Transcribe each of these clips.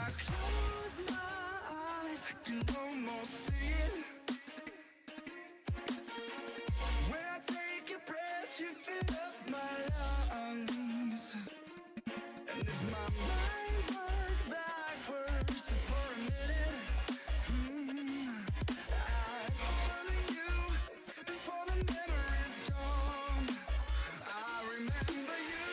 I close my eyes, I can almost see it. When I take a breath, you fill up my lungs. And if my mind worked backwards just for a minute, I'd follow you before the memory's gone. I remember you.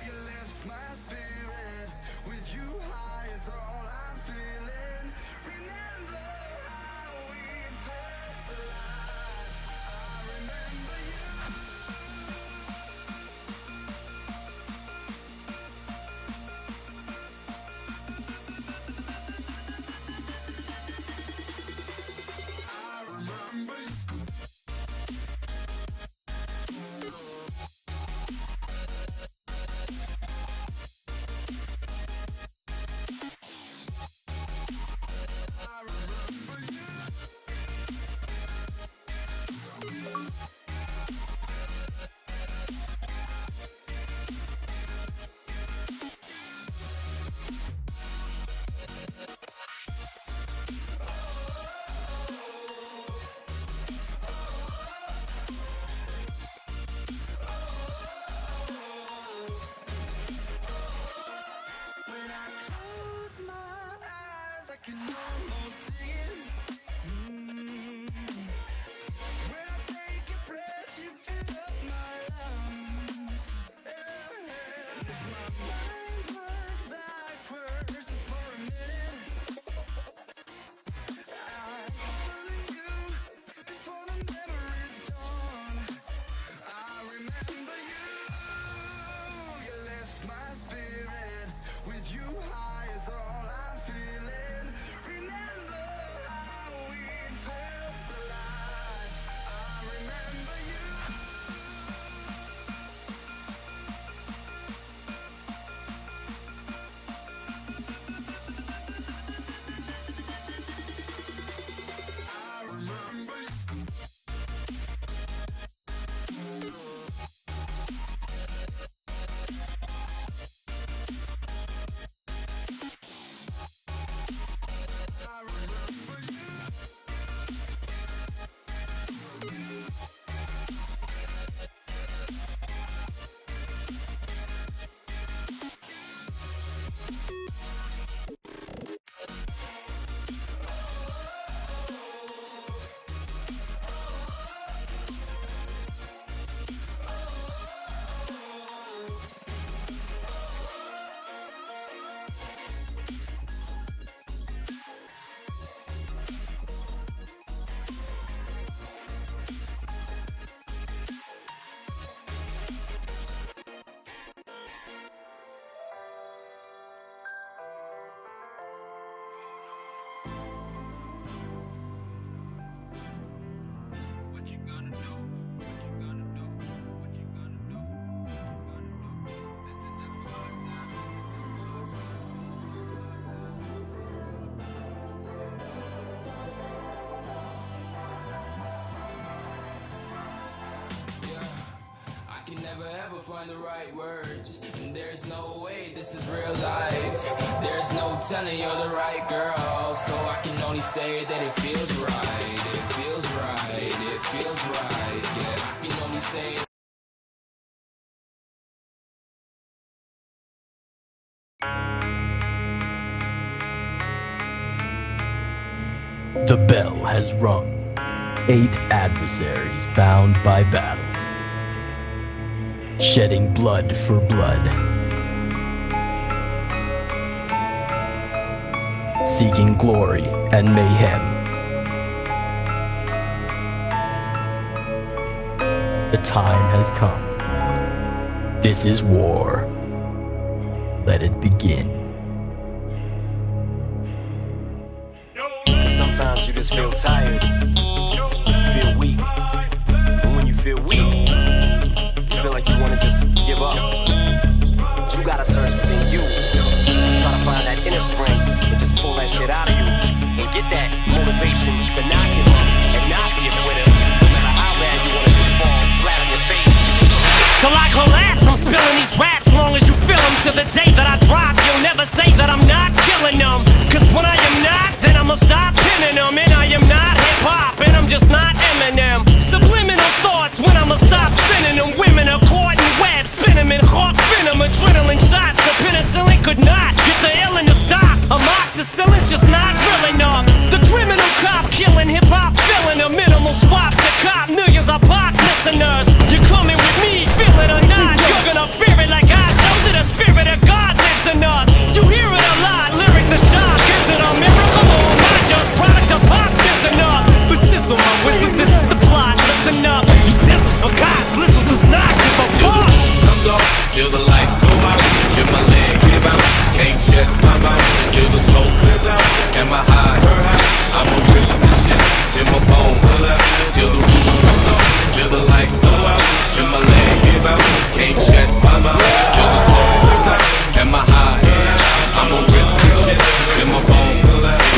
You lift my spirit. With you high is all I'm feeling. Remember how we felt alive. I remember you. I remember you. When I close my eyes, I can almost see it. When I take a breath, you fill up my lungs. And if my mind worked backwards just for a minute, I'd follow you before the memory's gone. I remember you. You lift my spirit. With you high is all I'm feeling. Remember how we felt alive. I remember you. I remember you. I remember you. What you gonna do? What you gonna do? What you gonna do? What you gonna do? This is just for us now. Yeah, I can never ever find the right words, and there's no way this is real life. There's no telling you're the right girl, so I can only say that it feels right. It feels right. It feels right. Yeah, I can only say. The bell has rung. 8 adversaries bound by battle, shedding blood for blood, seeking glory and mayhem. The time has come. This is war. Let it begin. Cause sometimes you just feel tired, feel weak. And when you feel weak, you feel like you wanna just give up. But you gotta search within you. Try to find that inner strength and just pull that shit out of you. And get that motivation to not give up and not be a quitter. No matter how bad you wanna just fall flat on your face. Till I collapse, I'm spilling these raps. Long as you feel them, till the day that I drop, you'll never rather say that I'm not killing them, cause when I am not, then I'ma stop pinning them. And I am not hip-hop, and I'm just not Eminem. Subliminal thoughts when I'ma stop sending them. Women are caught in webs, spin them in hawk venom. Adrenaline shots, the penicillin could not get the illin to stop. Amoxicillin's just not real enough. The criminal cop killing hip-hop, filling a minimal swap to cop millions of pop listeners. You're coming with me, feel it or not, you're gonna fear it like I showed you. The spirit of God lives in us. You hear it a lot, lyrics the shock. Is it a miracle or not just product of pop? Listen up, the sizzle, my whistle, this is the plot. Listen up, this is for God's listen, does not give a fuck. Comes off till the lights go out, till my leg give out, can't shut my mouth, till the smoke clears out, and my high, I'ma rip this shit, till my bone, till the roof comes off, till the lights go out, till my leg give out, can't shut my mouth, till the smoke clears out, and my high, I'ma rip this shit, till my bone.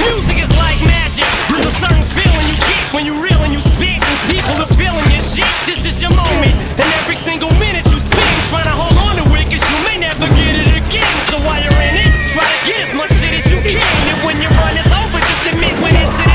Music is like magic, there's a certain feeling you get when you reel and you spit, and people are feeling your shit. This is your moment, and every single minute you spend trying to hold on to it, cause you may never get it again. So while you're in it, try to get as much shit as you can, and when your run is over, just admit when it's in.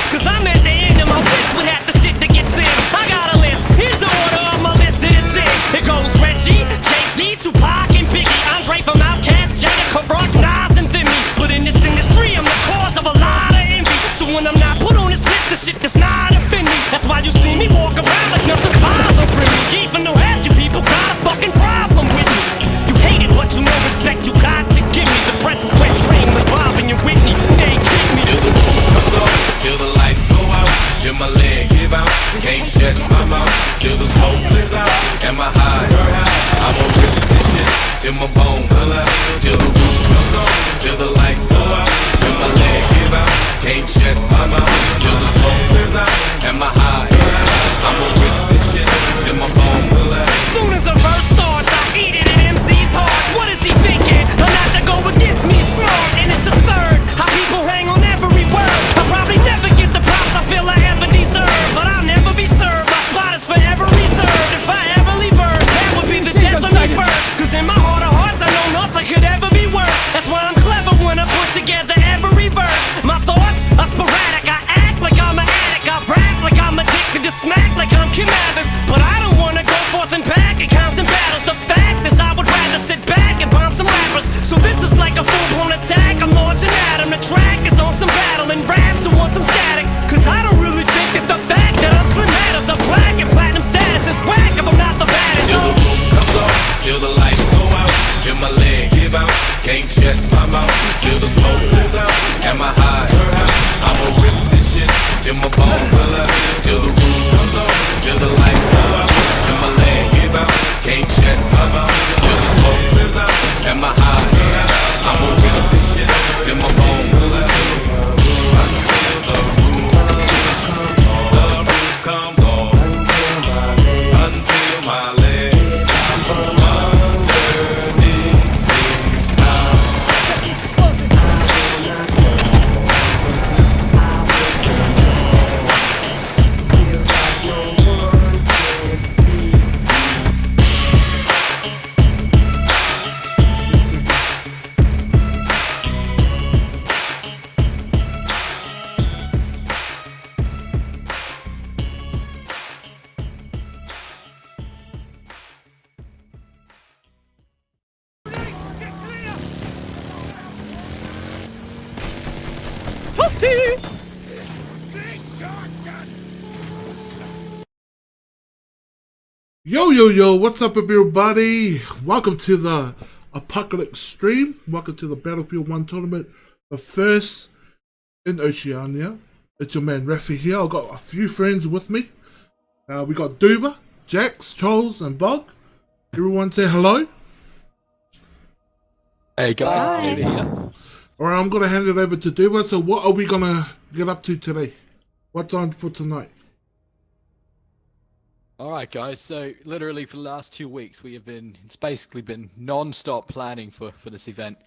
Cause I'm at the end of my wits with half the shit that gets in. I got a list, here's the order of my list that it's in. It goes Reggie, Jay-Z, Tupac, and Biggie, Andre from Outkast, Jada, Karak, Nas, and Thimmy. But in this industry, I'm the cause of a lot of envy. So when I'm not put on this list, the shit does not offend me. That's why you see me walk around like nothing's bothering me. Even though half you people got a fucking problem with me. You hate it, but you know respect you got to give me. The presence wet train with Bob and your Whitney. They ain't kick me. Till the roof comes off, till the lights go out, till my leg give out, can't shut my mouth, till the smoke clears out, and my high, I'ma rip this shit, till my bone, till the roof comes off, till the lights go out, till my leg give out, can't shut my mouth, till the smoke clears out, and my high, I'ma rip this shit, till my bone. Soon as a verse starts, I eat it in MC's heart. What is he thinking? I'm not to go against me, smart, and it's absurd how people hang on every word. I'll probably never get the props I feel I ever deserve, but I'll never be served. My spot is forever reserved. If I ever leave Earth, that would be the death of me first. Cause in my heart of hearts, I know nothing could ever be worse. That's why I'm clever when I put together every verse. My thoughts are sporadic. I act like I'm an addict. I rap like I'm addicted to smack like I'm Kim Mathers. But I don't wanna go forth and back in constant battles. The fact is I would rather sit back and bomb some rappers. So this is like a full-blown attack. I'm launching at him. The track is on some battle and raps who want some static. Cause I don't really think that the fact that I'm slim matters. A black and platinum status is whack if I'm not the baddest. Till the roof comes off, till the lights go out, till my leg give out, can't shut my mouth, till the smoke clears out, and my high, I'ma rip this shit, till my bone, till the roof comes off, till the lights go out, till my leg give out, can't shut my mouth, till the smoke clears out, and my high, I'ma rip this shit, till my bone, till the roof comes off, until my leg. Yo, what's up everybody? Welcome to the Apocalypse stream. Welcome to the Battlefield 1 tournament, the first in Oceania. It's your man Rafi here. I've got a few friends with me. We got Duba, Jax, Charles and Bog. Everyone say hello. Hey guys, Duba here. Alright, I'm going to hand it over to Duba. So what are we going to get up to today? What's on for tonight? Alright guys, so literally for the last 2 weeks it's basically been non-stop planning for this event.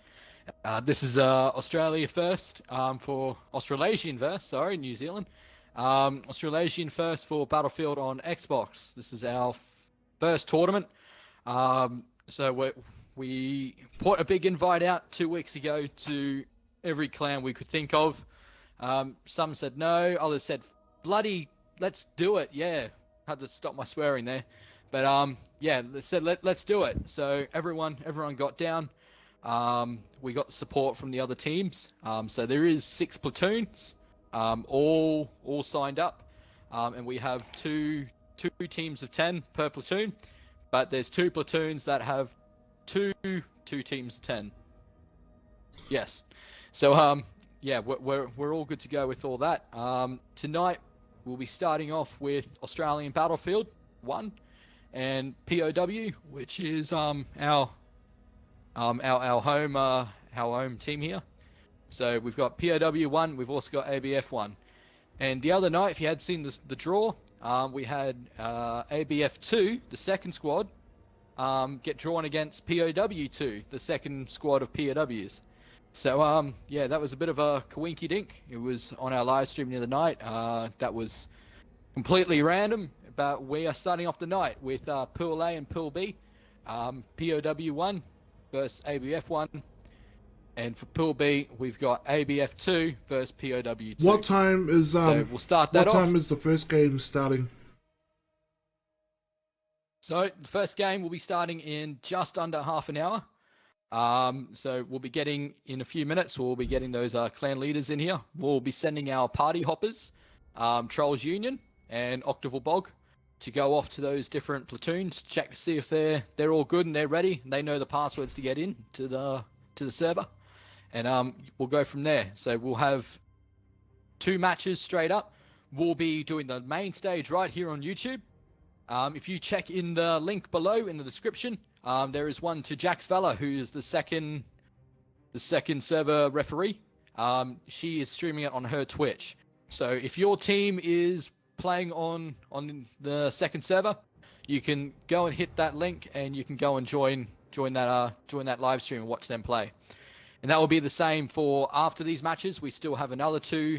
This is Australia first, for Australasian first, sorry, New Zealand. Australasian first for Battlefield on Xbox. This is our first tournament. So we put a big invite out 2 weeks ago to every clan we could think of. Some said no, others said bloody let's do it. Yeah, had to stop my swearing there, but yeah, they said let's do it. So everyone got down. We got support from the other teams. So there is 6 platoons, all signed up, and we have two teams of 10 per platoon. But there's 2 platoons that have two teams of 10. Yes. So yeah, we're all good to go with all that. Tonight we'll be starting off with Australian Battlefield 1 and POW, which is our home team here. So we've got POW 1, we've also got ABF 1. And the other night, if you had seen the draw, we had ABF 2, the second squad, get drawn against POW 2, the second squad of POWs. So yeah, that was a bit of a coinky dink. It was on our live stream the other night. That was completely random, but we are starting off the night with Pool A and Pool B, POW 1 versus ABF 1, and for Pool B we've got ABF 2 versus POW 2. What time is so we'll start that what off. time is the first game starting? So the first game will be starting in just under half an hour. So we'll be getting, in a few minutes, we'll be getting those clan leaders in here. We'll be sending our party hoppers, Trolls Union and Octaval Bog, to go off to those different platoons, check to see if they're all good and they're ready. And they know the passwords to get in to the server, and we'll go from there. So we'll have 2 matches straight up. We'll be doing the main stage right here on YouTube. If you check in the link below in the description, there is one to Jax Vella, who is the second server referee. She is streaming it on her Twitch. So if your team is playing on the second server, you can go and hit that link, and you can go and join that live stream and watch them play. And that will be the same for after these matches. We still have another two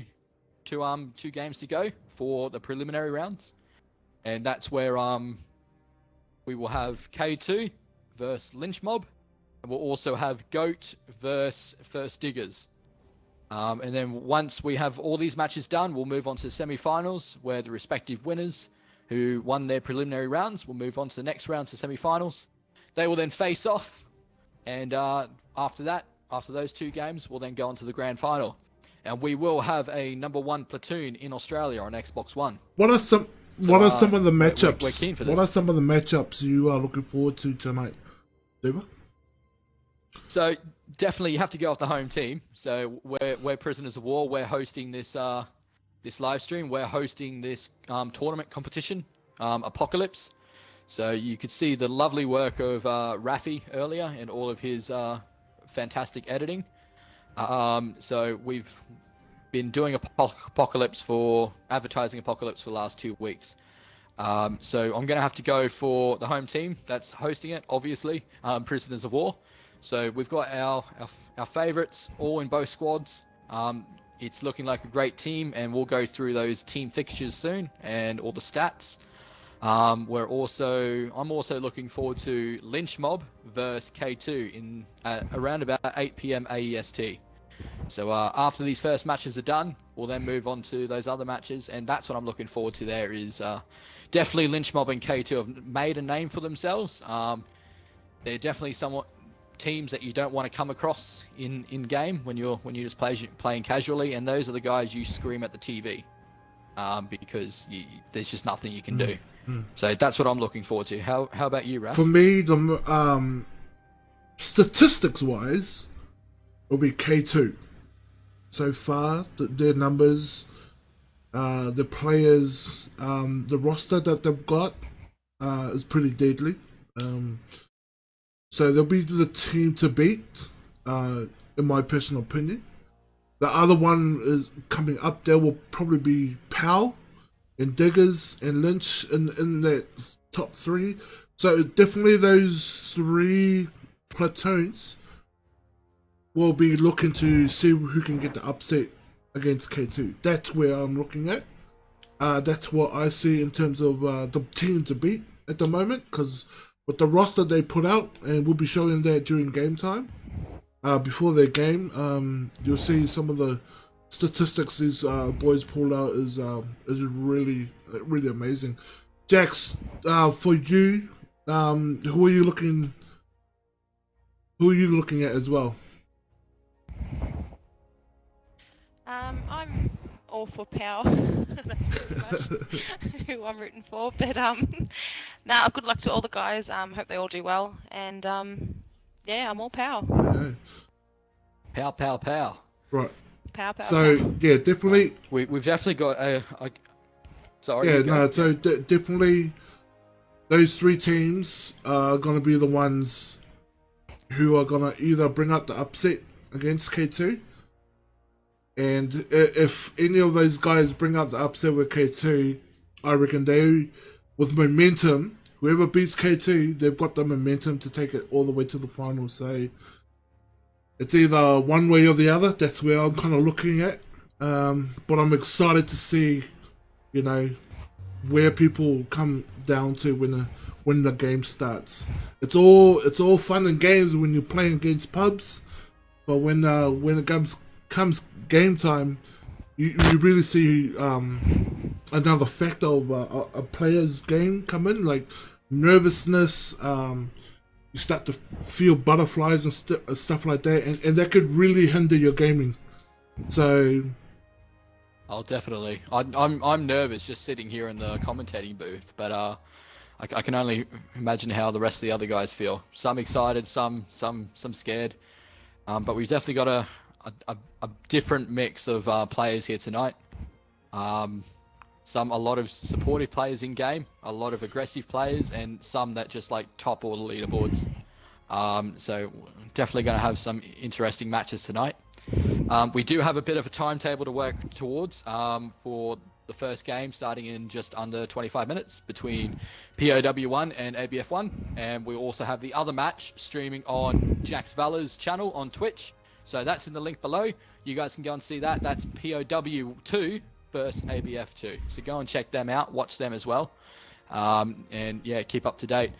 games to go for the preliminary rounds. And that's where we will have K2 versus Lynch Mob, and we'll also have Goat versus First Diggers. And then once we have all these matches done, we'll move on to the semi-finals, where the respective winners who won their preliminary rounds will move on to the next rounds to semi-finals. They will then face off, and after those 2 games, we'll then go on to the grand final. And we will have a number 1 platoon in Australia on Xbox One. What are some of the matchups? We're keen for this. What are some of the matchups you are looking forward to tonight, Duba? So definitely you have to go off the home team. So we're Prisoners of War. We're hosting this live stream. We're hosting this tournament competition, Apocalypse. So you could see the lovely work of Rafi earlier and all of his fantastic editing. So we've been doing advertising Apocalypse for the last 2 weeks. So I'm going to have to go for the home team that's hosting it, obviously, Prisoners of War. So we've got our favorites all in both squads. It's looking like a great team, and we'll go through those team fixtures soon and all the stats. I'm also looking forward to Lynch Mob versus K2 in around about 8 p.m. AEST. So after these first matches are done, we'll then move on to those other matches, and that's what I'm looking forward to. There is definitely Lynch Mob and K2 have made a name for themselves. They're definitely somewhat teams that you don't want to come across in game when you're just playing casually, and those are the guys you scream at the TV because there's just nothing you can do. So that's what I'm looking forward to. How about you, Ralph? For me, the statistics wise, it'll be K2. So far, their numbers, the players, the roster that they've got is pretty deadly. So they'll be the team to beat, in my personal opinion. The other one is coming up. There will probably be Powell and Diggers and Lynch in that top 3. So definitely those 3 platoons will be looking to see who can get the upset against K2. That's where I'm looking at. That's what I see in terms of the team to beat at the moment, because with the roster they put out, and we'll be showing that during game time. Before their game, you'll see some of the statistics these boys pulled out is really amazing. Jax, for you, who are you looking at as well? I'm all for power. That's pretty much who I'm rooting for. But nah, good luck to all the guys. Hope they all do well. And yeah, I'm all power. Yeah. Pow, pow, pow. Right. Power, power. So power. yeah, definitely. We've definitely got a sorry. Yeah, you go. no. So definitely, those three teams are going to be the ones who are going to either bring up the upset against K2, and if any of those guys bring up the upset with K2, I reckon they, with momentum, whoever beats K2, they've got the momentum to take it all the way to the final. So it's either one way or the other. That's where I'm kind of looking at. But I'm excited to see, you know, where people come down to when the game starts. It's all fun and games when you're playing against pubs, but when it comes game time, you really see another factor of a player's game come in, like nervousness. You start to feel butterflies and stuff like that, and that could really hinder your gaming. So, Oh, definitely. I'm nervous just sitting here in the commentating booth, but I can only imagine how the rest of the other guys feel. Some excited, some scared. But we've definitely got a different mix of players here tonight. A lot of supportive players in game, a lot of aggressive players, and some that just like top all the leaderboards. So definitely going to have some interesting matches tonight. We do have a bit of a timetable to work towards for the first game, starting in just under 25 minutes between POW1 and ABF1, and we also have the other match streaming on Jax Valor's channel on Twitch. So that's in the link below. You guys can go and see that. That's POW2 versus ABF2. So go and check them out, watch them as well, and yeah, keep up to date.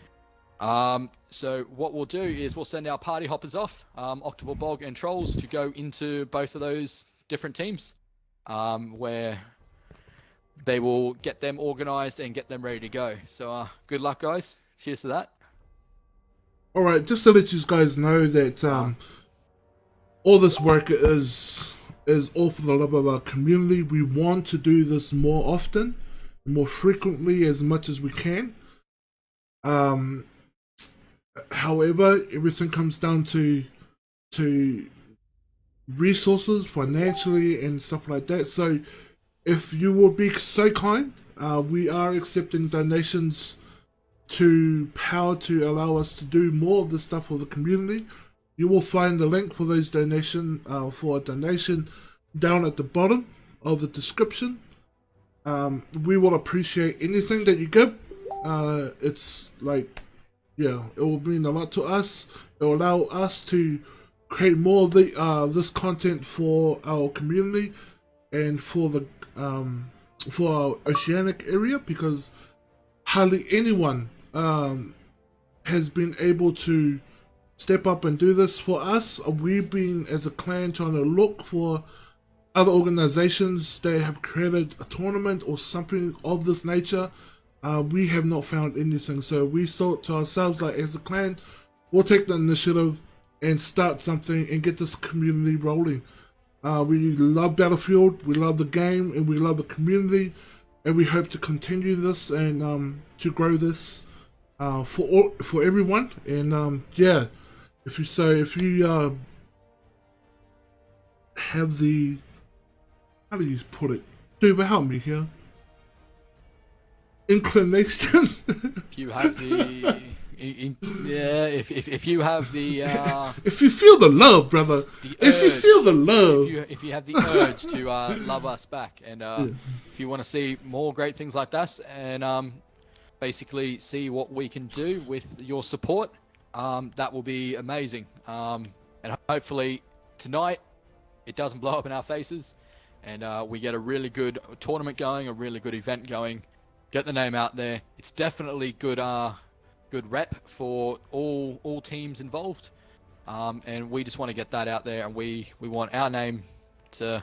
So what we'll do is we'll send our party hoppers off, Octavore Bog and Trolls, to go into both of those different teams, where they will get them organized and get them ready to go. So good luck, guys. Cheers to that. all right, just to let you guys know that all this work is all for the love of our community. We want to do this more often, more frequently, as much as we can. However, everything comes down to resources, financially, and stuff like that. So, if you will be so kind, we are accepting donations to Power to allow us to do more of this stuff for the community. You will find the link for those for a donation down at the bottom of the description. We will appreciate anything that you give. It's like, yeah, it will mean a lot to us. It will allow us to create more of this content for our community and for our Oceanic area, because hardly anyone has been able to step up and do this for us. We've been, as a clan, trying to look for other organizations that have created a tournament or something of this nature. We have not found anything, so we thought to ourselves, like, as a clan, we'll take the initiative and start something and get this community rolling. We love Battlefield, we love the game, and we love the community, and we hope to continue this and to grow this for everyone. And yeah, if you have the, how do you put it? Dude, but help me here. Inclination. If you have the, if you have the, if you feel the love, brother. If you feel the love. If you have the urge to love us back, and if you want to see more great things like this, and basically see what we can do with your support, that will be amazing. And hopefully tonight it doesn't blow up in our faces, and we get a really good tournament going, a really good event going. Get the name out there. It's definitely good good rep for all teams involved, and we just want to get that out there, and we want our name to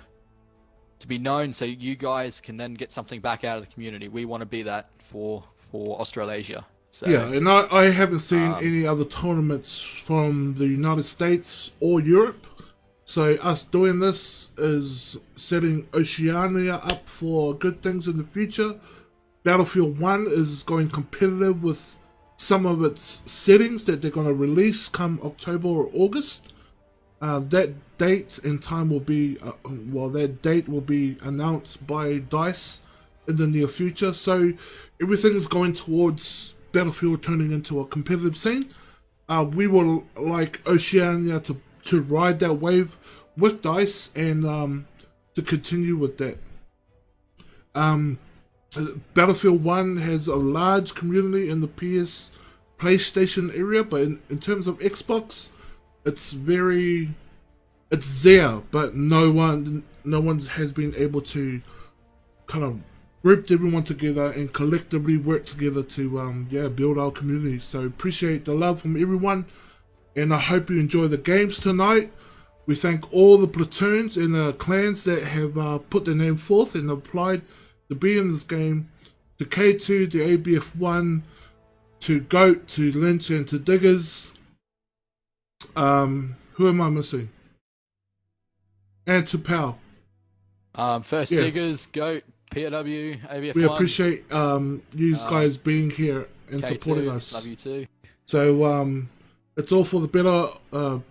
be known, so you guys can then get something back out of the community. We want to be that for Australasia. So, yeah, and I haven't seen any other tournaments from the United States or Europe. So us doing this is setting Oceania up for good things in the future. Battlefield 1 is going competitive with some of its settings that they're going to release come October or August. That date and time will be, that date will be announced by DICE in the near future. So everything's going towards Battlefield turning into a competitive scene. We will like Oceania to ride that wave with DICE and to continue with that. Battlefield 1 has a large community in the PlayStation area, but in terms of Xbox, it's there, but no one has been able to kind of group everyone together and collectively work together to build our community. So appreciate the love from everyone, and I hope you enjoy the games tonight. We thank all the platoons and the clans that have put their name forth and applied to be in this game, to K2, to ABF1, to GOAT, to Lynch, and to Diggers. Who am I missing? And to PAL. First Diggers, GOAT, POW, ABF1. We appreciate you guys being here and K2, supporting us. Love you too. So it's all for the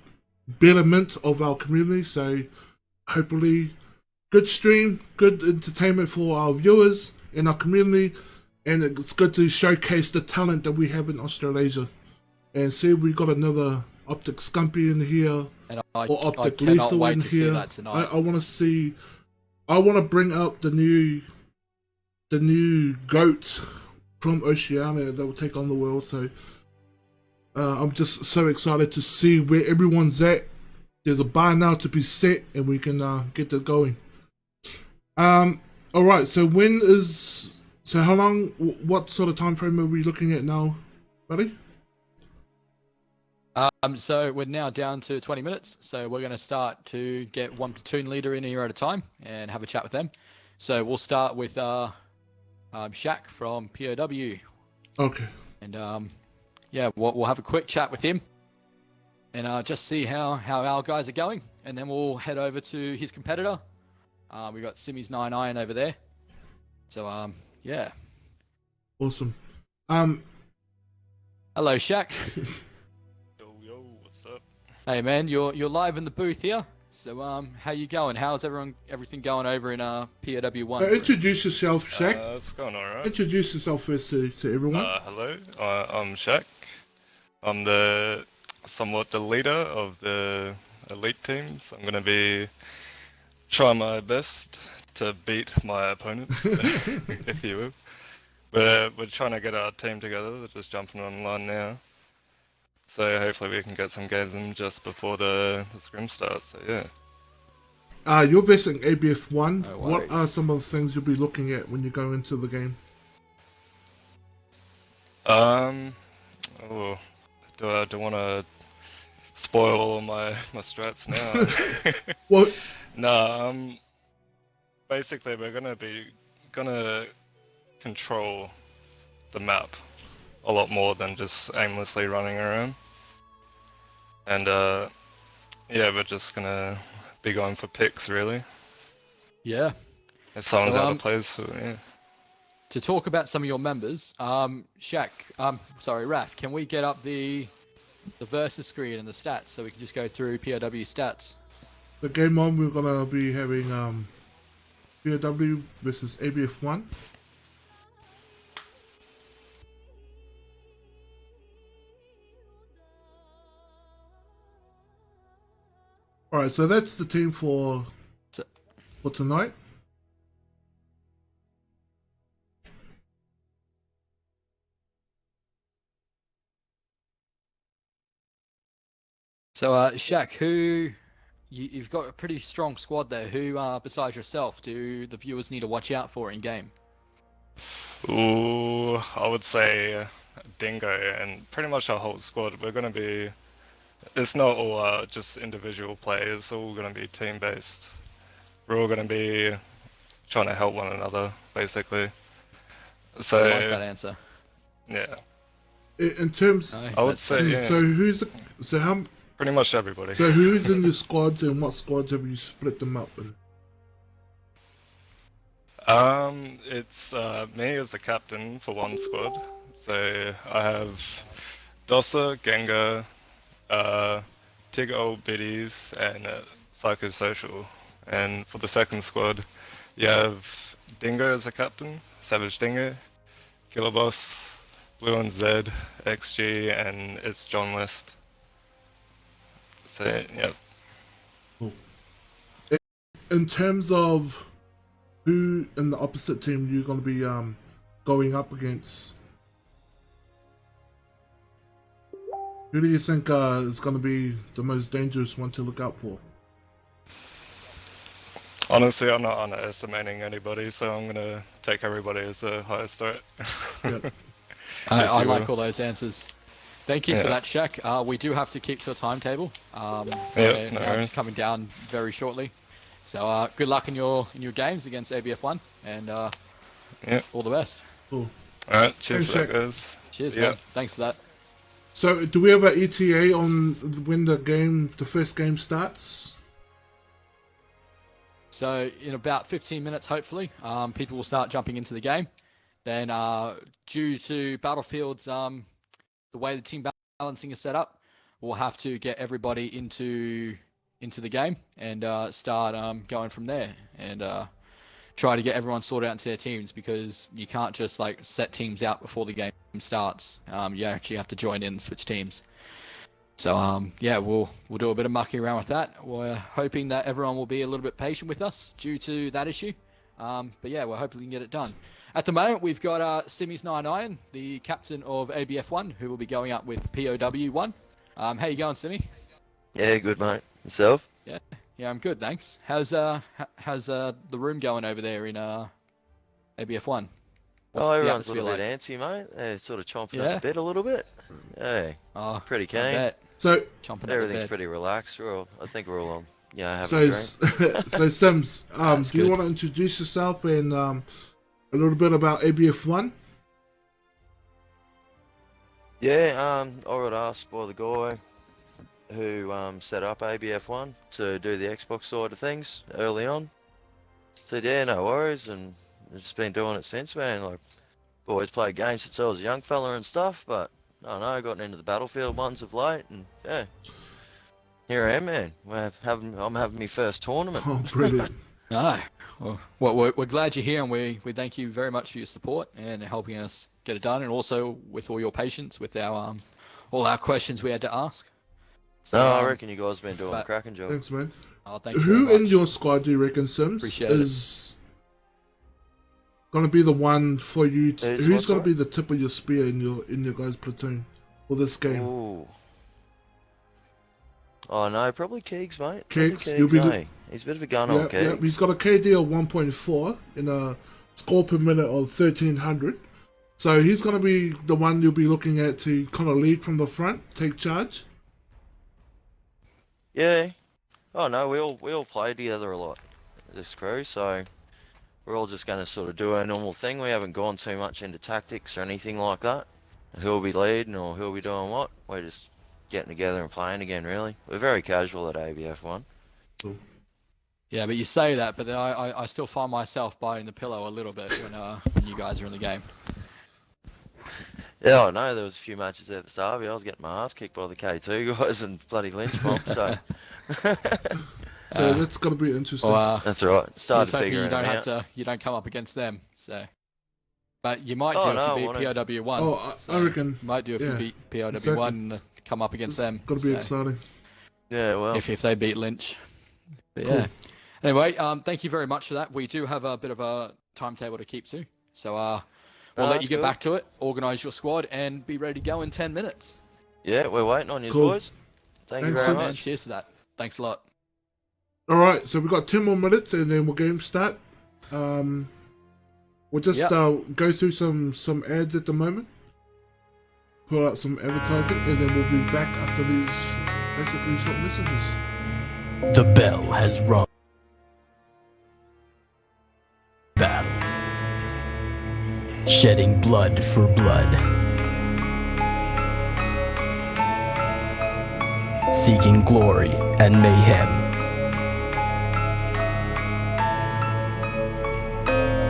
betterment of our community. So hopefully, good stream, good entertainment for our viewers and our community, and it's good to showcase the talent that we have in Australasia. And see, we got another Optic Scumpy in here, And or Optic cannot Lethal wait in to see here. that tonight. I want to bring up the new GOAT from Oceania that will take on the world. So I'm just so excited to see where everyone's at. There's a bar now to be set, and we can get that going. All right. So how long? What sort of time frame are we looking at now, buddy? So we're now down to 20 minutes. So we're going to start to get one platoon leader in here at a time and have a chat with them. So we'll start with Shaq from POW. Okay. And we'll have a quick chat with him and just see how our guys are going. And then we'll head over to his competitor. We got Simmy's 9 Iron over there. So yeah. Awesome. Hello, Shaq. Yo, what's up? Hey man, you're live in the booth here. So how you going? How's everything going over in POW1? Introduce yourself, Shaq. It's going alright. Introduce yourself first to everyone. Hello, I'm Shaq. I'm somewhat the leader of the elite teams. I'm gonna be trying my best to beat my opponents, if you will. But we're trying to get our team together. They're just jumping online now. So hopefully we can get some games in just before the scrim starts. So yeah. You're based in ABF1. No What worries. are some of the things you'll be looking at when you go into the game? Do I want to spoil all my strats now? What? No, basically we're gonna control the map a lot more than just aimlessly running around. And we're just gonna be going for picks really. Yeah. If someone's So, out of place, yeah. To talk about some of your members, Shaq, Raf, can we get up the versus screen and the stats so we can just go through POW stats? The game on, we're gonna be having POW versus ABF1. Alright, so that's the team for tonight. So, Shaq, you've got a pretty strong squad there. Who, besides yourself, do the viewers need to watch out for in game? Ooh, I would say Dingo, and pretty much our whole squad. We're gonna be. It's not all just individual players. It's all gonna be team based. We're all gonna be trying to help one another, basically. So I like that answer. yeah, In terms, No, I would that's- say that's- yeah, so pretty much everybody. who's in your squads and what squads have you split them up in? It's me as the captain for one squad. So I have Dossa, Gengar, Tig Old Biddies, and Psychosocial. And for the second squad, you have Dingo as the captain, Savage Dingo, Killer Boss, Blue and Zed, XG, and it's John List. So yeah. In terms of who in the opposite team you're going to be going up against, who do you think is going to be the most dangerous one to look out for? Honestly, I'm not underestimating anybody, so I'm gonna take everybody as the highest threat. Yep. I you like will. all those answers. Thank you for Yeah. that, Shaq. We do have to keep to a timetable. Yep, no It's worries. coming down very shortly. So good luck in your games against ABF1, and Yep. all the best. Cool. Alright, cheers Thanks, for that, Shaq. guys. Cheers, See ya. man. Thanks for that. So, do we have an ETA on when the first game starts? So in about 15 minutes, hopefully, people will start jumping into the game. Then, due to Battlefield's the way the team balancing is set up, we'll have to get everybody into the game and start going from there, and try to get everyone sorted out into their teams, because you can't just like set teams out before the game starts. You actually have to join in and switch teams. So yeah, we'll do a bit of mucking around with that. We're hoping that everyone will be a little bit patient with us due to that issue. But yeah, we're hoping we can get it done. At the moment, we've got Simmy's99, the captain of ABF1, who will be going up with POW1. How you going, Simmy? Yeah, good mate. Yourself? Yeah, I'm good, thanks. How's the room going over there in ABF1? What's Oh, the everyone's a atmosphere little bit like? antsy, mate. They're sort of chomping Yeah? at the bit a little bit. Yeah, Oh, pretty I keen. bet. So, Chomping at the Everything's bed. pretty relaxed. I think we're all, having so, a drink. so Sims, That's do you good. want to introduce yourself and a little bit about ABF1? Yeah, I got asked by the guy who set up ABF1 to do the Xbox side of things early on. Said, yeah, no worries, and I've just been doing it since, man. Like, always played games since I was a young fella and stuff, but I don't know, gotten into the Battlefield ones of late, and yeah, here I am, man. I'm having my first tournament. Oh, brilliant. No. Well, we're glad you're here, and we thank you very much for your support and helping us get it done, and also with all your patience with our all our questions we had to ask. So, No, I reckon you guys have been doing a but- cracking job. Thanks, man. thank you Who very in much. your squad do you reckon, Sims, Appreciate it. is going to be the one for you? Who's Who's what, going to sorry? be the tip of your spear in your guys' platoon for this game? Ooh. Oh no, probably Keegs, mate. Keegs, Probably you'll be Keegs, the- eh? He's a bit of a gun Yeah, on yeah, Keegs. he's got a KD of 1.4 and a score per minute of 1300. So he's going to be the one you'll be looking at to kind of lead from the front, take charge. Yeah. Oh no, we all play together a lot, this crew, so we're all just going to sort of do our normal thing. We haven't gone too much into tactics or anything like that. Who'll be leading or who'll be doing what? We're just getting together and playing again, really. We're very casual at ABF1. Yeah, but you say that, but then I still find myself biting the pillow a little bit when you guys are in the game. Yeah, I know there was a few matches at the start. I was getting my ass kicked by the K2 guys and bloody lynch mob, so So that's going to be interesting. Or that's right. just Started hoping figuring you don't it have out. you don't come up against them. So, but you might Oh, do no, if you wanna- beat POW1. Oh, I reckon. You might do if yeah, you beat POW1 exactly. and come up against It's them. going to be So, exciting. Yeah, well, if they beat Lynch. But Cool. yeah. Anyway, thank you very much for that. We do have a bit of a timetable to keep to. So we'll No, let you that's get good. back to it, organise your squad, and be ready to go in 10 minutes. yeah, we're waiting on you, Cool. boys. Thank you Thanks, very Sims. Man, much. cheers to that. Thanks a lot. All right, so we've got 10 more minutes and then we'll game start. We'll just Yep. go through some ads at the moment. pull out some advertising, and then we'll be back after these basically short messages. The bell has rung. Battle. Shedding blood for blood. Seeking glory and mayhem.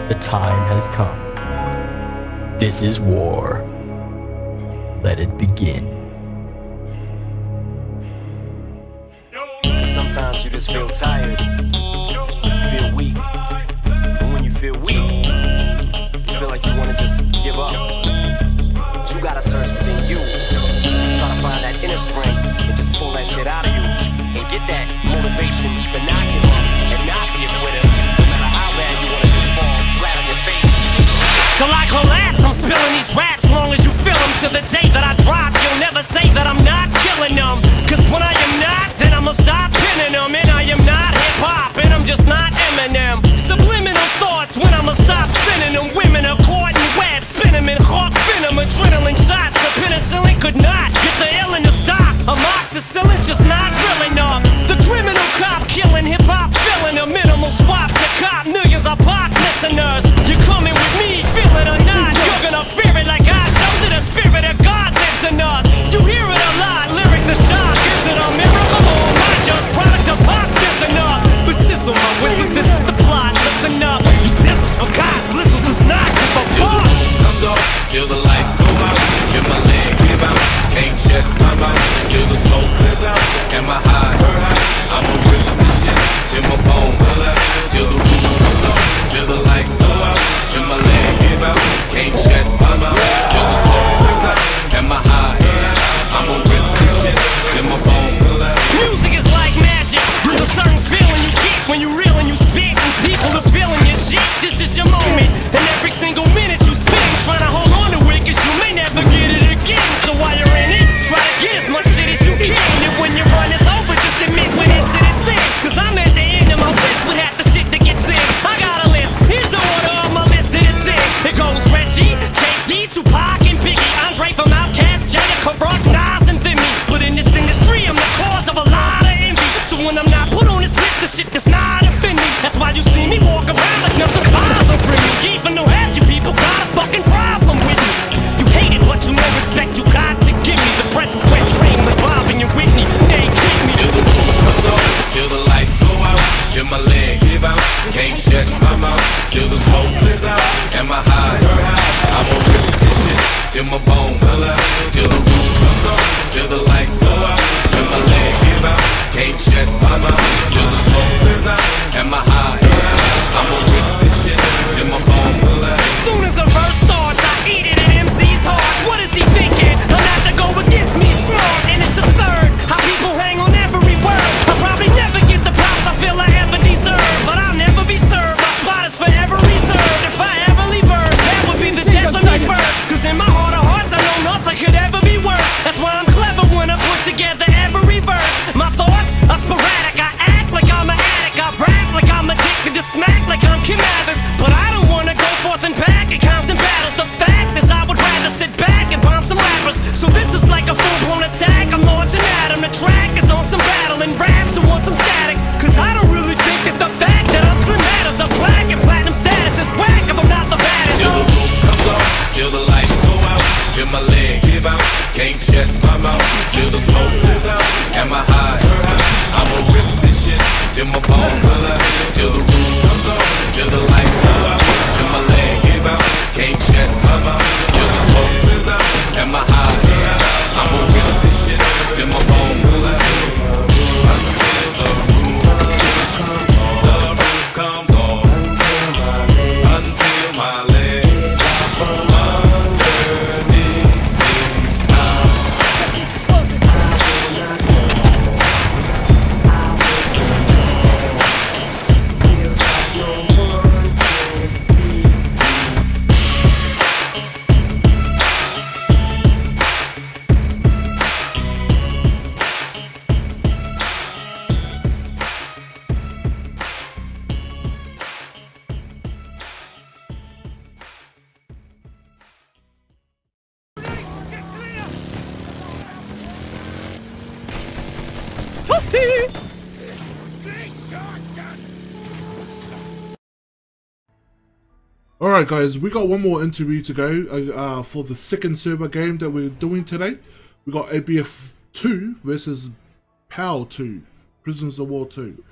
The time has come. This is war. Let it begin. Cause sometimes you just feel tired, feel weak. And when you feel weak, you feel like you wanna just give up. But you gotta search within you. Try to find that inner strength and just pull that shit out of you. And get that motivation to not give up and not be a quitter. No matter how bad you wanna just fall flat on your face. Till I collapse, I'm spilling these raps long as you feel them. To the day that I drop, you'll never say that I'm not killing them. Cause when I am not, then I'ma stop pinning them. And I am not hip-hop, and I'm just not Eminem. Subliminal thoughts when I'ma stop sending them. Women are caught in webs, spin them in hawk venom. Adrenaline shots, the penicillin could not get the illin to stop. Amoxicillin's just not real enough. The criminal cop killing hip-hop, filling a minimal swap to cop millions of pop listeners. You're coming with me, feel it or not, you're gonna fear it like I showed you. The spirit of God lives in us. You hear it a lot, lyrics the shock. Is it a miracle or am I just product of pop? Listen up, but sizzle my whistle, this is the plot. Listen up, you pistols for God's listen does not give a fuck. Comes off till the lights go out, till my leg give out, can't shut my mouth, till the smoke clears out, and my high, I'ma rip this shit, till my bone, till the roof comes off, till the lights go out, till my leg give out, can't shut my mouth, till the smoke clears out, and my high, I'ma rip this shit, till my bone. Music is like magic. There's a certain feeling you get when you reel and you spit, and people are feeling your shit. This is your moment, and every single minute you spend trying to hold on to it, cause you may never get it again. So while you're in it, try to get as much shit as you can. And when your run is over, just admit when it's in. Cause I'm at the end of my list with half the shit that gets in. I got a list, here's the order of my list that it's in. It goes Reggie, Jay-Z, Tupac, and Biggie, Andre from Outkast, Jada, Karuch, Nas, and Thimmy. But in this industry, I'm the cause of a lot of envy. So when I'm not put on this list, the shit does not offend me. That's why you see me walk around like nothing's bothering me. Even though half you people got a fucking problem with me. You hate it, but you know respect you got to give me. The presence where train with Bob and your Whitney. They ain't kick me. Till the roof comes on, till the lights go out, till my leg give out, can't shut my mouth, till the smoke clears out, and my high, I'ma rip this shit, till my bone, till the roof comes on, till the lights go out, till my leg give out, can't shut my mouth, till the smoke clears out, and my high, I'ma rip this shit, till my bone. As soon as a verse starts, I eat it in MC's heart. What is he thinking? He'll have to go against me smart, and it's absurd how people hang on every word. I'll probably never get the props I feel I ever deserve, but I'll never be served. My spot is forever reserved. If I ever leave Earth, that would be the death of me first. Cause in my heart of hearts, I know nothing could ever be worse. That's why I'm clever when I put together every verse. My thoughts are sporadic. I act like I'm an addict. I rap like I'm addicted to smack like I'm Kim Mathers. But I don't wanna go forth and back in constant battles. The fact is I would rather sit back and bomb some rappers. So this is like a full-blown attack. I'm launching at him. The track is on some battle and raps who want some static. Cause I don't really think that the fact that I'm slim matters. A black and platinum status is whack if I'm not the baddest. Till the roof comes on, till the lights go out, till my leg give out, can't shut my mouth, till the smoke clears out, and my high, I'ma rip this shit, till my bone, till the roof comes on, till the lights go out, till my leg give out, can't shut my mouth, till the smoke clears out, and my high, I'ma rip this shit, till my bone. Comes on until my leg underneath Alright guys, we got one more interview to go for the second server game that we're doing today. We got ABF 2 versus PAL 2, Prisoners of War 2.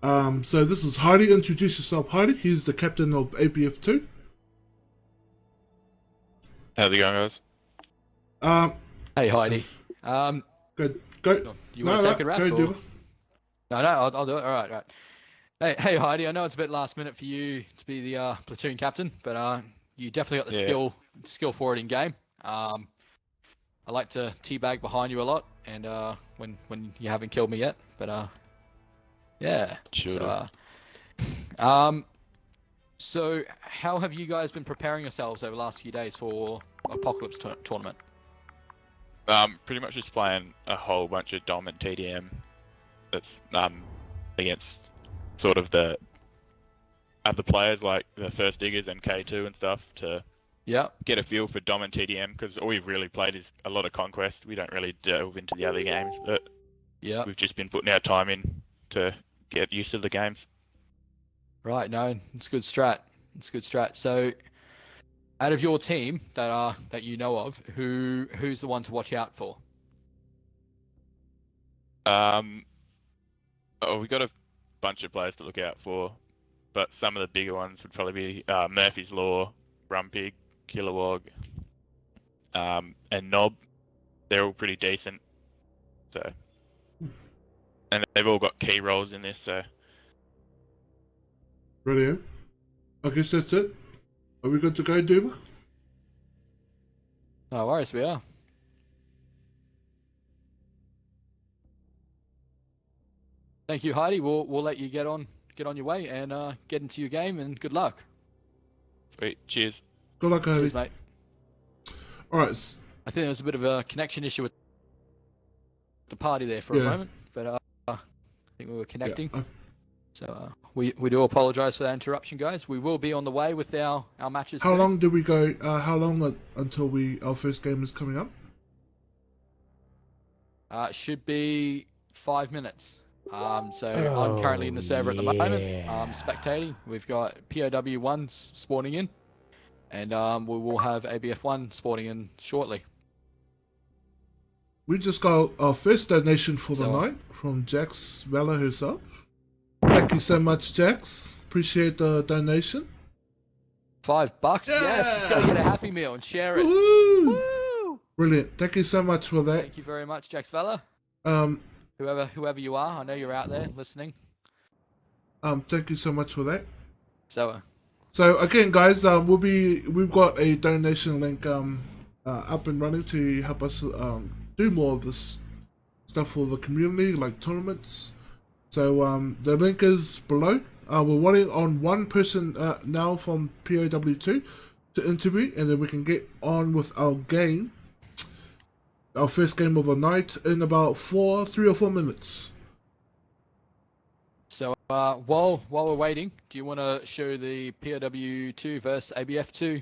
So this is Heidi. Introduce yourself, Heidi. He's the captain of ABF 2. How's it going, guys? Hey, Heidi. Go. You want to take a rap? Go, Or... do it. No, I'll do it. All right. Hey, Heidi. I know it's a bit last minute for you to be the platoon captain, but you definitely got the skill for it in game. I like to teabag behind you a lot, and when you haven't killed me yet, but yeah. Sure. So how have you guys been preparing yourselves over the last few days for Apocalypse tournament? Pretty much just playing a whole bunch of Dom and TDM. That's against sort of the other players like the First Diggers and K2 and stuff to get a feel for Dom and TDM, because all we've really played is a lot of Conquest. We don't really delve into the other games, but we've just been putting our time in to get used to the games. Right, no, it's good strat. So, out of your team that you know of, who's the one to watch out for? We got a bunch of players to look out for, but some of the bigger ones would probably be Murphy's Law, Rumpig, Kilowog, and Knob. They're all pretty decent. So, and they've all got key roles in this. So. Brilliant. I guess that's it. Are we good to go, Duba? No worries, we are. Thank you, Heidi. We'll let you get on your way and get into your game, and good luck. Sweet. Cheers. Good luck, Heidi. Cheers, mate. All right. I think there was a bit of a connection issue with the party there for a moment, but I think we were connecting. Yeah. So we do apologise for that interruption, guys. We will be on the way with our matches. How soon. long do we go? How long until our first game is coming up? It should be 5 minutes. I'm currently in the server at the moment. Spectating. We've got POW ones spawning in, and we will have ABF 1 spawning in shortly. We just got our first donation for the night from Jax Vella herself. Thank you so much, Jax. Appreciate the donation. $5. Yeah! Yes, let's go get a Happy Meal and share it. Woo! Woo! Brilliant. Thank you so much for that. Thank you very much, Jax Vella. Whoever you are, I know you're out there listening. Thank you so much for that. So again, guys, we've got a donation link up and running to help us do more of this stuff for the community, like tournaments. So the link is below. We're waiting on one person now from POW2 to interview, and then we can get on with our game. Our first game of the night in about 3 or 4 minutes. So while we're waiting, do you want to show the POW2 versus ABF2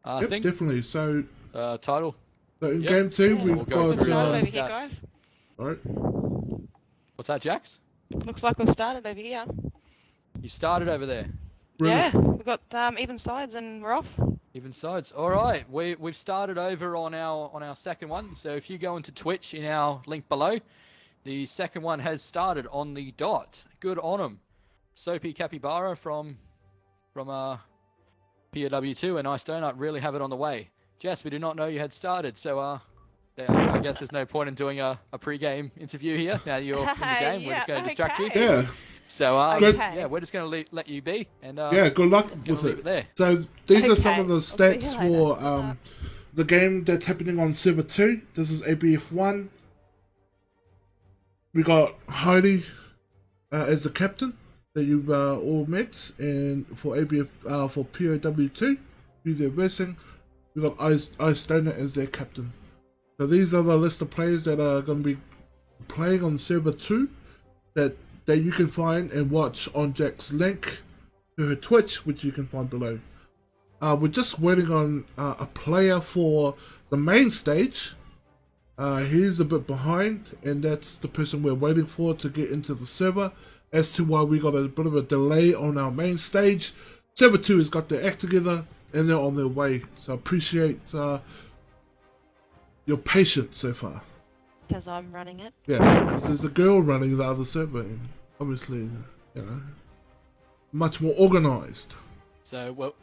Yep, thing? definitely. So title. So in game 2, we've we'll go got through over here, stats. guys. Alright. What's that, Jax? Looks like we've started over here. You started over there. Yeah, we've got even sides and we're off. Even sides. All right, we've started over on our second one. So if you go into Twitch in our link below, the second one has started on the dot. Good on them. Soapy Capybara from POW2 and Ice Donut really have it on the way. Jess, we did not know you had started, so I guess there's no point in doing a pre-game interview here. Now you're in the game, we're just going to distract you. Yeah. So yeah, we're just going to let you be, and yeah, good luck with it. There. So these are some of the stats for the game that's happening on server 2. This is ABF 1. We got Heidi as the captain that you've all met, and for ABF for POW2, who they're versing, we got Ice Donut as their captain. So these are the list of players that are going to be playing on server 2 that you can find and watch on Jack's link to her Twitch, which you can find below. We're just waiting on a player for the main stage, He's a bit behind, and that's the person we're waiting for to get into the server. As to why we got a bit of a delay on our main stage, Server 2 has got their act together, and they're on their way. So I appreciate your patience so far. Because I'm running it. Yeah, because there's a girl running the other server, and obviously, much more organised. So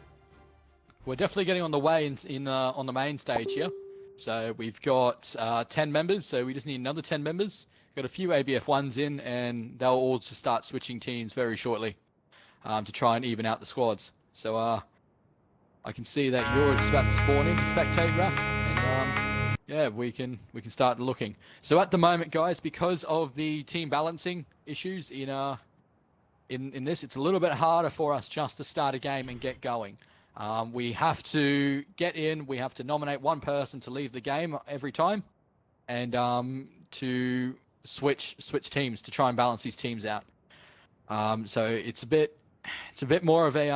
we're definitely getting on the way on the main stage here. So we've got 10 members, so we just need another 10 members. Got a few ABF ones in, and they'll all just start switching teams very shortly to try and even out the squads. So I can see that you're just about to spawn in to spectate, Raf, and yeah, we can start looking. So at the moment, guys, because of the team balancing issues in this, it's a little bit harder for us just to start a game and get going. We have to get in. We have to nominate one person to leave the game every time, and to switch teams to try and balance these teams out. So it's a bit more of a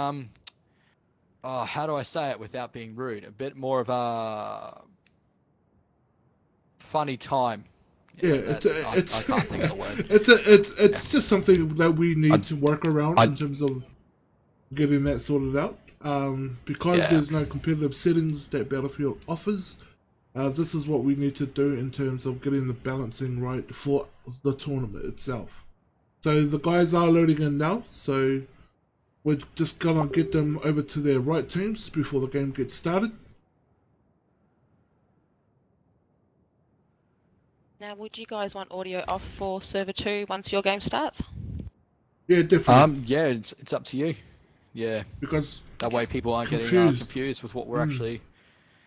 how do I say it without being rude? A bit more of a funny time. Yeah, I can't think of the word. It's just something that we need to work around in terms of getting that sorted out. Because there's no competitive settings that Battlefield offers, this is what we need to do in terms of getting the balancing right for the tournament itself. So the guys are loading in now, so we're just gonna get them over to their right teams before the game gets started. Now, would you guys want audio off for server 2 once your game starts? Yeah, definitely. Yeah, it's up to you. Yeah, because that way people aren't getting confused with what we're actually.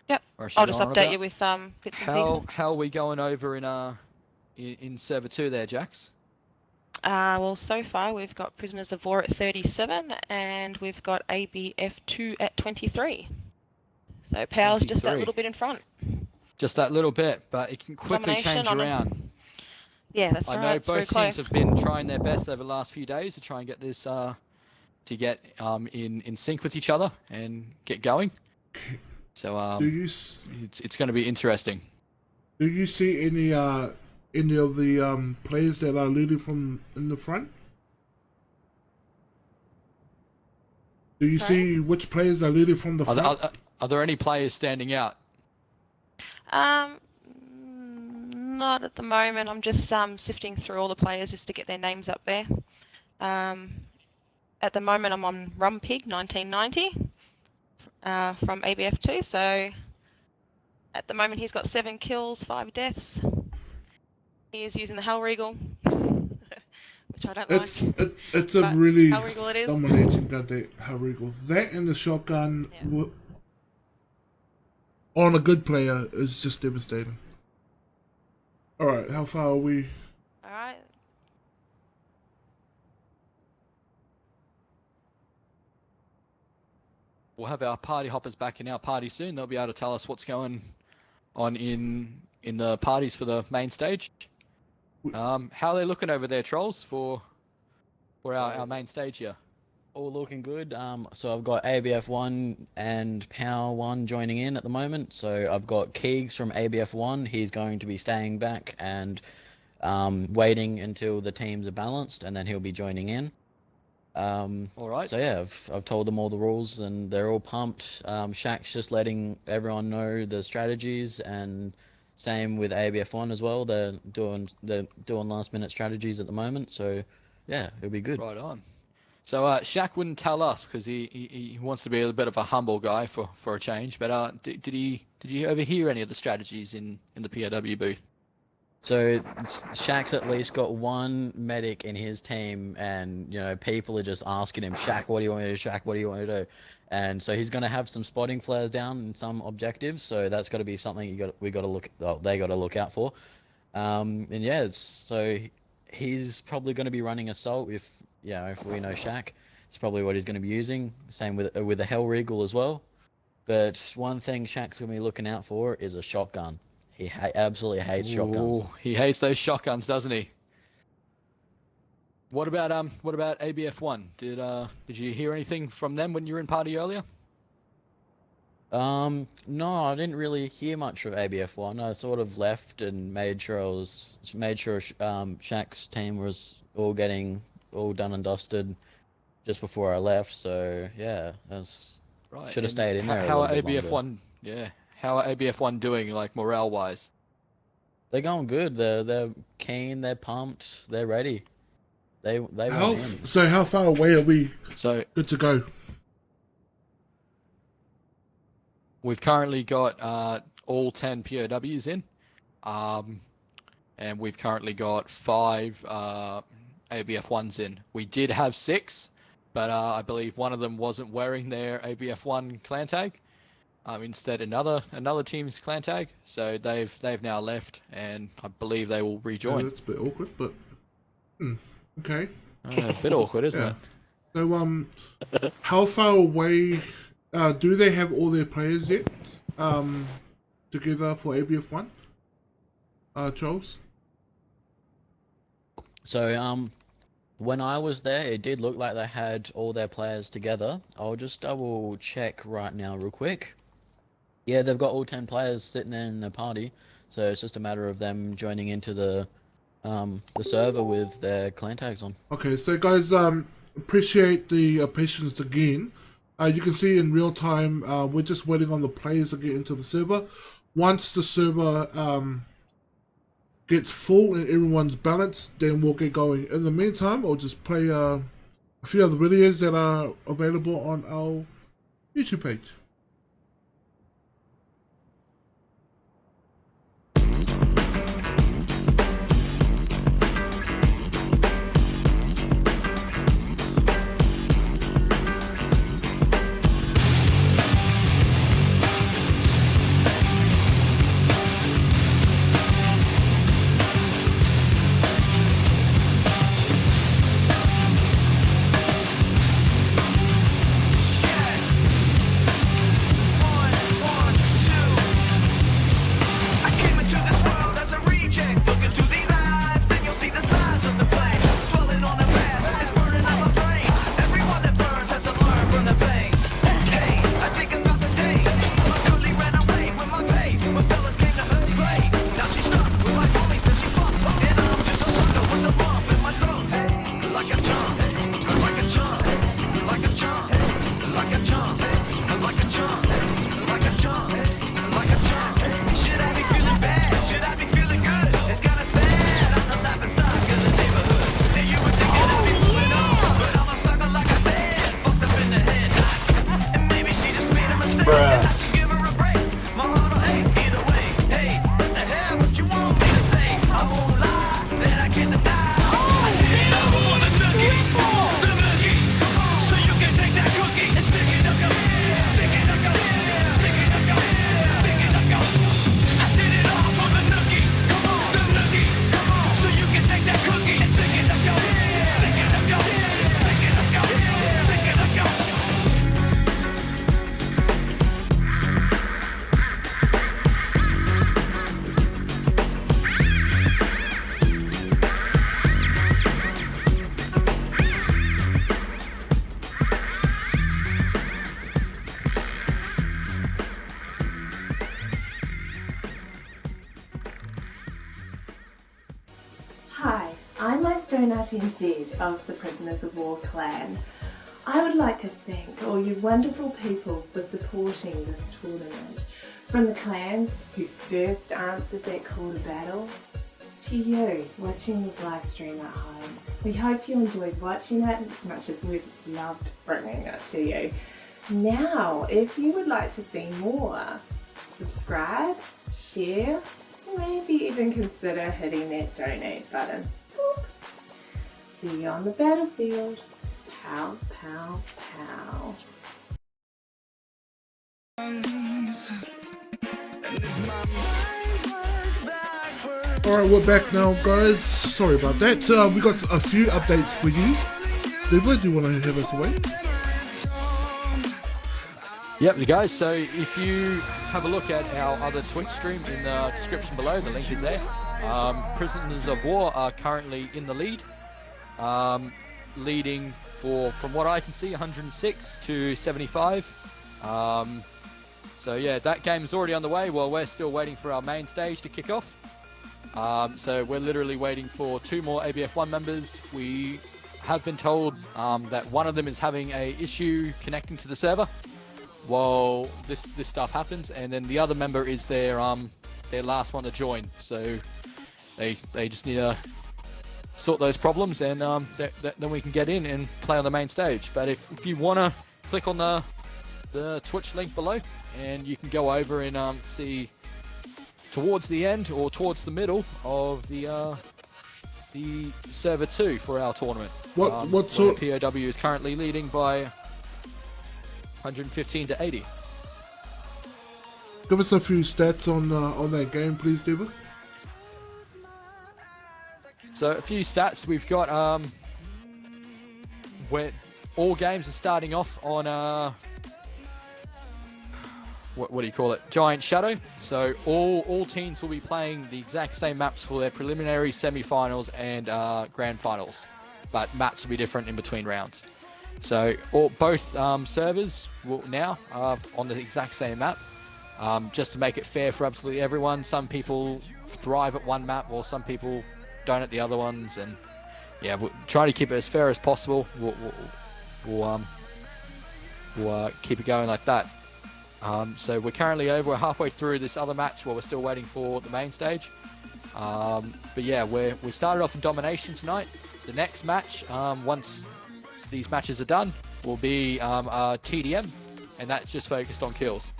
Yep. I'll just update you with bits and pieces. How are we going over in server 2 there, Jax? Well, so far we've got Prisoners of War at 37, and we've got ABF2 at 23. So Power's just that little bit in front. Just that little bit, but it can quickly change around. Yeah, that's right. I know both teams have been trying their best over the last few days to try and get this to get in sync with each other and get going. So it's going to be interesting. Do you see any of the players that are leading from in the front? Do you see which players are leading from the front? Are there any players standing out? Not at the moment. I'm just sifting through all the players just to get their names up there. At the moment, I'm on Rumpig 1990 from ABF2. So at the moment, he's got 7 kills, 5 deaths. He is using the Hellregal, which I don't like. It's a really Hellregal it is. dominating goddamn Hellregal. That and the shotgun on a good player is just devastating. Alright, how far are we? Alright. We'll have our party hoppers back in our party soon. They'll be able to tell us what's going on in the parties for the main stage. How are they looking over there, trolls, for our main stage here? All looking good. So I've got ABF1 and Power1 joining in at the moment. So I've got Keegs from ABF1. He's going to be staying back and waiting until the teams are balanced, and then he'll be joining in. All right. So yeah, I've told them all the rules, and they're all pumped. Shaq's just letting everyone know the strategies, and same with ABF1 as well. They're doing last minute strategies at the moment. So yeah, it'll be good. Right on. So Shaq wouldn't tell us because he wants to be a bit of a humble guy for a change. But did you overhear any of the strategies in the POW booth? So Shaq's at least got one medic in his team, and people are just asking him, Shaq, what do you want to do? Shaq, what do you want to do? And so he's going to have some spotting flares down in some objectives. So that's got to be something they got to look out for. And yeah, so he's probably going to be running assault if we know Shaq. It's probably what he's going to be using. Same with the Hellregal as well. But one thing Shaq's going to be looking out for is a shotgun. He absolutely hates shotguns. He hates those shotguns, doesn't he? What about ABF1? Did you hear anything from them when you were in party earlier? No, I didn't really hear much of ABF1. I sort of left and made sure Shaq's team was all getting all done and dusted just before I left. So yeah, that's Right. should have and stayed in there a How little are bit longer. ABF1? Yeah. How are ABF1 doing, like morale wise? They're going good. They're keen. They're pumped. They're ready. They How want in. so? How far away are we? So Good to go. we've currently got all 10 POWs in, and we've currently got 5 ABF1s in. We did have 6, but I believe one of them wasn't wearing their ABF1 clan tag. Instead, another team's clan tag. So they've now left, and I believe they will Yeah, rejoin. that's a bit awkward, but okay. A bit awkward, isn't Yeah. it? So how far away do they have all their players yet? Together for ABF1? Charles? So when I was there, it did look like they had all their players together. I'll just double check right now, real quick. Yeah, they've got all 10 players sitting there in the party, so it's just a matter of them joining into the server with their clan tags on. Okay, so guys, appreciate the patience again. You can see in real time, we're just waiting on the players to get into the server. Once the server gets full and everyone's balanced, then we'll get going. In the meantime, I'll just play a few other videos that are available on our YouTube page. Hi, I'm Oceanic Z of the Prisoners of War clan. I would like to thank all you wonderful people for supporting this tournament. From the clans who first answered that call to battle, to you watching this live stream at home. We hope you enjoyed watching it as much as we've loved bringing it to you. Now, if you would like to see more, subscribe, share, maybe even consider hitting that donate button. Boop. See you on the battlefield. Pow, pow, pow. Alright, we're back now, guys. Sorry about that. We got a few updates for you. David, do you want to have us away? Yep, guys, so if you have a look at our other Twitch stream in the description below, the link is there. Prisoners of War are currently in the lead, leading for, from what I can see, 106 to 75. So yeah, that game is already on the way while we're still waiting for our main stage to kick off. So we're literally waiting for 2 more ABF1 members. We have been told that one of them is having a issue connecting to the server while this stuff happens, and then the other member is their last one to join. So they just need to sort those problems, and then we can get in and play on the main stage. But if you want to click on the Twitch link below, and you can go over and see towards the end or towards the middle of the server 2 for our tournament. What sort? POW is currently leading by 115 to 80. Give us a few stats on that game, please, Diva. So a few stats we've got. Where all games are starting off on what do you call it? Giant Shadow. So all teams will be playing the exact same maps for their preliminary, semi-finals, and grand finals, but maps will be different in between rounds. So both servers will now on the exact same map, just to make it fair for absolutely everyone. Some people thrive at one map, while some people don't at the other ones, and yeah, we'll try to keep it as fair as possible. We'll keep it going like that. So we're currently we're halfway through this other match while we're still waiting for the main stage. But yeah, we started off in domination tonight. The next match, once these matches are done, will be TDM, and that's just focused on kills.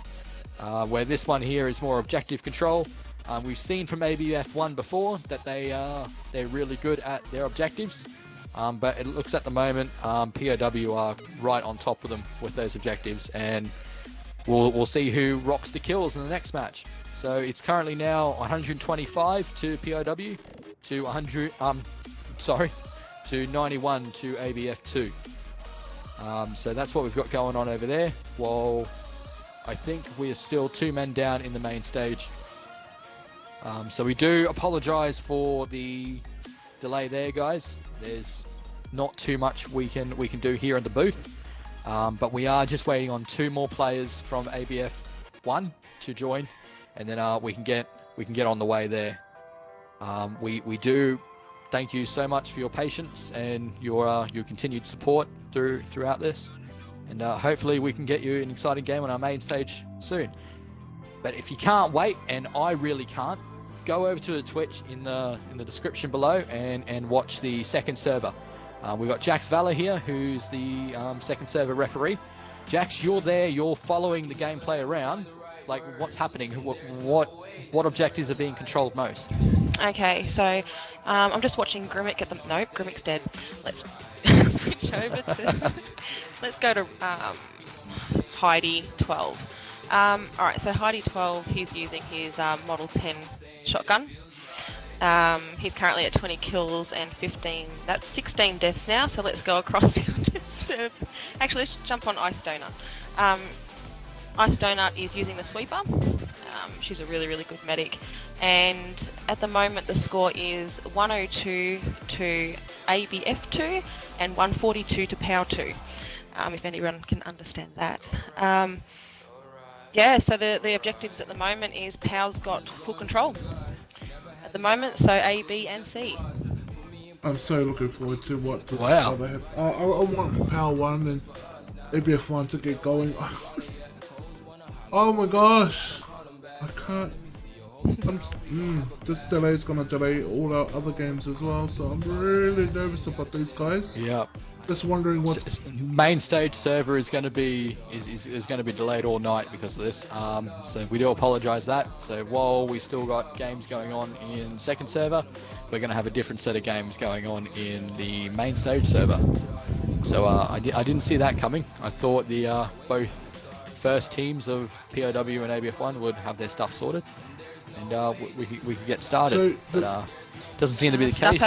Where this one here is more objective control. We've seen from ABF1 before that they're really good at their objectives, but it looks at the moment POW are right on top of them with those objectives, and we'll see who rocks the kills in the next match. So it's currently now 125 to POW to 91 to ABF2. So that's what we've got going on over there. While I think we are still 2 men down in the main stage. So we do apologize for the delay there, guys. There's not too much we can do here in the booth, but we are just waiting on 2 more players from ABF1 to join, and then we can get on the way there. We do thank you so much for your patience and your continued support throughout this, and hopefully we can get you an exciting game on our main stage soon. But if you can't wait, and I really can't, go over to the Twitch in the description below and watch the second server. We've got Jax Valor here, who's the second server referee. Jax, you're there, you're following the gameplay around. Like, what's happening? What objectives are being controlled most? Okay, so I'm just watching Grimmick at the... No, Grimmick's dead. Let's switch over to... Let's go to Heidi 12. Alright, so Heidi 12, he's using his Model 10 shotgun. He's currently at 20 kills and 15... That's 16 deaths now, so let's go across to serve. Actually, let's jump on Ice Donut. Ice Donut is using the sweeper. She's a really, really good medic. And at the moment, the score is 102 to ABF2 and 142 to POW 2, if anyone can understand that. Yeah, so the objectives at the moment is POW's got full control at the moment, so A, B and C. I'm so looking forward to what this Wow. I want Power 1 and ABF1 to get going. Oh my gosh, I can't. This delay is gonna delay all our other games as well, so I'm really nervous about these guys. Yeah. Just wondering what main stage server is going to be going to be delayed all night because of this. So we do apologise that. So while we still got games going on in second server, we're going to have a different set of games going on in the main stage server. So I didn't see that coming. I thought the both first teams of POW and ABF1 would have their stuff sorted, and we could get started. So but doesn't seem to be the case.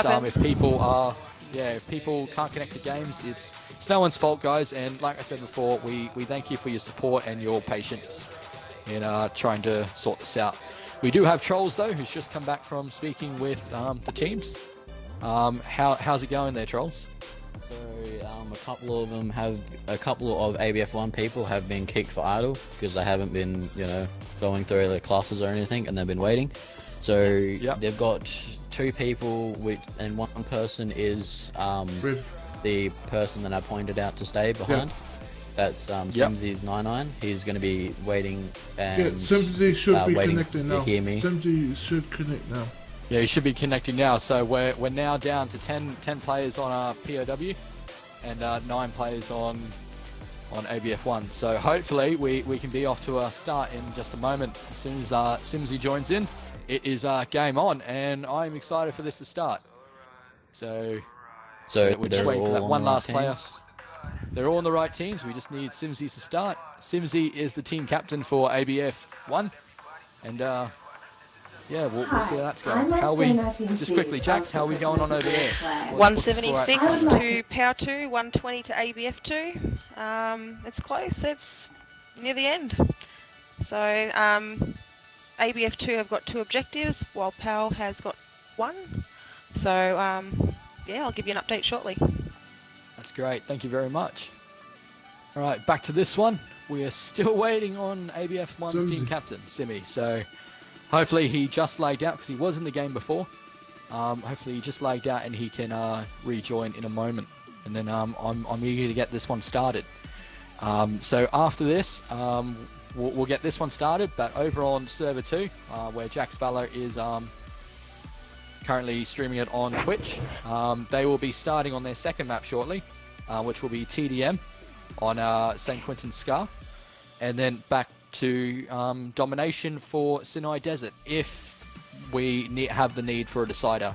If people can't connect to games, it's no one's fault, guys. And like I said before, we thank you for your support and your patience in trying to sort this out. We do have Trolls though, who's just come back from speaking with the teams. How's it going there, Trolls? So a couple of ABF1 people have been kicked for idle because they haven't been, going through their classes or anything, and they've been waiting. So they've got 2 people, and one person is the person that I pointed out to stay behind. That's Simsy's 99. He's going to be waiting and Simsy should be waiting connecting to now. hear me. Simsy should connect now. Yeah, he should be connecting now. So we're now down to 10 players on our POW and 9 players on ABF1. So hopefully we can be off to a start in just a moment. As soon as Simsy joins in, it is game on, and I'm excited for this to start. So we're just waiting for that one last player. They're all on the right teams. We just need Simsy to start. Simsy is the team captain for ABF1, and we'll see how that's going. How are we? Just quickly, Jax, how are we going on over there? 176 to Power 2, 120 to ABF2. It's close. It's near the end. So ABF2 have got 2 objectives, while Power has got 1. So I'll give you an update shortly. That's great. Thank you very much. All right, back to this one. We are still waiting on ABF1's team captain, Simi. So hopefully he just lagged out because he was in the game before. Hopefully he just lagged out and he can rejoin in a moment. And then I'm eager to get this one started. So after this, we'll get this one started. But over on server 2, where Jax Valor is currently streaming it on Twitch, they will be starting on their second map shortly, which will be TDM on St. Quentin Scar, and then back to domination for Sinai Desert if we have the need for a decider.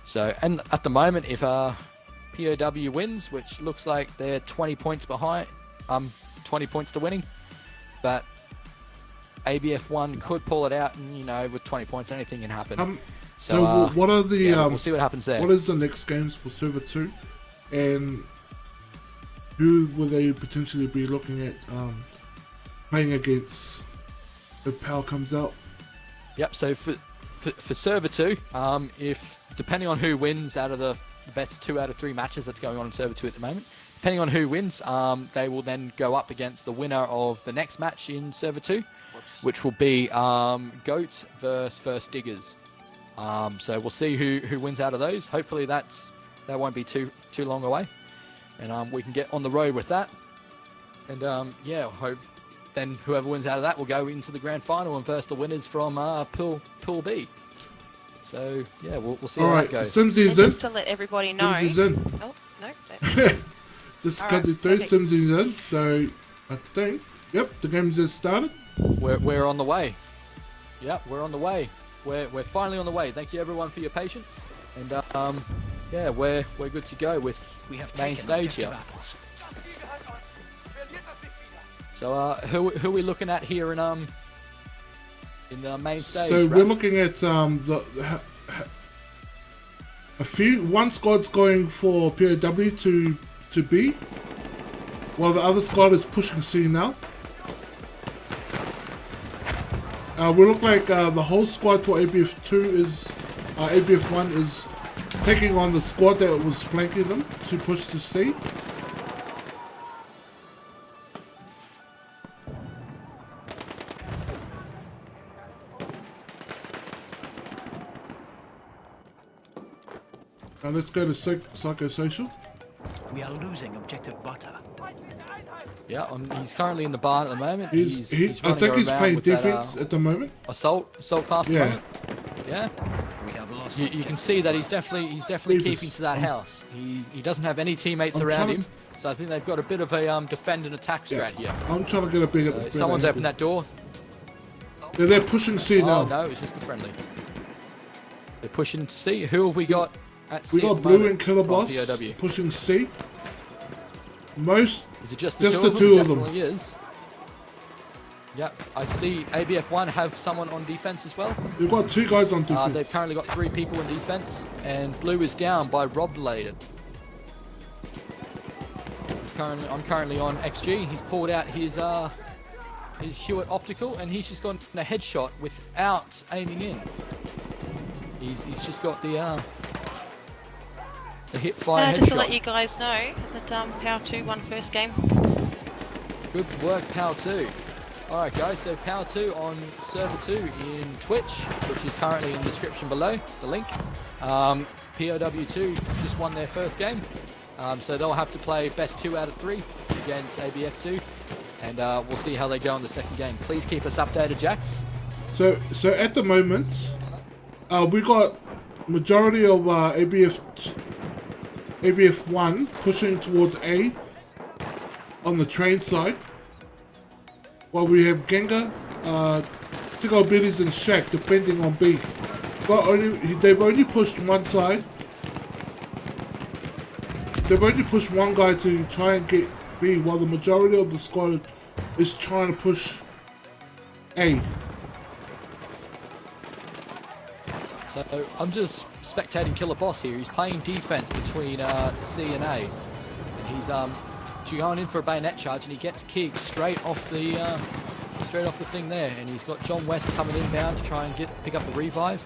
So, and at the moment, if POW wins, which looks like they're 20 points behind, 20 points to winning, but ABF1 could pull it out, and with 20 points, anything can happen. So what are the we'll see what happens there. What is the next games for server 2, and who will they potentially be looking at playing against if PAL comes out? Yep. So for server 2, if depending on who wins out of the best 2 out of 3 matches that's going on in server 2 at the moment, depending on who wins, they will then go up against the winner of the next match in server 2, which will be Goat versus First Diggers. So we'll see who wins out of those. Hopefully that won't be too long away, and we can get on the road with that. And hope then whoever wins out of that will go into the grand final and verse the winners from Pool B. So we'll see how that goes. Simsy's in. Just to let everybody know. Simsy's in. Oh no. Just cut it through. Simsy's in. So I think the game's just started. We're on the way. Yep, we're on the way. We're finally on the way. Thank you everyone for your patience, and we're good to go with main stage here. So who are we looking at here in the main stage? So we're looking at one squad's going for POW to B, while the other squad is pushing C now. We look like the whole squad for ABF1 is taking on the squad that was flanking them to push to C. Now let's go to psychosocial. We are losing objective butter. Yeah, he's currently in the barn at the moment. He's I think he's playing defense at the moment. Assault class at the moment. Yeah. You can see that he's definitely keeping to that house. He doesn't have any teammates around him, so I think they've got a bit of a defend and attack strat here. I'm trying to get a bigger. Someone's opened that door. Yeah, they're pushing C now. Oh no, it's just a friendly. They're pushing C. Who have we got at C? We got Blue and Killer Boss pushing C. Is it just the two of them? Definitely is. Yep, I see ABF1 have someone on defense as well. We've got 2 guys on defense. They've currently got 3 people in defense, and Blue is down by Rob Laden. I'm currently on XG. He's pulled out his Hewitt optical, and he's just gotten a headshot without aiming in. He's just got the the hip fire Just to headshot. let you guys know that Power 2 won first game. Good work, Power 2. Alright guys, so Power 2 on Server 2 in Twitch, which is currently in the description below, the link. POW2 just won their first game, so they'll have to play best 2 out of 3 against ABF2, and we'll see how they go in the second game. Please keep us updated, Jax. So at the moment, we got majority of ABF1 pushing towards A on the train side, while we have Genga, Tigo Biddies and Shaq depending on B. But they've only pushed one side. They've only pushed one guy to try and get B, while the majority of the squad is trying to push A. So I'm just spectating Killer Boss here. He's playing defense between C and A, and he's going in for a bayonet charge, and he gets kicked straight off the thing there. And he's got John West coming inbound to try and pick up the revive.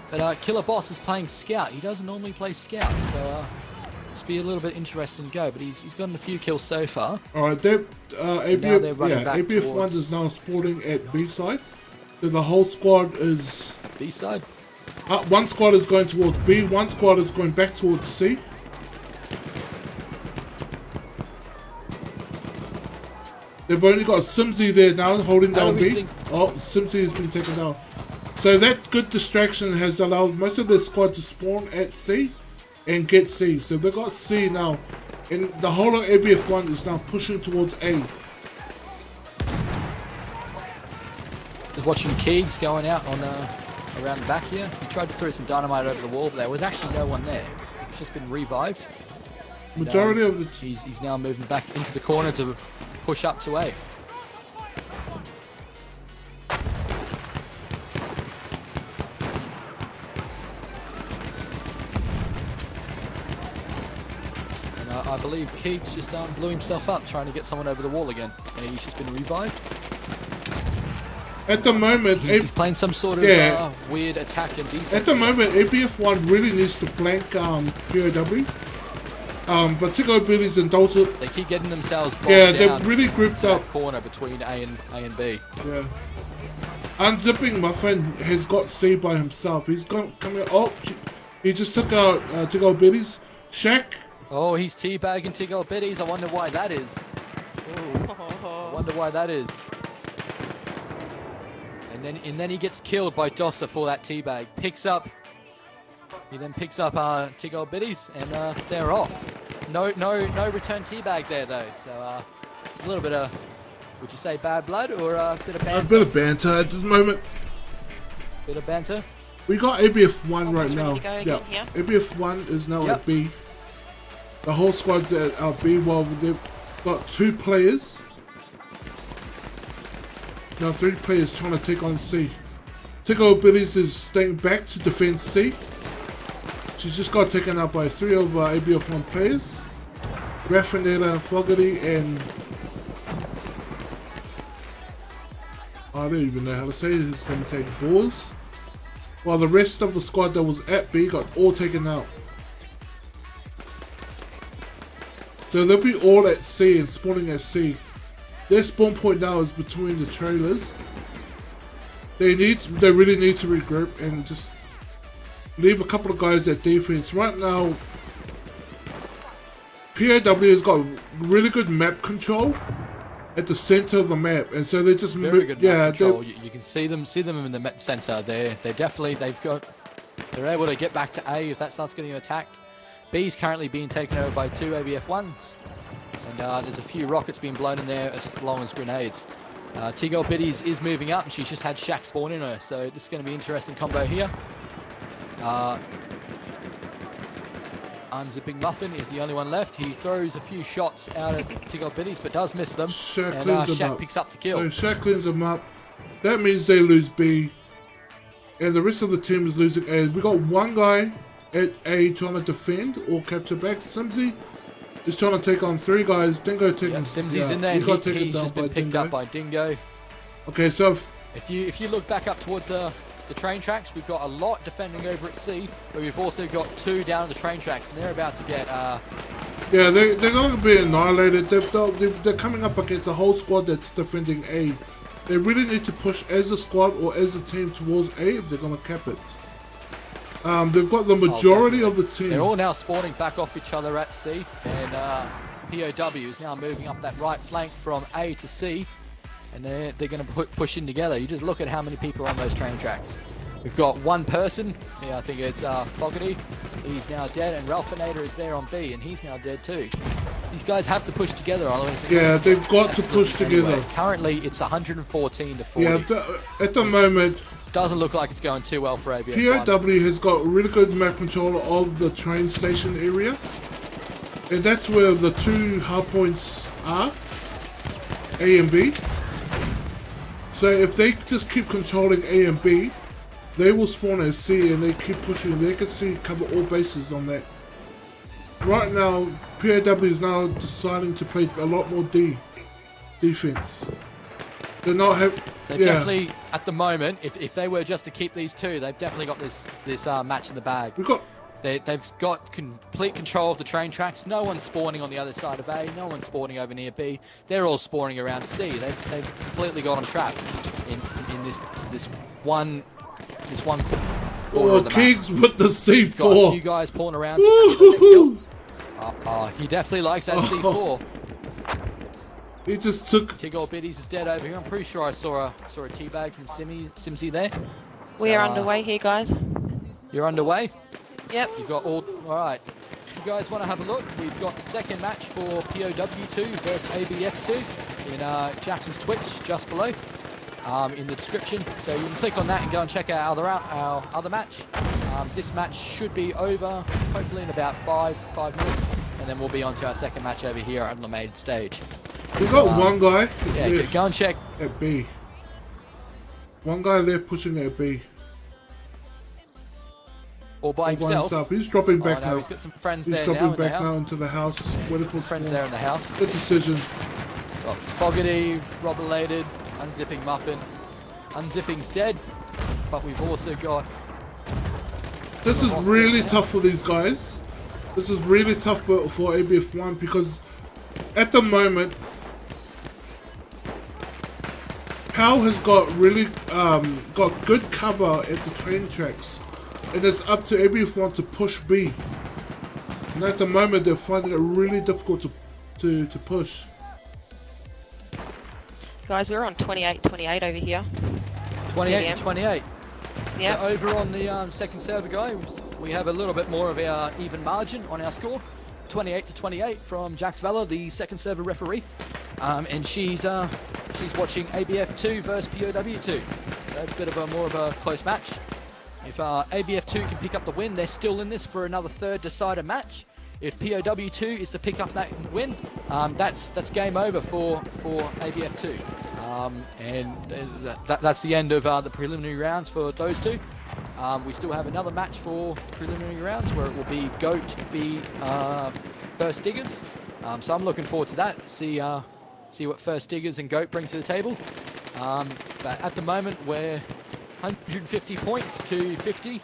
But Killer Boss is playing Scout. He doesn't normally play Scout, so it's be a little bit interesting go. But he's gotten a few kills so far. All right, ABF1 is now sporting at B side. So the whole squad is B side. One squad is going towards B, one squad is going back towards C. They've only got Simsy there now holding down B. Oh, Simsy has been taken down. So that good distraction has allowed most of their squad to spawn at C and get C. So they've got C now. And the whole of ABF1 is now pushing towards A. Just watching Keegs going out on around the back here. He tried to throw some dynamite over the wall, but there was actually no one there. He's just been revived. Majority of the he's now moving back into the corner to push up to A. And I believe Keegs just blew himself up trying to get someone over the wall again. And he's just been revived. At the moment, he's playing some sort of weird attack and defense. At the moment, ABF1 really needs to flank POW. But Tico Billies and Dulcet, they keep getting themselves bogged they're really grouped up. Corner between A and B. Yeah. Unzipping Muffin has got C by himself. He's coming. Oh, he just took out Tico Billies. Shaq. Oh, he's teabagging Tico Billies. I wonder why that is. Ooh. I wonder why that is. And then he gets killed by Dossa for that teabag. He then picks up Tigo Biddies, and they're off. No return teabag there though. So it's a little bit of, would you say bad blood or a bit of banter? A bit of banter at this moment. Bit of banter. We got ABF1 right now. Yeah. ABF1 is now at B. The whole squad's at B. While they've got 2 players. Now 3 players trying to take on C. Tico Billies is staying back to defend C. She just got taken out by 3 of ABF1 players. Raffinetta, Fogarty, and I don't even know how to say it. He's going to take balls. While the rest of the squad that was at B got all taken out. So they'll be all at C and spawning at C. Their spawn point now is between the trailers. They really need to regroup and just leave a couple of guys at defense. Right now, POW has got really good map control at the center of the map, and so they just very good map control. You can see them in the map center. They're able to get back to A if that starts getting attacked. B is currently being taken over by 2 ABF1s. And there's a few rockets being blown in there as long as grenades. Tigo Biddies is moving up, and she's just had Shaq spawn in her, so this is going to be an interesting combo here. Unzipping Muffin is the only one left. He throws a few shots out at Tigo Biddies, but does miss them. Shaq picks up the kill. So Shaq cleans them up. That means they lose B, and the rest of the team is losing A. We got one guy at A trying to defend or capture back. Simsy is trying to take on 3 guys. Dingo taking. Simsy's in there, and he's just been picked up by Dingo. Okay, so if you look back up towards the the train tracks. We've got a lot defending over at C, but we've also got 2 down at the train tracks, and they're about to get. Yeah, they're going to be annihilated. They're coming up against a whole squad that's defending A. They really need to push as a squad or as a team towards A if they're going to cap it. They've got the majority of the team. They're all now spawning back off each other at C, and POW is now moving up that right flank from A to C, and they're going to push in together. You just look at how many people are on those train tracks. We've got one person, yeah, I think it's Fogarty, he's now dead, and Ralphinator is there on B, and he's now dead too. These guys have to push together, otherwise. Yeah, they've got to push together. Currently, it's 114 to 40. Yeah, at the moment, doesn't look like it's going too well for ABF. POW has got really good map control of the train station area, and that's where the 2 hard points are, A and B. So if they just keep controlling A and B, they will spawn at C, and they keep pushing. They can see cover all bases on that. Right now, POW is now deciding to play a lot more defense. They're not definitely, at the moment, if they were just to keep these 2, they've definitely got this match in the bag. They've got complete control of the train tracks. No one's spawning on the other side of A. No one's spawning over near B. They're all spawning around C. They've completely got them trapped in this one corner of the Kiggs map. with the C4. Got a few guys pulling around to try to get kills. He definitely likes that C4. He just took. Tigor Biddies is dead over here. I'm pretty sure I saw a teabag from Simsy there. We are underway here, guys. You're underway? Yep. You've got all right. If you guys want to have a look, we've got the second match for POW2 versus ABF2 in Jax's Twitch just below in the description. So you can click on that and go and check out our other match. This match should be over hopefully in about five minutes, and then we'll be on to our second match over here at the main stage. We've got one guy. Yeah, go and check. At B. One guy there pushing at B. All by himself. He's dropping back now. He's got some friends he's there dropping now back in the now house. into the house. Yeah, he's got some friends there in the house. Good decision. Got Fogarty, Rob-related, Unzipping Muffin. Unzipping's dead, but we've also got... This is really tough for these guys. This is really tough for ABF1 because at the moment, Powell has got really got good cover at the train tracks, and it's up to ABF1 to push B. And at the moment, they're finding it really difficult to push. Guys, we're on 28-28 over here. 28-28. Yeah. So over on the second server, guys, we have a little bit more of our even margin on our score. 28-28 from Jax Valor, the second server referee, and she's watching ABF2 versus POW2. So it's a bit of more of a close match. If ABF2 can pick up the win, they're still in this for another third decider match. If POW2 is to pick up that win, that's game over for ABF2. And that's the end of the preliminary rounds for those two. We still have another match for preliminary rounds where it will be Goat v First Diggers. So I'm looking forward to that. See what First Diggers and Goat bring to the table. But at the moment we're 150 points to 50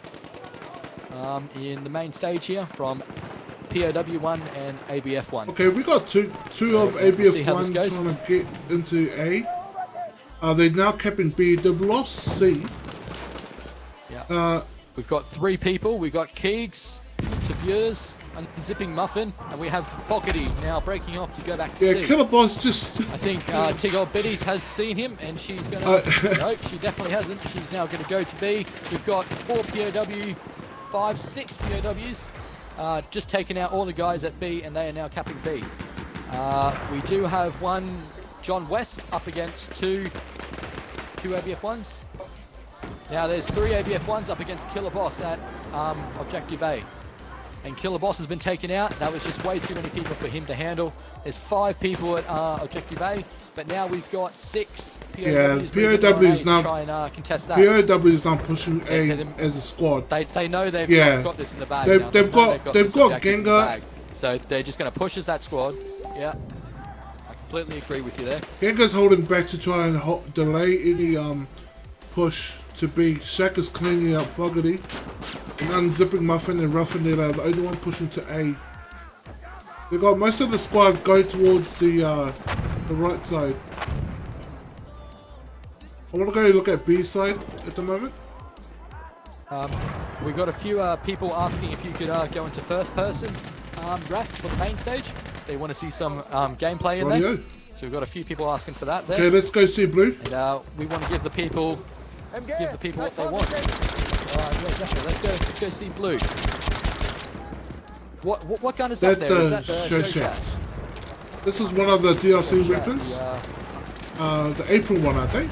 in the main stage here from POW1 and ABF1. Okay, we got two of ABF1 trying to get into A. They're now capping B. They've lost C. Yeah. We've got 3 people. We've got Keegs, Taviers, Unzipping Muffin, and we have Fogarty now breaking off to go back to C. Yeah, Killer Boss just... I think Tigor Biddies has seen him, and she's going to... Nope, she definitely hasn't. She's now going to go to B. We've got 6 POWs. Just taking out all the guys at B, and they are now capping B. We do have one John West up against two ABF1s. Now there's 3 ABF1s up against Killer Boss at Objective A. And Killer Boss has been taken out. That was just way too many people for him to handle. There's 5 people at Objective A, but now we've got 6 POWs. Yeah, POWs now try and contest that. POWs now pushing A as a squad. They know they've got this in the bag. They've got Gengar. So they're just going to push as that squad. Yeah, I completely agree with you there. Gengar's holding back to try and delay any push to be Shaq is cleaning up Fogarty and unzipping Muffin and Ruffin. They're the only one pushing to A. They got most of the squad go towards the right side. I want to go look at B side at the moment. We got a few people asking if you could go into first person, Raph, for the main stage. They want to see some gameplay in there. So we've got a few people asking for that there. Okay, let's go see Blue. And we want to give the people what they want. Yeah, definitely. Let's go see Blue. What gun is that there? Is that the Showshat? This is one of the DLC weapons. The April one, I think.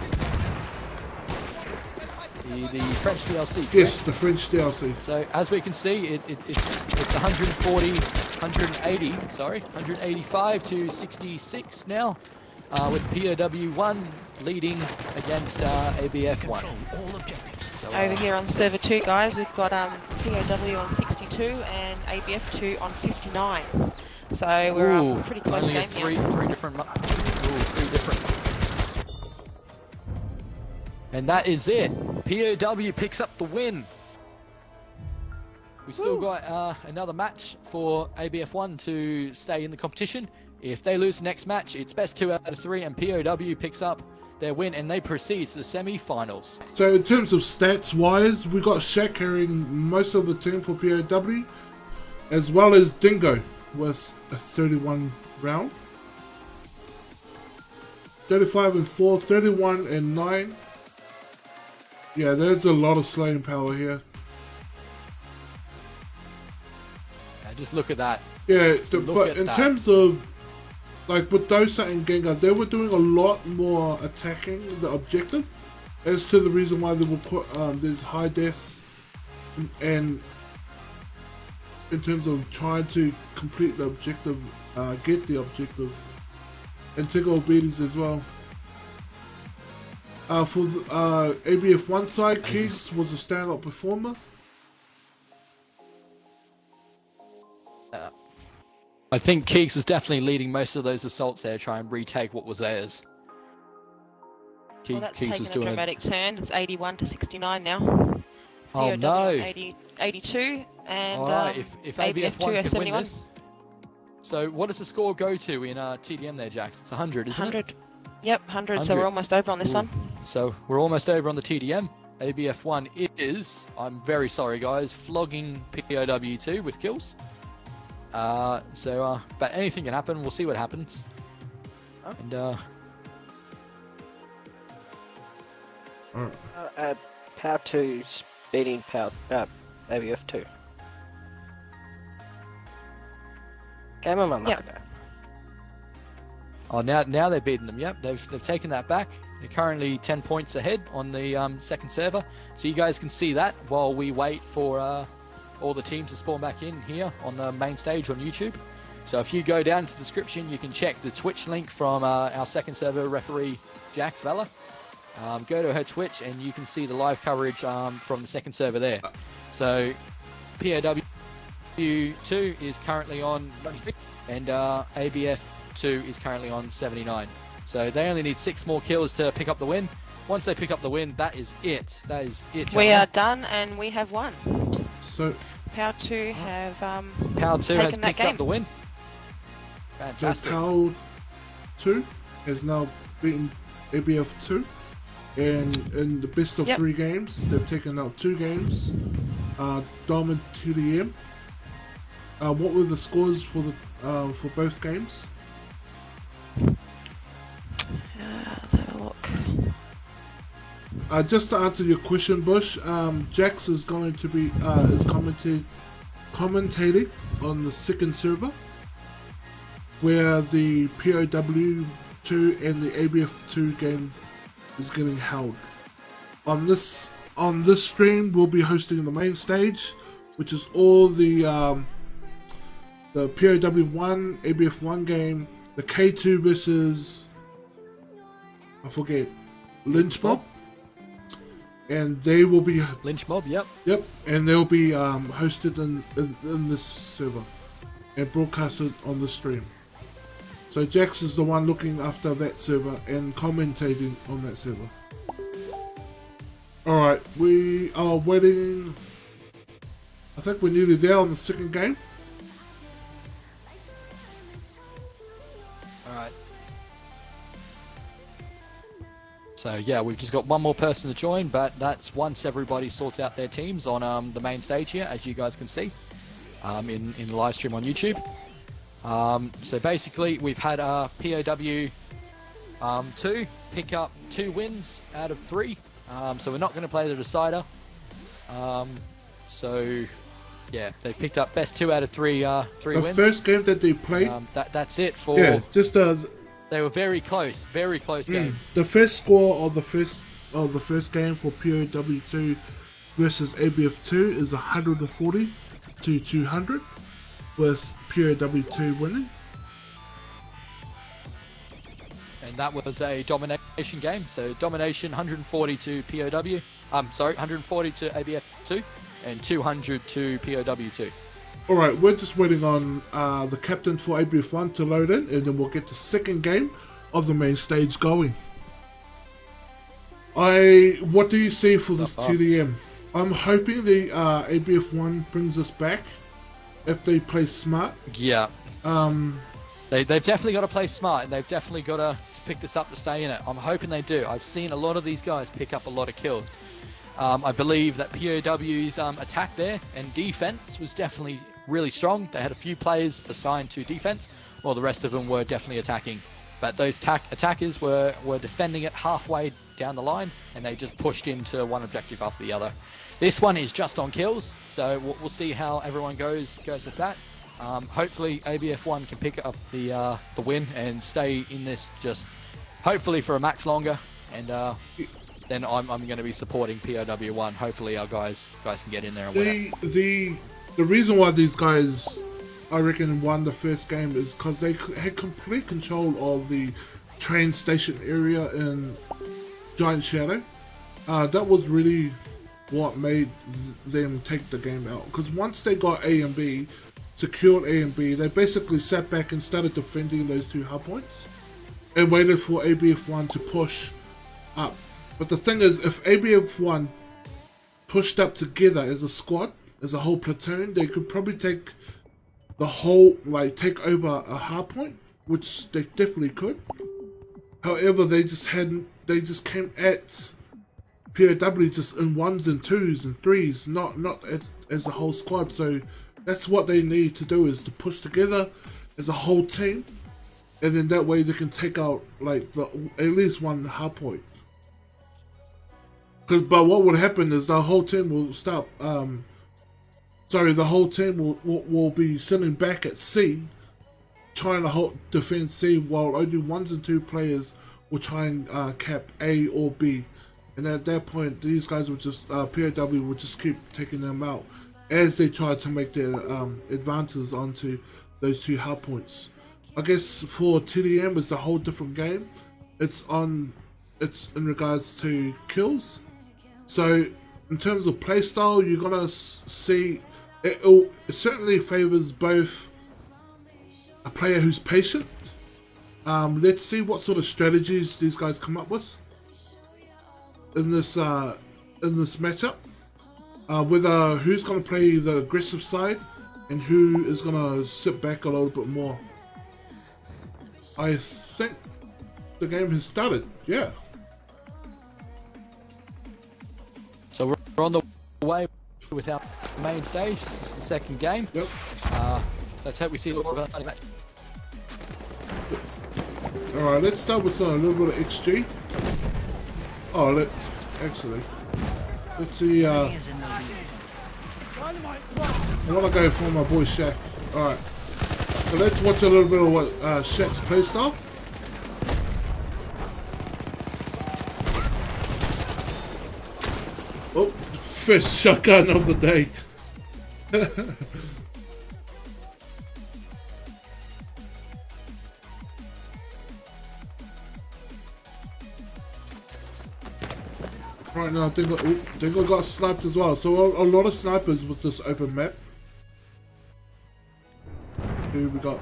The French DLC. Correct? Yes, the French DLC. So as we can see, it's 185 to 66 now, with POW1 leading against ABF1. So, over here on server 2, guys, we've got POW on 62 and ABF2 on 59. So we're pretty close only game three different. Three difference. And that is it. POW picks up the win. We still got another match for ABF1 to stay in the competition. If they lose the next match, it's best 2 out of 3, and POW picks up their win and they proceed to the semi-finals. So in terms of stats wise, we got Shaq carrying most of the team for POW, as well as Dingo with a 31 round. 35 and 4, 31 and 9. Yeah, there's a lot of slaying power here. Yeah, just look at that. Yeah, but in terms of, like with Dosa and Gengar, they were doing a lot more attacking the objective, as to the reason why they will put there's high deaths, and in terms of trying to complete the objective, get the objective, and take all beaties as well. For the ABF1 side, Keys was a standout performer. I think Keeks is definitely leading most of those assaults there, try and retake what was theirs. Well, that's Keeks taken a dramatic turn. It's 81 to 69 now. Oh POW no! 82 and Alright, if ABF1 can 71. win this. So what does the score go to in TDM there, Jax? It's 100, isn't 100. it? Yep, 100, so we're almost over on this one. So we're almost over on the TDM. ABF1 is, I'm very sorry guys, flogging POW2 with kills. But anything can happen, we'll see what happens. And Power 2's beating ABF2. Game on my luck about. Oh, now they're beating them. Yep, they've taken that back. They're currently 10 points ahead on the second server. So you guys can see that while we wait for all the teams to spawn back in here on the main stage on YouTube. So if you go down to the description, you can check the Twitch link from our second server referee, Jax Vella. Go to her Twitch and you can see the live coverage from the second server there. So POW2 is currently on 96 and ABF2 is currently on 79. So they only need 6 more kills to pick up the win. Once they pick up the win, that is it. That is it. We are done and we have won. So Power 2 have Power 2 has picked game. up the win. Fantastic. So Power 2 has now beaten ABF2, and in the best of 3 games, they've taken out 2 games. Dom and TDM. What were the scores for the for both games? Let's have a look. Just to answer your question, Bush, Jax is going to be is commentating on the second server, where the POW2 and the ABF2 game is getting held. On this stream, we'll be hosting the main stage, which is all the POW1, ABF1 game, the K2 versus I forget Lynch Mob. And they will be Lynch Mob, yep, and they'll be hosted in this server and broadcasted on the stream. So Jax is the one looking after that server and commentating on that server. Alright, we are waiting. I think we're nearly there on the second game. Alright. So yeah, we've just got one more person to join, but that's once everybody sorts out their teams on the main stage here, as you guys can see in the live stream on YouTube. So basically, we've had POW 2 pick up 2 wins out of 3. So we're not going to play the decider. So yeah, they picked up best 2 out of 3 wins. The first game that they played. That's it for. Yeah, just they were very close games. The first score of the first game for POW2 versus ABF2 is 140 to 200, with POW2 winning. And that was a domination game. So domination 140 to POW. 140 to ABF2 and 200 to POW2. Alright, we're just waiting on the captain for ABF1 to load in, and then we'll get the second game of the main stage going. What do you see for this TDM? I'm hoping the ABF1 brings us back if they play smart. Yeah. They've definitely got to play smart, and they've definitely got to pick this up to stay in it. I'm hoping they do. I've seen a lot of these guys pick up a lot of kills. I believe that POW's attack there and defense was definitely really strong. They had a few players assigned to defense, while the rest of them were definitely attacking. But those attackers were defending it halfway down the line, and they just pushed into one objective after the other. This one is just on kills, so we'll see how everyone goes with that. Hopefully ABF1 can pick up the win and stay in this just hopefully for a match longer, and then I'm going to be supporting POW1. Hopefully our guys can get in there and win it. The reason why these guys, I reckon, won the first game is because they had complete control of the train station area in Giant Shadow. That was really what made them take the game out. Because once they got A and B, secured A and B, they basically sat back and started defending those 2 hard points and waited for ABF1 to push up. But the thing is, if ABF1 pushed up together as a squad, as a whole platoon, they could probably take the whole, take over a hard point, which they definitely could. However, they just came at POW just in 1s and 2s and 3s, not as a whole squad. So that's what they need to do, is to push together as a whole team, and then that way they can take out at least one hard point. But what would happen is the whole team will stop. The whole team will be sitting back at C, trying to defend C, while only 1s and 2 players will try and cap A or B. And at that point, these guys would just POW would just keep taking them out as they try to make their advances onto those 2 hard points. I guess for TDM, it's a whole different game. It's in regards to kills. So in terms of playstyle, you're gonna see it certainly favors both a player who's patient. Let's see what sort of strategies these guys come up with in this matchup. Whether who's gonna play the aggressive side and who is gonna sit back a little bit more. I think the game has started. Yeah. So we're on the way with our main stage. This is the second game. Yep. Let's hope we see a little bit of a match. Alright, let's start with a little bit of XG. Oh, let's see. I want to go for my boy Shaq. Alright. So let's watch a little bit of what Shaq's playstyle. Oh, first shotgun of the day. Right now, I think I got sniped as well. So a lot of snipers with this open map. Who we got?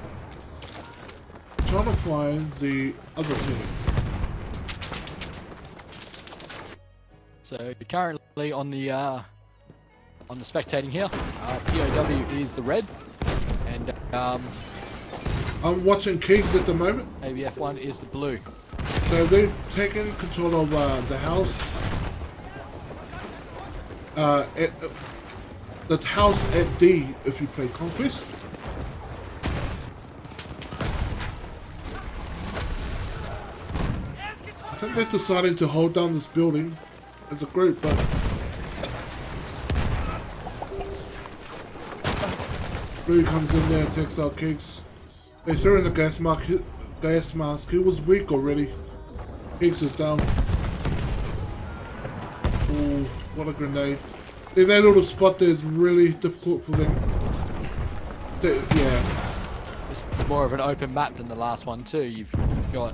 Trying to find the other team. So currently on the spectating here, POW is the red, and I'm watching Kings at the moment. ABF1 is the blue. So they've taken control of the house. The house at D if you play Conquest. I think they're deciding to hold down this building as a group, but Blue comes in there and takes out Kings. They threw in the gas mask. He was weak already. Kings is down. Oh, what a grenade. That little spot there is really difficult for them. Yeah. This is more of an open map than the last one too. You've got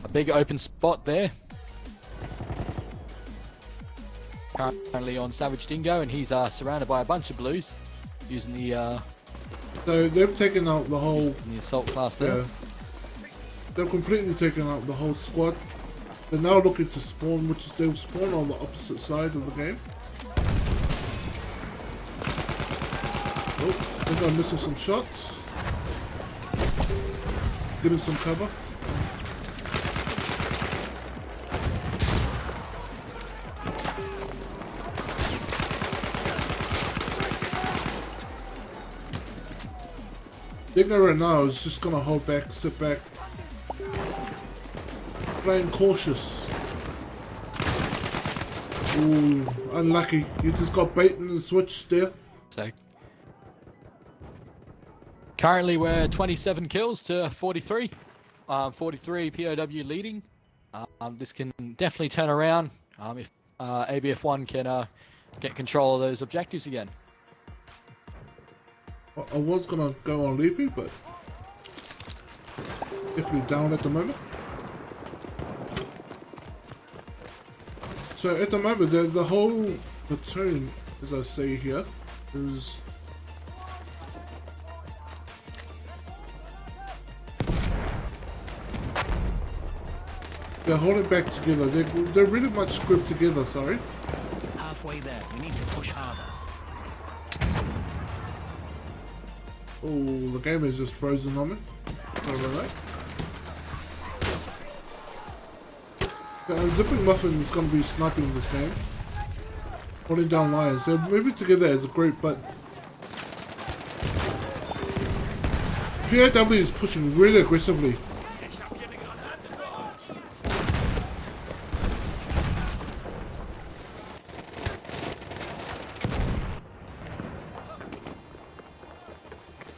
a big open spot there. Currently on Savage Dingo, and he's surrounded by a bunch of blues using the So they've taken out the whole the assault class there. Yeah. They've completely taken out the whole squad. They're now looking to spawn, which is they'll spawn on the opposite side of the game. Oh, I think I'm missing some shots. Getting some cover. Digger right now is just gonna hold back, sit back. Playing cautious. Ooh, unlucky. You just got bait in the switch there. So currently we're 27 kills to 43. 43 POW leading. This can definitely turn around if ABF1 can get control of those objectives again. I was gonna go on Leapy, but definitely down at the moment. So at the moment, the whole platoon, as I see here, is they're holding back together. They're really much grouped together. Sorry. Halfway there. We need to push harder. Oh, the game is just frozen on me. Sorry about that. Zipping Muffin is going to be sniping this game. Holding down lines. They're moving together as a group, but POW is pushing really aggressively.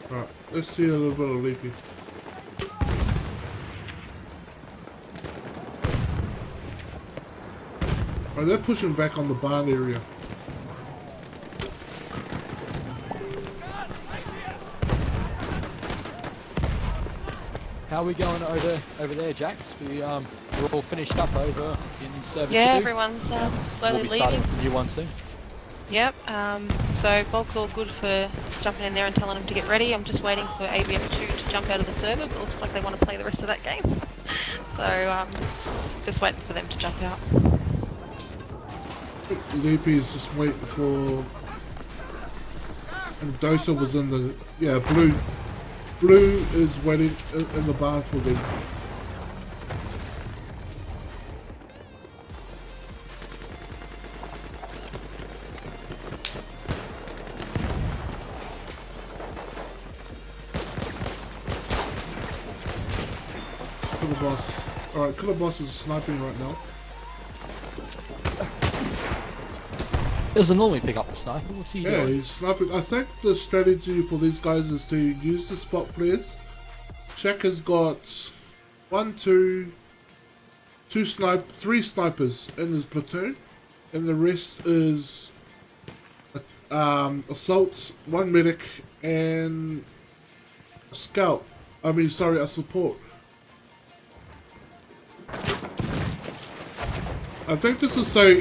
Right, let's see a little bit of Leapy. Right, they're pushing back on the barn area. How are we going over there, Jax? We're all finished up over in Server 2. Yeah, everyone's slowly we'll be starting leaving. a new one soon. Yep, so Bog's all good for jumping in there and telling him to get ready. I'm just waiting for ABF2 to jump out of the server, but it looks like they want to play the rest of that game. So, just waiting for them to jump out. Leapy is just waiting for... And Dosa was in the... Yeah, Blue. Blue is waiting in the barn for them. Killer Boss. Alright, Killer Boss is sniping right now. Doesn't normally pick up the sniper. What's he Yeah, doing? he's sniping. I think the strategy for these guys is to use the spot players. Shaq has got three snipers in his platoon, and the rest is assault, one medic, and a scout. A support. I think this is so.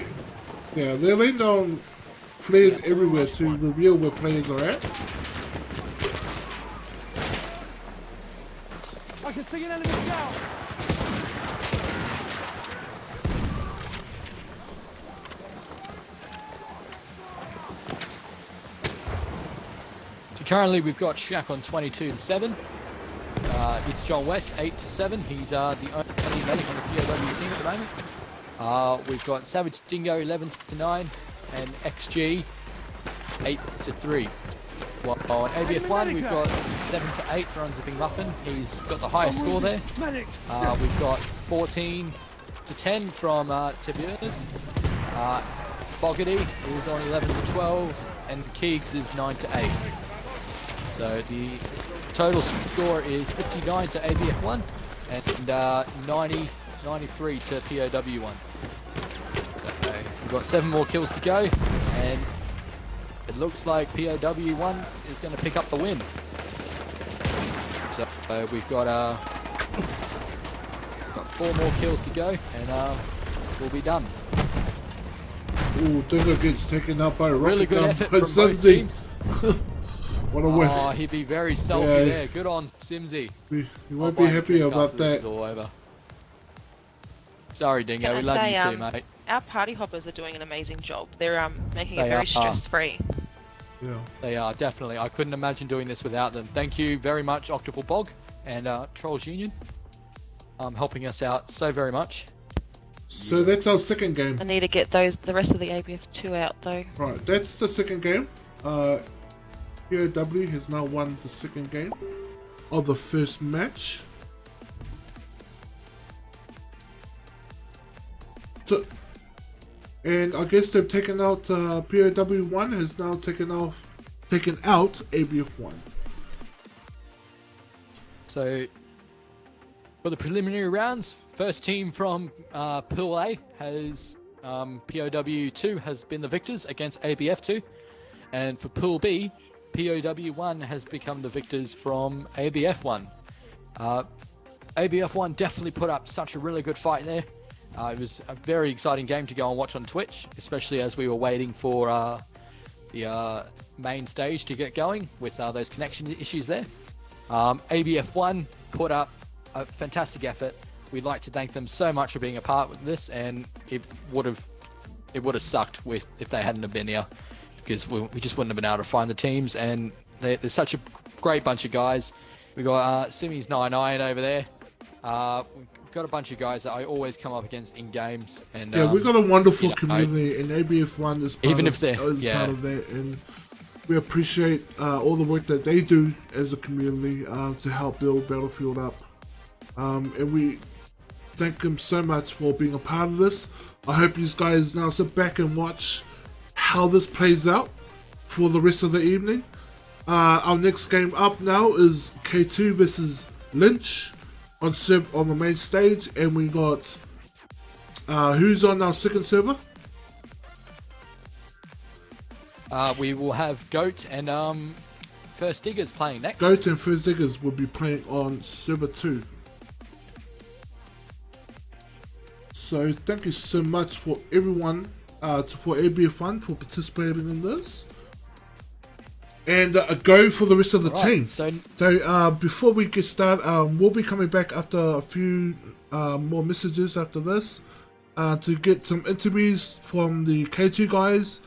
Yeah, they're laying down players everywhere to reveal where players are at. I can see an enemy scout. currently we've got Shaq on 22-7. It's John West 8-7. He's the only medic on the POW team at the moment. We've got Savage Dingo 11-9 and XG 8-3. Well, on ABF1 we've got 7-8 for Unzipping Muffin. He's got the highest score there. We've got 14-10 from Tibiers. Boggity is on 11-12 and Keegs is 9-8. So the total score is 59 to ABF1 and 93 to POW1. So we've got 7 more kills to go, and it looks like POW1 is going to pick up the win. So we've got 4 more kills to go, and we'll be done. Ooh, Dingo gets taken out by a really good gun effort by from both Simsy. teams. What a win. Oh, he'd be very salty there. Good on Simsy. You won't be happy about that. This is all over. Sorry, Dingo. We love you too, mate. Our party hoppers are doing an amazing job. They're making it They very are. stress-free. Yeah. They are, definitely. I couldn't imagine doing this without them. Thank you very much, Octaful Bog and Trolls Union, helping us out so very much. So that's our second game. I need to get the rest of the ABF2 out though. Right, that's the second game. POW has now won the second game of the first match. So, and I guess they've taken out POW1 has now taken out ABF1. So for the preliminary rounds, first team from Pool A has POW2 has been the victors against ABF2, and for Pool B, POW1 has become the victors from ABF1. ABF1 definitely put up such a really good fight there. It was a very exciting game to go and watch on Twitch, especially as we were waiting for the main stage to get going with those connection issues there. ABF1 put up a fantastic effort. We'd like to thank them so much for being a part of this, and it would have sucked if they hadn't have been here, because we just wouldn't have been able to find the teams, and there's such a great bunch of guys. We got Simmy's 99 over there. We've got a bunch of guys that I always come up against in games, and yeah, we've got a wonderful community, and ABF1 is part of that, and we appreciate all the work that they do as a community to help build Battlefield up. And we thank them so much for being a part of this. I hope you guys now sit back and watch how this plays out for the rest of the evening. Our next game up now is K2 versus Lynch on the main stage, and we got who's on our second server? We will have Goat and First Diggers playing next. Goat and First Diggers will be playing on server 2. So thank you so much for everyone, for ABF1 for participating in this. And a go for the rest of the team. So before we get started, we'll be coming back after a few more messages after this to get some interviews from the K2 guys,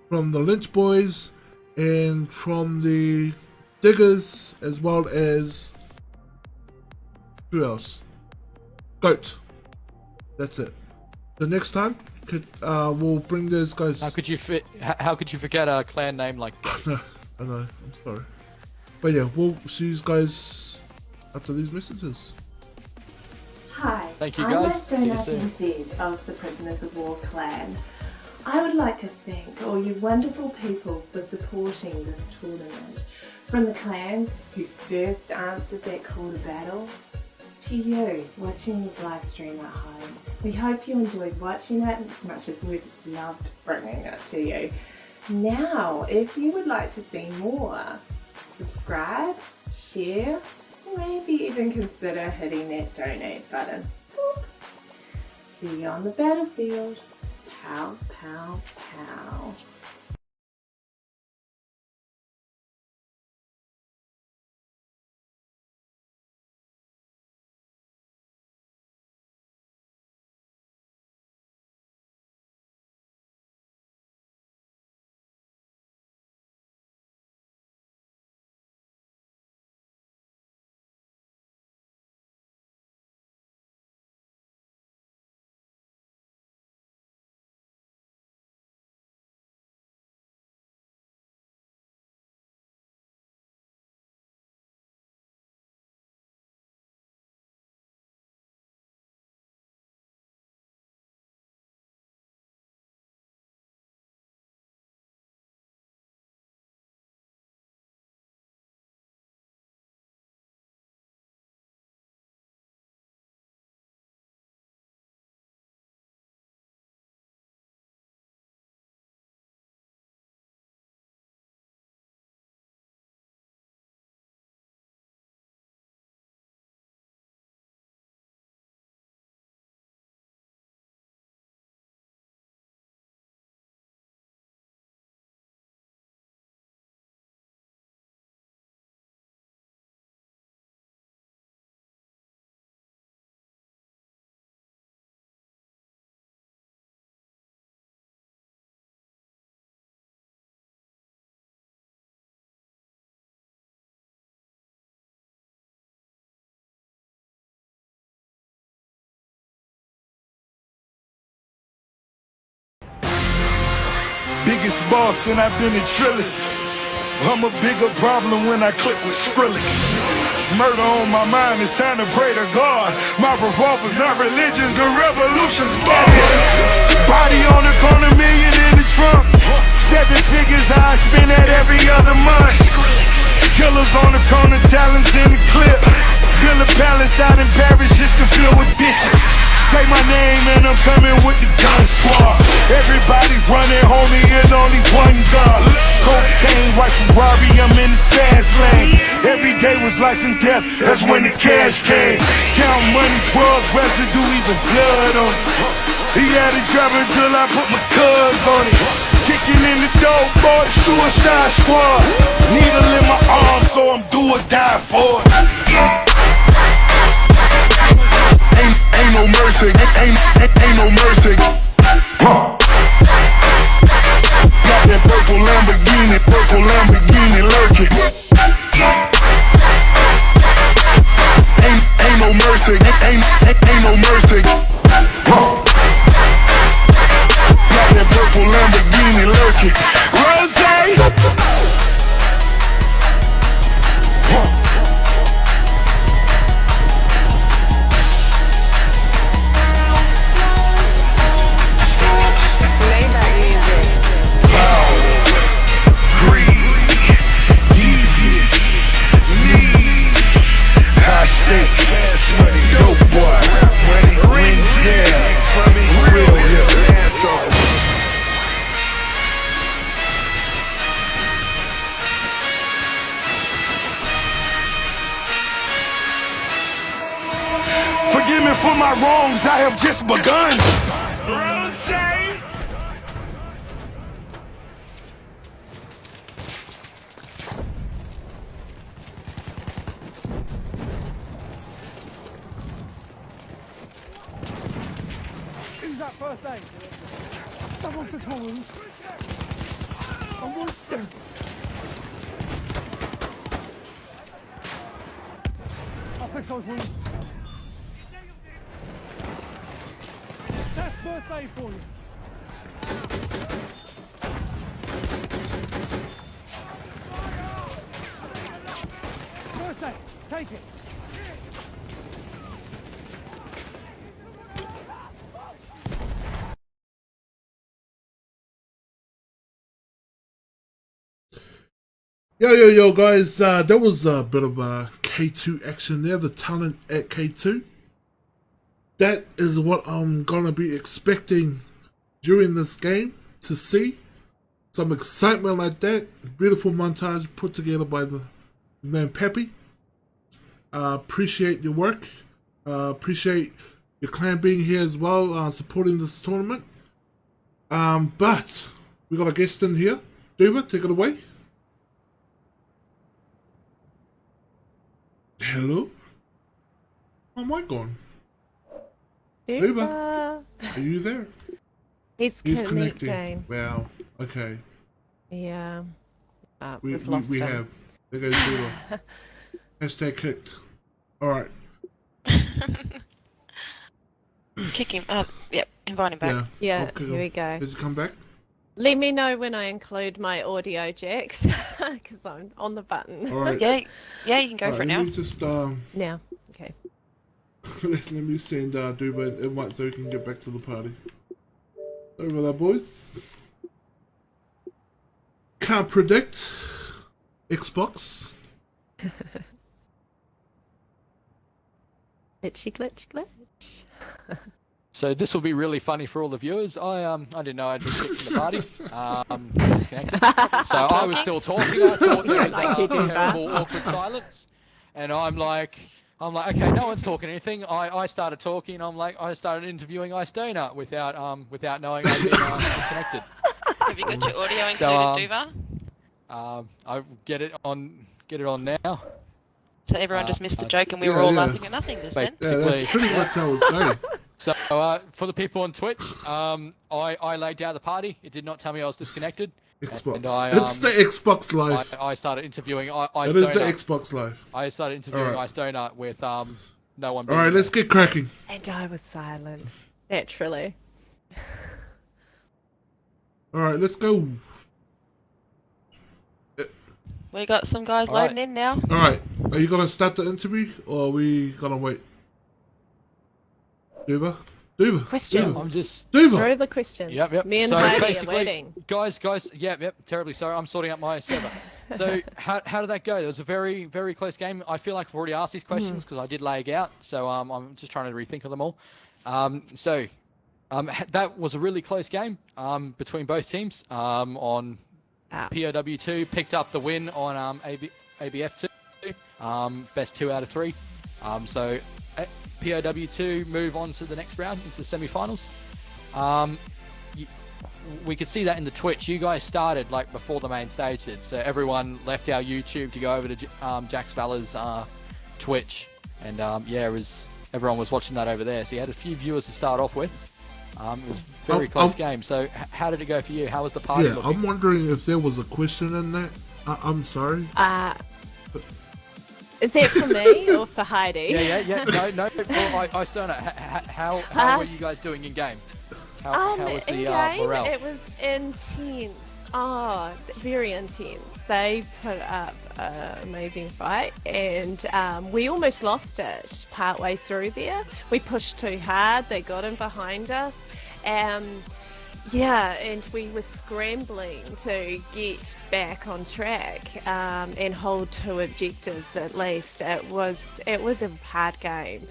from the Lynch boys, and from the Diggers, as well as who else? Goat. That's it. The next time, we'll bring those guys. How could you forget a clan name like Goat? I know, I'm sorry. But yeah, we'll see you guys after these messages. Hi, thank you guys. I'm See you soon. Zed of the Prisoners of War clan. I would like to thank all you wonderful people for supporting this tournament. From the clans who first answered that call to battle, to you watching this live stream at home. We hope you enjoyed watching it as much as we've loved bringing it to you. Now, if you would like to see more, subscribe, share, maybe even consider hitting that donate button. Boop. See you on the battlefield. Pow, pow, pow. biggest boss and I've been a trillist. I'm a bigger problem when I click with Skrillex. Murder on my mind, it's time to pray to God. My revolver's not religious, the revolution's born. Body on the corner, million in the trunk. 7 figures I spend that every other month. Killers on the corner, talents in the clip. Build a palace out in Paris just to fill with bitches. Say my name and I'm coming with the gun squad. Everybody running, homie, there's only one gun. Cocaine, white Ferrari, I'm in the fast lane. Every day was life and death, that's when the cash came. Count money, drug residue, even blood on it. He had it dropping till I put my cuz on it. Kicking in the door, boy, suicide squad. Needle in my arm, so I'm do or die for it. Ain't no mercy, ain't no mercy. Huh. Got that purple Lamborghini lurking. Ain't no mercy, ain't no mercy. Huh. Got that purple Lamborghini lurking. Rose. Forgive me for my wrongs, I have just begun. Who's that first aid? Someone fix my wounds. I want them. I'll fix those wounds. That's first aid for you. First aid, take it. Yo, guys, that was a bit of a K2 action there, the talent at K2. That is what I'm gonna be expecting during this game to see. Some excitement like that. Beautiful montage put together by the man Peppy. Appreciate your work. Appreciate your clan being here as well, supporting this tournament. But we got a guest in here. Duba, take it away. Hello? Oh my god. Duba, are you there? He's connecting. Wow. Okay. Yeah. We've lost we him. have. There goes Duba. Hashtag kicked. Alright. Kick him. Yep. Invite him back. Yeah, Okay. here we go. Does he come back? Let me know when I include my audio jacks, because I'm on the button. Alright. Yeah, you can go for it now. Let me just, Now, okay. let me send Duba an invite so we can get back to the party. Over there, boys. Can't predict Xbox. Glitchy, glitch, glitch. So this will be really funny for all the viewers. I didn't know I'd been kicked from the party. Disconnected. So I was still talking. I thought there was a terrible awkward silence, and I'm like, okay, no one's talking anything. I started talking. I started interviewing Ice Donut without knowing I'd been disconnected. Have you got your audio included, Duva? I get it on now. So everyone just missed the joke and we were all laughing at nothing just then? Yeah, that's pretty much how it's going. So for the people on Twitch, I laid down the party. It did not tell me I was disconnected. Xbox. And It's the Xbox Live. I started interviewing Ice It is Donut. the Xbox Live. I started interviewing Ice Donut with no one being Alright, let's get cracking. And I was silent, naturally. Alright, let's go. We got some guys All loading right. in now. All right. Are you gonna start the interview, or are we gonna wait? Duba? Questions. I'm just Throw the questions. Yep. Me and So Heidi are basically, waiting. guys. Yep. Terribly sorry. I'm sorting out my server. So how did that go? It was a very, very close game. I feel like I've already asked these questions because I did lag out. So I'm just trying to rethink of them all. That was a really close game between both teams. On POW2 picked up the win on ABF2. Best 2 out of 3. So POW2 move on to the next round into the semi-finals. We could see that in the Twitch. You guys started like before the main stage did, so everyone left our YouTube to go over to Jax Vala's Twitch, and everyone was watching that over there. So you had a few viewers to start off with. It was a very close game. So how did it go for you? How was the party looking? I'm wondering if there was a question in that. I'm sorry. Is it for me or for Heidi? Yeah. No. I still know. How were you guys doing in game? How was the morale? It was intense. Oh, very intense. They put up an amazing fight, and we almost lost it partway through there. We pushed too hard. They got in behind us. And we were scrambling to get back on track and hold 2 objectives at least. It was a hard game.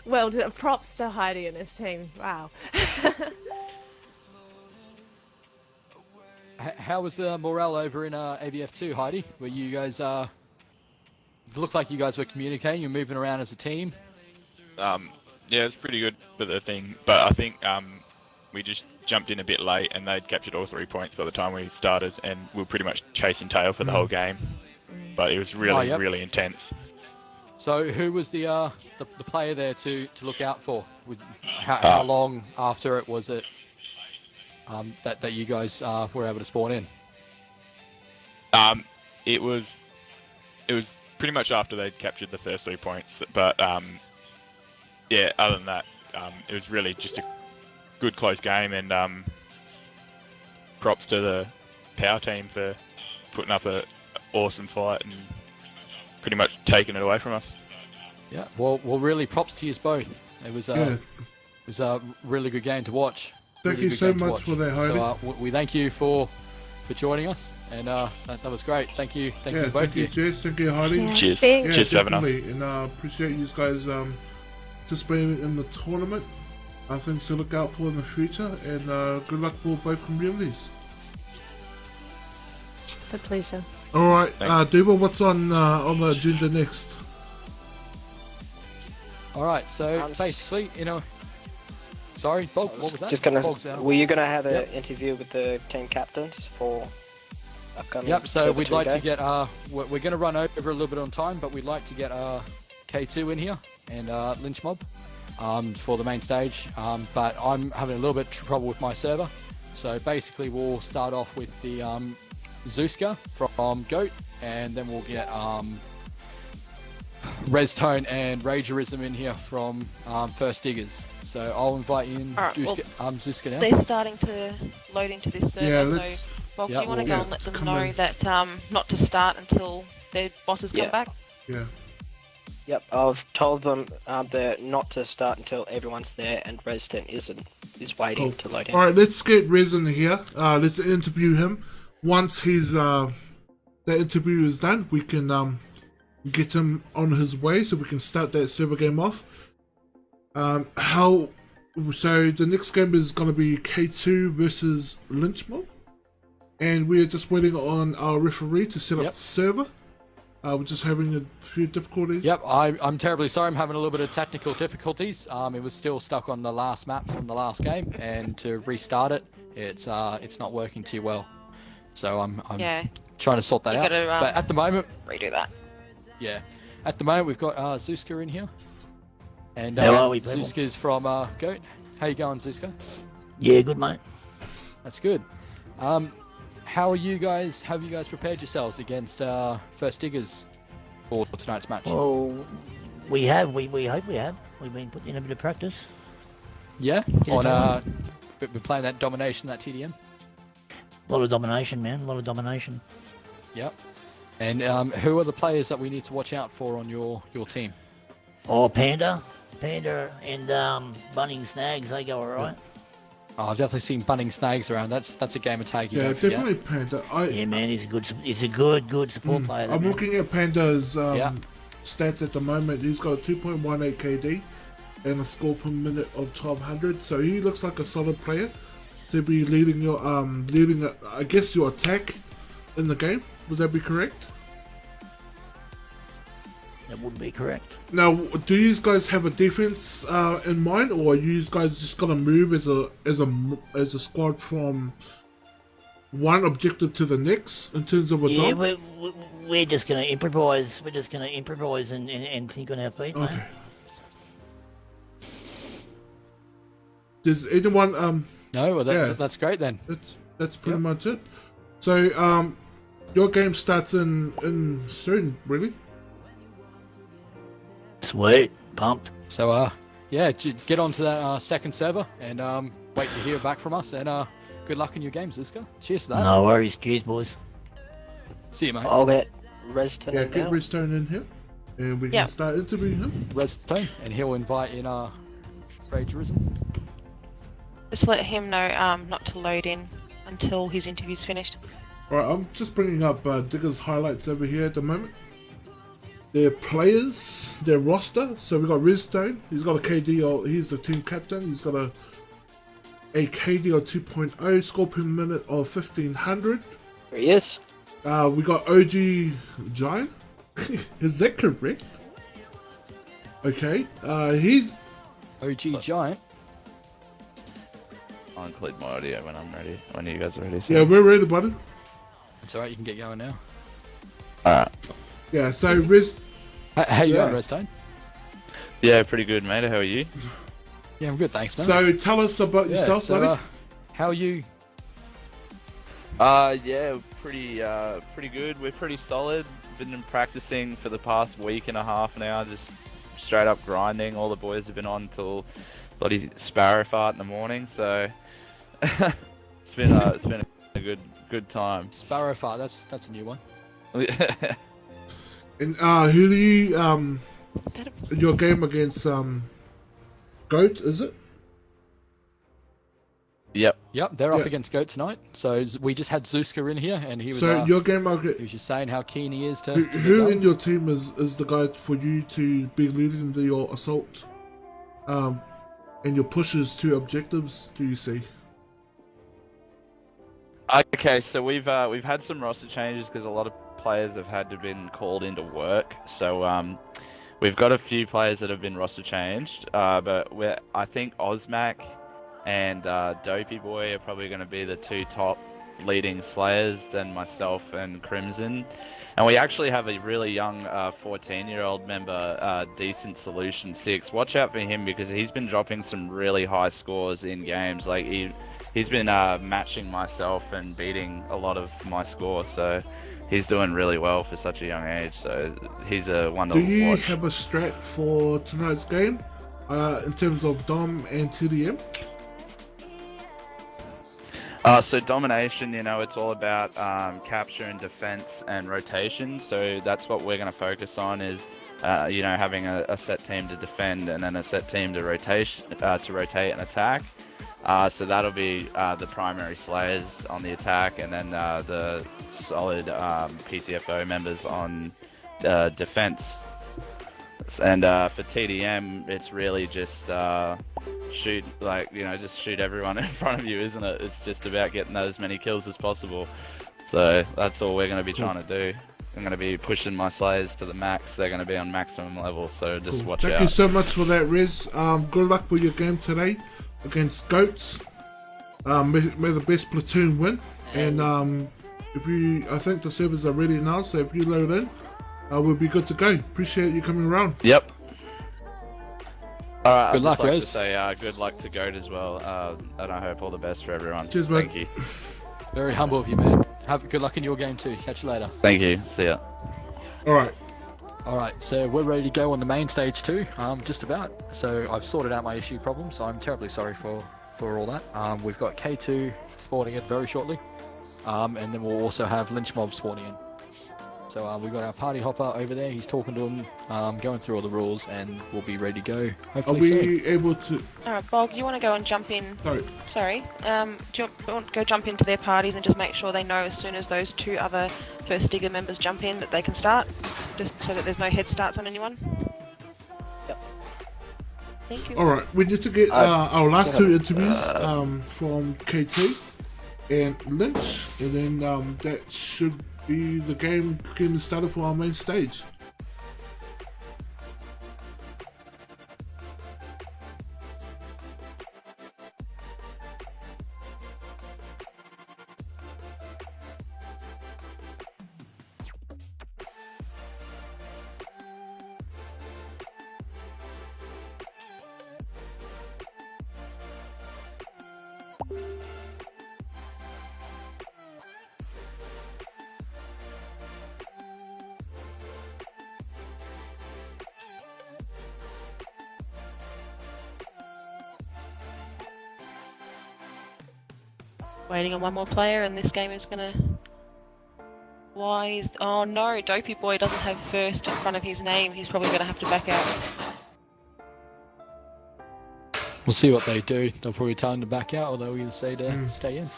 Well, props to Heidi and his team. Wow. How was the morale over in ABF2, Heidi? Were you guys looked like you guys were communicating, you're moving around as a team? Yeah, it's pretty good for the thing, but I think we just jumped in a bit late and they'd captured all 3 points by the time we started, and we were pretty much chasing tail for the whole game. But it was really, really intense. So who was the player there to look out for? How long after it was it that you guys were able to spawn in? It was pretty much after they'd captured the first 3 points, but other than that, it was really just a good close game, and props to the power team for putting up an awesome fight and pretty much taking it away from us. Yeah, well, really props to you both. It was a really good game to watch. Thank you so much for that, Heidi. So we thank you for joining us, and that was great. Thank you both of you. Thank you, Jess. Thank you, Heidi. Yeah, Cheers. thanks. Cheers for having us. And I appreciate you guys participating in the tournament. Things to look out for in the future, and good luck for both communities. It's a pleasure. All right, Duba, what's on the agenda next? All right, so basically, sorry, Bog, what was that? Were you gonna have an interview with the team captains for upcoming? Yep. So Silver we'd 2 like day? to get we're going to run over a little bit on time, but we'd like to get K2 in here and Lynch Mob for the main stage. But I'm having a little bit of trouble with my server, so basically we'll start off with the Zeuska from Goat, and then we'll get Reztone and Ragerism in here from First Diggers. So I'll invite in Zeuska now. They're starting to load into this server, Yeah, so Bob, do you want to go and let them know that not to start until their bosses come back? Yeah. Yep, I've told them they're not to start until everyone's there and Resident is waiting to load in. All right, let's get Resin here. Let's interview him. Once the interview is done, we can get him on his way so we can start that server game off. So the next game is going to be K2 versus Lynch Mob, and we're just waiting on our referee to set up the server. We're just having a few difficulties. Yep, I'm terribly sorry. I'm having a little bit of technical difficulties. It was still stuck on the last map from the last game, and to restart it, it's not working too well. So I'm trying to sort that out. But at the moment, redo that. Yeah, at the moment we've got Zeuska in here, and How are we, people? Zeuska's from Goat. How you going, Zeuska? Yeah, good, mate. That's good. How are you guys? Have you guys prepared yourselves against First Diggers for tonight's match? Well, we have. We hope we have. We've been putting in a bit of practice. Yeah. We're playing that domination, that TDM. A lot of domination, man. A lot of domination. Yep. And who are the players that we need to watch out for on your team? Oh, Panda and Bunning Snags, they go alright. Oh, I've definitely seen Bunning Snags around. That's a gamer tag you Yeah, don't forget. definitely Panda. Yeah, man, he's a good support player. I'm man. looking at Panda's stats at the moment. He's got a 2.18 KD and a score per minute of 1200. So he looks like a solid player to be leading your I guess your attack in the game. Would that be correct? That would be correct. Now, do you guys have a defense in mind, or are you guys just gonna move as a squad from one objective to the next in terms of a Yeah, dom? we're just gonna improvise. We're just gonna improvise and think on our feet, Okay. man. Does anyone No, well, that's great then. That's pretty much it. So your game starts in soon, really? Sweet, pumped. So yeah, get onto that second server and wait to hear back from us. And good luck in your games, Ziska. Cheers to that. No worries, cheers, boys. See you, mate. I'll get Reston Yeah, in get now. Redstone in here, and we can start interviewing him. Redstone, and he'll invite in Ragerism. Just let him know not to load in until his interview's finished. Alright, I'm just bringing up Digger's highlights over here at the moment. Their players, their roster. So we got Redstone. He's got a KD, or he's the team captain. He's got a KD of 2.0, score per minute of 1500. There he is. We got OG Giant. Is that correct? Okay. He's OG Giant. I'll include my audio when I'm ready. When you guys are ready. So. Yeah, we're ready, buddy. It's alright, you can get going now. Alright. Yeah, so Riz. How you going, Redstone? Yeah, pretty good, mate. How are you? Yeah, I'm good, thanks, man. So tell us about yourself, buddy. How are you? Yeah, pretty good. We're pretty solid. Been practicing for the past week and a half now, just straight up grinding. All the boys have been on till bloody sparrow fart in the morning, so it's been a good time. Sparrow fart, that's a new one. And who do you in your game against Goat, is it? Yep, they're up against Goat tonight. So we just had Zuzka in here, and he was. So your game, he was just saying how keen he is to. Who in your team is the guy for you to be leading your assault, and your pushes to objectives? Do you see? Okay, so we've had some roster changes because a lot of players have had to been called into work. So we've got a few players that have been roster changed, but I think Osmac and Dopey Boy are probably going to be the two top leading slayers, then myself and Crimson. And we actually have a really young 14-year-old member, Decent Solution 6. Watch out for him because he's been dropping some really high scores in games. Like he's been matching myself and beating a lot of my score, so he's doing really well for such a young age. So he's a one to watch. Do you have a strat for tonight's game in terms of Dom and TDM? So domination, it's all about capture and defense and rotation. So that's what we're going to focus on is, having a set team to defend and then a set team to rotate and attack. So that'll be the primary slayers on the attack, and then the solid PTFO members on defense. And for TDM, it's really just shoot, just shoot everyone in front of you, isn't it? It's just about getting as many kills as possible. So that's all we're going to be trying to do. I'm going to be pushing my slayers to the max. They're going to be on maximum level, so just watch out. Thank you so much for that, Riz. Good luck with your game today against Goats. May the best platoon win. And I think the servers are ready now, so if you load in, we'll be good to go. Appreciate you coming around. Yep. Alright, Good luck, I'd Rez. just like to say good luck to Goat as well, and I hope all the best for everyone. Cheers, mate. Thank you. Very humble of you, man. Have good luck in your game too. Catch you later. Thank you. See ya. Alright, so we're ready to go on the main stage too. Just about. So I've sorted out my issue problem, so I'm terribly sorry for all that. We've got K2 spawning in very shortly. And then we'll also have Lynch Mob spawning in. So we got our party hopper over there. He's talking to him, going through all the rules, and we'll be ready to go. Are Hopefully we soon. able to? Alright, Bog, you want to go and jump in? Sorry. Sorry. Do you want to go jump into their parties and just make sure they know as soon as those 2 other First Digger members jump in that they can start? Just so that there's no head starts on anyone? Yep. Thank you. Alright, we need to get our last 2 interviews from KT and Lynch, and then that should be the game getting started for our main stage. Waiting on one more player, and this game is gonna. Why is? Oh no, Dopey Boy doesn't have first in front of his name. He's probably gonna have to back out. We'll see what they do. They'll probably tell him to back out, or they'll either say to stay in.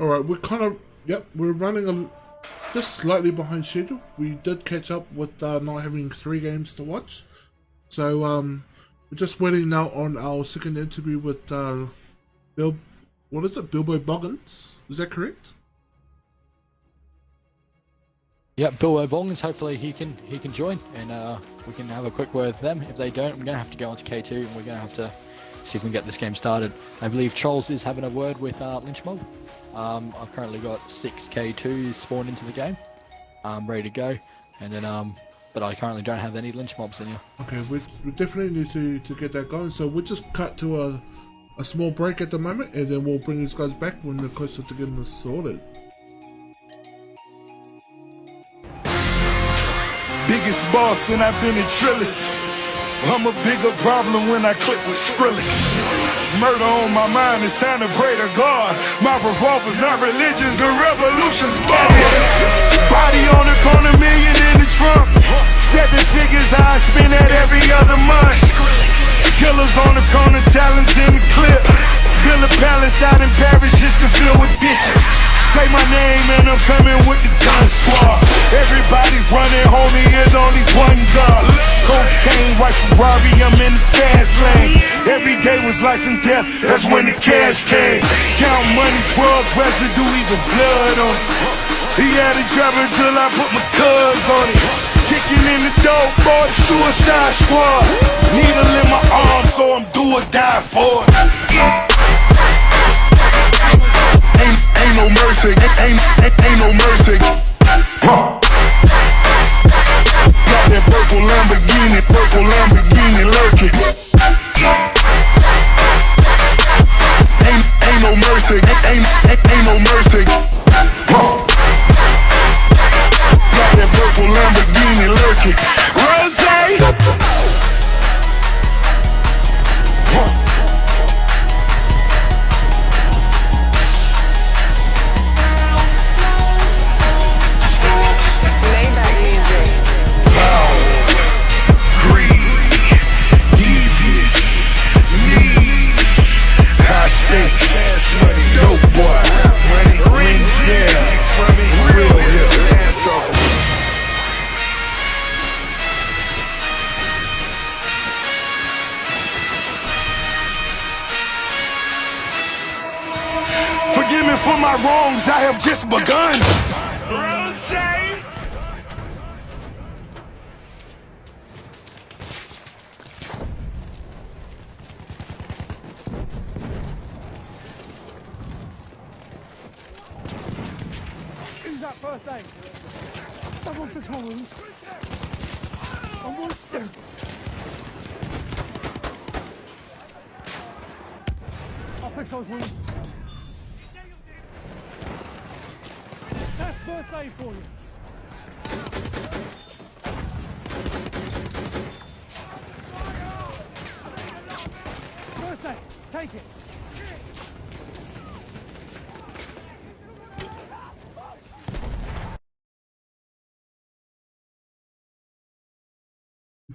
Alright, we're kind of, we're running just slightly behind schedule. We did catch up with not having 3 games to watch. So, we're just waiting now on our second interview with Bilbo Boggins? Is that correct? Yeah, Bilbo Boggins. Hopefully he can join, and we can have a quick word with them. If they don't, I'm gonna have to go onto K2, and we're gonna have to see if we can get this game started. I believe Trolls is having a word with Lynch Mob. I've currently got 6 K2s spawned into the game. I'm ready to go, and then but I currently don't have any Lynch Mobs in here. Okay, we definitely need to get that going. So we'll just cut to a small break at the moment, and then we'll bring these guys back when they're closer to getting this sorted. Biggest boss and I've been in Trillis. I'm a bigger problem when I click with Skrillex. Murder on my mind, it's time to pray to God. My revolver's not religious, the revolution's body on the corner, million in the trunk. 7 figures I spend that every other month. Killers on the corner, talents in the clip. Build a palace out in Paris just to fill with bitches. Say my name and I'm coming with the gun squad. Everybody running, homie, there's only one God. Cocaine, white Ferrari, I'm in the fast lane. Every day was life and death, that's when the cash came. Count money, drug residue, even blood on it. He had it trapping till I put my cuz on it. Kicking in the door, boy, suicide squad. Needle in my arm, so I'm do or die for it. Ain't no mercy, ain't no mercy. Huh. Got that purple Lamborghini lurking. Ain't no mercy, ain't no mercy. Huh. Got that purple Lamborghini lurking. Rosé. Forgive me for my wrongs, I have just begun. Who's that first aid? Someone fix my wounds. I'm wounded. I'll fix those wounds. That's first aid for you. First aid, take it.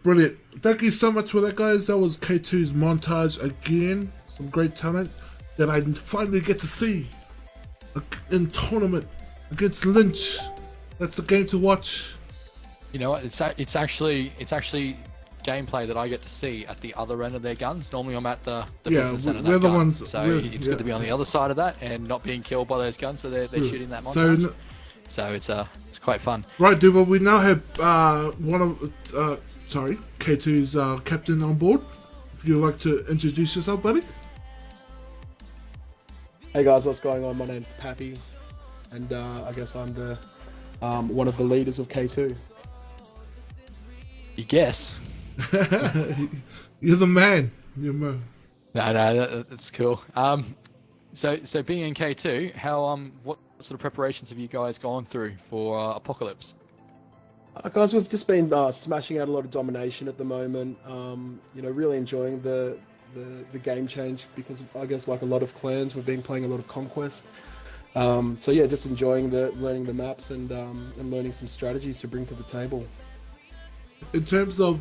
Brilliant. Thank you so much for that, guys. That was K2's montage again. Some great talent that I finally get to see in tournament against Lynch. That's the game to watch. You know what? It's actually gameplay that I get to see at the other end of their guns. Normally I'm at the business end of that gun. So it's good to be on the other side of that and not being killed by those guns. So they're shooting that montage. So it's quite fun. Right, dude. Well, we now have K2's captain on board. Would you like to introduce yourself, buddy? Hey guys, what's going on? My name's Pappy, and I guess I'm the one of the leaders of K2. You guess. You're the man. You're man. No, that's cool. So being in K2, what sort of preparations have you guys gone through for Apocalypse? Guys, we've just been smashing out a lot of domination at the moment. Really enjoying the game change because I guess like a lot of clans, we've been playing a lot of Conquest. So yeah, just enjoying learning the maps and learning some strategies to bring to the table. In terms of,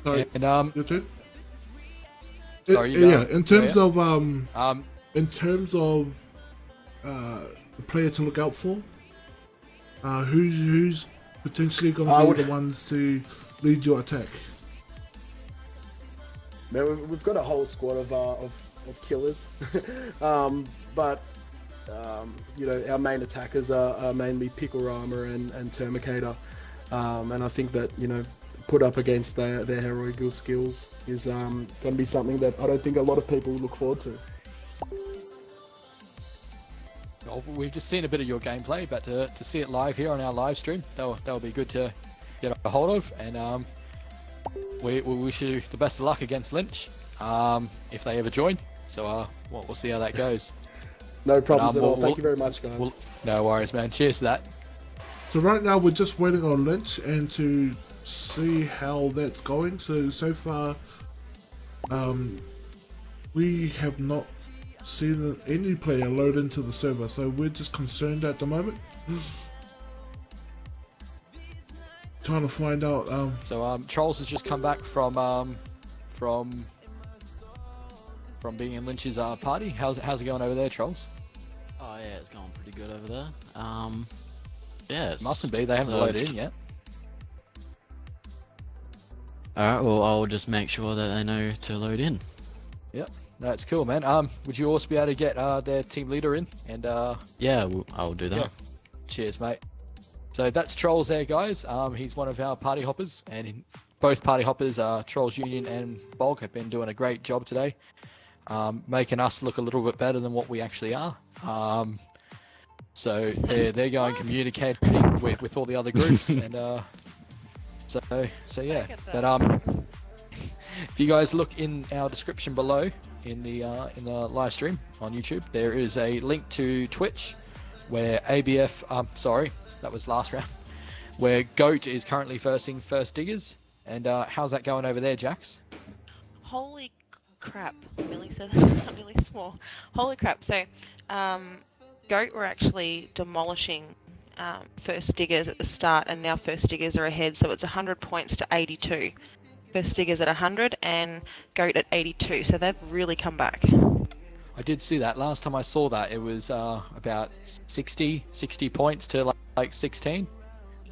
your turn. Sorry, in terms of the player to look out for, who's potentially going to be the ones to lead your attack? Man, we've got a whole squad of killers, but our main attackers are mainly Pickorama and Termicator, and I think that put up against their heroic skills is going to be something that I don't think a lot of people look forward to. Well, we've just seen a bit of your gameplay, but to see it live here on our live stream, that'll be good to get a hold of, and we wish you the best of luck against Lynch, if they ever join. So we'll see how that goes. No problems at all. Thank you very much, guys. No worries, man. Cheers to that. So right now we're just waiting on Lynch and to see how that's going. So far, we have not seen any player load into the server, so we're just concerned at the moment. Trying to find out. So Trolls has just come back from being in Lynch's party. How's it going over there, Trolls? Oh yeah, it's going pretty good over there. Yeah, mustn't be. They haven't loaded in yet. Alright, well I'll just make sure that they know to load in. Yep, that's cool, man. Would you also be able to get their team leader in? And yeah, I'll do that. Yeah. Cheers, mate. So that's Trolls there, guys. He's one of our party hoppers, and both party hoppers, Trolls Union and Bulk, have been doing a great job today, making us look a little bit better than what we actually are. So they're going communicating with all the other groups, and so yeah. But if you guys look in our description below in the live stream on YouTube, there is a link to Twitch where ABF, sorry, that was last round, where Goat is currently versing First Diggers. And how's that going over there, Jax? Holy crap, Millie said that. Millie swore. Holy crap. So, Goat were actually demolishing First Diggers at the start, and now First Diggers are ahead, so it's 100 points to 82. First Diggers at 100 and Goat at 82, so they've really come back. I did see that. Last time I saw that, it was about 60 points to like 16.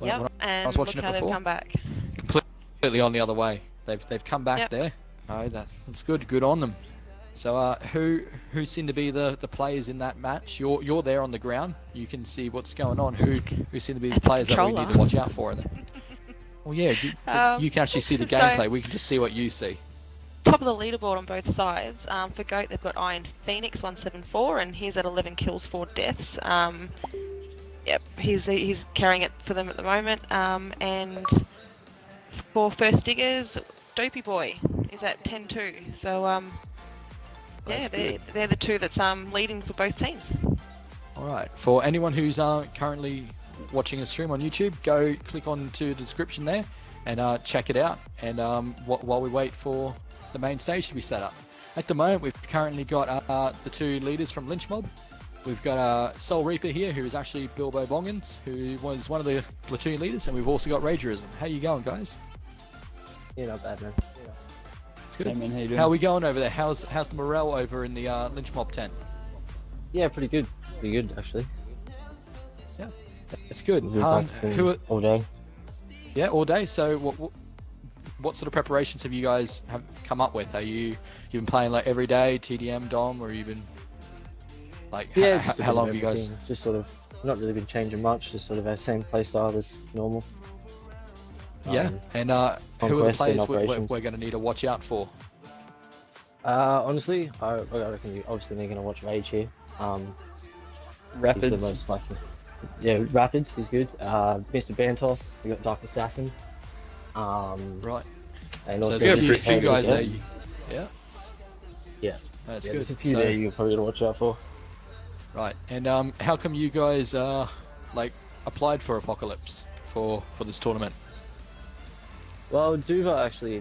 Yep, and I was watching look how it before. they've come back. Completely on the other way. They've come back there. Oh, that's good. Good on them. So who seem to be the players in that match? You're there on the ground. You can see what's going on. Who seem to be the players that we need to watch out for? Well, yeah, you can actually see the gameplay. We can just see what you see. Top of the leaderboard on both sides. For Goat, they've got Iron Phoenix 174, and he's at 11 kills, 4 deaths. Yep, he's carrying it for them at the moment. And for First Diggers, Dopey Boy is at 10-2. So yeah, they're the two that's leading for both teams. All right. For anyone who's currently watching a stream on YouTube, go click on to the description there and check it out. And while we wait for the main stage to be set up, at the moment we've currently got the two leaders from Lynch Mob. We've got Soul Reaper here, who is actually Bilbo Bongans, who was one of the platoon leaders, and we've also got Ragerism. How you going, guys? Yeah, not bad, man. It's good. Hey, man, how you doing? How are we going over there? How's the morale over in the Lynch Mob tent? Yeah, pretty good. Pretty good, actually. Yeah, it's good. We've been practicing all day. Yeah, all day. So what sort of preparations have you guys come up with? You been playing like every day, TDM, Dom, or you been like Yeah, how long have you guys? Just sort of not really been changing much. Just sort of our same play style as normal. Yeah, and who are the players we're going to need to watch out for? Honestly, I reckon you're obviously going to watch Rage here. Rapids. He's the most likely. Yeah, Rapids, he's good. Mr. Bantos, we got Dark Assassin. Right. And So also there's a few Potatoes, guys yeah. there. Yeah. Yeah. That's Yeah, good. there's a few So- there you're probably going to watch out for. Right, and how come you guys like applied for Apocalypse for this tournament? Well, Duva actually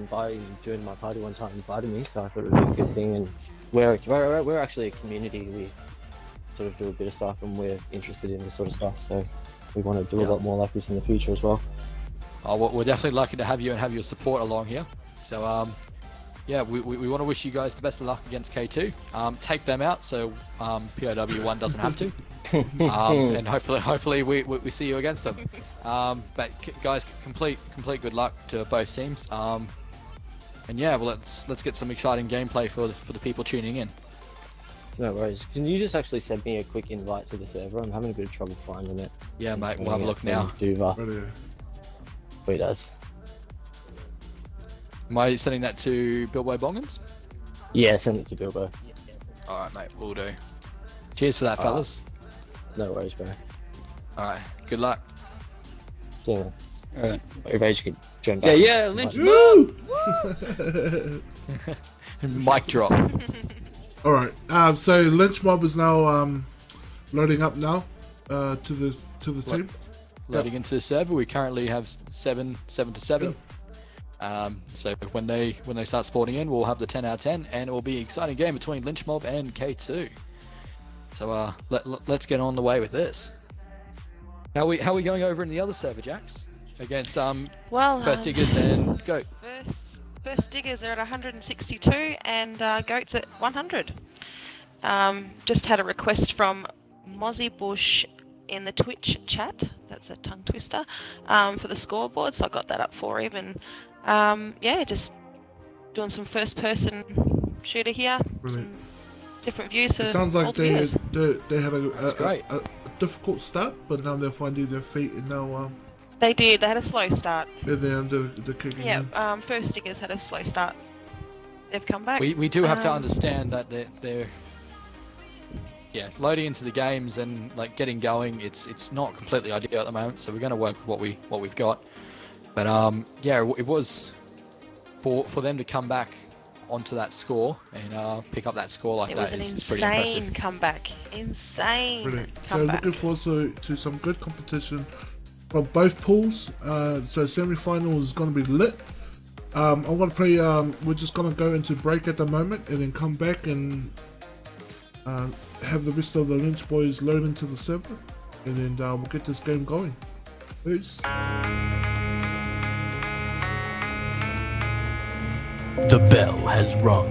during my party one time, invited me, so I thought it would be a good thing. And we're actually a community. We sort of do a bit of stuff, and we're interested in this sort of stuff. So we want to do a lot more like this in the future as well. Oh, well, we're definitely lucky to have you and have your support along here. So yeah, we want to wish you guys the best of luck against K2. Take them out so POW1 doesn't have to. And hopefully we see you against them. But guys, complete good luck to both teams. And yeah, well let's get some exciting gameplay for the people tuning in. No worries. Can you just actually send me a quick invite to the server? I'm having a bit of trouble finding it. Yeah, mate. We'll have a look now. Duva. Who does? Am I sending that to Bilbo Bongans? Yeah, send it to Bilbo. Alright, mate, we'll do. Cheers for that, fellas. No worries, bro. Alright, good luck. Yeah. Alright. Everybody can join Yeah, back. yeah, Lynch Woo! Mic drop. Alright, so Lynch Mob is now loading up now to the team. Loading into the server, we currently have 7 to 7. So when they start spawning in, we'll have the 10 out of 10, and it will be an exciting game between Lynch Mob and K2. So let's get on the way with this. How we going over in the other server, Jax? Against First Diggers and Goat. First Diggers are at 162 and Goat's at 100. Just had a request from Mozzie Bush in the Twitch chat. That's a tongue twister. For the scoreboard, so I got that up for him. And yeah, just doing some first-person shooter here. Some different views for It sounds all like the viewers. they had great. a difficult start, but now they're finding their feet and now They did. They had a slow start. they're kicking in. Yeah, First Diggers had a slow start. They've come back. We do have to understand that they're loading into the games and like getting going. It's not completely ideal at the moment, so we're going to work with what we've got. But yeah, it was for them to come back onto that score and pick up that score like It that was an is pretty impressive. insane comeback. Insane Brilliant. So comeback. looking forward to some good competition from both pools. So semi-final is going to be lit. I'm going to play. We're just going to go into break at the moment and then come back and have the rest of the Lynch boys load into the server, and then we'll get this game going. Peace. The bell has rung.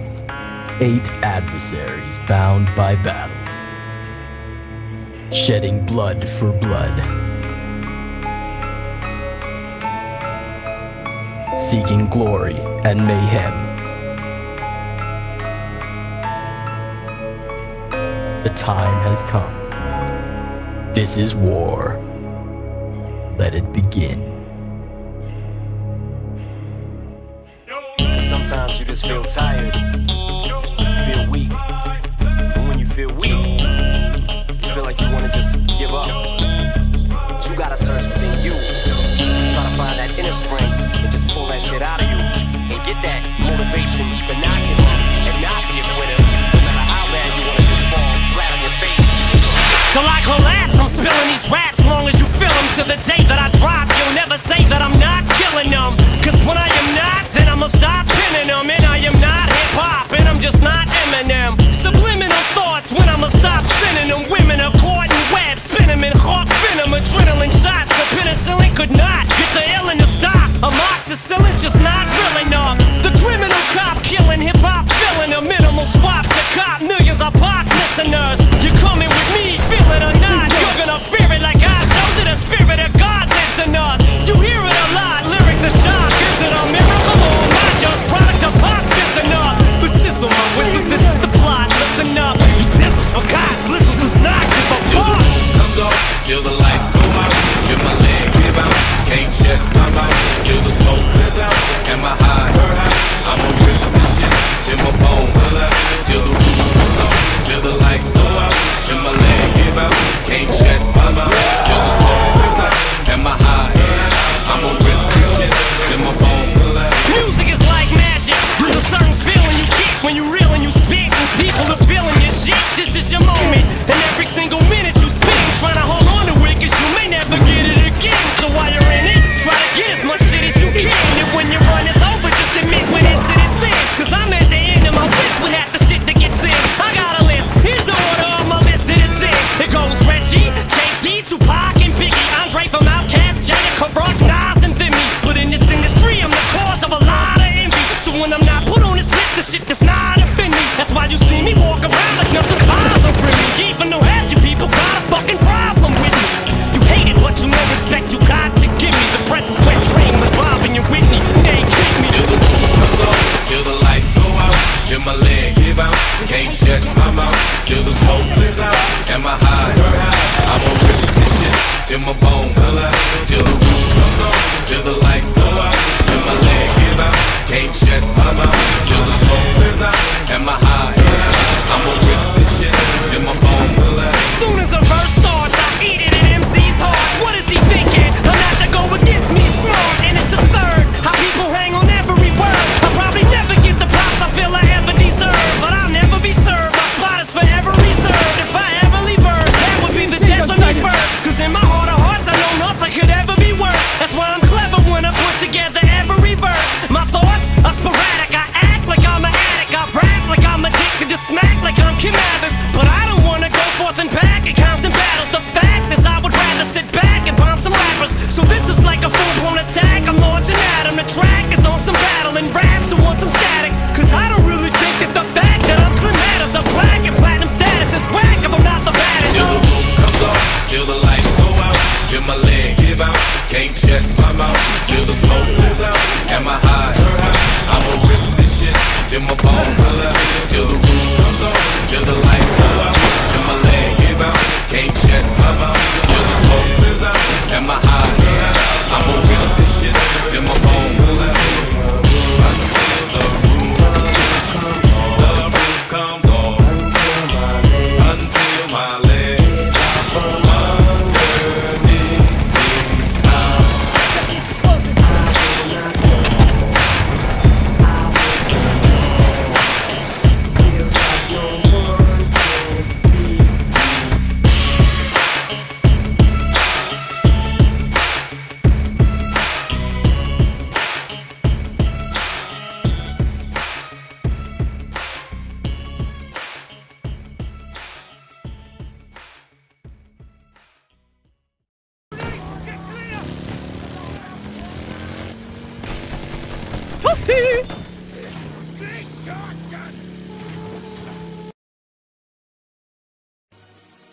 8 adversaries bound by battle. Shedding blood for blood. Seeking glory and mayhem. The time has come. This is war. Let it begin. Cause sometimes you just feel tired, feel weak. And when you feel weak, you feel like you wanna just give up. But you gotta search within you. Try to find that inner strength and just pull that shit out of you. And get that motivation to not give up and not be a quitter. No matter how bad you wanna just fall flat on your face. Till I collapse, I'm spilling these raps long as you feel them. To the day that I drop, you'll never say that I'm not killing them. Cause when I am not, then I'ma stop pinning them. And I am not hip-hop, and I'm just not Eminem. Subliminal thoughts when I'ma stop sending them. Women are caught in web, spin them in hawk venom. Adrenaline shots, the penicillin could not get the illness to stop. Amoxicillin's just not really no. till my bone pull out, till the roof comes on, till the lights go out, till my leg give out, can't shut my mouth, till the smoke clears out, and my high, I'ma rip this shit till my bone pull out. Soon as a verse starts, I eat it in MC's heart. What is he thinking? I'm not to go against me, smart, and it's absurd how people hang on every word. I'll probably never get the props I feel I ever deserve, but I'll never be served. My spot is forever reserved. If I ever leave Earth, that would be the death of me first. Cause in my heart of hearts, I know nothing could ever be worse. That's why I'm clever when I put together every verse. My thoughts are sporadic. I act like I'm an addict. I rap like I'm addicted to smack like I'm Kim Mathers. But I don't wanna go forth and back in constant battles. The fact is I would rather sit back and bomb some rappers. So this is like a full-blown attack. I'm launching at 'em. The track is on some battle and raps who want some static. Cause I don't really think that the fact that I'm slim matters. A black and platinum status is whack if I'm not the baddest. Till the roof comes off, till the lights go out, till my leg give out, can't shut my mouth, till the smoke clears out, and my high, I'ma rip this shit till my bone pull out, till the roof comes off, till the lights go out, till my leg give out, can't shut my mouth, till the smoke clears out, and my high, I'ma rip this shit till my bone pull out.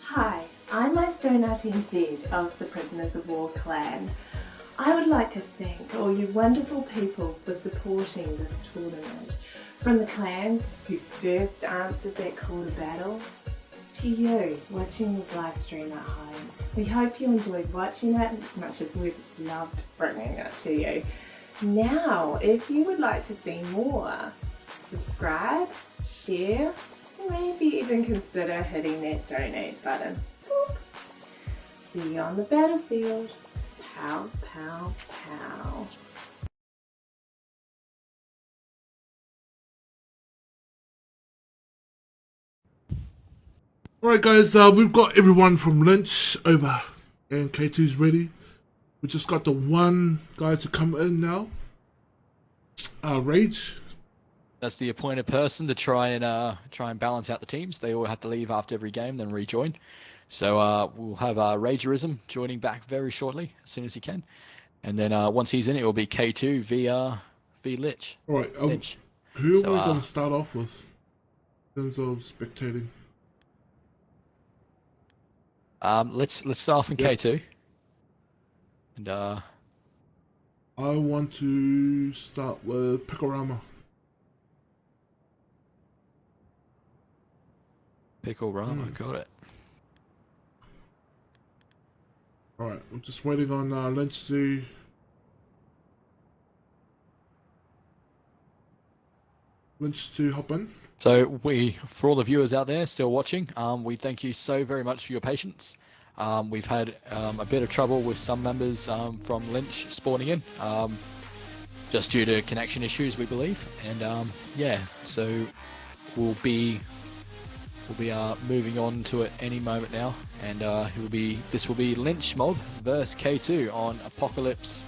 Hi, I'm Oceanic of the Prisoners of War clan. I would like to thank all you wonderful people for supporting this tournament. From the clans who first answered that call to battle, to you watching this live stream at home. We hope you enjoyed watching it as much as we've loved bringing it to you. Now, if you would like to see more, subscribe, share, maybe even consider hitting that donate button. Boop. See you on the battlefield. Pow, pow, pow. Alright guys, we've got everyone from Lynch over and K2's ready. We just got the one guy to come in now. Rage. That's the appointed person to try and balance out the teams. They all have to leave after every game, then rejoin. So we'll have Ragerism joining back very shortly, as soon as he can. And then once he's in, it will be K2 v Lich. Alright, who are we going to start off with in terms of spectating? Let's start off in K2. And I want to start with Picorama. Picorama, got it. Alright, we're just waiting on Lynch to hop in. So for all the viewers out there still watching, we thank you so very much for your patience. We've had a bit of trouble with some members from Lynch spawning in, just due to connection issues, we believe. And yeah, so we'll be moving on to it any moment now, and this will be Lynch mob versus K2 on Apocalypse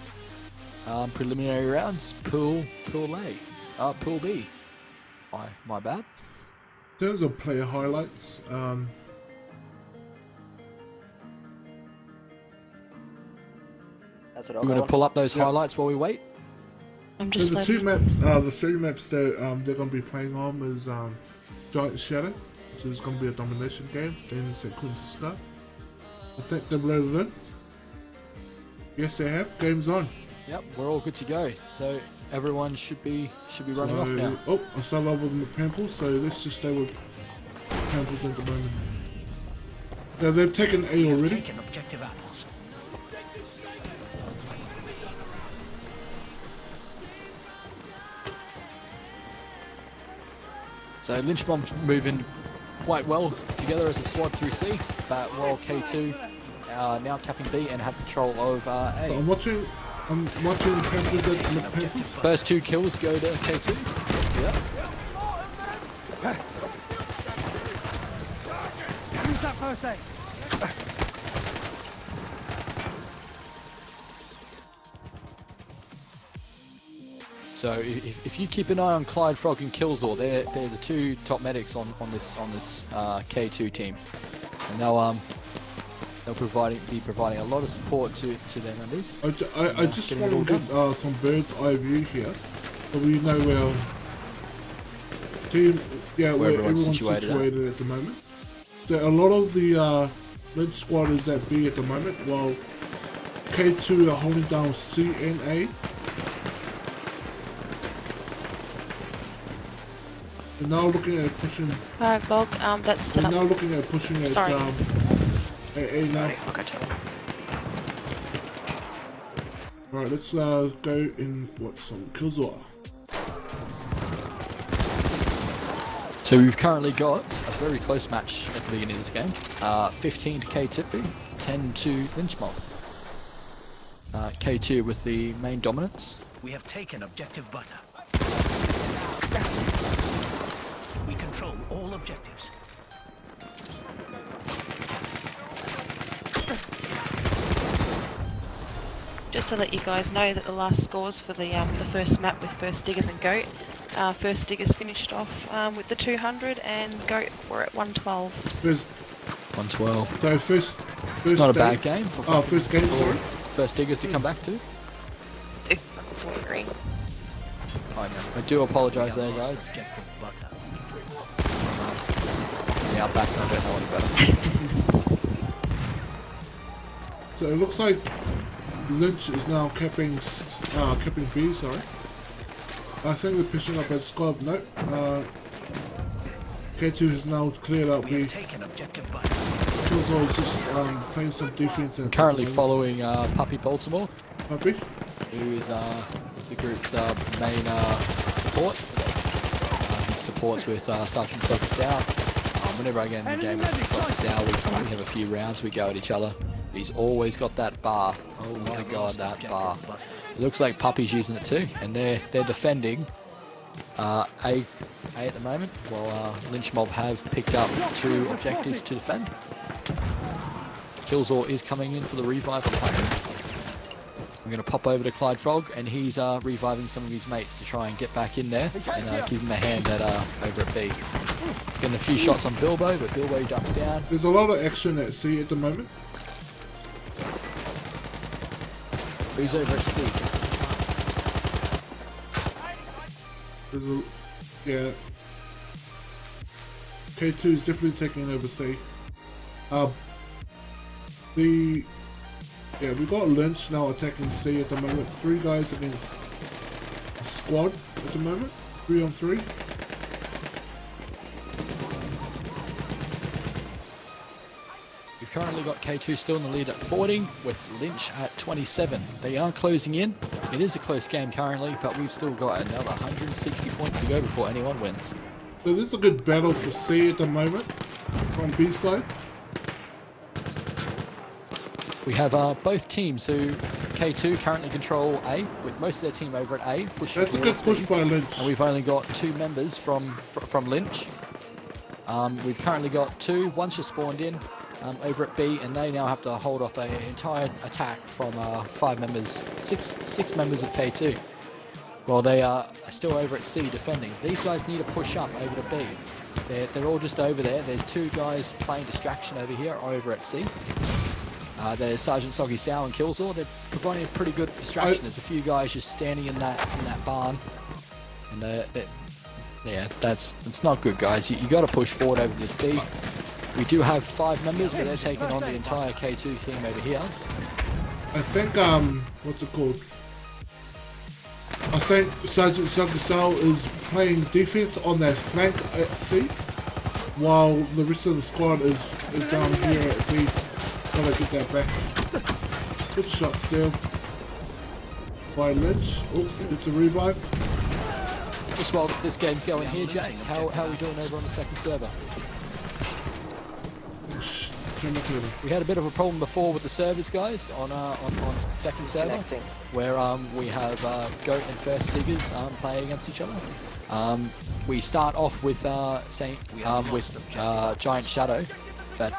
preliminary rounds, Pool A, Pool B. My bad. In terms of player highlights, That's I'm going to pull up those highlights while we wait. Just the two maps, the three maps that they're going to be playing on is Giant Shadow, which is going to be a domination game. Then St. Quentin Star. I think they've loaded in. Yes, they have. Game's on. Yep, we're all good to go. So everyone should be running off now. Oh, I started off with Pamples, so let's just stay with Pamples at the moment. Now they've taken A already. Taken objective apples. So Lynch Mob moving quite well together as a squad through C, but while K2 are now capping B and have control over A. I'm watching Panthers at the Panthers. First 2 kills go to K2. Yeah. Use that first aid. So if you keep an eye on Clyde Frog and Killzor, they're the 2 top medics on this K2 team, and they'll be providing a lot of support to their members. I just want to get some bird's eye view here, so we know where team, where everyone's situated at the moment. So a lot of the red squad is at B at the moment, while K2 are holding down C and A. We're now looking at pushing. Alright, Bog, that's set We're up. now looking at pushing at Sorry. A now. Alright, let's go in some Killzor. So we've currently got a very close match at the beginning of this game. 15 to K2, 10 to Lynch Mob. K2 with the main dominance. We have taken objective butter. We control all objectives. Just to let you guys know that the last scores for the first map with First Diggers and Goat. First Diggers finished off with the 200 and Goat were at 112. 112. So first it's not a day? bad game. First game, sorry. First Diggers to come back to. Swearing. I do apologise there, guys. Yeah, I'm back. I don't know any better. So it looks like Lynch is now capping B, sorry. I think they're pushing up at squad. Nope. K2 has now cleared out B. Killzor is just playing some defense. And Currently following Puppy Baltimore. Puppy? Who is the group's main support. He supports with Sergeant Soccer Sow. Whenever I get in the game with Soccer Sow, we have a few rounds, we go at each other. He's always got that bar. Oh my god, that bar. It looks like Puppy's using it too, and they're defending A at the moment, while Lynch Mob have picked up 2 objectives to defend. Killzor is coming in for the revive of Puppy. I'm going to pop over to Clyde Frog, and he's reviving some of his mates to try and get back in there and give him a hand at over at B. Getting a few shots on Bilbo, but Bilbo jumps down. There's a lot of action at C at the moment. Who's over at C? There's a, yeah. K2 is definitely taking over C. We got Lynch now attacking C at the moment. 3 guys against a squad at the moment. 3 on 3. We've currently got K2 still in the lead at 40, with Lynch at 27. They are closing in. It is a close game currently, but we've still got another 160 points to go before anyone wins. So this is a good battle for C at the moment from B side. We have both teams who K2 currently control A, with most of their team over at A. That's a good push by Lynch. And we've only got 2 members from Lynch. We've currently got 2. One's just spawned in over at B, and they now have to hold off the entire attack from 5 members, 6 members of K2. While they are still over at C defending. These guys need to push up over to B. They're all just over there. There's 2 guys playing distraction over here over at C. There's Sergeant Soggy Sow and Killzor. They're providing a pretty good distraction. There's a few guys just standing in that barn, and yeah, it's not good, guys. You got to push forward over this B. We do have 5 members, but they're taking on the entire K2 team over here. I think what's it called? I think Sergeant Soggy Sow is playing defense on their flank at C, while the rest of the squad is down here at B. Gotta get that back. Good shot still by Lynch. Oh, it's a revive. just while this game's going here, Jax, how are we doing over on the second server? We had a bit of a problem before with the servers, guys, on second server, where we have Goat and First Diggers playing against each other. We start off with Giant Shadow, but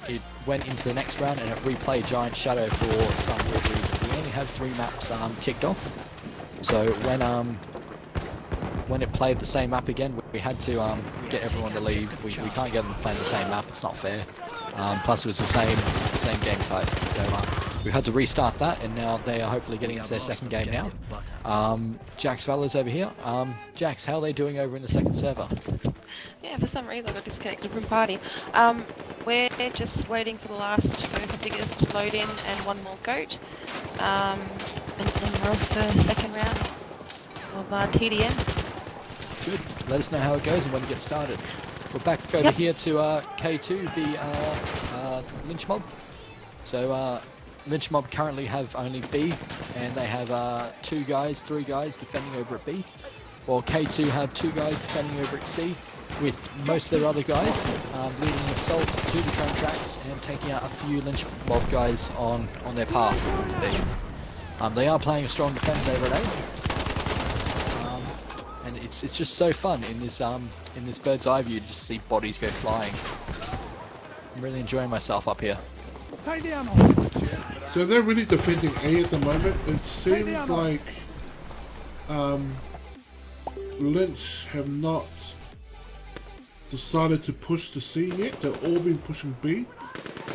it went into the next round and it replayed Giant Shadow for some weird reason. We only had 3 maps ticked off, so when it played the same map again, we had to get everyone to leave. We can't get them to play the same map, it's not fair. Plus it was the same game type, so we had to restart that, and now they are hopefully getting into their second game now. Jax Valor's over here. Jax, how are they doing over in the second server? Yeah, for some reason I got disconnected from party. We're just waiting for the last First Diggers to load in and one more Goat. And we're off the second round of TDM. That's good. Let us know how it goes and when it gets started. We're back over here to K2, the Lynch Mob. So Lynch Mob currently have only B, and they have 3 guys defending over at B, while K2 have 2 guys defending over at C, with most of their other guys leading an assault to the train tracks and taking out a few Lynch Mob guys on their path to B. They are playing a strong defense over at A. And it's just so fun in this bird's eye view to just see bodies go flying. I'm really enjoying myself up here. So they're really defending A at the moment. It seems like Lynch have not decided to push to C yet. They've all been pushing B,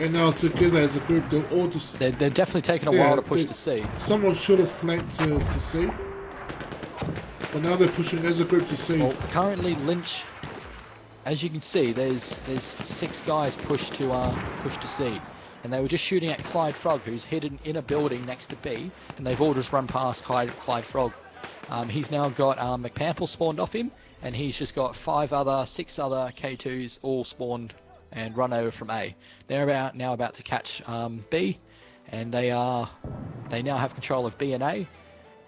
and now together as a group, they're all just. They're definitely taking a while to push to C. Someone should have flanked to C. But now they're pushing as a group to C. Well, currently Lynch, as you can see, there's 6 guys pushed to C, and they were just shooting at Clyde Frog, who's hidden in a building next to B, and they've all just run past Clyde Frog. He's now got McPample spawned off him, and he's just got 6 other K2s all spawned and run over from A. They're now about to catch B, and they now have control of B and A.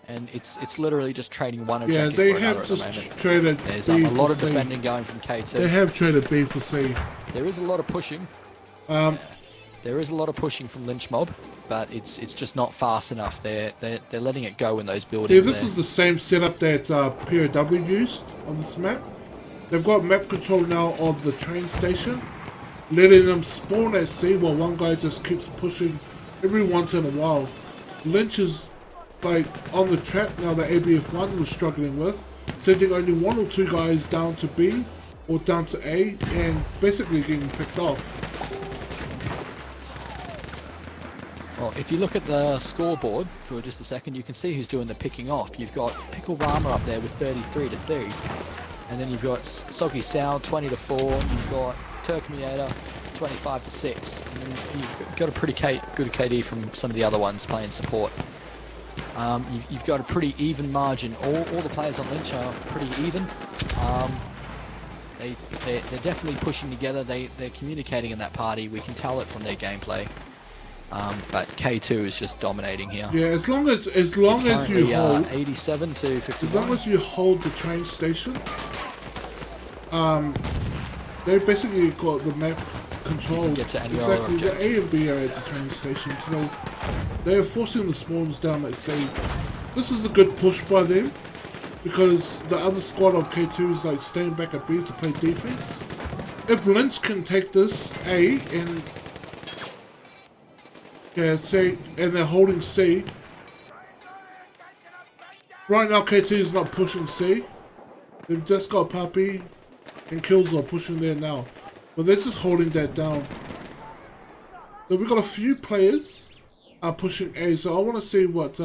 And it's literally just trading one objective they for have another just at the moment. traded There's B a lot for of C. defending going from K2. They have traded B for C. There is a lot of pushing. There is a lot of pushing from Lynch Mob, but it's just not fast enough. They're letting it go in those buildings. Yeah, this is the same setup that POW used on this map. They've got map control now of the train station, letting them spawn at C while one guy just keeps pushing every once in a while. Lynch is like on the trap now that ABF1 was struggling with, sending only 1 or 2 guys down to B or down to A and basically getting picked off. Well, if you look at the scoreboard for just a second, you can see who's doing the picking off. You've got Pickle Rama up there with 33 to 3, and then you've got Soggy Sal 20 to 4. You've got Turkmiata 25 to 6, and then you've got a pretty good KD from some of the other ones playing support. You've got a pretty even margin. All the players on Lynch are pretty even. They're definitely pushing together. They're communicating in that party. We can tell it from their gameplay. But K2 is just dominating here. Yeah, as long as you hold 87 to 51. As long as you hold the train station, they basically got the map control. Get to any exactly, the A and B are at the train station, so they are forcing the spawns down at C. This is a good push by them, because the other squad of K2 is like staying back at B to play defense. If Lynch can take this A and C, and they're holding C. Right now K2 is not pushing C. They've just got Puppy and Killzor pushing there now. But they're just holding that down. So we've got a few players pushing A, so I want to see what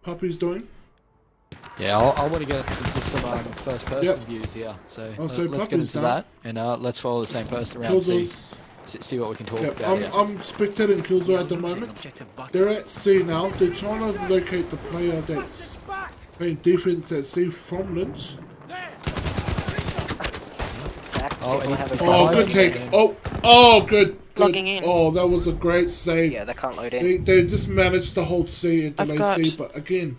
Puppy's doing. Yeah, I want to get into some first person views here. So let's get into that, and let's follow the same person around see what we can talk about. I'm spectating Killzor at the moment. They're at C now. They're trying to locate the player that's playing defense at C from Lynch. Good take. Good. Logging in. Oh, that was a great save. Yeah, they can't load in. They just managed to hold C and delay C, but again,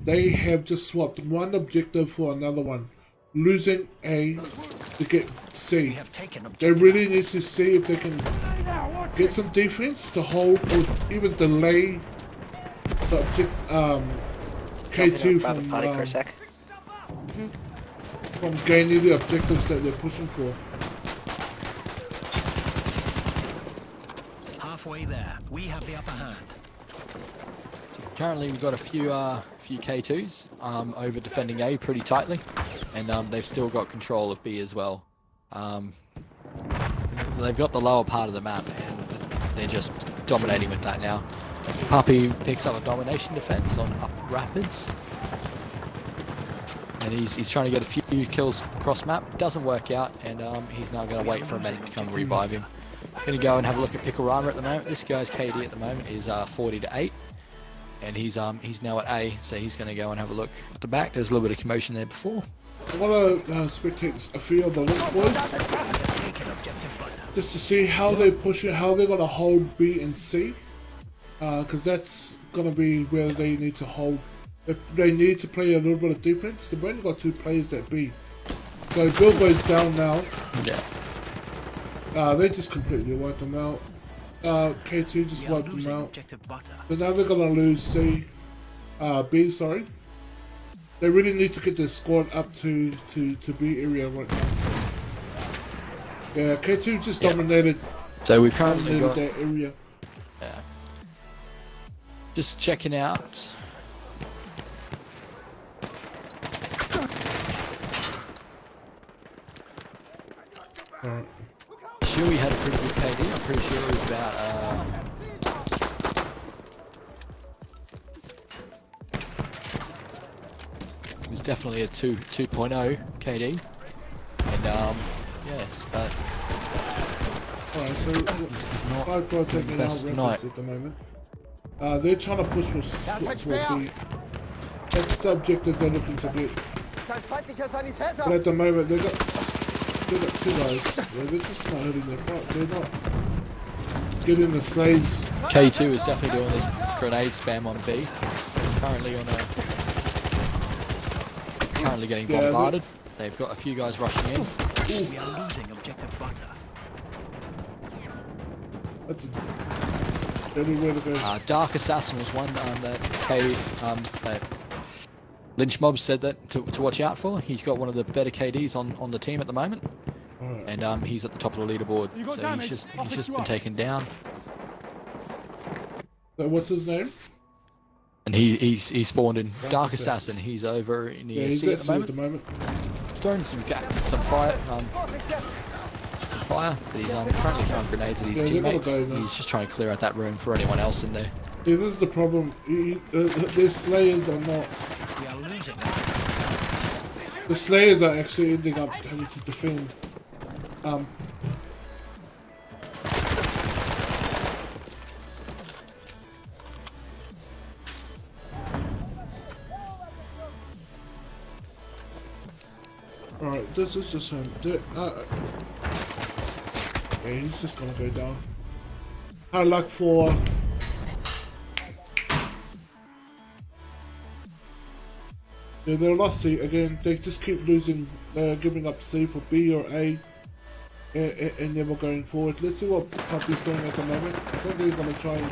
they have just swapped one objective for another one, losing A to get C. They really need to see if they can get some defense to hold or even delay the K2 from gaining the objectives that they're pushing for. Halfway there, we have the upper hand. Currently, we've got a few K2s over defending A pretty tightly, and they've still got control of B as well. They've got the lower part of the map, and they're just dominating with that now. Puppy picks up a domination defense on up rapids, and he's trying to get a few kills cross map. Doesn't work out, and he's now going to wait for a medic to come revive him. Going to go and have a look at Pickle Rama at the moment. This guy's KD at the moment is 40 to 8. And he's now at A, so he's going to go and have a look at the back. There's a little bit of commotion there before. I want to spectate a few of the link boys, just to see how they push it, how they're going to hold B and C, because that's going to be where they need to hold. They need to play a little bit of defense. They've only got 2 players at B, so Bill goes down now. Yeah. They just completely wiped them out. K2 just wiped them out. So now they're gonna lose C, B. Sorry. They really need to get their squad up to B area right now. Yeah, K2 just dominated. So we've currently got that area. Yeah. Just checking out. Alright. Sure, he had a pretty good KD. I'm pretty sure it was about it was definitely a 2.0 KD, and yes, but Alright, so he's not I've got the best night at the moment. They're trying to push for B. That's the objective they're looking to get. But at the moment they've got 2 guys. Yeah, they're just not hitting their part. They're not getting the slays. K2 is definitely doing this grenade spam on B. Currently getting bombarded. They've got a few guys rushing in. We are losing objective butter. That's everywhere to go. Dark Assassin was one that Lynch Mob said that to watch out for. He's got one of the better KDs on the team at the moment, and he's at the top of the leaderboard. So he's just been taken down. So what's his name? And he spawned in Dark Assassin. He's over in the C at the moment. Throwing some fire, but he's currently throwing grenades at his teammates. He's just trying to clear out that room for anyone else in there. Yeah, this is the problem. Their slayers are not. We are losing. The slayers are actually ending up having to defend. Alright, this is just him. Yeah, he's just gonna go down. Hard luck for. Yeah, they're lost C again. They just keep losing, giving up C for B or A, and never going forward. Let's see what Puppy's doing at the moment. I think he's gonna try and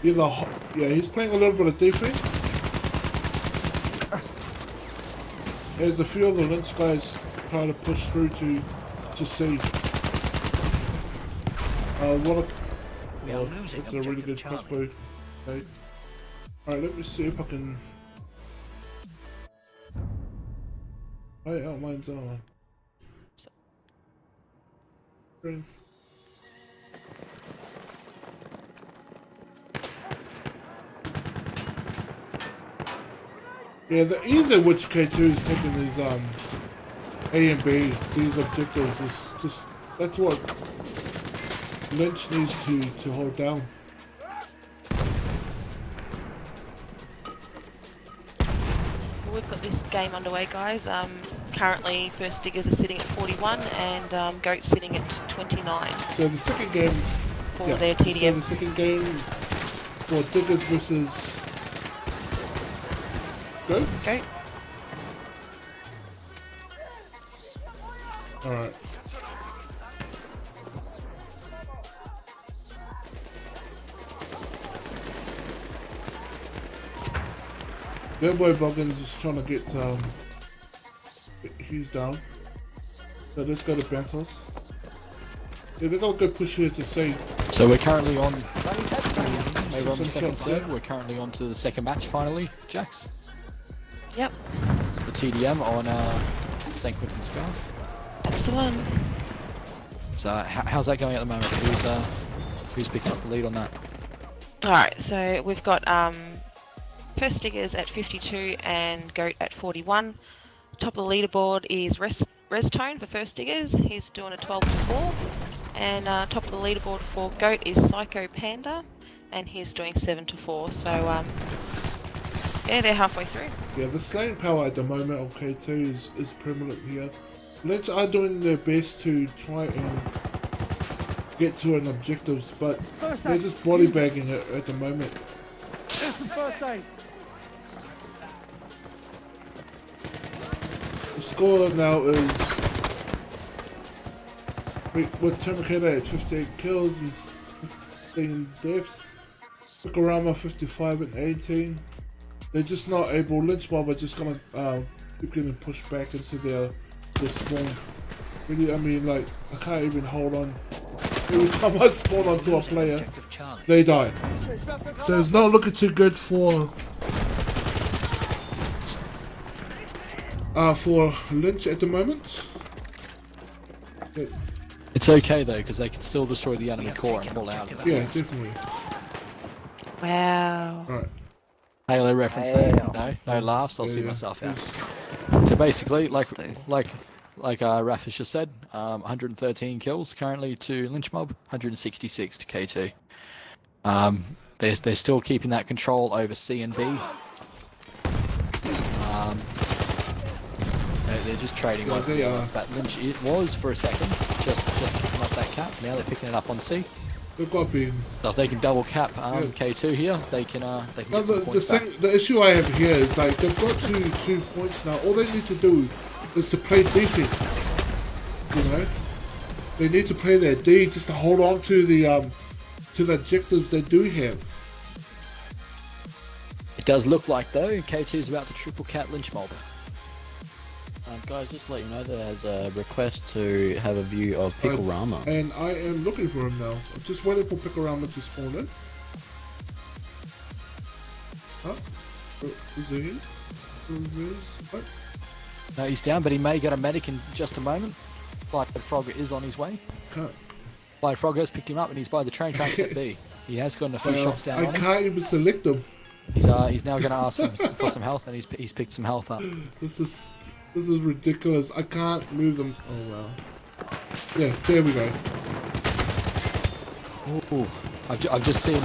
either. Yeah, he's playing a little bit of defense. There's a few of the Lynch guys trying to push through to C. That's a really good crossbow. Okay. Alright, let me see if I can. Right out mine's on. Green. Yeah, the ease at which K2 is taking these A and B, these objectives is just that's what Lynch needs to hold down. We've got this game underway, guys. Currently, First Diggers are sitting at 41 and Goat's sitting at 29. So the second game for their TDM. So the second game for Diggers versus Goat? Goat. Alright. Their boy Boggins is trying to get he's down. So let's go to Bantos. Yeah, they got a good push here to save. So we're currently on. We're on the second turn. We're currently on to the second match finally, Jax. Yep. The TDM on St. Quentin Scarf. That's the one. So how's that going at the moment? Who's picking up the lead on that? Alright, so we've got First Diggers at 52 and Goat at 41. Top of the leaderboard is Tone for First Diggers. He's doing a 12-4. And top of the leaderboard for Goat is Psycho Panda, and he's doing 7-4. So yeah, they're halfway through. Yeah, the slaying power at the moment of K2 is prevalent here. Lynch are doing their best to try and get to an objectives, but they're just body bagging it at the moment. Here's some first aid. The score now is with Terminator at 58 kills and 15 deaths. Picorama 55 and 18. They're just not able. Lynch Mob are just gonna keep getting pushed back into their spawn. Really, I mean, like, I can't even hold on. Every time I spawn onto a player, they die. So it's not looking too good for Lynch at the moment. It's okay though, because they can still destroy the enemy core and pull out. Yeah, definitely. Wow. Right. Halo reference there. No laughs. I'll see myself out. So basically, like Raph has just said, 113 kills currently to Lynch Mob, 166 to K2. They're still keeping that control over C and B. They're just trading one for the other. But Lynch, it was for a second just picking up that cap. Now they're picking it up on C. They've got to be. So if they can double cap K2 here, they can get some points back. The issue I have here is like they've got two points now. All they need to do is to play defense. You know, they need to play their D just to hold on to the objectives they do have. It does look like though K2 is about to triple cap Lynch Mob. Guys, just to let you know, there's a request to have a view of Picorama. And I am looking for him now. I'm just waiting for Picorama to spawn in. Huh? Is he here? What? No, he's down, but he may get a medic in just a moment. Flight Frogger is on his way. Flight Frogger has picked him up and he's by the train tracks at B. He has gotten a few shots down on him. I can't even select him. He's now going to ask him for some health, and he's picked some health up. This is ridiculous. I can't move them. Oh wow. Yeah, there we go. Ooh. I've just seen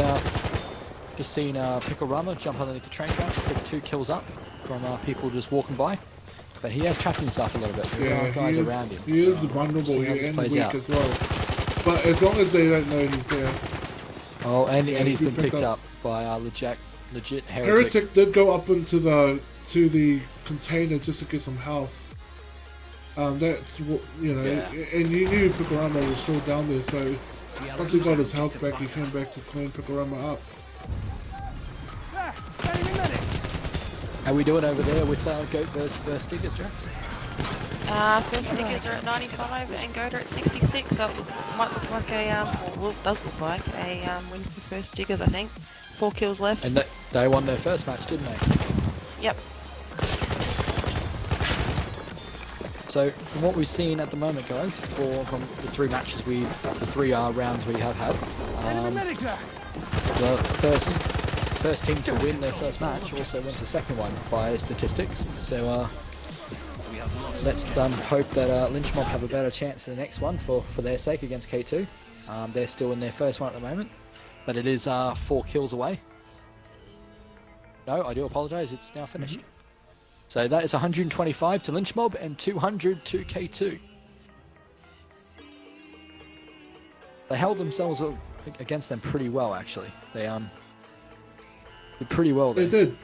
Picorama jump underneath the train tracks, pick 2 kills up from people just walking by. But he has trapped himself a little bit. There are guys around him. He is vulnerable here and weak as well. But as long as they don't know he's there. Oh, and he's been picked up by legit Heretic. Heretic did go up into the container just to get some health. That's what you know, and you knew Picorama was still down there. So once he got his health back, he came back to clean Picorama up. How we doing over there with Goat versus First Diggers, Jax? First Diggers are at 95 and Goat are at 66, so it might look like well, it does look like a win for First Diggers, I think. 4 kills left. And they won their first match, didn't they? Yep. So from what we've seen at the moment, guys, from the 3 matches the 3 rounds we have had, the first team to win their first match also wins the second one by statistics. So let's hope that Lynch Mob have a better chance for the next one for their sake against K2. They're still in their first one at the moment, but it is 4 kills away. No, I do apologise, it's now finished. So that is 125 to Lynch Mob and 200 to K2. They held themselves against them pretty well, actually. They did pretty well there. They did.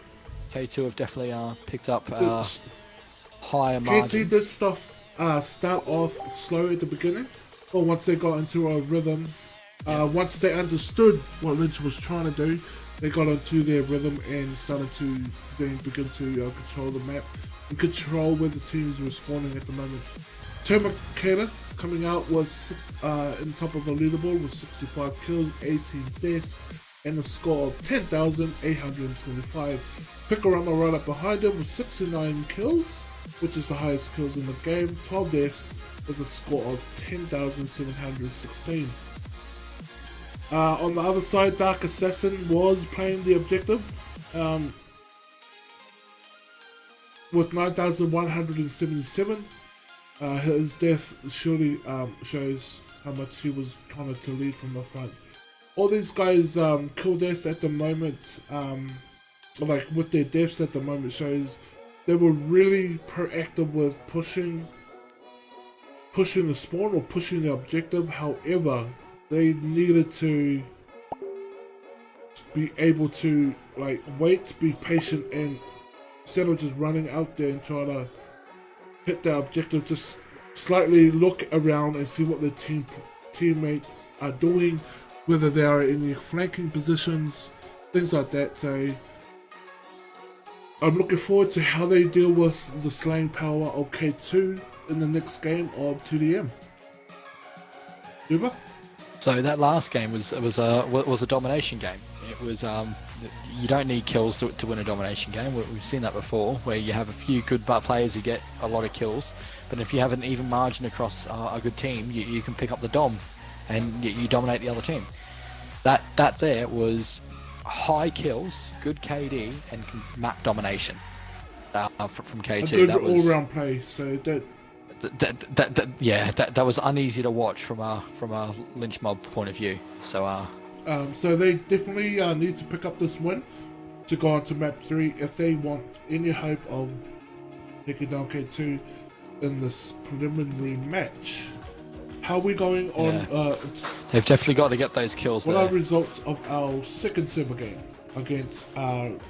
K2 have definitely picked up It's- higher KT margins. did stuff start off slow at the beginning, but once they got into a rhythm, once they understood what Lynch was trying to do, they got into their rhythm and started to then begin to control the map and control where the teams were spawning at the moment. Termicator coming out was in top of the leaderboard with 65 kills, 18 deaths, and a score of 10,825. Picorama right up behind him with 69 kills, which is the highest kills in the game, 12 deaths with a score of 10,716. On the other side, Dark Assassin was playing the objective with 9,177. His death surely shows how much he was trying to lead from the front. All these guys' kill deaths at the moment, like with their deaths at the moment, shows they were really proactive with pushing the spawn or pushing the objective. However, they needed to be able to like wait, be patient, and instead of just running out there and trying to hit the objective, just slightly look around and see what their teammates are doing, whether they are in the flanking positions, things like that. So I'm looking forward to how they deal with the slaying power of K2 in the next game of 2DM. Uber? So that last game was a domination game. It was you don't need kills to win a domination game. We've seen that before, where you have a few good players who get a lot of kills, but if you have an even margin across a good team, you can pick up the dom, and you dominate the other team. That there was high kills, good KD, and map domination from K2. A good that was all-round play. So that was uneasy to watch from a Lynch mob point of view. So so they definitely need to pick up this win to go on to map 3 if they want any hope of taking down K2 in this preliminary match. How are we going on? They've definitely got to get those kills. What there. are the results of our second server game against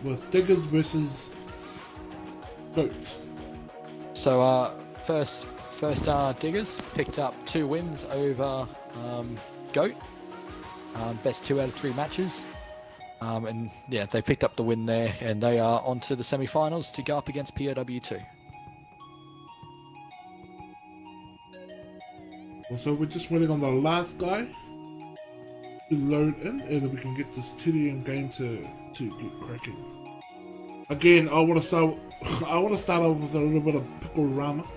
with Diggers versus Goat? So first Diggers picked up 2 wins over Goat. Best 2 out of 3 matches. And yeah, they picked up the win there, and they are on to the semi-finals to go up against POW2. So we're just waiting on the last guy to load in, and then we can get this TDM game to get cracking. Again, I want to start off with a little bit of Picorama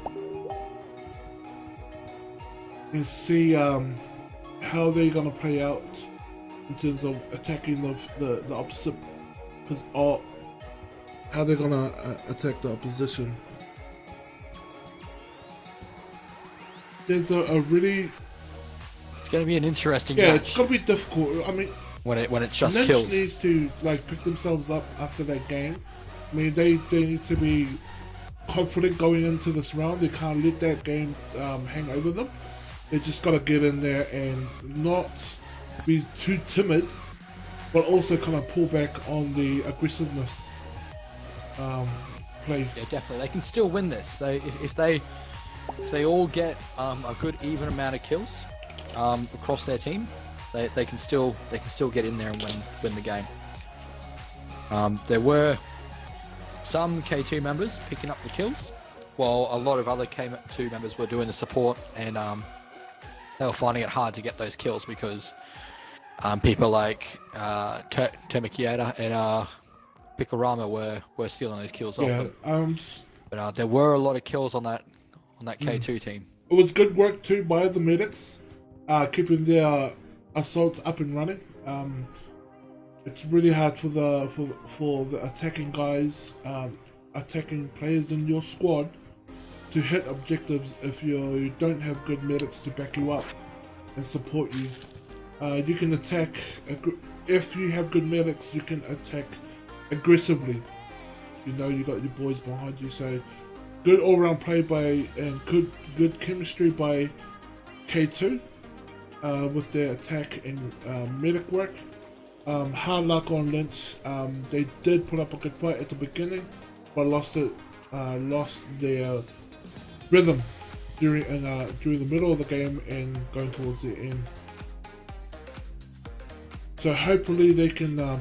and see how they're gonna play out in terms of attacking the opposite, or how they're gonna attack the opposition. There's a really... It's going to be an interesting match. match. It's going to be difficult. I mean, when it's just Lynch kills. needs to like pick themselves up after that game. I mean, they need to be confident going into this round. They can't let that game hang over them. They just got to get in there and not be too timid, but also kind of pull back on the aggressiveness play. Yeah, definitely. They can still win this. If they all get a good even amount of kills across their team, they can still get in there and win the game. There were some K2 members picking up the kills, while a lot of other K2 members were doing the support, and they were finding it hard to get those kills because people like Termicator and Picorama were stealing those kills off them. But there were a lot of kills on that K2 team. It was good work too by the medics, keeping their assaults up and running. It's really hard for the attacking guys, attacking players in your squad, to hit objectives if you don't have good medics to back you up and support you. You can attack if you have good medics. You can attack aggressively. You know you got your boys behind you, so. Good all-round play and good chemistry by K2 with their attack and medic work. Hard luck on Lynch. They did put up a good fight at the beginning, but lost their rhythm during the middle of the game and going towards the end. So hopefully they can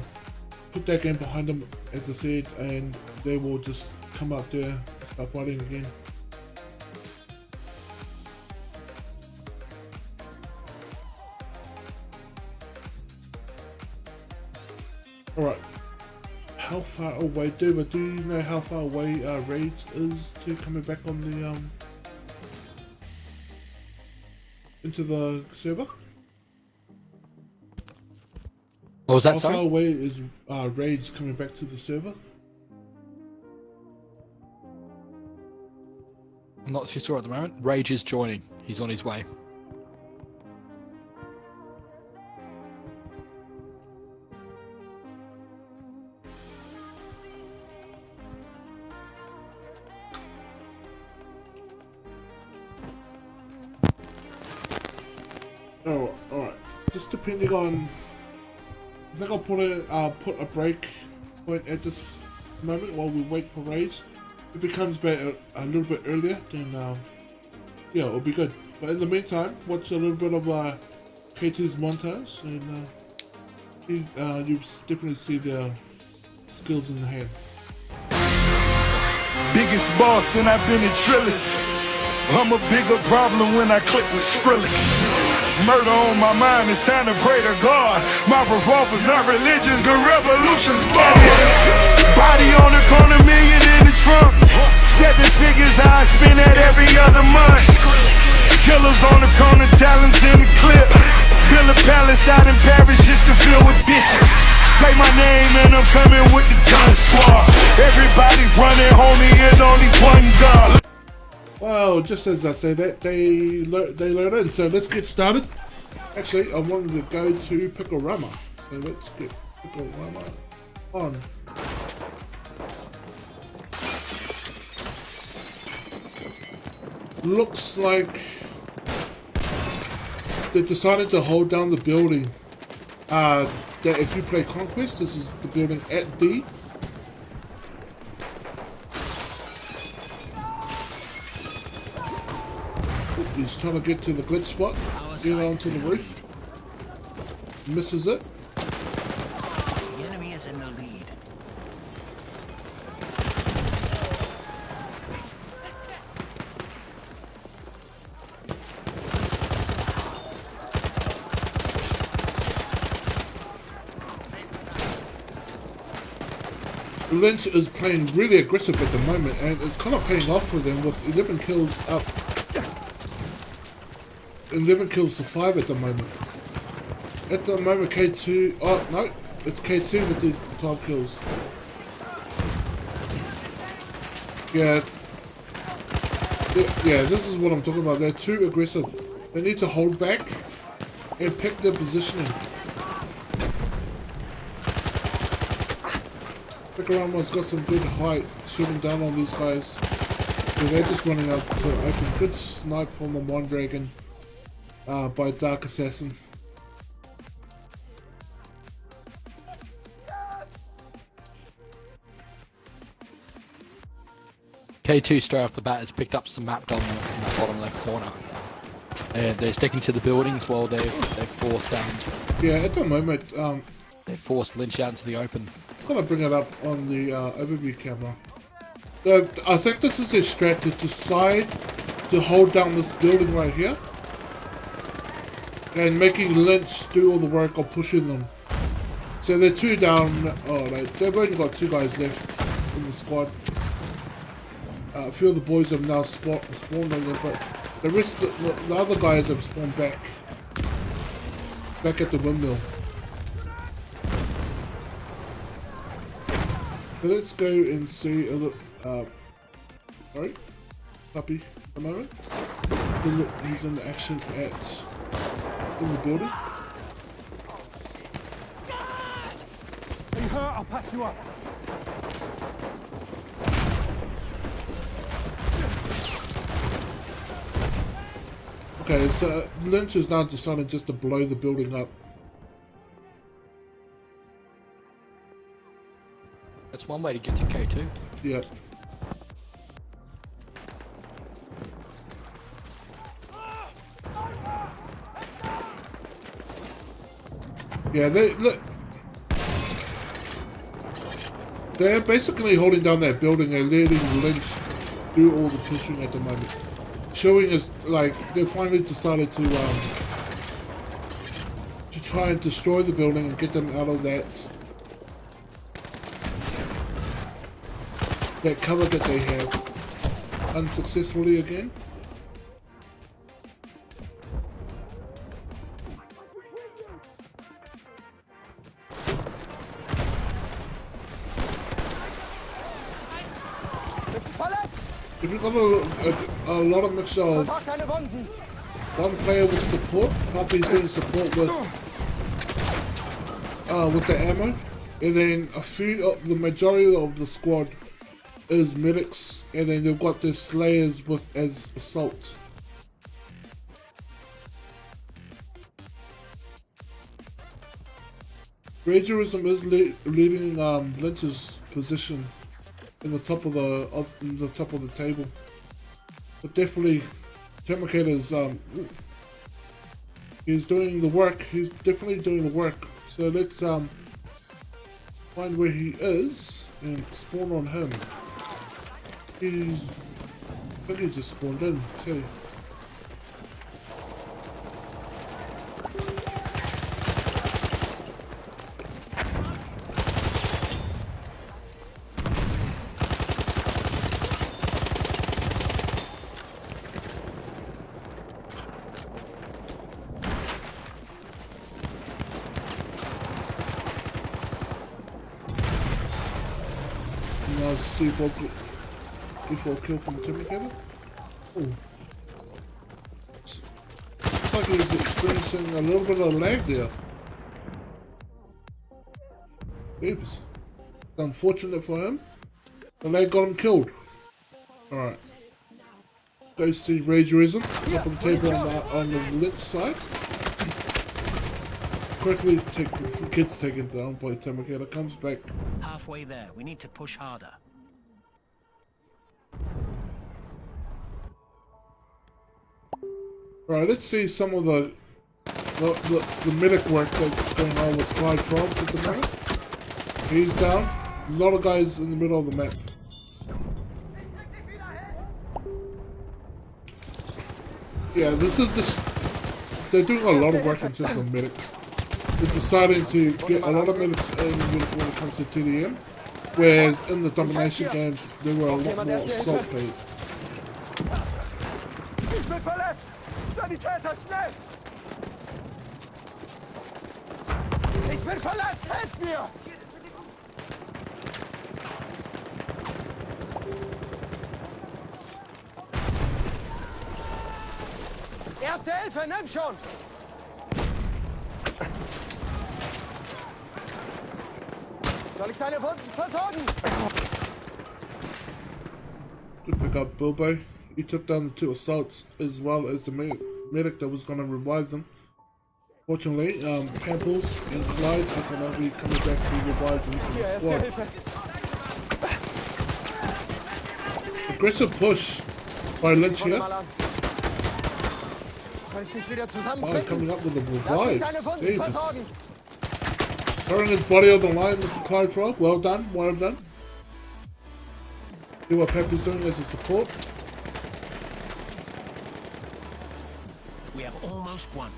put that game behind them, as I said, and they will just come out there and start fighting again. Alright, how far away, do you know how far away Raids is to coming back on the into the server? What was that, how sorry? far away is Raids coming back to the server? I'm not too sure at the moment. Rage is joining. He's on his way. Oh, alright. Just depending on, I think I'll put a break point at this moment while we wait for Rage. If it becomes better a little bit earlier, then yeah, it'll be good. But in the meantime, watch a little bit of K2's montage, and you definitely see their skills in the hand. Biggest boss and I've been a trillist. I'm a bigger problem when I click with Skrillex. Murder on my mind, it's time to pray to God. My revolver's not religious, the revolution's body on the corner, million in the trunk. 7 figures I spend that every other month. Killers on the corner, talents in the clip. Build a palace out in Paris just to fill with bitches. Say my name and I'm coming with the gun squad. Everybody running, homie, is only one God. Well, just as I say that, they learn in. So let's get started. Actually, I wanted to go to Picorama. So let's get Picorama on. Looks like they decided to hold down the building. That if you play Conquest, this is the building at D. He's trying to get to the glitch spot, get onto the roof, misses it. The enemy is in the lead. Lynch is playing really aggressive at the moment, and it's kind of paying off for them with 11 kills up. 11 kills to 5 at the moment. At the moment, K2. Oh no, it's K2 with the 12 kills. Yeah, this is what I'm talking about. They're too aggressive. They need to hold back and pick their positioning. Picorama's got some good height, shooting down on these guys. So they're just running out to open. Good snipe from the Mondragon by Dark Assassin. K2 straight off the bat has picked up some map dominance in that bottom left corner. And they're sticking to the buildings while they've forced Yeah, at the moment, they forced Lynch out into the open. I'm gonna bring it up on the overview camera. I think this is their strat, to decide to hold down this building right here, and making Lynch do all the work of pushing them. So they're 2 down. Oh, they've only got 2 guys left in the squad. A few of the boys have now spawned on them, but the rest, the other guys have spawned back at the windmill. So let's go and see a look. Sorry, puppy. At the moment, he's in action in the building. Are you hurt? I'll patch you up. Okay, so Lynch is now deciding just to blow the building up. That's one way to get to K2. Yeah. Yeah, they're basically holding down that building and letting Lynch do all the pushing at the moment. Showing us like they finally decided to try and destroy the building and get them out of that cover that they have unsuccessfully again. If you've got a lot of mixture of one player with support, Puppy's doing support with the ammo, and then the majority of the squad is medics, and then they've got their slayers as assault. Ragerism is leaving Lynch's position in the top of the table, but definitely Termicator's he's doing the work. He's definitely doing the work. So let's find where he is and spawn on him. I think he just spawned in too. C4 kill from the Terminator. Oh. Looks like he's experiencing a little bit of lag there. Oops. It's unfortunate for him. The lag got him killed. Alright. Go see Ragerism. Top of the table on the left side. Quickly gets taken down by Terminator. Comes back. Halfway there. We need to push harder. Right, let's see some of the medic work that's going on with Clyde Probs at the moment. He's down. A lot of guys in the middle of the map. Yeah, they're doing a lot of work in terms of medics. They're deciding to get a lot of medics in when it comes to TDM, whereas in the domination games there were a lot more assault paid. Ich bin verletzt! Sanitäter, schnell! Ich bin verletzt! Helft mir! Erste Hilfe, nimm schon! Soll ich deine Wunden versorgen? Good pick up, Bilbo. He took down the two assaults as well as the medic that was going to revive them. Fortunately, Pamples and Clyde are going to be coming back to revive them in the squad. Aggressive push by Lynch here. Oh, coming up with the revives. Jesus. Throwing his body on the line, Mr. Clyde Frog. Well done, well done. See what Pepper's doing as a support. We have almost won.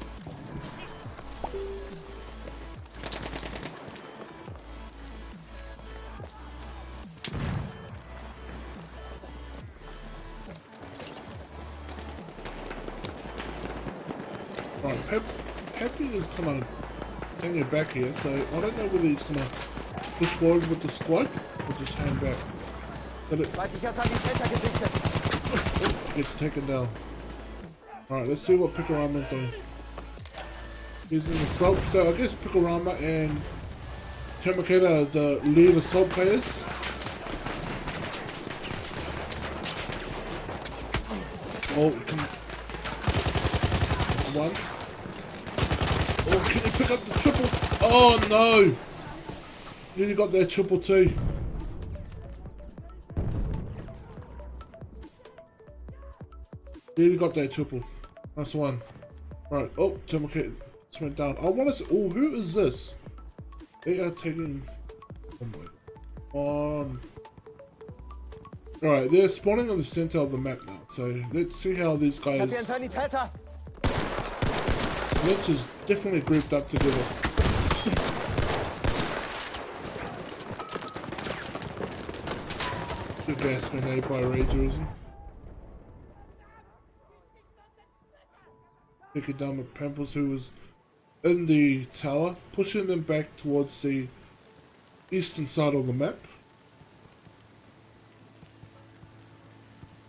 Right, Peppy is kind of hanging back here, so I don't know whether he's going to push forward with the squad or just hang back. But it gets taken down. Alright, let's see what Picorama's doing. He's in assault, so I guess Picorama and Termicator are the lead assault players. Oh, one. Oh, can you pick up the triple? Oh no! Nearly got that triple too. Really got that triple. Nice one. Right. Oh, Termicate went down. I want to see. Oh, who is this? They are taking. Alright, they're spawning on the center of the map now. So let's see how these guys. Lynch is definitely grouped up together. Good gas grenade by Ragerism. Picking down with Pampers, who was in the tower, pushing them back towards the eastern side of the map.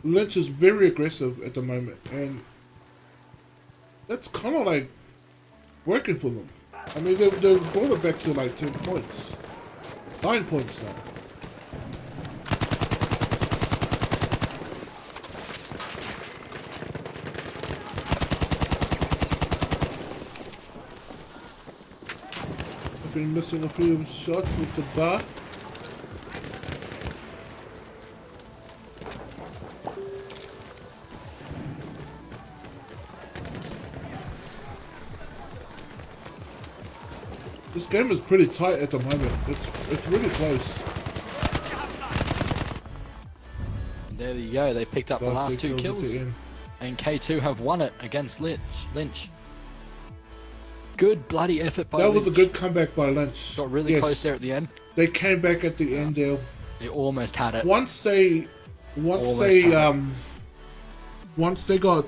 Lynch is very aggressive at the moment, and that's kind of like working for them. I mean, they brought it back to like 10 points. 9 points now. I've been missing a few shots with the bar. This game is pretty tight at the moment. It's really close. There you go. They picked up the last 2 kills, and K2 have won it against Lynch. Good bloody effort by Lynch. That was a good comeback by Lynch. Got really close there at the end. They came back at the end there. They almost had it. Once they got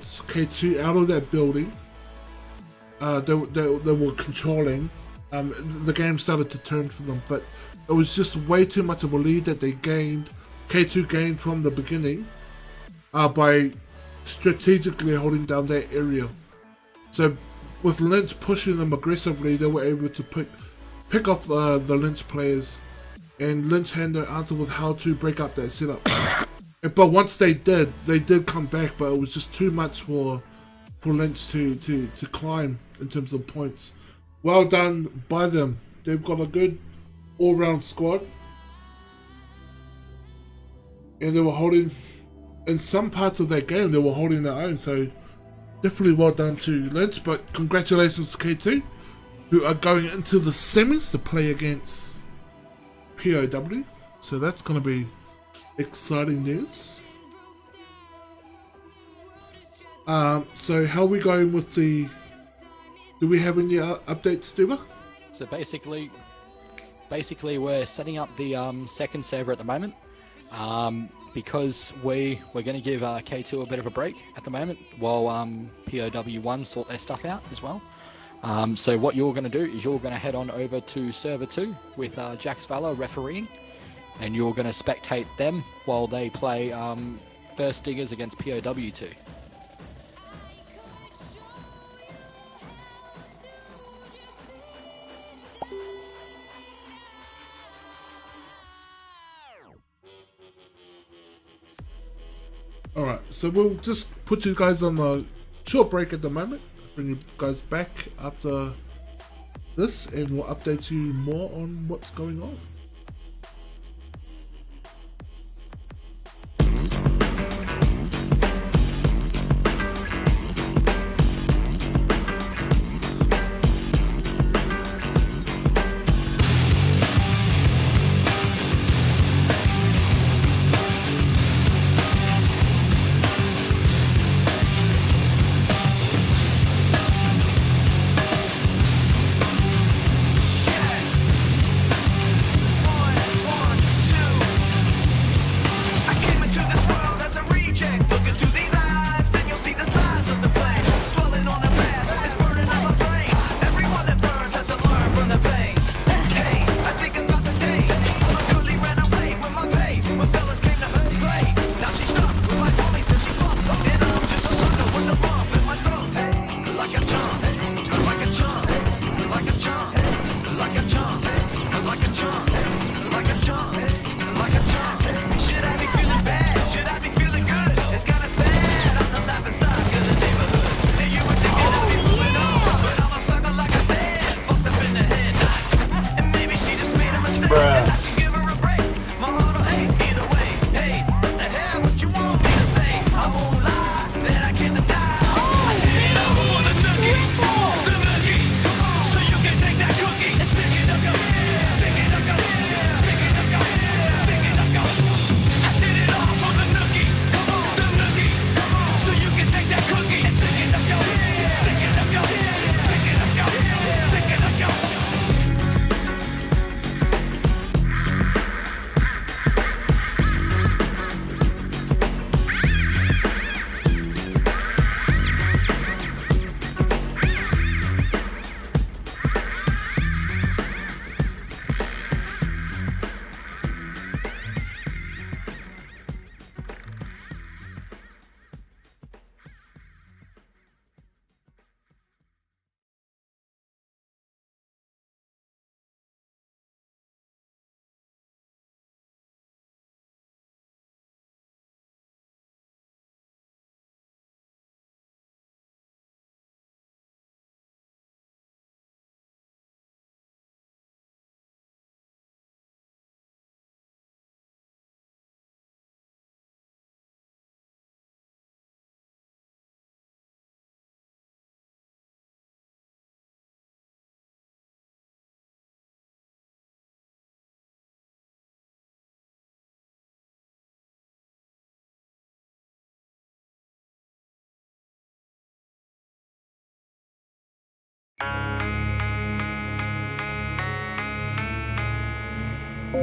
K2 out of that building, they were controlling. The game started to turn for them, but it was just way too much of a lead that they gained. K2 gained from the beginning by strategically holding down that area. So with Lynch pushing them aggressively, they were able to pick up the Lynch players, and Lynch had no answer with how to break up that setup. But once they did come back, but it was just too much for Lynch to climb in terms of points. Well done by them. They've got a good all-round squad. And they were holding, in some parts of that game, they were holding their own. So definitely well done to Lynch. But congratulations to K2, who are going into the semis to play against POW. So that's going to be exciting news. So how are we going with the... Do we have any updates, Stuber? So basically we're setting up the second server at the moment, because we're going to give K2 a bit of a break at the moment while POW1 sort their stuff out as well. So what you're going to do is you're going to head on over to server 2 with Jax Valor refereeing, and you're going to spectate them while they play First Diggers against POW2. Alright, so we'll just put you guys on a short break at the moment. Bring you guys back after this, and we'll update you more on what's going on.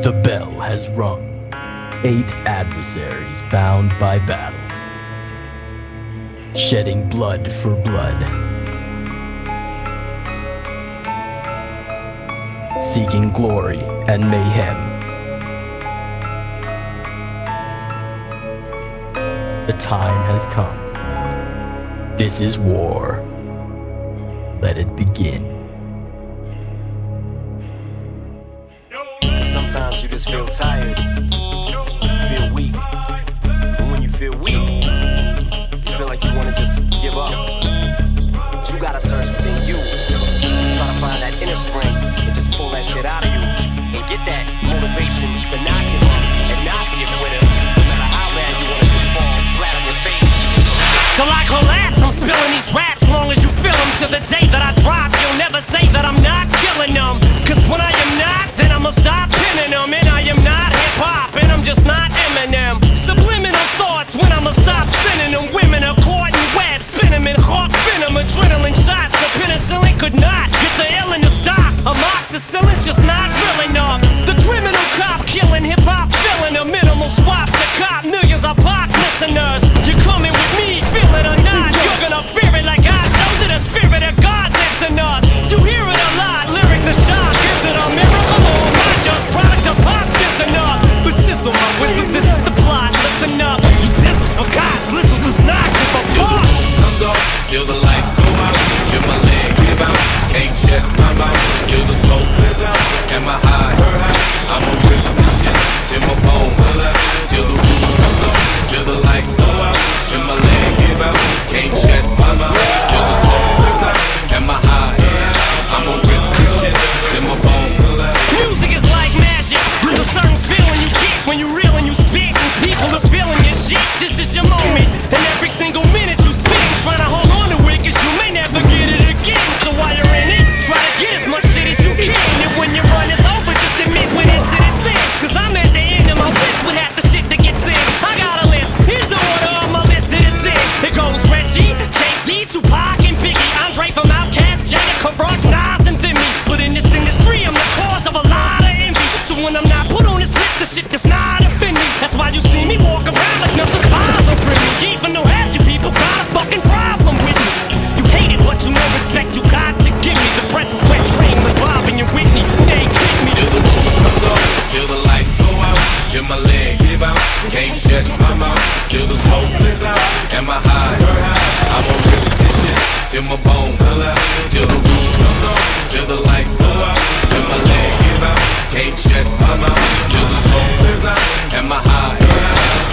The bell has rung. 8 adversaries bound by battle. Shedding blood for blood. Seeking glory and mayhem. The time has come. This is war. Let it begin. Cause sometimes you just feel tired, feel weak. And when you feel weak, you feel like you wanna just give up. But you gotta search within you. Try to find that inner strength and just pull that shit out of you. And get that motivation to not give up and not be a quitter. No matter how bad you wanna just fall flat on your face. Till I collapse, I'm spilling these raps. Long as you feel them, to the day that I drop, you'll never say that I'm not killing them. Cause when I am not, then I'ma stop pinning them. And I am not hip-hop, and I'm just not Eminem. Subliminal thoughts when I'ma stop sending them. Women are caught in webs, spin them in hawk venom. Adrenaline shots, the penicillin could not get the illin to stop. Amoxicillin's just not real enough. The criminal cop killing hip-hop, filling a minimal swap to cop millions of pop listeners. You're coming with me, feel it or not, you're gonna fear it like I showed you. The spirit of God lives in us. You hear it a lot, lyrics the shock. Is it a miracle or not just product of pop? Listen up, but sizzle my whistle, this is the plot. Listen up, this is for guys, listen, does not give a fuck. Comes off till the lights go out, till my leg give out, can't shut my mouth, till the smoke clears out, and my high, I'ma rip this shit till my bones, till the roof comes off, till the lights go out, till my leg give out, can't shut my mouth, till the smoke clears out, and my high, I'ma rip this shit till my bones. Music is like magic. There's a certain feeling you get when you reel and you spit, and people are feeling your shit. This is your moment, and every single minute you spend trying to hold on to it, cause you may never get it again. So while you're in it, try to get as much shit as you can. And when your run is over, just admit when it's in. Cause I'm at the end of my wits with half the shit that gets in. I got a list, here's the order of my list that it's in. It goes Reggie, Jay-Z, Tupac, and Biggie, Andre from Outkast, Jada, Karak, Nas, and Thimmy. But in this industry, I'm the cause of a lot of envy. So when I'm not put on this list, the shit does not offend me. That's why you see me walk around like nothing's bothering me. Even though half you people got a fucking problem with me. You hate it, but you know respect you got to give me. The presence where Train with Bob and your Whitney, they kick me. Till the roof comes off, till the lights go out, till my leg give out, can't shut my mouth, till the smoke clears out, and my high, I'ma rip this shit till my bones, till the roof comes off, till the lights go out, till my leg give out, can't shut my mouth, till the smoke clears out, and my high,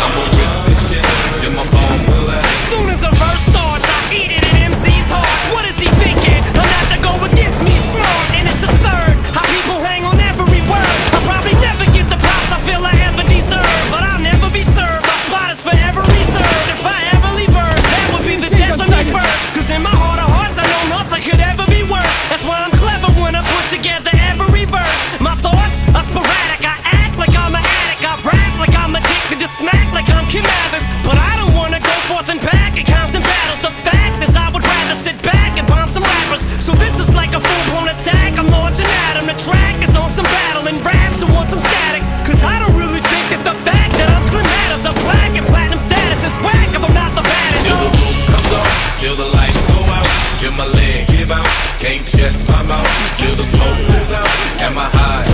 I'ma rip this shit till my bones. As soon as a verse starts, I eat it in MC's heart. What is he thinking? I'm not to go against me, smart, and it's absurd how people hang on every word. I'll probably never get the props I feel I ever deserve, but I'll never be served. My spot is forever reserved. If I ever leave Earth, that would be the death of me first. Cause in my heart of hearts, I know nothing could ever be worse. That's why I'm clever when I put together every verse. My thoughts are sporadic. I act like I'm an addict. I rap like I'm addicted to smack like I'm Kim Mathers. But I don't wanna go forth and back in constant battles. The fact is I would rather sit back and bomb some rappers. So this is like a full-blown attack. I'm launching at 'em. The track is on some battle and raps who want some static. Cause I don't really think that the fact that I'm slim matters. A black and platinum status is whack if I'm not the baddest. Till the roof comes off, till the lights go out, till my leg give out, can't shut my mouth, till the smoke clears out, and my high,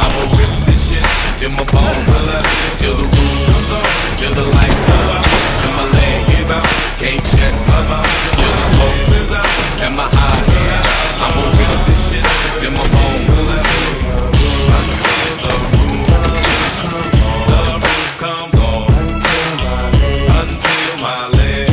I'ma rip this shit till my bones, till the roof comes off, till the lights go out, till my leg give out, can't shut my mouth, till the smoke clears out, and my high, I'ma rip this shit till my bones. Comes on until my leg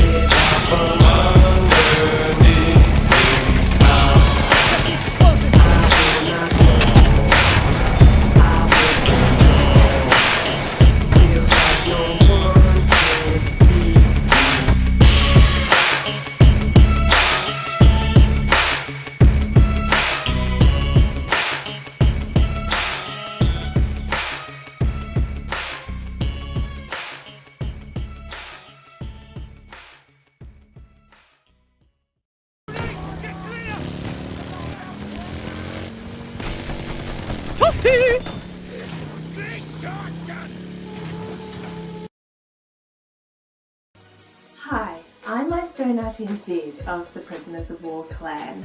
Hi, I'm Oceanic of the Prisoners of War clan.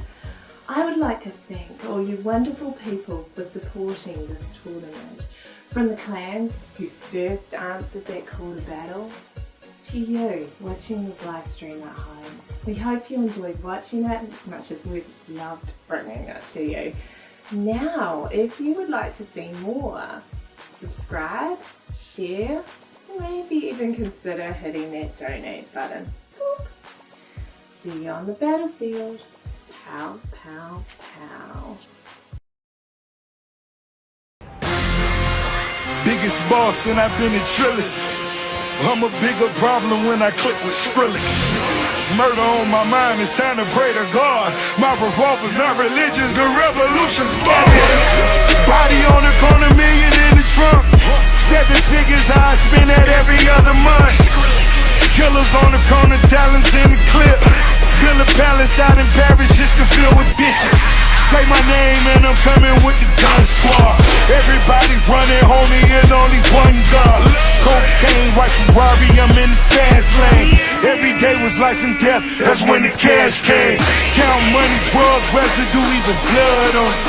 I would like to thank all you wonderful people for supporting this tournament. From the clans who first answered that call to battle, to you watching this live stream at home. We hope you enjoyed watching it as much as we've loved bringing it to you. Now, if you would like to see more, subscribe, share, maybe even consider hitting that donate button. Boop. See you on the battlefield. Pow, pow, pow. Biggest boss and I've been in Trillis. I'm a bigger problem when I click with Skrillex. Murder on my mind, it's time to pray to God. My revolver's not religious, the revolution's body on the corner, million in the trunk. 7 figures I spend that every other month. Killers on the corner, talents in the clip. Build a palace out in Paris just to fill with bitches. Say my name and I'm coming with the gun squad. Everybody running, homie, there's only one God. Cocaine, white Ferrari, I'm in the fast lane. Every day was life and death, that's when the cash came. Count money, drug residue, even blood on it.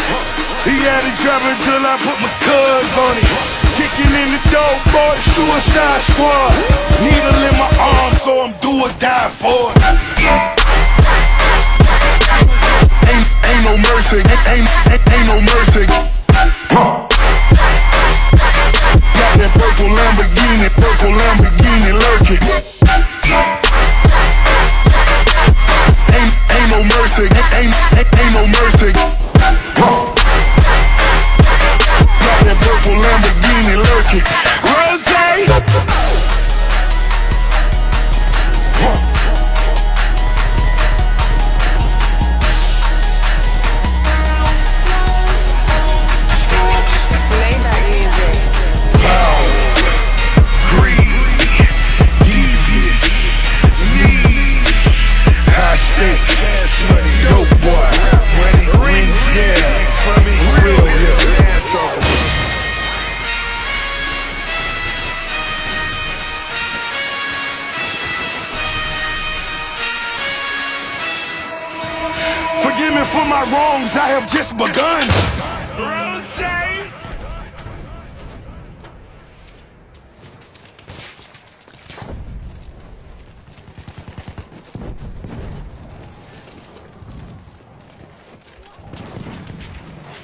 He had it dropping till I put my cuz on it. Kicking in the door, boy, suicide squad. Needle in my arm, so I'm do or die for it. Ain't no mercy, ain't no mercy. Huh. Got that purple Lamborghini lurking. Ain't no mercy, ain't no mercy. Huh. Got that purple Lamborghini lurking. Rose. Forgive me for my wrongs, I have just begun.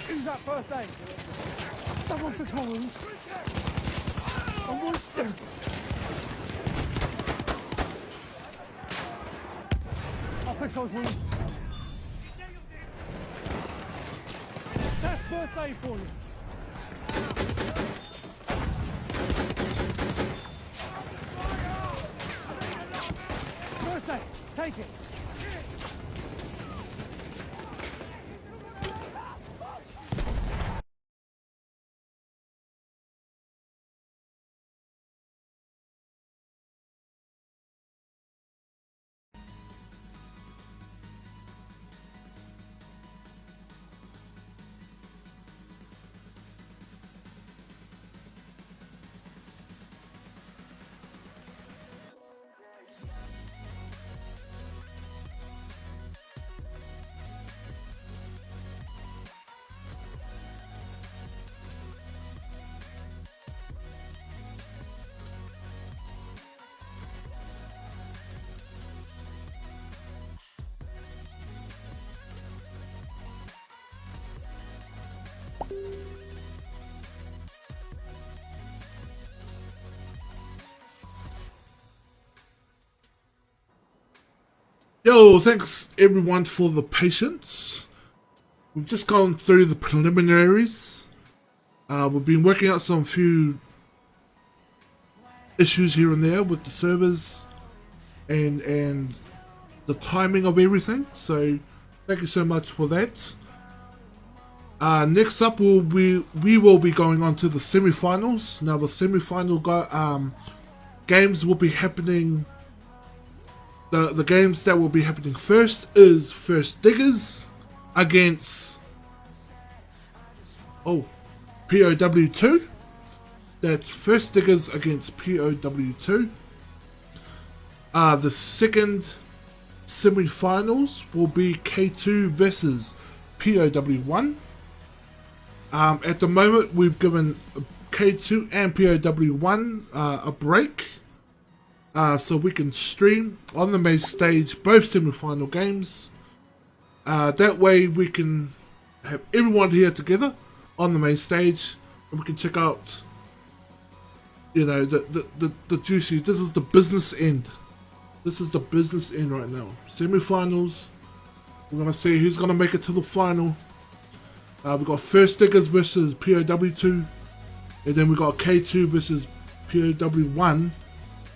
Who's that first aid? Someone fix my wounds. I'm wounded. I'll fix those wounds. That's first aid for you. First aid, take it. Yo, thanks everyone for the patience. We've just gone through the preliminaries. We've been working out some few issues here and there with the servers and the timing of everything. So thank you so much for that. Next up, we will be going on to the semi-finals. Now the semi-final games will be happening. The games that will be happening first is First Diggers against POW2, That's First Diggers against POW2. The second semi-finals will be K2 versus POW1. At the moment, we've given K2 and POW1 a break, so we can stream on the main stage both semi-final games. That way we can have everyone here together on the main stage, and we can check out, you know, the juicy. This is the business end. This is the business end right now. Semi-finals. We're gonna see who's gonna make it to the final. We got First Diggers versus POW2, and then we got K2 versus POW1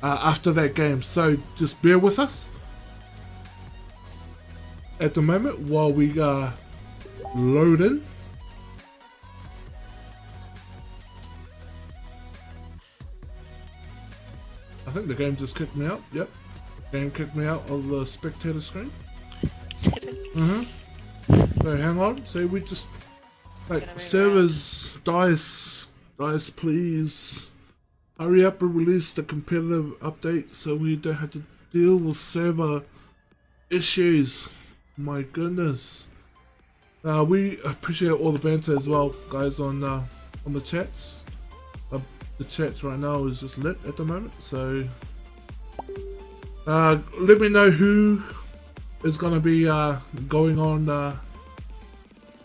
after that game. So just bear with us at the moment while we load in. I think the game just kicked me out. Yep, game kicked me out of the spectator screen. So hang on. So we just like servers, dice, please hurry up and release the competitive update so we don't have to deal with server issues. My goodness. We appreciate all the banter as well, guys, on the chats. The chat right now is just lit at the moment, so let me know who is going to be going on,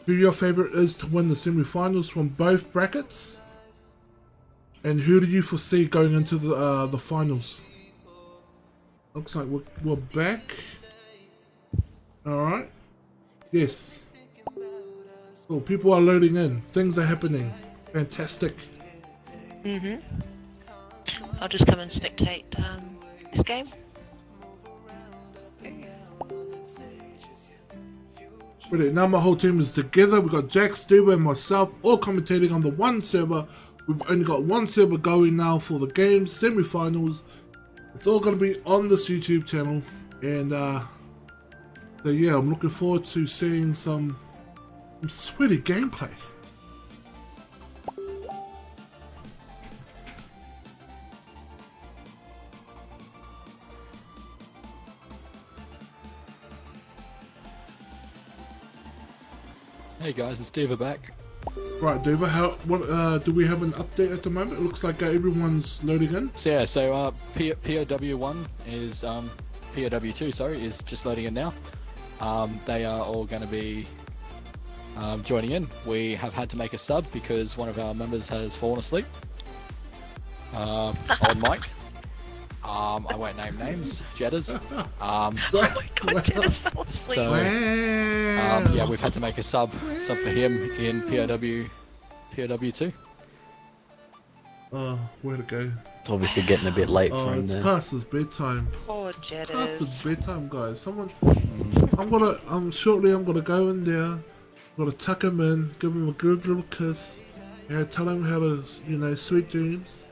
who your favorite is to win the semi-finals from both brackets, and who do you foresee going into the finals. Looks like we're back. Alright, yes, cool. People are loading in, things are happening, fantastic. I'll just come and spectate this game. Brilliant. Now my whole team is together. We've got Jack, Stuber, and myself all commentating on the one server. We've only got one server going now for the games, semi-finals. It's all going to be on this YouTube channel, and so yeah, I'm looking forward to seeing some sweaty gameplay. Hey guys, it's Diva back. Right, Diva, what do we have an update at the moment? It looks like everyone's loading in. So yeah, so POW1 is POW2, sorry, is just loading in now. They are all going to be joining in. We have had to make a sub because one of our members has fallen asleep on mic. I won't name names. Jetters. Oh my god, Jetters fell asleep. So yeah, we've had to make a sub for him in POW2. Oh, where to go? It's obviously getting a bit late for him it's then. past his bedtime. Poor It's Jetters. past his bedtime, guys. Someone, shortly I'm gonna go in there. I'm gonna tuck him in, give him a good little kiss, and tell him how to, you know, sweet dreams.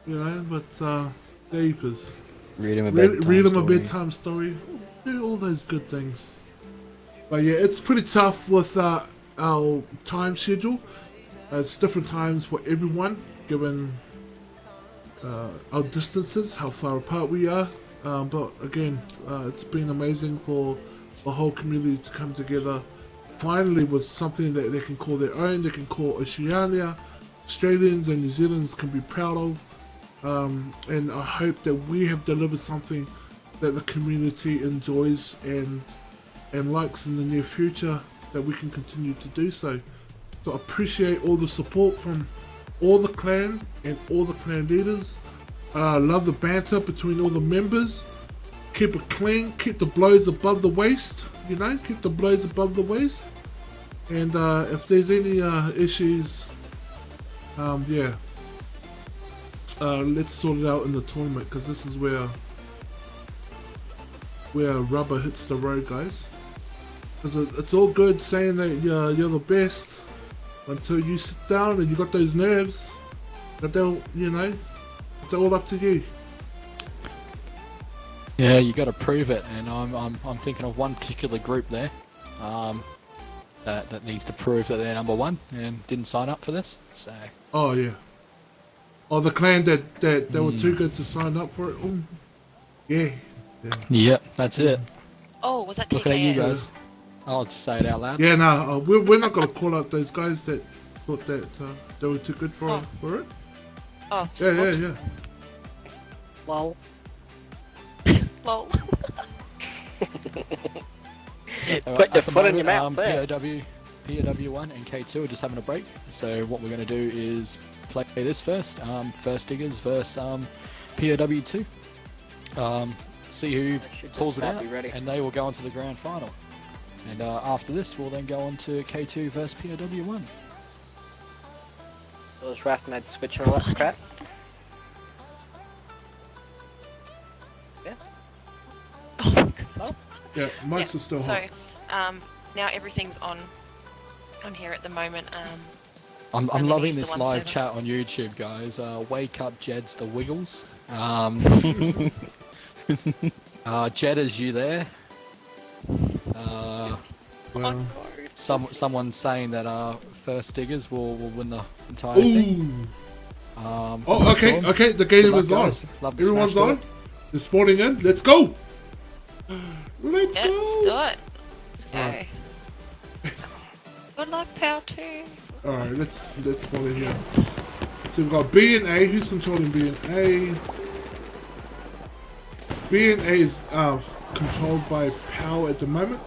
You know, but Jeepers. Read him a bedtime story. Do all those good things. But yeah, it's pretty tough with our time schedule. It's different times for everyone, given our distances, how far apart we are. But again, it's been amazing for the whole community to come together finally with something that they can call their own, they can call Oceania. Australians and New Zealanders can be proud of. And I hope that we have delivered something that the community enjoys and likes in the near future, that we can continue to do so. So I appreciate all the support from all the clan and all the clan leaders. I love the banter between all the members. Keep it clean, keep the blows above the waist, you know, keep the blows above the waist. And if there's any issues, yeah, let's sort it out in the tournament, because this is where rubber hits the road, guys. Because it's all good saying that you're the best until you sit down and you got those nerves. But they'll, you know, it's all up to you. Yeah, you got to prove it, and I'm thinking of one particular group there, that needs to prove that they're number one and didn't sign up for this. So. Oh yeah. Or the clan that they were too good to sign up for it. Ooh. Yeah. Yep, that's it. Oh, was that Looking at you TKO? guys. I'll just say it out loud. Yeah, no, we're not going to call out those guys that thought that they were too good for it. Oh. Yeah, oops. yeah. Lol. Lol. Put your foot in your mouth there. POW1 and K2 are just having a break. So what we're going to do is play this first. First Diggers versus POW2. See who pulls it out, and they will go on to the grand final. And after this, we'll then go on to K2 versus POW1. So is Raph made the switch and all that crap? Yeah, mics are still hot. So, now everything's on here at the moment. I'm only loving use the this one live server. chat on YouTube, guys. Wake up, Jed's the Wiggles. Jed, is you there? Someone's saying that First Diggers will win the entire thing. Oh, okay, okay. The game is on. Everyone's on. They're spawning in. Let's go. Let's go. Let's do it. Let's go. Good luck, Pow 2. Alright, let's spawn in here. So we've got B and A. Who's controlling B and A? B and A is controlled by Pow at the moment.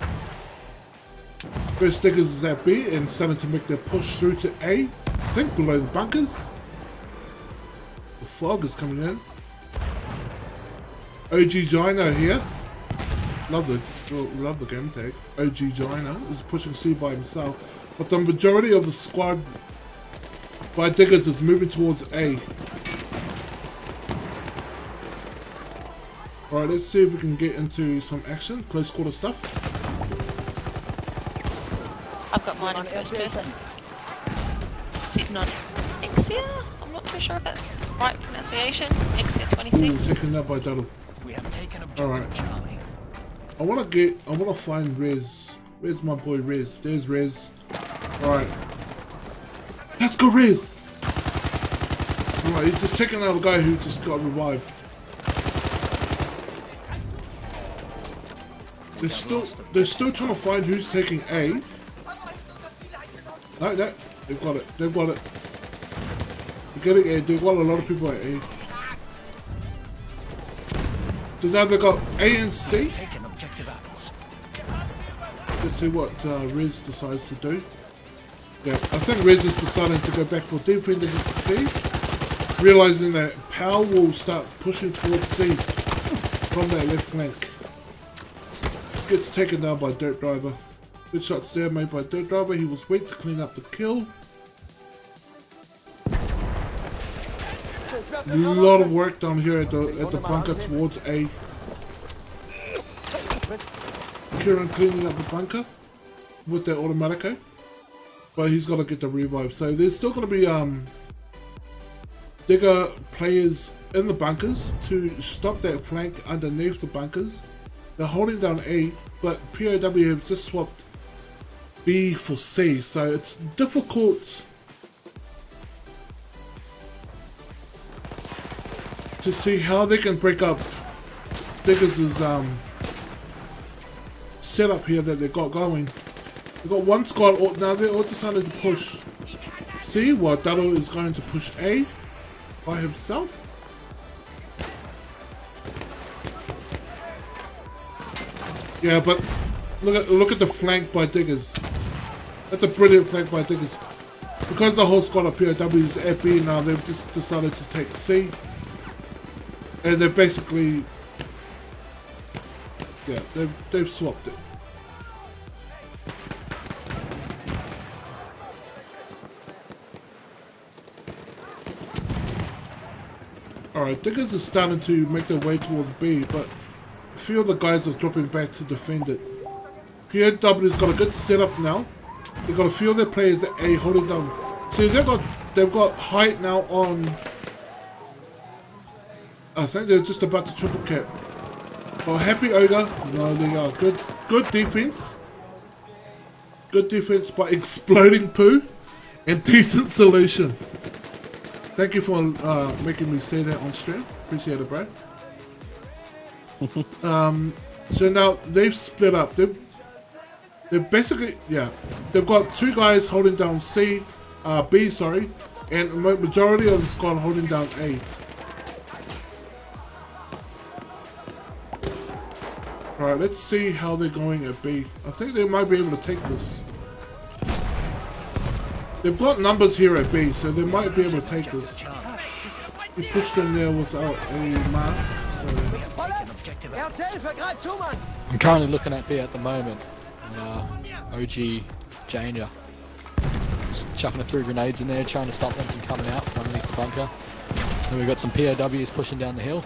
First Diggers is at B and starting to make their push through to A. I think below the bunkers. The fog is coming in. OG Gino here. Love the game tag. OG Gino is pushing C by himself. But the majority of the squad by Diggers is moving towards A. Alright, let's see if we can get into some action. Close quarter stuff. I've got mine in first person. Sitting on Exia? I'm not too sure if that's right pronunciation. Exia 26. Taken up by Duddle. We have taken objective Alright. Charlie. I wanna find Rez. Where's my boy Rez? There's Rez. Alright. Let's go Rez! Alright, he's just taking out a guy who just got revived. They're still trying to find who's taking A. No, they've got it. They've got it. They're getting A. They've got a lot of people at A. So now they've got A and C. Let's see what Rez decides to do. Yeah, I think Rez is deciding to go back for deep into C. Realizing that Pow will start pushing towards C from that left flank. Gets taken down by Dirt Driver. Good shots there made by Dirt Driver. He was weak to clean up the kill. A lot of work down here at the bunker towards A. Kieran cleaning up the bunker with that Automatico. But he's got to get the revive. So there's still going to be Digger players in the bunkers to stop that flank underneath the bunkers. They're holding down A, but POW have just swapped B for C, so it's difficult to see how they can break up Diggers' setup here that they got going. They've got one squad, now they're all decided to push C, while Dado is going to push A by himself. Yeah, but look at the flank by Diggers. That's a brilliant flank by Diggers. Because the whole squad of POWs at B now, they've just decided to take C. And they're basically... yeah, they've swapped it. Alright, Diggers is starting to make their way towards B, but a few of the guys are dropping back to defend it. POW's got a good setup now. They've got a few of their players at A holding down. See, they've got height now on... I think they're just about to triple cap. Well, Happy Ogre, no, they are good defense. Good defense by exploding poo, and decent solution. Thank you for making me say that on stream. Appreciate it, bro. So now they've split up. They're basically, yeah, they've got two guys holding down B, sorry, and majority of the squad holding down A. Alright, let's see how they're going at B. I think they might be able to take this. They've got numbers here at B, so they might be able to take this. We pushed them there without a mask, so... I'm currently looking at B at the moment. OG Jania. Just chucking a few grenades in there, trying to stop them from coming out from underneath the bunker. Then we've got some POWs pushing down the hill.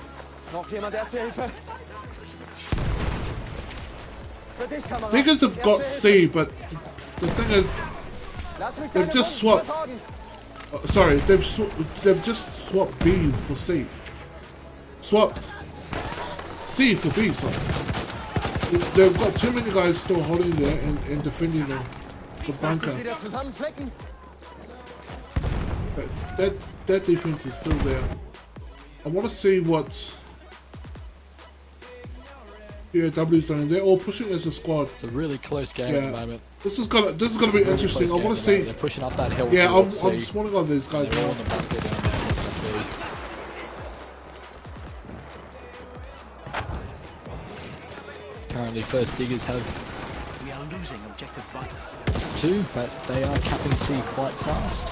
Diggers have got C, but the thing is, they've just swapped. Sorry, they've just swapped B for C. Swapped C for B. Sorry, they've got too many guys still holding there and defending the bunker. But that defense is still there. I want to see what POW's done. They're all pushing as a squad. It's a really close game at the moment. This is gonna be really interesting. I want to see. They're pushing up that hill. Yeah, I'm just wanting on these guys now. Currently, first diggers have We are losing objective butter. 2, but they are capping C quite fast.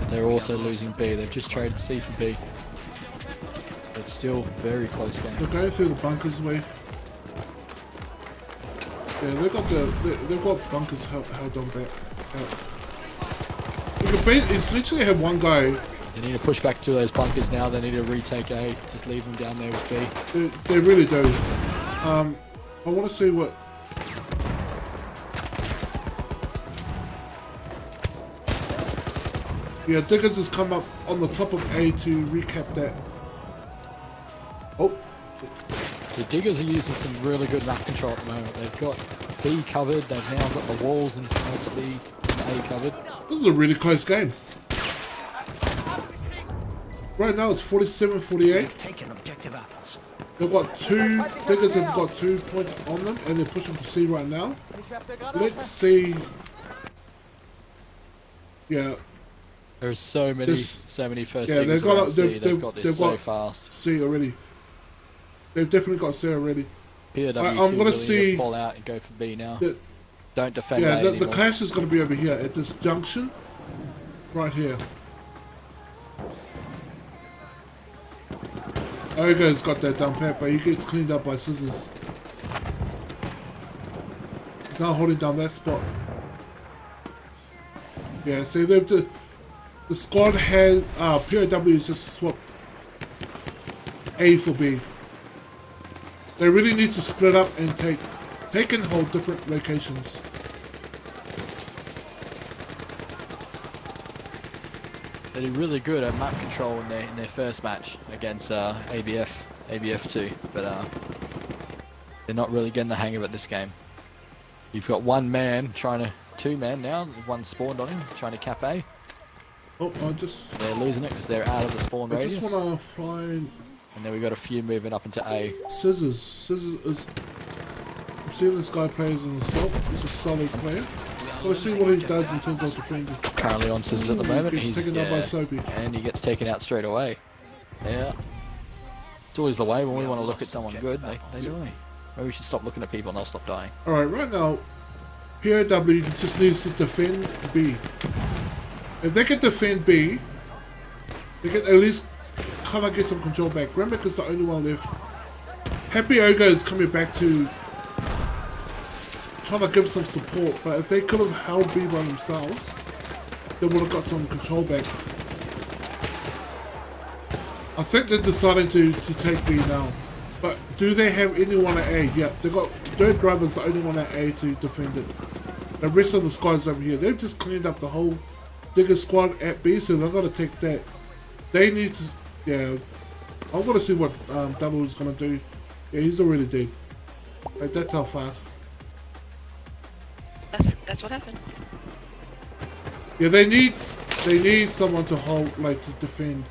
They're also losing B. They've just traded C for B. It's still very close game. They're going through the bunkers way. Yeah, they've got bunkers held on back. It's literally have one guy. They need to push back through those bunkers now. They need to retake A. Just leave them down there with B. They really do. I want to see what. Yeah, Diggers has come up on the top of A to recap that. Oh. So Diggers are using some really good map control at the moment. They've got B covered. They've now got the walls inside C and A covered. This is a really close game. Right now it's 47-48. Taken objective apples. They've got two. Diggers have got 2 points on them, and they're pushing for C right now. Let's see. Yeah. There's so many first yeah, diggers around C. They've got this so fast. C already. They've definitely got C already. POW I'm gonna see. Pull out and go for B now. Don't defend. Yeah, A the clash is gonna be over here at this junction, right here. Oga's got that down pat, but he gets cleaned up by scissors. He's now holding down that spot. Yeah, see, the squad has POW just swapped A for B. They really need to split up and take and hold different locations. They did really good at map control in their first match against ABF2, but they're not really getting the hang of it this game. You've got two man now, one spawned on him, trying to cap A. Oh, they're losing it because they're out of the spawn radius. I just want to find. And then we got a few moving up into A. Scissors is. I'm seeing this guy plays in assault. He's a solid player. Let's see what he does in terms of defending. Currently on scissors at the moment. He's taken out by Soapy. And he gets taken out straight away. Yeah. It's always the way when we want to look at someone good, they die. Maybe we should stop looking at people and they'll stop dying. Alright, right now, POW just needs to defend B. If they can defend B, they can at least kind of get some control back. Remick is the only one left. Happy Oga is coming back to trying to give some support, but if they could have held B by themselves, they would have got some control back. I think they're deciding to take B now. But do they have anyone at A? Yeah, they got Dirt Driver's the only one at A to defend it. The rest of the squads over here, they've just cleaned up the whole Digger squad at B, so they're gonna take that. They need to, yeah. I'm gonna see what Double is gonna do. Yeah, he's already dead. Like, that's how fast. That's what happened. Yeah, they need someone to hold, like, to defend.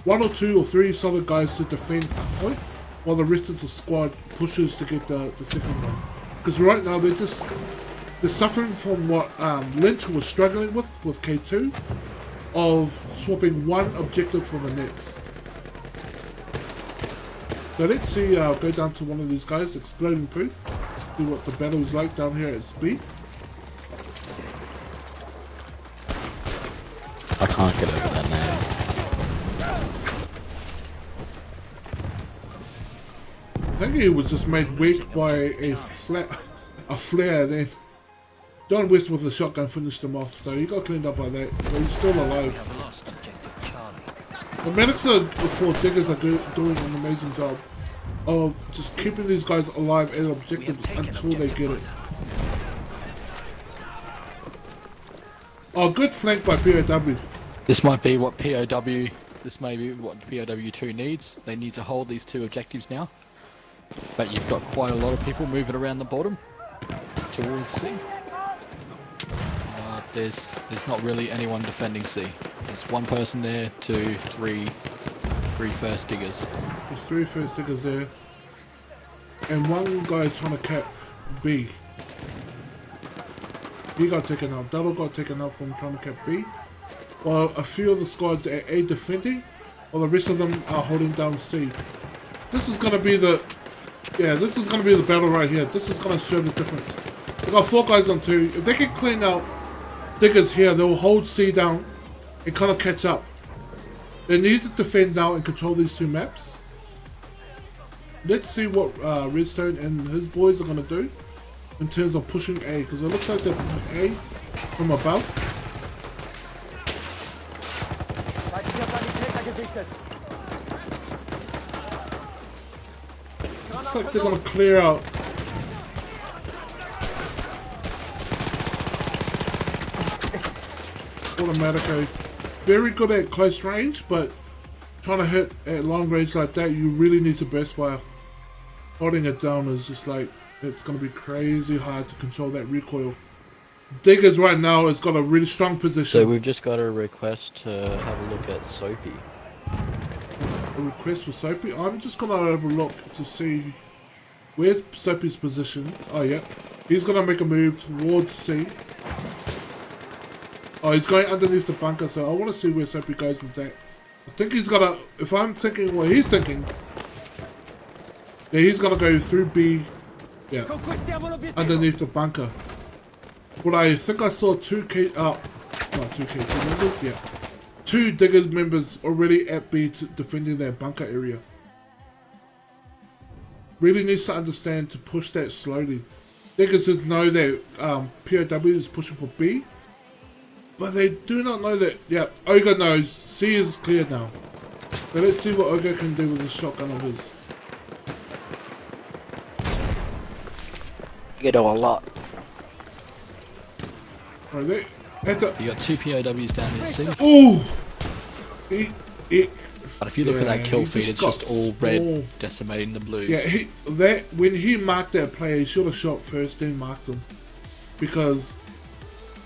1 or 2 or 3 solid guys to defend a point, while the rest of the squad pushes to get the second one. Because right now they're suffering from what Lynch was struggling with K2, of swapping one objective for the next. So let's see, go down to one of these guys, Exploding Poo, see what the battle is like down here at speed. I can't get over that name. I think he was just made weak by a flare, then John West with the shotgun finished him off, so he got cleaned up by that, but he's still alive. The medics for Diggers are doing an amazing job of just keeping these guys alive at objectives until they get it. Oh, good flank by POW. This might be what POW. This may be what POW2 needs. They need to hold these 2 objectives now. But you've got quite a lot of people moving around the bottom towards C. There's not really anyone defending C. There's 1 person there, 2, 3 first diggers. There's 3 first diggers there, and 1 guy is trying to cap B. He got taken out. Double got taken out from trying to cap B, while a few of the squads are A defending, while the rest of them are holding down C. This is gonna be the battle right here. This is gonna show the difference. They got 4 guys on 2. If they can clean out Diggers here, they will hold C down and kind of catch up. They need to defend now and control these 2 maps. Let's see what Redstone and his boys are going to do in terms of pushing A, because it looks like they're pushing A from above. Looks like they're going to clear out. Automatico, very good at close range, but trying to hit at long range like that, you really need to burst fire. Holding it down is just like, it's going to be crazy hard to control that recoil. Diggers right now has got a really strong position. So we've just got a request to have a look at Soapy. A request for Soapy? I'm just going to have a look to see where's Soapy's position. Oh yeah, he's going to make a move towards C. Oh, he's going underneath the bunker, so I want to see where Soapy goes with that. I think he's gonna, if I'm thinking what he's thinking, yeah, he's gonna go through B, yeah, underneath the bunker. But I think I saw 2 members, yeah. 2 Digger members already at B defending their bunker area. Really needs to understand to push that slowly. Diggers know that POW is pushing for B. But they do not know that, yeah, Ogre knows C is clear now. But let's see what Ogre can do with the shotgun of his. You do a lot. Right, you got 2 POWs down here, C. Ooh! But if you look at that kill feed, it's just all red decimating the blues. Yeah, when he marked that player, he should have shot first, then marked him. Because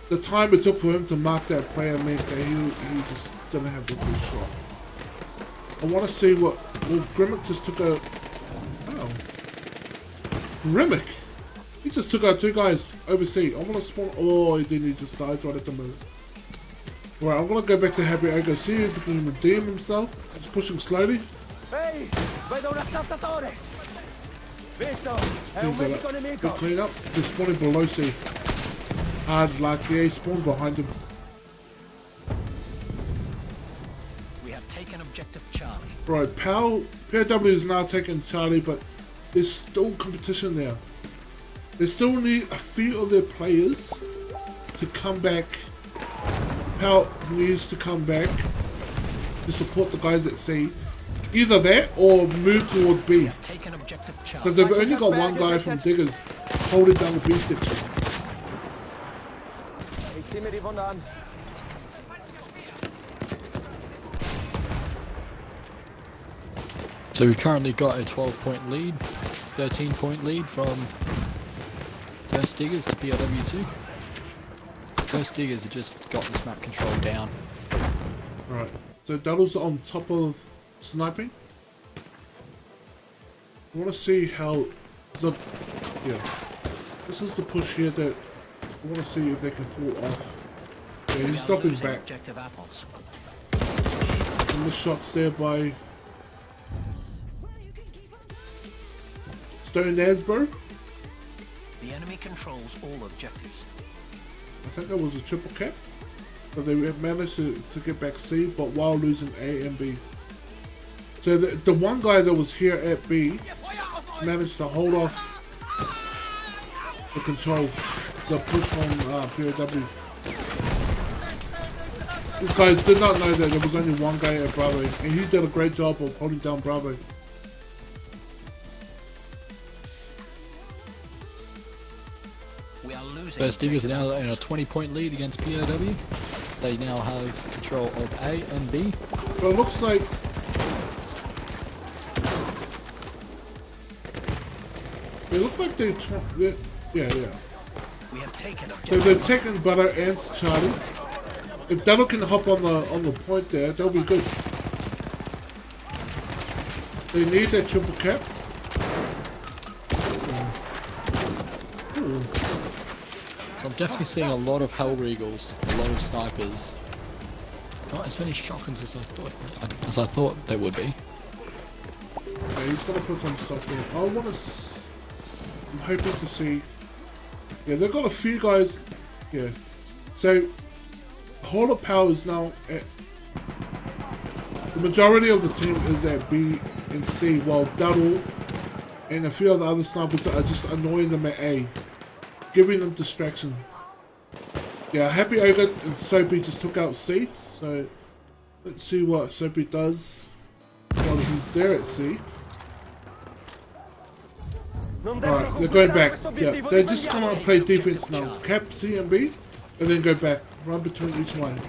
the time it took for him to mark that player meant that he just didn't have a good shot. I want to see what... Well, Grimmick just took a... Oh. Grimmick? He just took out 2 guys overseas. I want to spawn... Oh, he didn't. He just died right at the moment. Alright, I'm going to go back to Happy Ogre, see if he can redeem himself. He's pushing slowly. Ehi, vedo un assaltatore! Visto, è un medico nemico! Good clean up. They're spawning below C. Hard luck, yeah, he spawned behind him. We have taken objective Charlie. Right, POW is now taking Charlie, but there's still competition there. They still need a few of their players to come back. POW needs to come back to support the guys at C. Either that or move towards B. Because they've only got 1 guy from Diggers holding down the B section. Ich sehe mir die Wunde an. So we've currently got a 12-point lead, 13-point lead from first Diggers to POW2. First Diggers have just got this map control down. Right. So Duddle's on top of sniping. I want to see how the this is the push here that I want to see if they can pull off. Yeah, he's dropping back. Objective apples. And the shots there by Stone Asbro. The enemy controls all objectives. I think that was a triple cap. But they have managed to get back C, but while losing A and B. So the one guy that was here at B managed to hold off the control, the push from POW. These guys did not know that there was only one guy at Bravo, and he did a great job of holding down Bravo. We are losing. First Diggers are now in a 20-point lead against POW. They now have control of A and B. But it looks like they look like they're yeah. We have taken So they've taken Butter and Charlie. If Dado can hop on the point there, that'll be good. They need that triple cap. So I'm definitely seeing a lot of Hellregals, a lot of snipers. Not as many shotguns as I thought there would be. Yeah, he's gonna put some stuff in. I'm hoping to see. Yeah, they've got a few guys. Yeah. So Hall of Power is now at. The majority of the team is at B and C, while Duddle and a few of the other snipers are just annoying them at A, giving them distraction. Yeah, Happy Ogre and Soapy just took out C, so let's see what Soapy does while he's there at C. Alright, they're going back. Yeah, they're just gonna play defense now. Cap C and B, and then go back. Run between each one.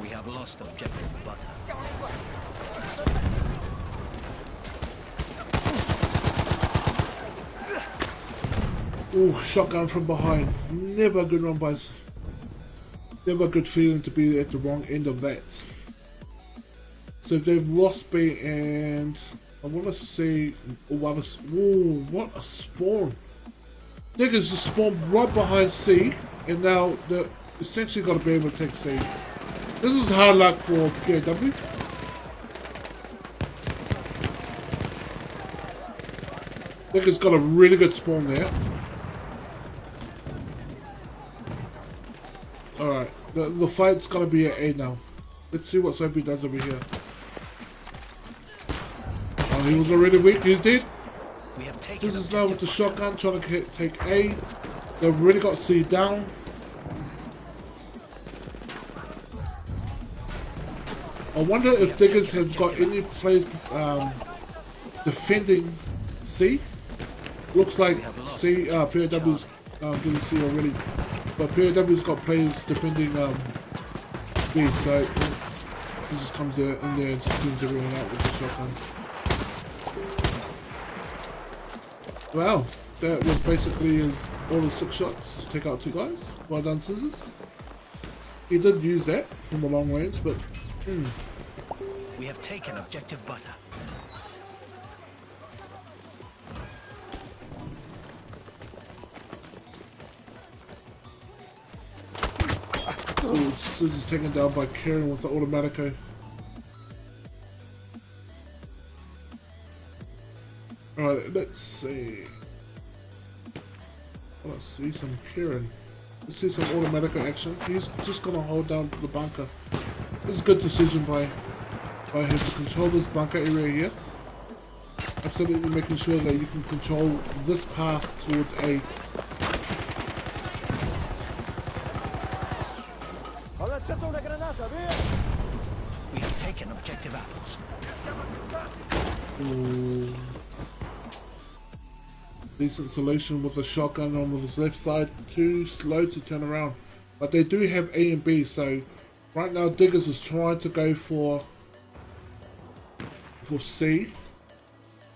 We have lost objective butter. Ooh, shotgun from behind. Never a good run by. Never a good feeling to be at the wrong end of that. So they've lost B, and I want to see what a spawn. Niggas just spawned right behind C, and now they're essentially got to be able to take C. This is hard luck for POW. Niggas got a really good spawn there. Alright, the fight's gonna be at A now. Let's see what Soapy does over here. Oh, he was already weak, he's dead. This is now with the shotgun trying to take A. They've already got C down. I wonder if Diggers have got any players defending C. Looks like C, POW's doing C already. But POW's got players defending B, so he just comes in there and just cleans everyone out with the shotgun. Wow, that was basically all the 6 shots to take out 2 guys. Well done, Scissors. He did use that from the long range, but We have taken objective butter. Ooh, Scissors taken down by Karen with the Automatico. Alright, let's see. Let's see some Kieran. Let's see some Automatico action. He's just gonna hold down the bunker. This is a good decision by him to control this bunker area here. Absolutely making sure that you can control this path towards A. We have taken objective apples. Ooh. Decent solution with the shotgun on his left side. Too slow to turn around. But they do have A and B, so right now Diggers is trying to go for C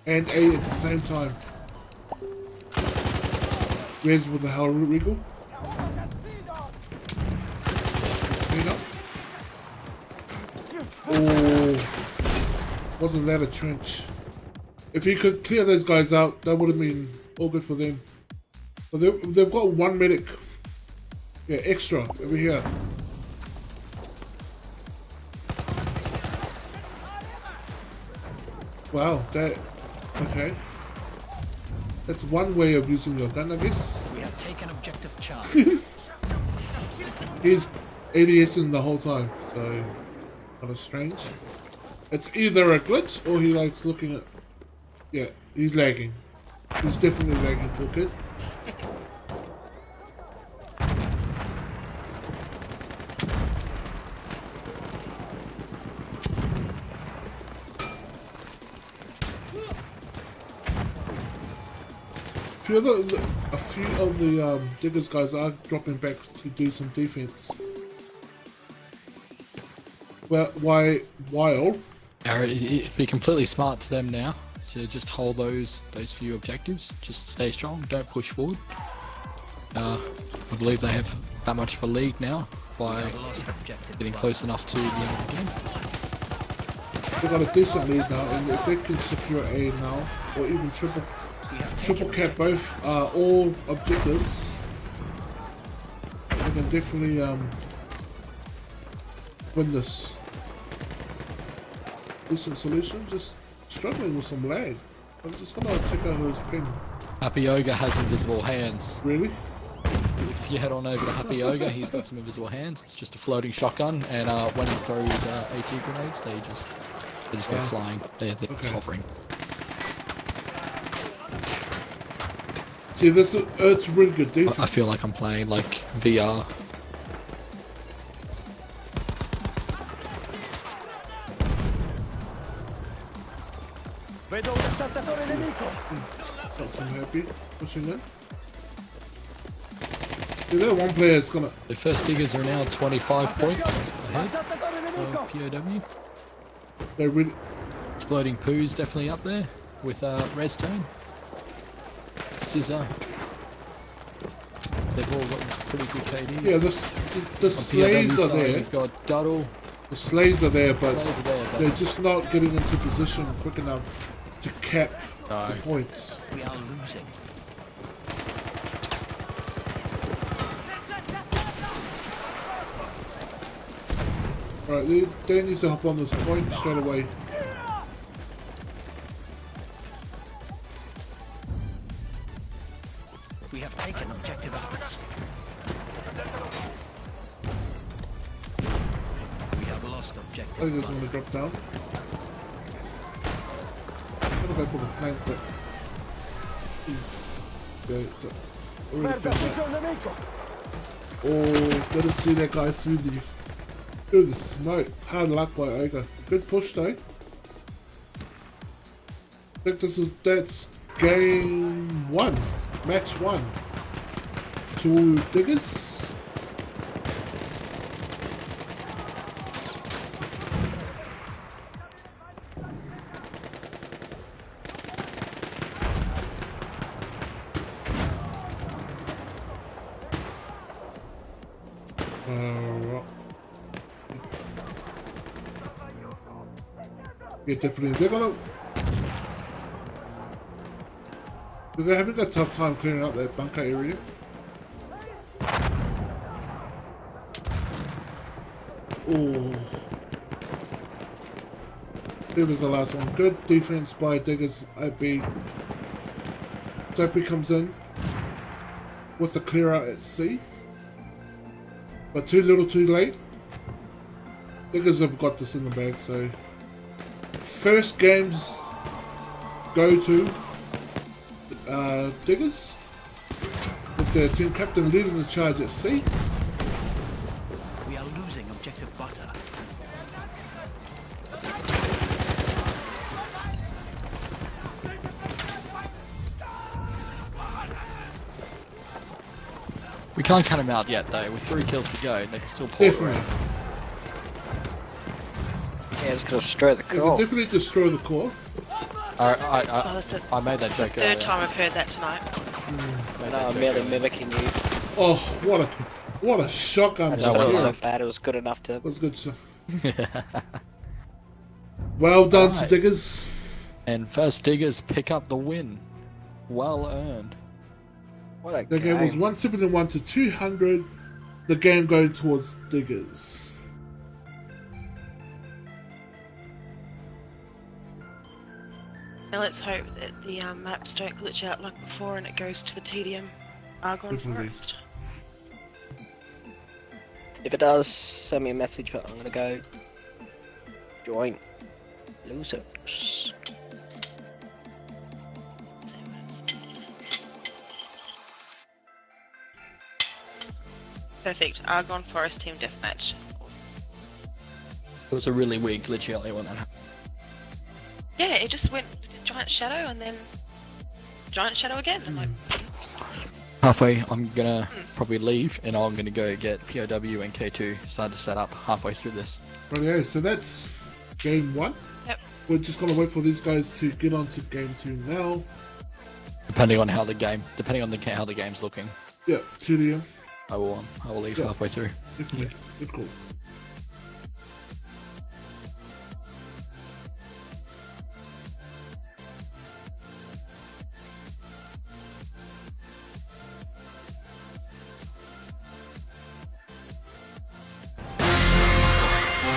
and A at the same time. Rez with the Hell Regal. Oh, wasn't that a trench? If he could clear those guys out, that would have been all good for them. But they've got one medic. Yeah, extra over here. Wow, that... Okay. That's one way of using your gun, I guess. We have taken objective Charlie. He's ADSing the whole time, so kind of strange. It's either a glitch or he likes looking at... Yeah, he's lagging. He's definitely lagging. Okay. A few of the diggers guys are dropping back to do some defense. Well, while it'd be completely smart to them now to just hold those few objectives. Just stay strong, don't push forward. I believe they have that much of a lead now by getting close enough to the end of the game. They've got a decent lead now, and if they can secure A now, or even triple cap both all objectives, they can definitely win this. Decent solution, just struggling with some lag. I'm just gonna take out his ping. Happy Ogre has invisible hands. Really? If you head on over to Happy Ogre, he's got some invisible hands. It's just a floating shotgun, and when he throws AT grenades, they just go flying. They're hovering. See, it's really good defense. I feel like I'm playing like VR. I'm happy. Pushing in. See, that one player is gonna... The first diggers are now 25 points ahead of POW. They're really... Exploding Poo's definitely up there with Redstone. Scissor. They've all got pretty good KDs. Yeah, the slaves are there. We've got Duddle. The slaves are there, but they're it's- just not getting into position quick enough to cap the points. We are losing. Right, they need to hop on this point straight away. We have taken objective apples. We have lost objective. I just want to drop down. I'm gonna go for the flank, but already done that. Oh, didn't see that guy through the smoke. Hard luck by Ogre. Good push though. I think that's game 1. Match 1. 2 diggers. Get definitely. They're having a tough time clearing up that bunker area. Oh, there was the last one. Good defense by diggers. IB. Soapy comes in with the clear out at C, but too little, too late. Diggers have got this in the bag, so. First games go to diggers with their team captain leading the charge at C. We are losing objective butter. We can't cut him out yet though. With 3 kills to go, they can still pull it around. Yeah, it's gonna destroy the They core. can definitely destroy the core. I made that joke Third earlier. time I've heard that tonight. No, I'm merely mimicking you. Oh, what a shotgun! I just thought it was so bad it was good enough to. That's good stuff. Well done to Alright. Diggers. And first Diggers pick up the win. Well earned. What a The game was 171 to 200. The game going towards Diggers. Now let's hope that the maps don't glitch out like before and it goes to the TDM Argon Definitely. Forest. If it does, send me a message, but I'm gonna go join losers. Perfect. Argon Forest Team Deathmatch. It was a really weird glitch earlier when that happened. Yeah, it just went Giant Shadow and then Giant Shadow again. I'm like, Halfway, I'm gonna probably leave, and I'm gonna go get POW and K2 started to set up halfway through this. Rightio, so that's game 1. Yep. We're just gonna wait for these guys to get on to game 2 now. Depending on how the game's looking, Yeah, TDM. I will leave Yeah. halfway through. Definitely. Good call.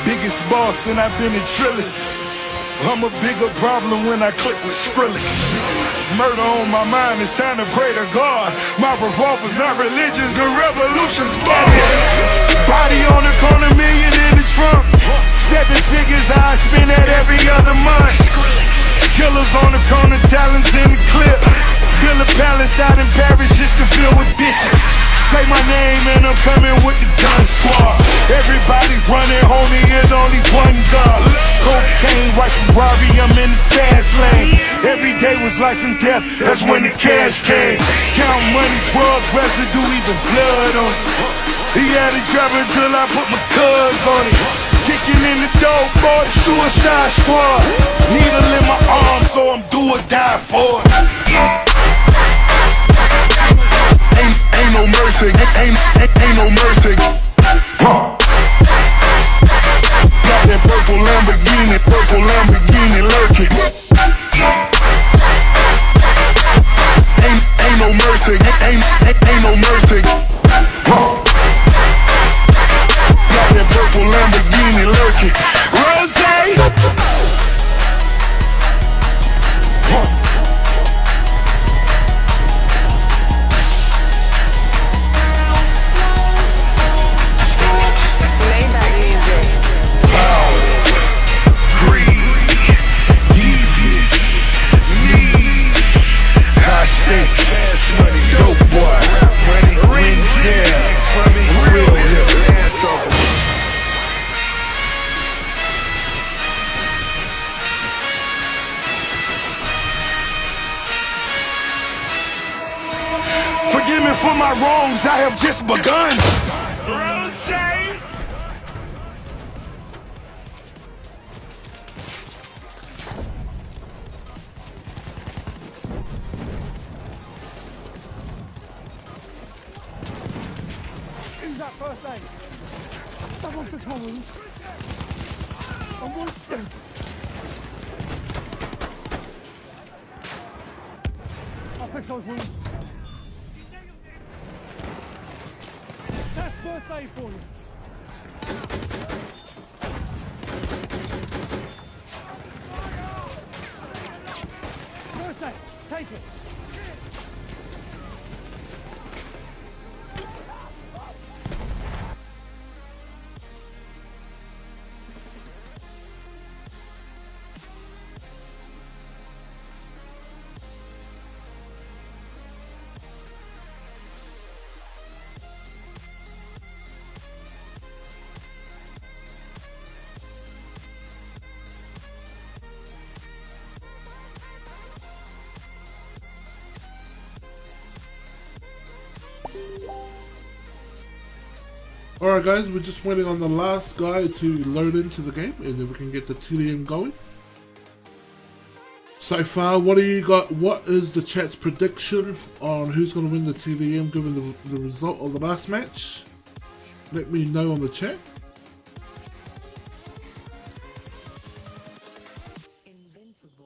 Biggest boss and I've been in Trillis. I'm a bigger problem when I click with Skrillex. Murder on my mind, it's time to pray to God. My revolver's not religious, the revolution's born. Body on the corner, million in the trunk. 7 figures I spend that every other month. Killers on the corner, talents in the clip. Build a palace out in Paris just to fill with bitches. Say my name and I'm coming with the gun squad. Everybody running, homie, is only one God. Cocaine, right from Robbie, I'm in the fast lane. Every day was life and death, that's when the cash came. Count money, drug residue, even blood on it. He had it driving till I put my cuz on it. Kicking in the door, boy, the suicide squad. Needle in my arm, so I'm do or die for it. Ain't no mercy, ain't no mercy. Huh. Got that purple Lamborghini lurking. Ain't no mercy, ain't no mercy. Huh. Got that purple Lamborghini lurking. Rose. Huh. Forgive me for my wrongs, I have just begun. Who's that first aid? Someone fix my wounds. I'll fix those wounds. That's first aid for you. First aid, take it. Alright guys, we're just waiting on the last guy to load into the game and then we can get the TDM going. So far, what do you got? What is the chat's prediction on who's going to win the TDM given the result of the last match? Let me know on the chat.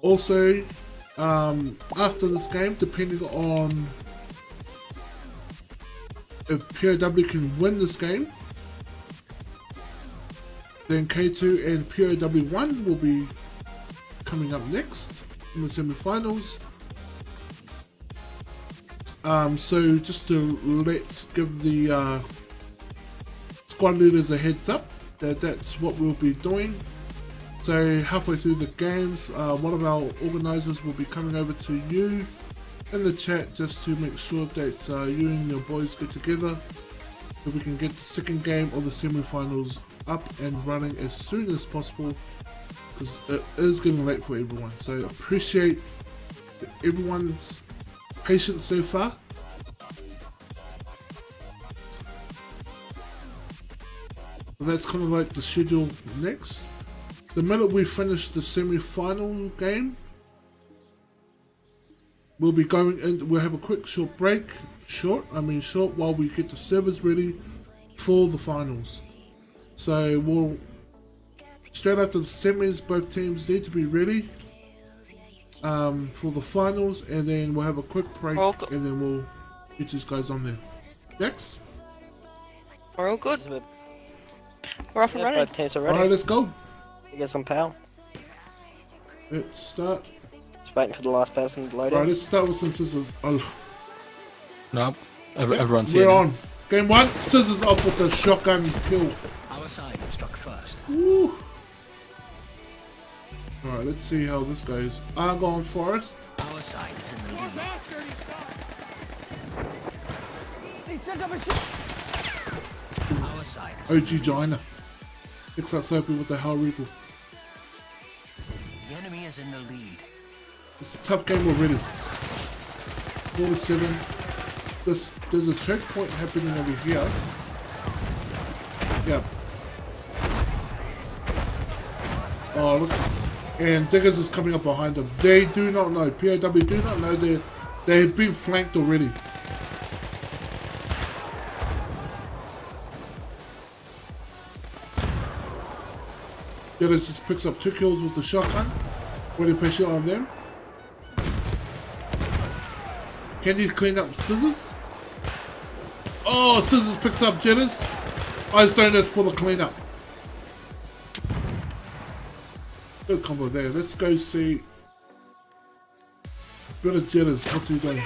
Also, after this game, depending on if POW can win this game, then K2 and POW1 will be coming up next in the semi-finals. So just to give the squad leaders a heads up that that's what we'll be doing. So halfway through the games, one of our organisers will be coming over to you in the chat just to make sure that you and your boys get together so we can get the second game of the semi-finals up and running as soon as possible, because it is getting late for everyone. So appreciate everyone's patience so far. That's kind of like the schedule next. The minute we finish the semi-final game, we'll be going in. We'll have a quick short break, short while we get the servers ready for the finals. So we'll straight after the semis, both teams need to be ready for the finals, and then we'll have a quick break, and then we'll get these guys on there. Next, we're all good. We're off and running. Both teams are ready. Alright, let's go. You get some power. Let's start. Just waiting for the last person to load Alright, in. let's start with some scissors. Oh. No, everyone's here. We're on. Game 1, scissors off with the shotgun kill. Our side struck first. Woo. Alright, let's see how this goes. Argonne Forest. Our side is in the lead. He sent up a shot. Our side is OG Gina. Picks up Soapy with the Hell Regal. The enemy is in the lead. It's a tough game already. 4-7. There's a checkpoint happening over here. Yep. Oh, look. And Diggers is coming up behind them. They do not know. POW do not know they have been flanked already. Diggers just picks up 2 kills with the shotgun. Really pressure on them. Can you clean up Scissors? Oh, Scissors picks up Jitters. Ice Donuts for the cleanup. Good combo there. Let's go see. Bit of Jitters. What's he doing?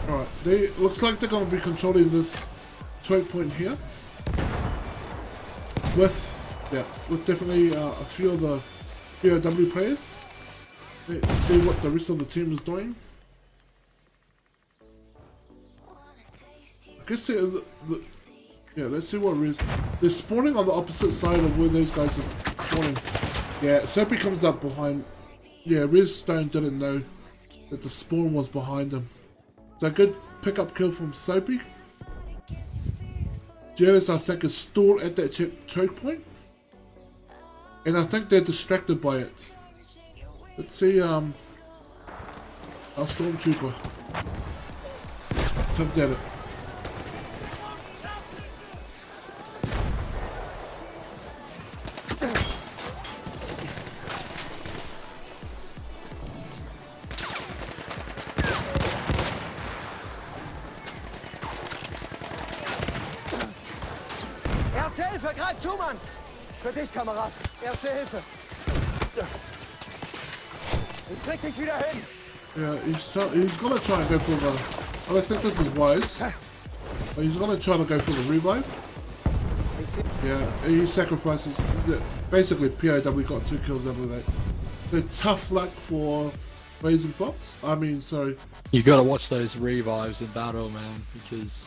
Alright, looks like they're going to be controlling this choke point here. With definitely a few of the POW players. Let's see what the rest of the team is doing. I guess let's see what Riz. They're spawning on the opposite side of where those guys are spawning. Yeah, Soapy comes up behind. Yeah, Riz Stone didn't know that the spawn was behind him. So good pickup kill from Soapy. Janice, I think, is stalled at that choke point. And I think they're distracted by it. Let's see, our Stormtrooper comes at it. Erste Hilfe, greif zu, Mann! Für dich, Kamerad. Erste Hilfe. Ich krieg dich wieder hin. Yeah, he's gonna try and go for the. I don't think this is wise. But he's gonna try to go for the revive. Yeah, he sacrifices. Basically, POW got 2 kills out of that. The tough luck for Raising Fox. I mean, sorry. You gotta watch those revives in battle, man, because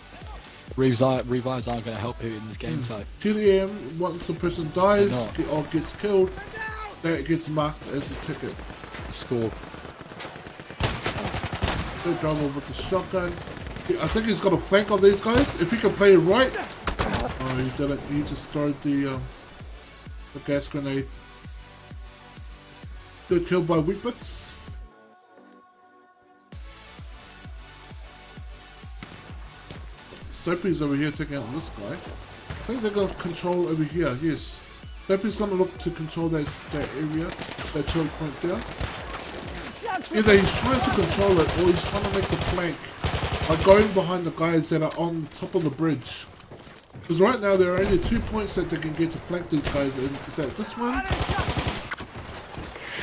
revives aren't gonna help you in this game type. TDM, once a person dies or gets killed, that gets marked as a ticket. Score. Good job with the shotgun. I think he's got a flank on these guys. If he can play it right. Oh, he didn't. He just threw the gas grenade. Good kill by Weakbits. Soapy's over here taking out this guy. I think they're going to control over here, yes. Soapy's going to look to control that area, that choke point there. Either he's trying to control it or he's trying to make the flank by going behind the guys that are on the top of the bridge. Because right now there are only 2 points that they can get to flank these guys in. Is that this one?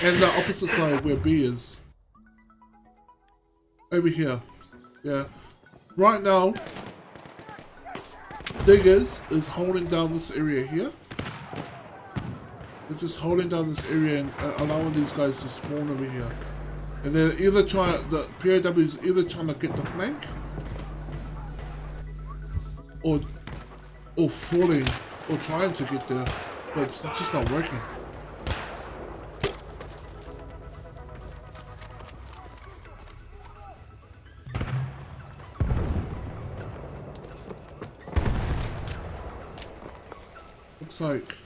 And the opposite side where B is. Over here. Yeah. Right now, Diggers is holding down this area here. They're just holding down this area and allowing these guys to spawn over here. And they're either trying, the POW is either trying to get the flank or falling or trying to get there, but it's just not working. Looks like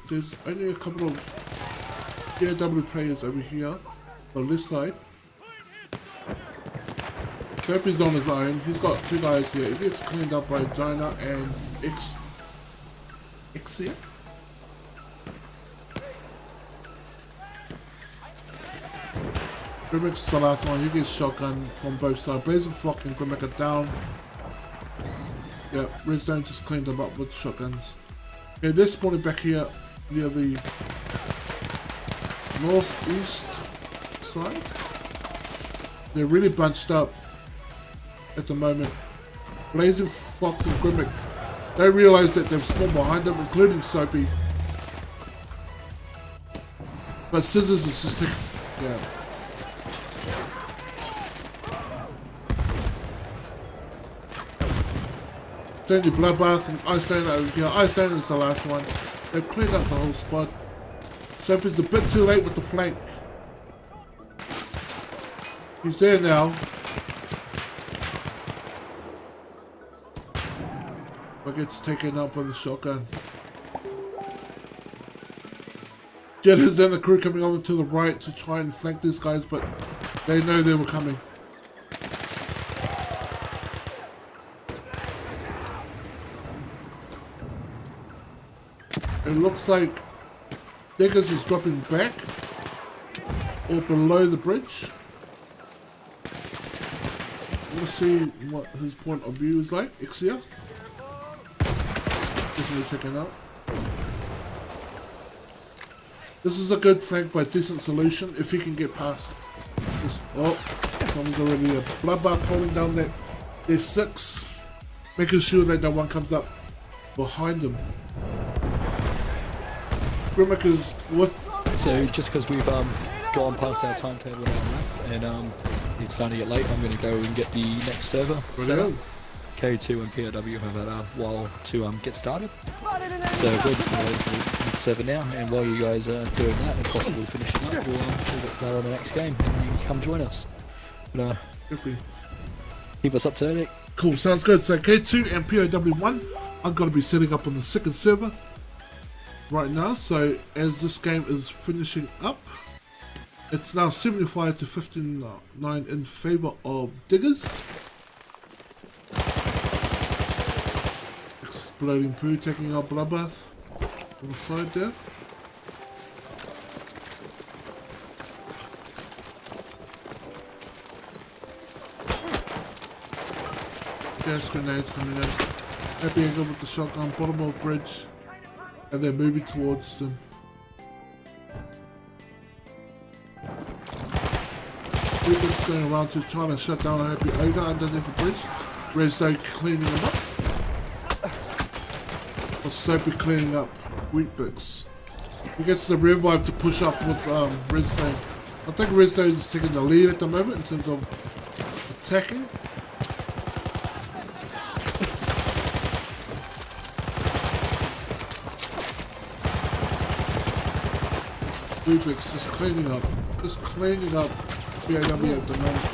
there's only a couple of POW players over here on the left side. Soapy's on his own. He's got two guys here. He gets cleaned up by Dinah and Xia. Grimmick's the last one. He gets shotgun from both sides. Blazing Flock and Grimmick are down. Yeah, Redstone just cleaned them up with shotguns. Okay, they're spawning back here near the northeast side. They're really bunched up at the moment. Blazing Fox and Grimmick, they realise that they've spawned behind them, including Soapy. But Scissors is just taking... yeah. Then the Bloodbath and Ice Stone over here. Ice Stone is the last one. They've cleaned up the whole spot. Soapy's a bit too late with the plank. He's there now. But gets taken out by the shotgun. Jetters and the crew coming over to the right to try and flank these guys, but they know they were coming. It looks like Diggers is dropping back or below the bridge. Let's see what his point of view is like. Xia. Definitely taken out. This is a good flank by Decent Solution if he can get past this. Oh, someone's already a Bloodbath holding down that. There's 6. Making sure that no one comes up behind him. Grimmick is what? So just because we've gone past our timetable and it's starting to get late, I'm going to go and get the next server set up. K2 and POW have had a while to get started, so we're just going to wait for the next server now. And while you guys are doing that and possibly finishing up, we'll get started on the next game, and you can come join us. But keep us up to date. Cool, sounds good. So K2 and POW1 are going to be setting up on the second server right now. So as this game is finishing up, it's now 75 to 59 in favor of Diggers. Exploding poo taking out Bloodbath on the side there. Gas grenades coming in. Happy Angle with the shotgun, bottom of the bridge. And they're moving towards them. Rubik's going around to try to shut down a Happy Ogre underneath the bridge. Redstone cleaning them up. Or Soapy cleaning up Wheatbix. He gets the revive to push up with Redstone. I think Redstone is taking the lead at the moment in terms of attacking. Wheatbix just cleaning up POW at the moment.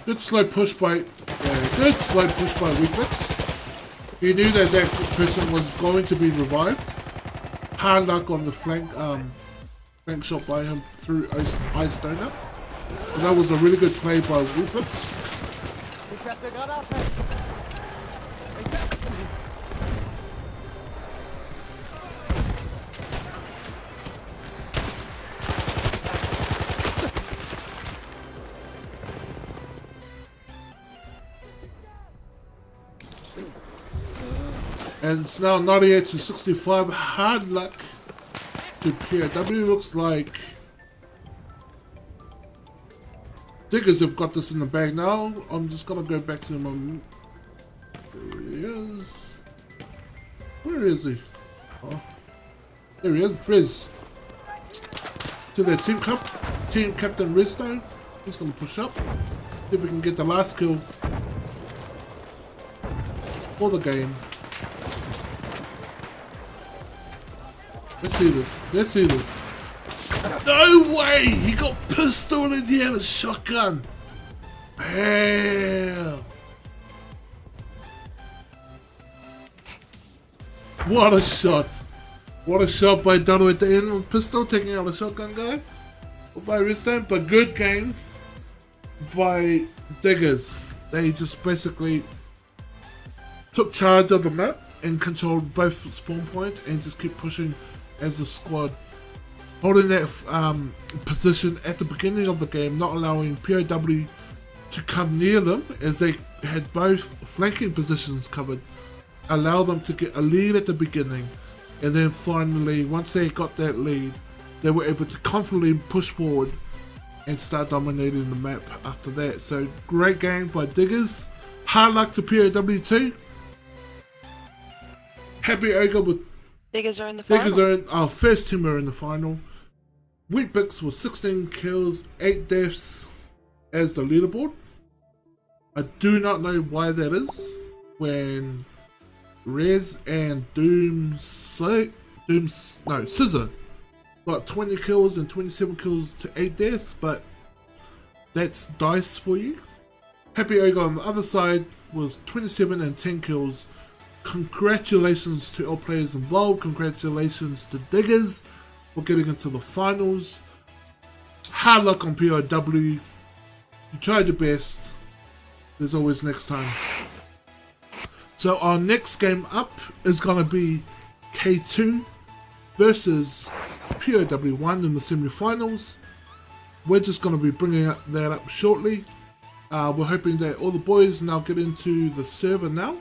Good slow push by Wheatbix. He knew that that person was going to be revived. hard luck on the flank shot by him through Ice Donut. And that was a really good play by Rupert. And it's now 98 to 65. Hard luck to POW. Looks like Diggers have got this in the bag now. I'm just gonna go back to him. There he is. Where is he? Oh, there he is. Riz. To their team captain Rizdo. He's gonna push up. See if we can get the last kill for the game. Let's see this. Let's see this. No way! He got pistol in the end, a shotgun. Damn. What a shot. What a shot by Dono at the end with pistol, taking out a shotgun guy. By Ristan, but good game by Diggers. They just basically took charge of the map and controlled both spawn points and just keep pushing as a squad, holding that position at the beginning of the game, not allowing POW to come near them as they had both flanking positions covered, allow them to get a lead at the beginning, and then finally, once they got that lead, they were able to confidently push forward and start dominating the map after that. So great game by Diggers. Hard luck to POW too. Happy Ogre with Diggers are in the final. Diggers are in, our first team are in the final. Wheatbix with 16 kills, 8 deaths as the leaderboard. I do not know why that is. When Rez and Scissor got 20 kills and 27 kills to 8 deaths, but that's dice for you. Happy Ogre on the other side was 27 and 10 kills. Congratulations to all players involved. Congratulations to Diggers for getting into the finals. Hard luck on POW. You tried your best. There's always next time. So our next game up is going to be K2 versus POW1 in the semi-finals. We're just going to be bringing that up shortly. We're hoping that all the boys now get into the server now.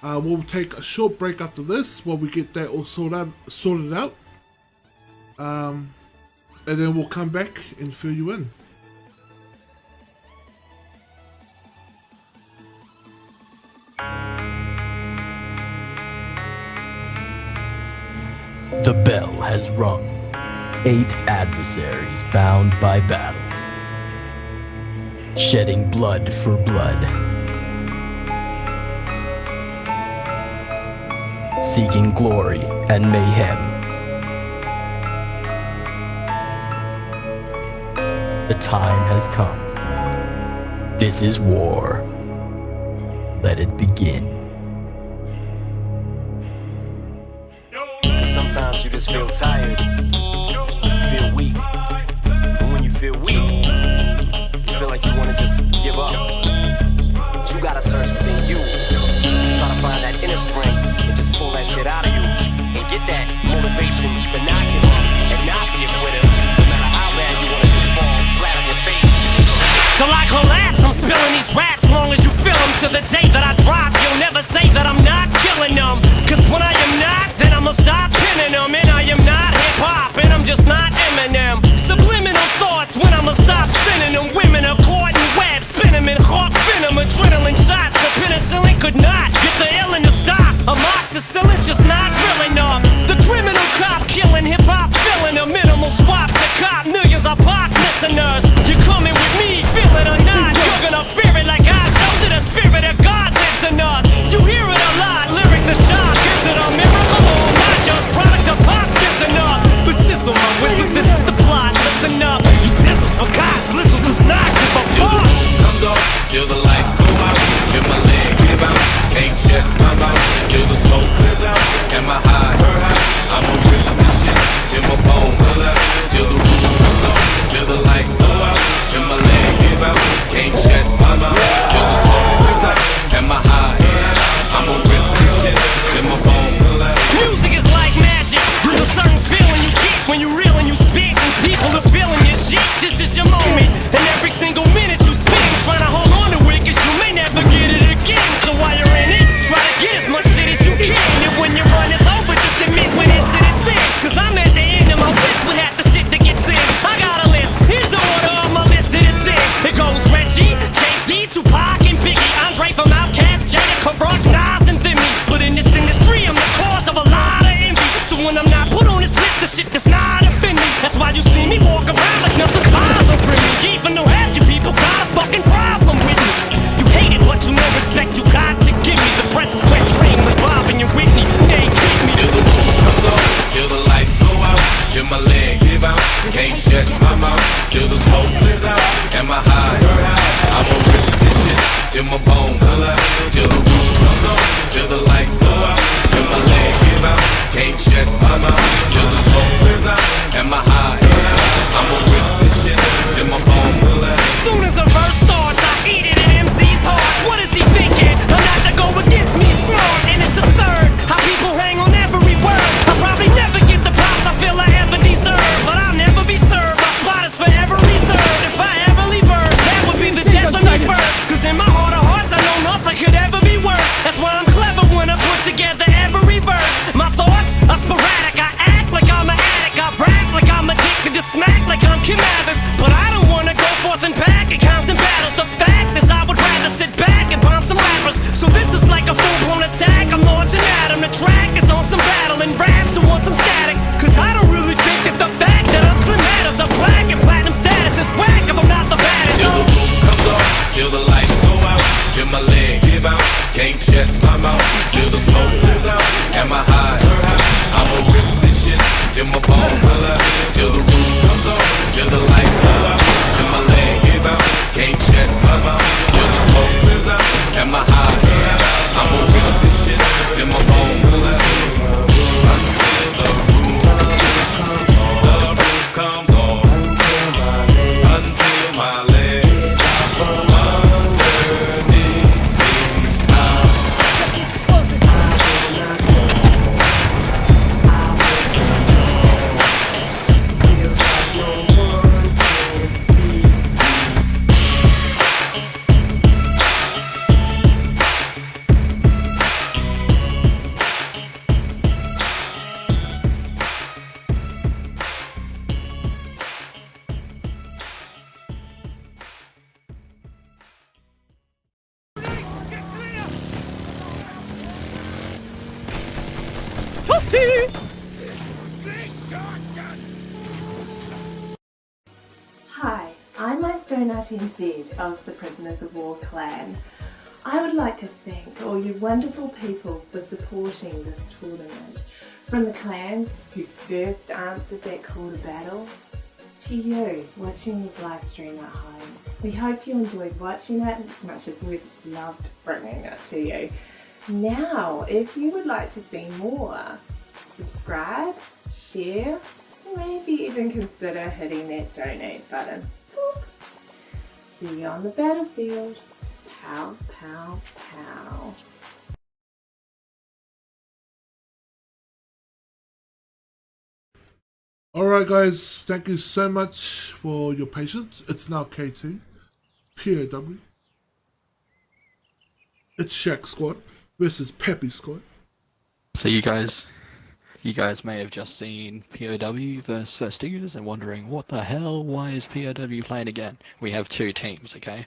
We'll take a short break after this while we get that all sorted out. And then we'll come back and fill you in. The bell has rung. 8 adversaries bound by battle. Shedding blood for blood. Seeking glory and mayhem. The time has come. This is war. Let it begin. Sometimes you just feel tired, feel weak. And when you feel weak, you feel like you want to just give up. But you gotta search within you. Try to find that inner strength and just pull that shit out of you. And get that motivation to not give up and not be a quitter. No matter how bad you want to just fall flat on your face. Till I collapse, I'm spilling these raps long as you feel them. To the day that I drop, you'll never say that I'm not killing them. Cause when I am not, then I'ma stop pinning them. And I am not hip-hop, and I'm just not Eminem. Subliminal thoughts when I'ma stop sending them. Women are caught in webs, spin them in hawk venom. Adrenaline shots, the penicillin could not get the illin' to stop. Amoxicillin's just not real enough. The criminal cop killing hip-hop, filling a minimal swap to cop millions of pop listeners. You're coming with me, feel it or not. You're gonna fear it like I showed you. The spirit of God lives in us. You hear it a lot, lyrics the shock. Is it a miracle or not just product of pop? Listen up, but sizzle my whistle, this is the plot. Listen up, you pistols for God's listen does not give a fuck. Comes off till the lights go out, till my leg give out. Can't Hi, I'm my Oceanic Zed of the Prisoners of War clan. I would like to thank all you wonderful people for supporting this tournament. From the clans who first answered that call to battle, to you watching this live stream at home. We hope you enjoyed watching it as much as we've loved bringing it to you. Now, if you would like to see more, subscribe, share, maybe even consider hitting that donate button. Boop. See you on the battlefield. Pow, pow, pow. Alright guys, thank you so much for your patience. It's now K2, POW. It's Shaq Squad versus Peppy Squad. So you guys may have just seen POW versus First Diggers and wondering, what the hell, why is POW playing again? We have two teams, okay?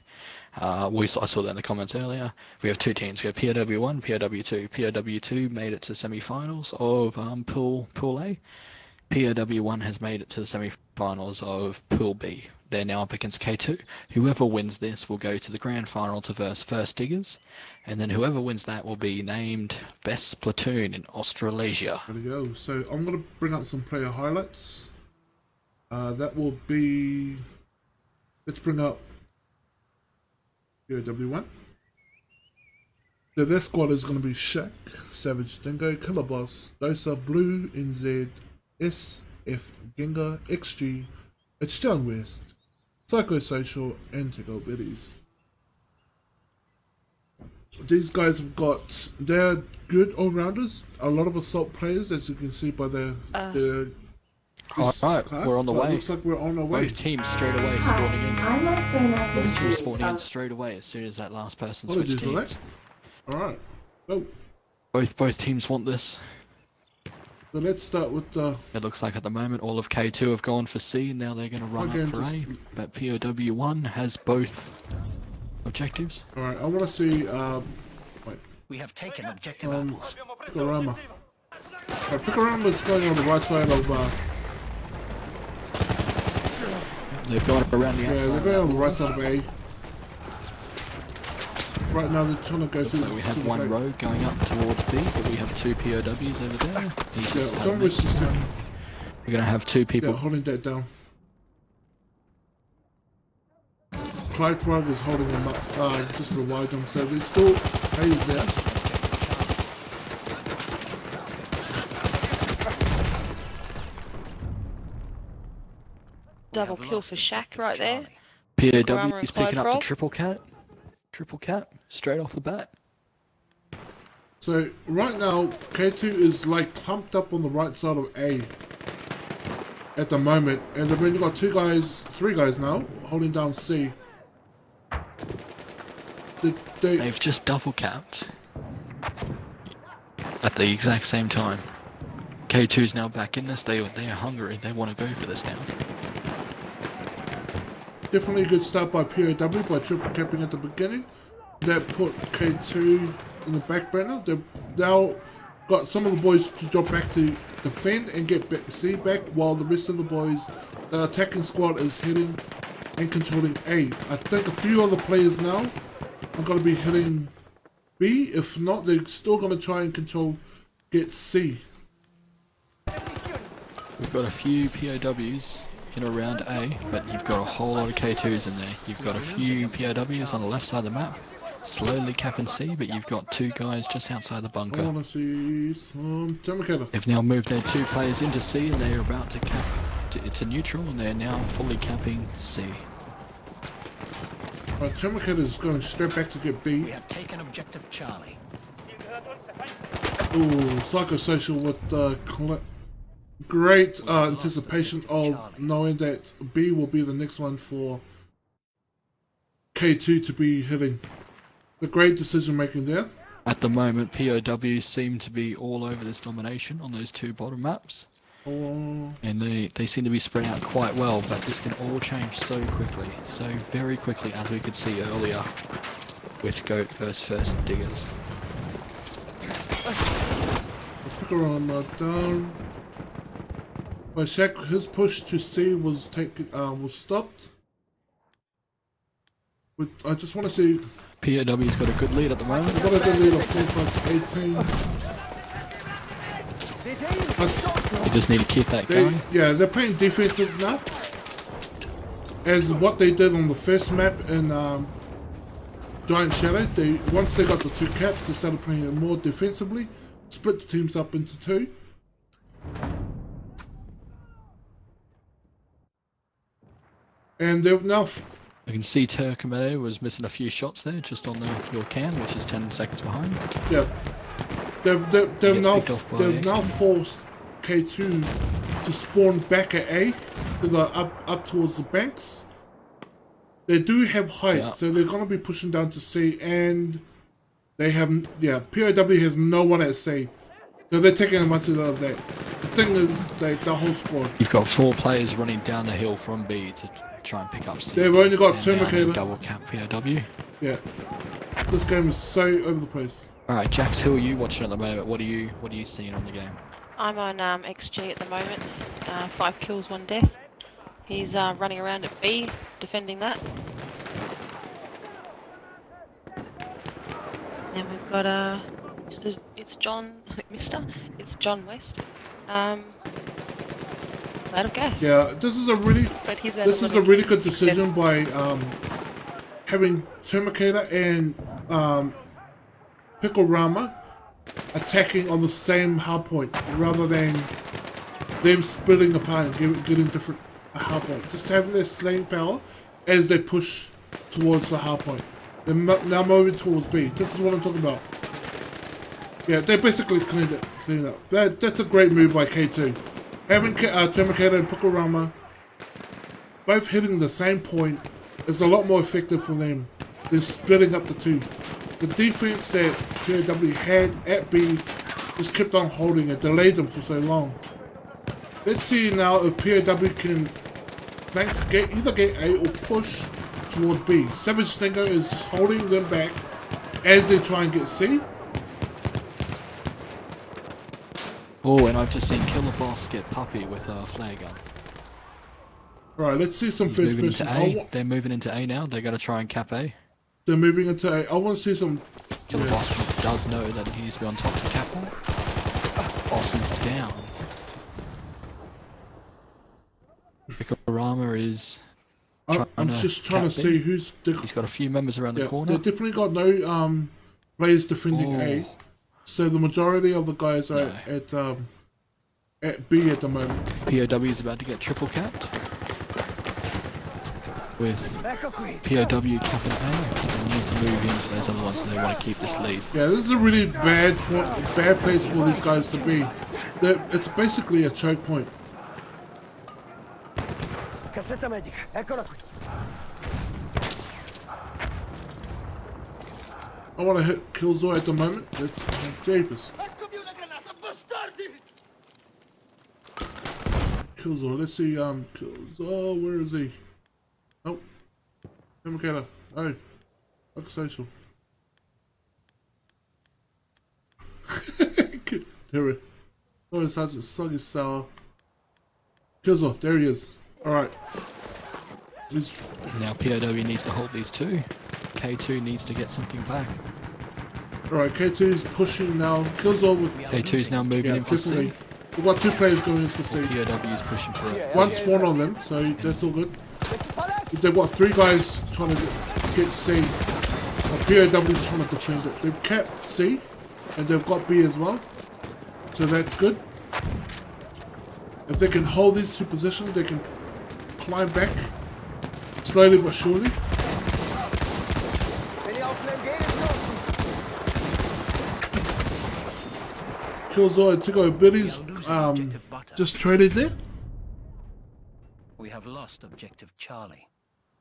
I saw that in the comments earlier. We have two teams. We have POW1, POW2. POW2 made it to semi-finals of Pool A. POW1 has made it to the semi-finals of Pool B. They're now up against K2. Whoever wins this will go to the grand final to verse First Diggers, and then whoever wins that will be named Best Platoon in Australasia. There we go. So I'm going to bring up some player highlights. That will be... Let's bring up POW1. So their squad is going to be Shaq, Savage Dingo, Killer Boss, Dosa, Blue, NZ, SF, Gengar, XG, It's John West, Psychosocial, and Tickle Biddies. These guys have got, they're good all-rounders, a lot of assault players, as you can see by their Alright, we're on the way. Looks like we're on our way. Both teams straight away spawning in. I'm my Both teams spawning in straight away as soon as that last person switched teams. Alright, go. Both teams want this. So let's start with the... It looks like at the moment all of K2 have gone for C, and now they're going to run up for A. But POW1 has both objectives. Alright, I want to see... wait. We have taken objective apples. Picorama. Picorama is going on the right side of... They've gone around the outside. Yeah, they're going on the right side of A. Right now they're trying to go through... So we have one rogue going up towards B, but we have two POWs over there. He's just We're going to have two people. Yeah, holding that down. Clyde Prog is holding them up, just revived them, so there's still Hayes there. Double kill for Shaq right there. POW is picking up the triple cat, straight off the bat. So right now, K2 is like pumped up on the right side of A at the moment, and they've only got three guys now holding down C. They've just double capped at the exact same time. K2's now back in this. They're hungry. They want to go for this now. Definitely a good start by POW by triple capping at the beginning. That put K2 in the back burner. They've now got some of the boys to drop back to defend and get C back, while the rest of the boys, the attacking squad, is hitting and controlling A. I think a few other players now are going to be hitting B. If not, they're still going to try and get C. We've got a few POWs in around A, but you've got a whole lot of K2s in there. You've got a few POWs on the left side of the map, slowly capping C, but you've got two guys just outside the bunker. I want to see some Terminator. They've now moved their two players into C, and they're about to cap to neutral, and they're now fully capping C. Terminator is going straight back to get B. We have taken objective Charlie. Ooh, Psychosocial with great anticipation of knowing that B will be the next one for K2 to be hitting. The great decision making there. At the moment, POWs seem to be all over this domination on those two bottom maps. And they seem to be spread out quite well, but this can all change so quickly, so very quickly, as we could see earlier with Goat versus First Diggers. Picarama down. By Shaq, his push to C was stopped. But I just want to see. POW's got a good lead at the moment. Got a good lead of 45-18. You just need to keep that going. Yeah, they're playing defensive now. As what they did on the first map in Giant Shadow, once they got the 2 caps, they started playing it more defensively. Split the teams up into 2. And they're now. You can see Turcomedo was missing a few shots there, just on your can, which is 10 seconds behind. Yeah. They've now forced K2 to spawn back at A, up towards the banks. They do have height, so they're going to be pushing down to C, and they have, POW has no one at C. So they're taking them onto the other day. The thing is, the whole squad. You've got 4 players running down the hill from B to try and pick up C. They've only got Termicator. Double cap POW. Yeah. This game is so over the place. Alright, Jax, who are you watching at the moment? What are you seeing on the game? I'm on XG at the moment. 5 kills, 1 death. He's running around at B, defending that. And we've got it's John, it's John West. Out of gas. Yeah, this is a really good decision by having Termicator and Picorama attacking on the same hard point rather than them splitting apart and getting different hard point. Just having their slaying power as they push towards the hard point. They're now moving towards B. This is what I'm talking about. Yeah, they basically cleaned it up. That's a great move by K2. Having Termicator and Picorama both hitting the same point is a lot more effective for them than splitting up the 2. The defense that POW had at B just kept on holding it, delayed them for so long. Let's see now if POW can either get A or push towards B. Savage Stinger is just holding them back as they try and get C. Oh, and I've just seen Killer Boss get puppy with a flare gun. Right, let's see some first person. They're moving into A now. They're going to try and cap A. They're moving into A. I want to see some. Killer Boss does know that he needs to be on top to cap that. Boss is down. Picorama is. I'm just trying to see who's. He's got a few members around the corner. They definitely got no players defending A. So the majority of the guys are at B at the moment. POW is about to get triple capped. With POW capping A, they need to move into those other ones and they want to keep this lead. Yeah, this is a really bad place for these guys to be. It's basically a choke point. I want to hit Killzoy at the moment. It's Japus. Killzoy, let's see, Killzoy, where is he? Oh, Termicator. Oh, look social. There it. Oh, it has a soggy sour. Killzoy, there he is. Alright. Now POW needs to hold these 2. K2 needs to get something back. Alright, K2 is pushing now. Killzoy with K2 is now moving in for C. We've got 2 players going in for C. POW is pushing for it. One spawn on them, so that's all good. They've got 3 guys trying to get C. POW is trying to defend it. They've capped C, and they've got B as well. So that's good. If they can hold these 2 positions, they can climb back slowly but surely. Killzoy took over Billy's just traded there. We have lost objective Charlie.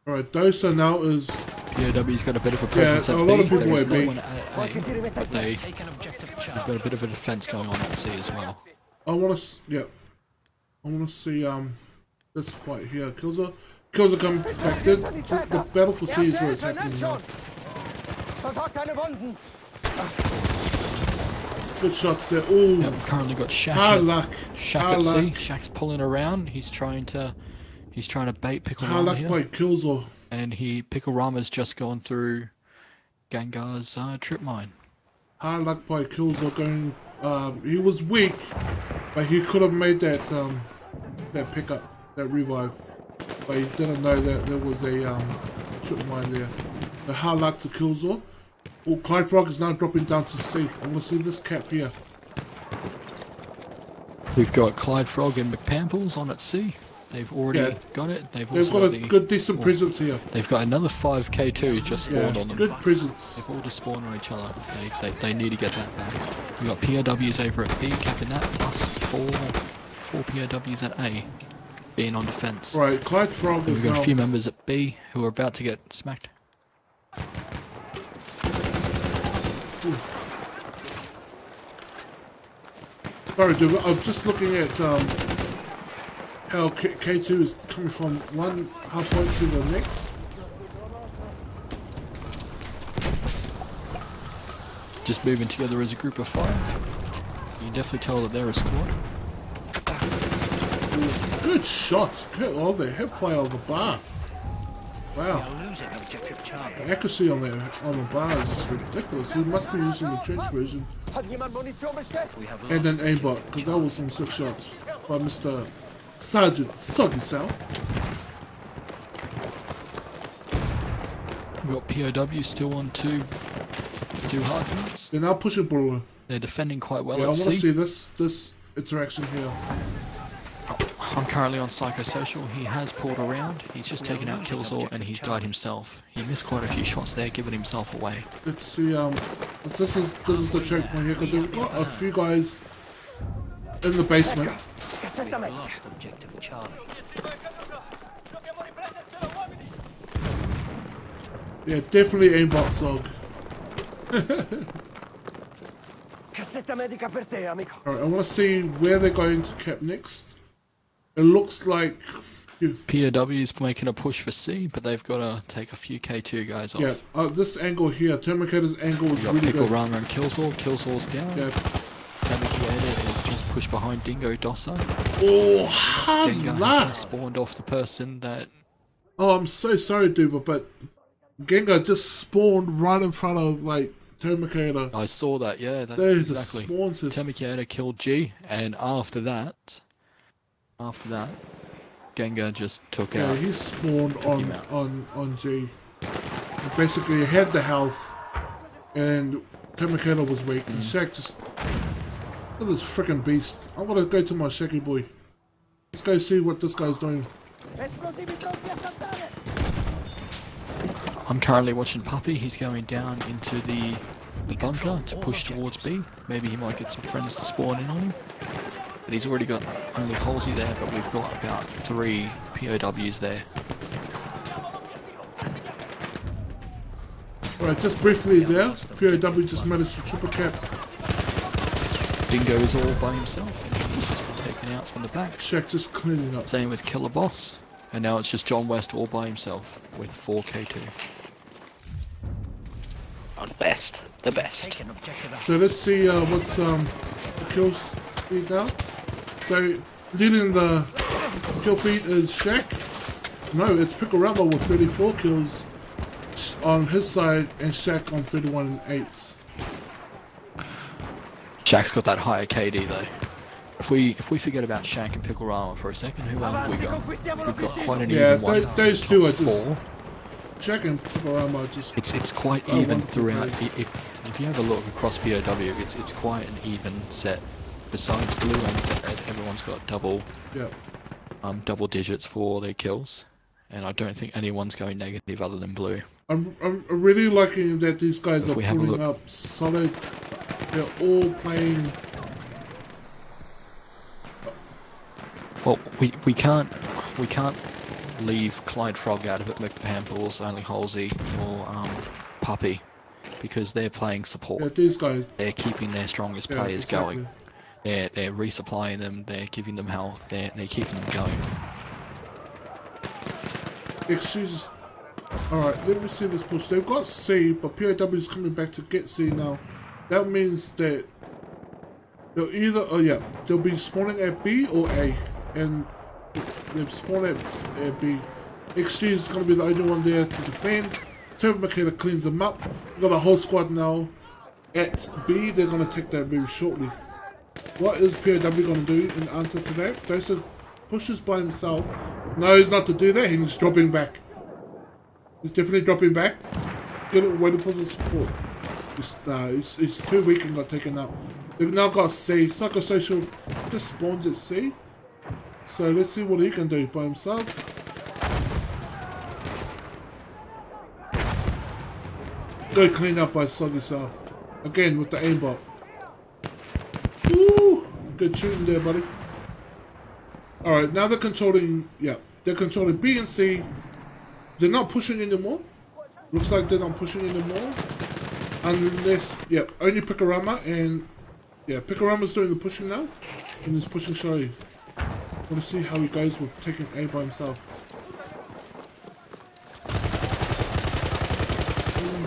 Alright, Dosa now is POW's got a bit of a presence at B. There is no one at A, but they've got a bit of a defense going on at C as well. I want to see this fight here. Killzoy comes back. The battle for C is where it's happening now. Good shots there. Ooh. Yep, currently got Shaq. Hard luck. Shaq Hard at C. luck. Shaq's pulling around. He's trying to bait Pickle Hard Rama luck here. by Killzor. And Pickle Rama's just gone through Gengar's trip mine. Hard luck by Killzor going. He was weak, but he could have made that pickup, that revive. But he didn't know that there was a trip mine there. The hard luck to Killzor. Oh, Clyde Frog is now dropping down to C. I want to see this cap here. We've got Clyde Frog and McPamples on at C. They've already got it. They've also got a good decent presence here. They've got another 5k2 just spawned on them. Good presence. They've all just spawned on each other. They need to get that back. We've got POWs over at B capping that, plus four POWs at A being on defense. Right, Clyde Frog is We've got now... a few members at B who are about to get smacked. Ooh. Sorry, dude, I'm just looking at how K2 is coming from one half point to the next. Just moving together as a group of 5. You can definitely tell that they're a squad. Good shots. Good, oh, the hip fire on the bar. Wow. The accuracy on the bar is just ridiculous. He must be using the trench version. And an aimbot, because that was some sick shots by Mr. Sergeant Soggy Sal. We've got POW still on two hard points. They're now pushing Brawler. They're defending quite well Yeah, I at want to C. see this interaction here. I'm currently on Psychosocial. He has pulled around. He's just taken out Killzor and he's died himself. He missed quite a few shots there, giving himself away. Let's see. This is the checkpoint here because they've got a few guys in the basement. Lost objective Charlie. Yeah, definitely aimbot Sog. Alright, I want to see where they're going to cap next. It looks like... POW's making a push for C, but they've got to take a few K2 guys off. Yeah, this angle here, Terminator's angle is really Pickle good. Rama and Killzor. Killzor's down. Yeah. Terminator is just pushed behind Dingo Dossa. Oh, hard Gengar luck! has spawned off the person that... Oh, I'm so sorry, dude, but Gengar just spawned right in front of, like, Terminator. I saw that, yeah. That, There's exactly. the spawn system. Terminator killed G, and after that, Gengar just took out. Yeah, he spawned on G. He basically had the health, and Terminator was weak, and Shaq just... Look at this freaking beast. I'm gonna go to my Shaky boy. Let's go see what this guy's doing. I'm currently watching Puppy. He's going down into the bunker to push towards B. Maybe he might get some friends to spawn in on him. But he's already got only Halsey there, but we've got about 3 POWs there. Alright, just briefly there, POW just managed to triple cap. Dingo is all by himself, and he's just been taken out from the back. Shaq just cleaning up. Same with Killer Boss. And now it's just John West all by himself with 4k2. On best, the best. So let's see what's the kills speed now. So leading the kill feed is Shaq. No, it's Pickle Rama with 34 kills on his side and Shaq on 31 and 8. Shaq's got that higher KD though. If we forget about Shaq and Pickle Rama for a second, who else have we got? We've got quite an even one. Those two are just... Shaq and Pickle Rama are just... It's quite even throughout. If you have a look across POW, it's quite an even set. Besides Blue and Zed, everyone's got double digits for their kills, and I don't think anyone's going negative other than Blue. I'm really liking that these guys If are we have a pulling look- up solid. They're all playing. Well, we can't leave Clyde Frog out of it. McPamples, only Halsey, or Puppy, because they're playing support. Yeah, these guys. They're keeping their strongest Yeah, players exactly. going. They're resupplying them. They're giving them health. They're keeping them going. Excuses. Alright, let me see this push. They've got C, but POW is coming back to get C now. That means that They'll either, they'll be spawning at B or A, and they'll spawn at B. XG is going to be the only one there to defend. Turbomacator cleans them up. We've got a whole squad now at B. They're going to take that move shortly. What is POW going to do in answer to that? Jason pushes by himself. No, he's not to do that. He's dropping back. He's definitely dropping back. Waiting for the support. It's too weak and got taken up. They've now got C. Psychosocial just spawns at C. So let's see what he can do by himself. Good clean up by Soggy Cell. Again with the aimbot. Woo! Good shooting there, buddy. Alright, now they're controlling, they're controlling B and C. They're not pushing anymore. Looks like they're not pushing anymore. Unless, only Picorama and, Picorama's doing the pushing now. And he's pushing slowly. Want to see how he goes with taking A by himself.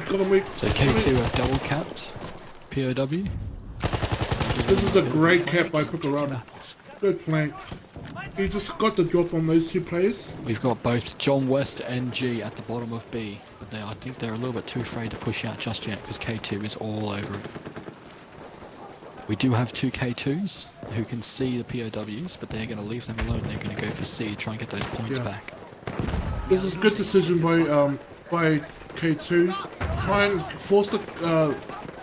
So K2 are double capped. POW. This is a great cap by Picorama. Good flank. He just got the drop on those two players. We've got both John West and G at the bottom of B, but I think they're a little bit too afraid to push out just yet because K2 is all over it. We do have two K2s who can see the POWs, but they're going to leave them alone. They're going to go for C to try and get those points back. This is a good decision by K2. Try and force the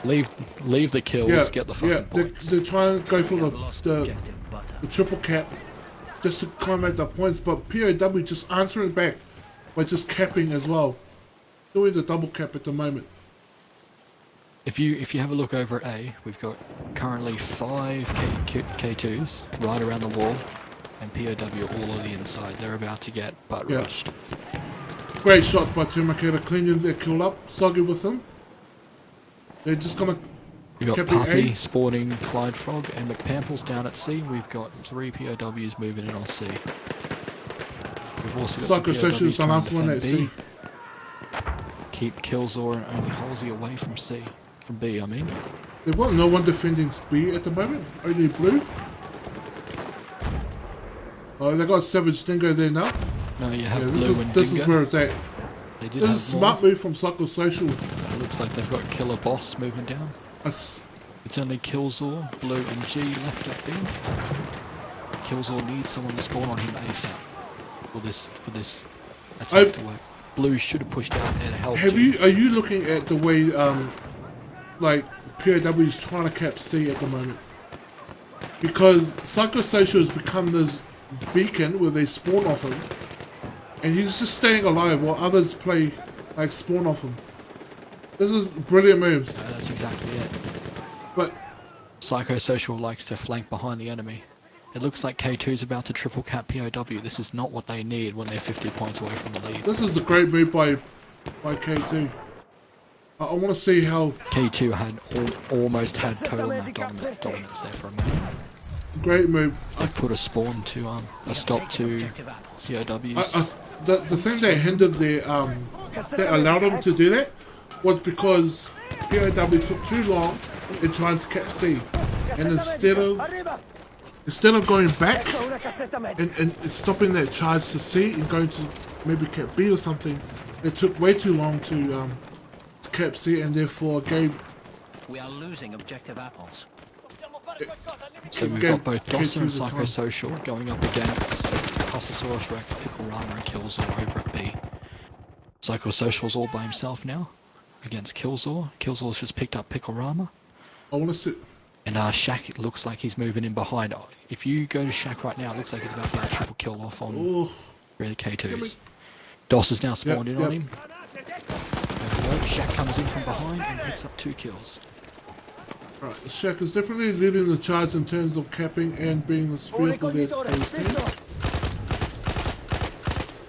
leave the kills, get the fucking points. They're trying to go for the triple cap just to climb out the points, but POW just answering back by just capping as well. Doing the double cap at the moment. If you have a look over at A, we've got currently 5 K2s right around the wall, and POW all on the inside. They're about to get butt rushed. Great shots by Turbomacator, cleaning their kill up. Soggy with them. They're just gonna. We've got Puppy spawning Clyde Frog and McPamples down at C. We've got 3 POWs moving in on C. We've also got some POWs the last one at C. Keep Killzor and only Halsey away from C. From B, I mean. They've got no one defending B at the moment. Only Blue. Oh, they got Savage Dingo there now. No, you have this Blue is, and This Dingo. is where it's at. They did this have is a smart move from Psychosocial. It looks like they've got Killer Boss moving down. It's only Killzor, Blue and G left at B. Killzor needs someone to spawn on him ASAP for this attack to work. Blue should have pushed out there to help. Are you looking at the way like POW is trying to cap C at the moment? Because Psychosocial has become this beacon where they spawn off him, and he's just staying alive while others play like spawn off him. This is brilliant moves. That's exactly it. But Psychosocial likes to flank behind the enemy. It looks like K2's about to triple cap POW. This is not what they need when they're 50 points away from the lead. This is a great move by K2. I want to see how K2 had almost had total map dominance there for a moment. Great move. They put a spawn to a stop to POWs. The thing that hindered that allowed them to do that was because POW took too long in trying to cap C, and instead of going back and stopping that charge to C and going to maybe cap B or something, it took way too long to cap C, and therefore gave. We are losing objective apples. So we've got both Dawson and Psychosocial going up against Hussasaurus Rex, Picorama and Killzor over at B. Psychosocial's all by himself now against Killzor. Killzor's just picked up Picorama. I want to sit. And Shaq, it looks like he's moving in behind. If you go to Shaq right now, it looks like he's about to get a triple kill off on really K2s. Doss is now spawned in on him. Shaq comes in from behind and picks up 2 kills. Right, Shaq is definitely leading the charge in terms of capping and being the vehicle there for his team.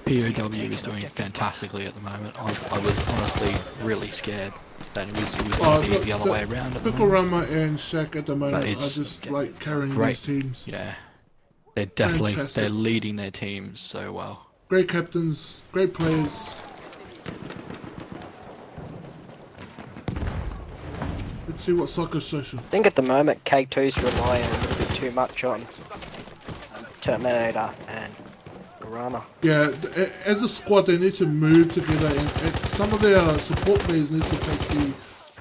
POW is doing fantastically at the moment. I was honestly really scared that it was going to be the other way around. Picorama and Shaq at the moment are just like carrying these teams. Yeah, they're definitely they're leading their teams so well. Great captains, great players. Let's see what psychosocial. I think at the moment K2's relying a little bit too much on Terminator and Rama. Yeah, as a squad, they need to move together, and some of their support players need to take the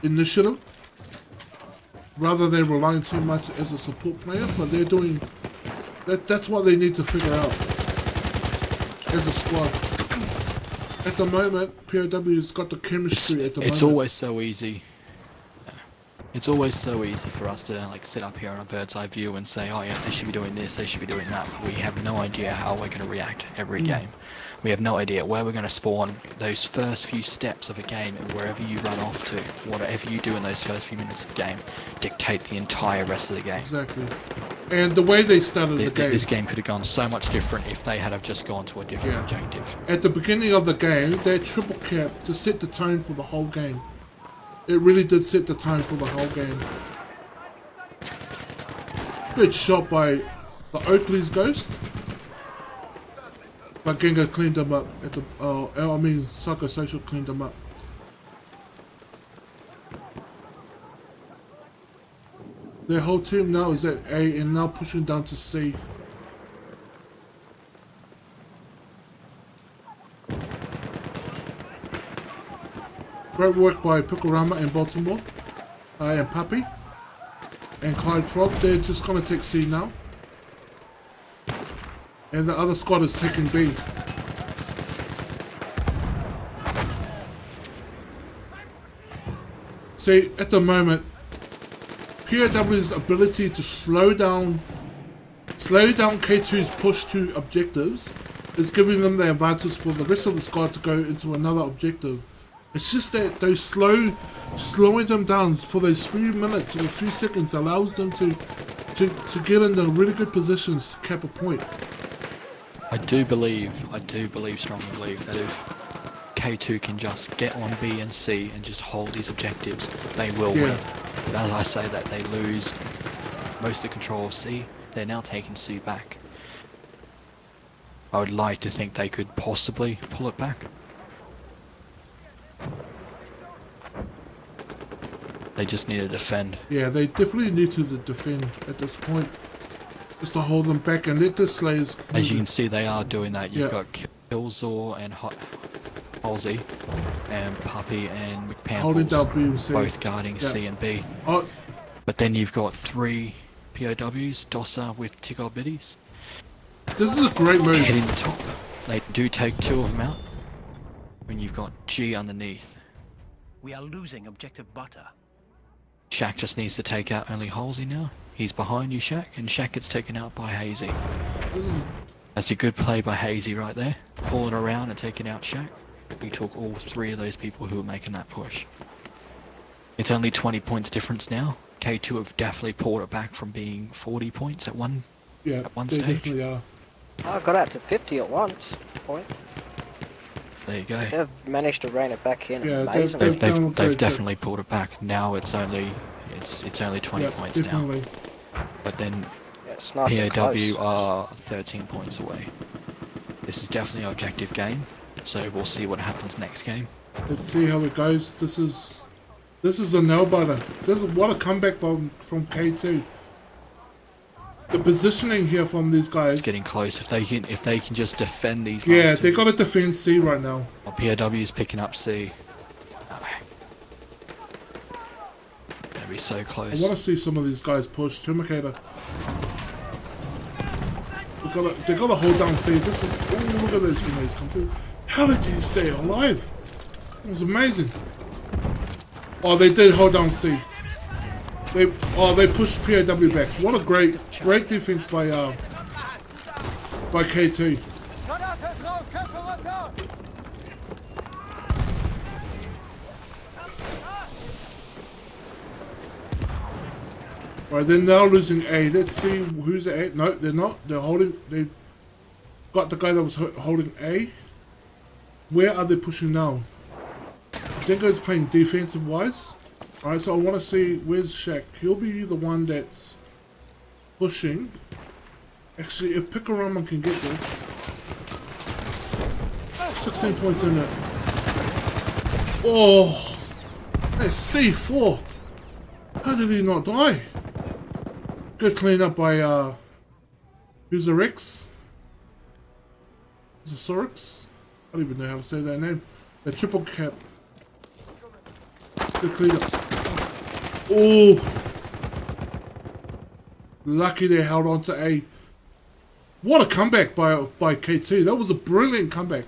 initiative rather than relying too much as a support player. But they're doing that. That's what they need to figure out as a squad. At the moment, POW's got the chemistry. It's always so easy. It's always so easy for us to like sit up here on a bird's eye view and say, oh yeah, they should be doing this, they should be doing that. We have no idea how we're going to react every game. We have no idea where we're going to spawn those first few steps of a game, and wherever you run off to, whatever you do in those first few minutes of the game, dictate the entire rest of the game. Exactly. And the way they started the game... This game could have gone so much different if they had have just gone to a different objective. At the beginning of the game, they triple capped to set the tone for the whole game. It really did set the tone for the whole game. Good shot by the Oakley's Ghost. But Genga cleaned them up at the Psychosocial cleaned them up. Their whole team now is at A and now pushing down to C. Great work by Picorama and Baltimore, and Puppy, and Clyde Frog. They're just going to take C now. And the other squad is taking B. See, at the moment, POW's ability to slow down K2's push to objectives is giving them the advantage for the rest of the squad to go into another objective. It's just that those slowing them down for those few minutes or a few seconds allows them to get in the really good positions to cap a point. I strongly believe that if K2 can just get on B and C and just hold these objectives, they will win. But as I say that, they lose most of the control of C. They're now taking C back. I would like to think they could possibly pull it back. They just need to defend. Yeah, they definitely need to defend at this point. Just to hold them back and let the Slayers... As you can see, they are doing that. You've got Killzor and Halsey and Puppy and McPamples both guarding C and B. But then you've got 3 POWs, Dossa with Tigger Biddies. This is a great move. Hitting the top. They do take 2 of them out. When you've got G underneath. We are losing objective butter. Shaq just needs to take out only Halsey now. He's behind you, Shaq, and Shaq gets taken out by Hazy. That's a good play by Hazy right there. Pulling around and taking out Shaq. He took all 3 of those people who were making that push. It's only 20 points difference now. K2 have definitely pulled it back from being 40 points at one stage. Definitely are. I got out to 50 at once. Point. There you go. They've managed to rein it back in. Yeah, they've definitely pulled it back. Now it's only 20 points definitely. now. But then it's nice POW are 13 points away. This is definitely an objective game, so we'll see what happens next game. Let's see how it goes. This is a nail biter. What a comeback from K2. The positioning here from these guys. It's getting close. If they can just defend these. Yeah, they got to defend C right now. POW is picking up C. Gonna be so close. I want to see some of these guys push. Terminator. They got to hold down C. This is. Oh, look at those grenades come through. How did you stay alive? It was amazing. Oh, they did hold down C. They pushed POW back. What a great defense by KT. Right, they're now losing A. Let's see who's at A. No, they're not. They're holding. They've got the guy that was holding A. Where are they pushing now? Dingo's playing defensive wise. Alright, so I want to see where's Shaq. He'll be the one that's pushing. Actually, if Picorama can get this. 16 points in it. Oh! That's C4. How did he not die? Good clean up by who's a Rex? Is it Sorix? I don't even know how to say that name. The triple cap. Good clean up. Oh! Lucky they held on to A. What a comeback by K2. That was a brilliant comeback.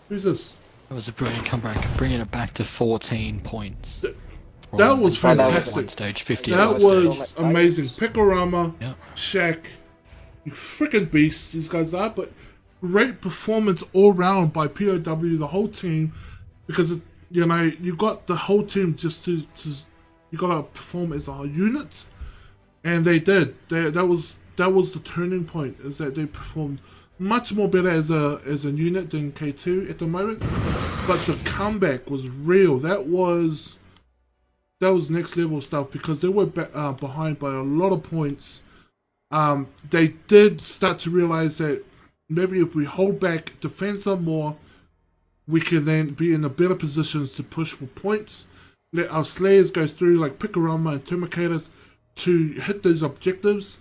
Who's this? It was a brilliant comeback, bringing it back to 14 points. That was fantastic. One stage, 50 that was amazing. Picorama, yep. Shaq, you freaking beasts these guys are, but great performance all round by POW, the whole team, because you know you got the whole team just to you got to perform as a unit, and they did. That was the turning point, is that they performed much more better as a unit than K2 at the moment, but the comeback was real. That was next level stuff, because they were behind by a lot of points. They did start to realize that maybe if we hold back defensive more, we can then be in a better positions to push for points. Let our Slayers go through like Picorama and Termicators to hit those objectives.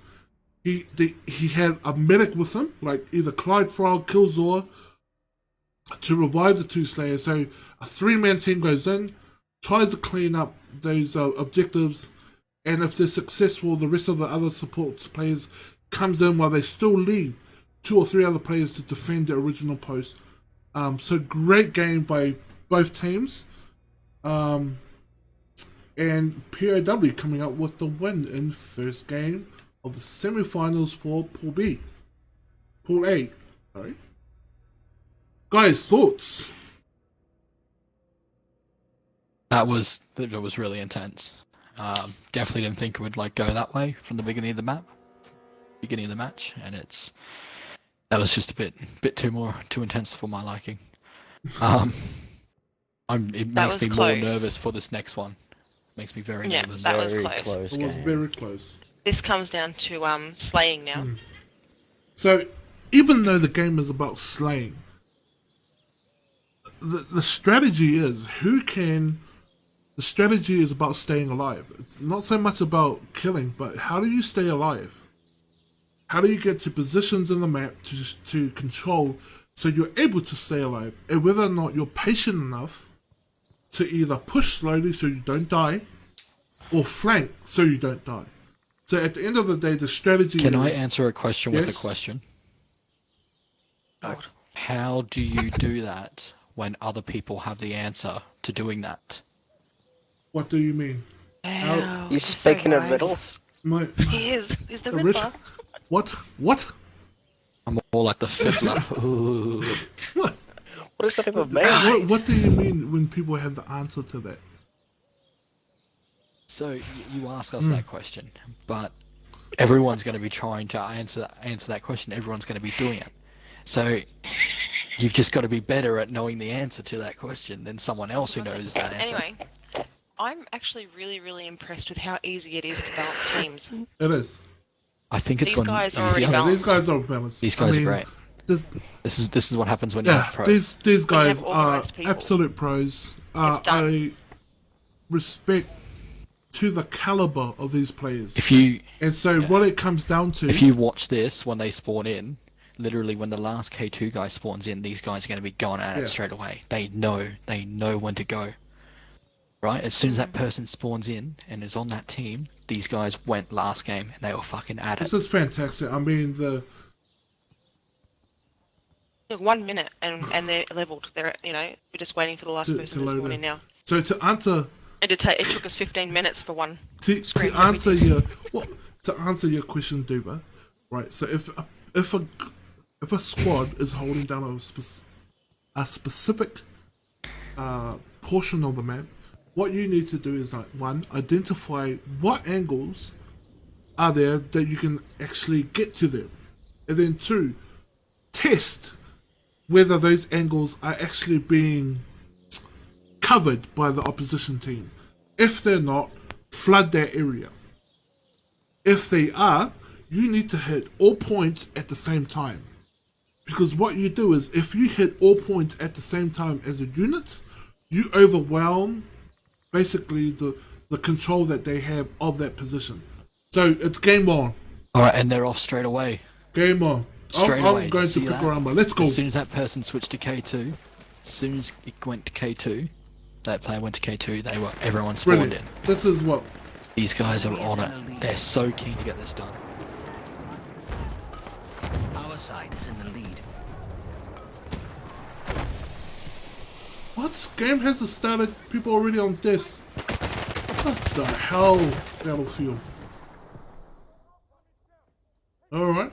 He had a medic with him, like either Clyde Frog, Killzor, to revive the two Slayers. So a 3-man team goes in, tries to clean up those objectives, and if they're successful, the rest of the other support players comes in while they still leave 2 or 3 other players to defend the original post. So great game by both teams. And POW coming up with the win in first game of the semi-finals for Pool A. Sorry. Guys, thoughts? That was really intense. Definitely didn't think it would go that way from the beginning of the match, and that was just a bit too intense for my liking. It makes me more nervous for this next one. Makes me very nervous. That was close. It was very close. This comes down to slaying now. So, even though the game is about slaying, the strategy is the strategy is about staying alive. It's not so much about killing, but how do you stay alive? How do you get to positions in the map to control so you're able to stay alive? And whether or not you're patient enough to either push slowly so you don't die, or flank so you don't die. So at the end of the day, the strategy Can is... I answer a question with a question? How do you do that when other people have the answer to doing that? What do you mean? You speaking of riddles? He's the Riddler. What? I'm more like the Fiddler. Ooh. What? What does that even mean? What do you mean when people have the answer to that? So you ask us that question, but everyone's going to be trying to answer that question. Everyone's going to be doing it. So you've just got to be better at knowing the answer to that question than someone else who knows that answer. Anyway, I'm actually really, really impressed with how easy it is to balance teams. It is. I think it's These gone guys are easier. already balanced. These guys are balanced. These guys are great. This is what happens when you're a pro. These guys are absolute pros. I respect to the caliber of these players. What it comes down to... If you watch this when they spawn in, literally when the last K2 guy spawns in, these guys are going to be going at it straight away. They know when to go. Right? As soon as that person spawns in and is on that team, these guys went last game and they were fucking at it. This is fantastic. I mean, 1 minute and they're leveled. They're we're just waiting for the last person to spawn in now. So to answer... It took us 15 minutes for one. To answer your question, Duba, right? So if a squad is holding down a specific portion of the map, what you need to do is one, identify what angles are there that you can actually get to them, and then 2, test whether those angles are actually being covered by the opposition team. If they're not, flood that area. If they are, you need to hit all points at the same time. Because what you do is, if you hit all points at the same time as a unit, you overwhelm basically the the control that they have of that position. So it's game on. Alright, and they're off straight away. Game on. Straight away. I'm going to Picorama. Let's go. As soon as that person switched to K2, as soon as it went to K2, that player went to K2, everyone spawned Brilliant. in. This is what... These guys are on it. They're so keen to get this done. Our side is in the lead. What? Game hasn't started. People already on this. What the hell, Battlefield? Alright.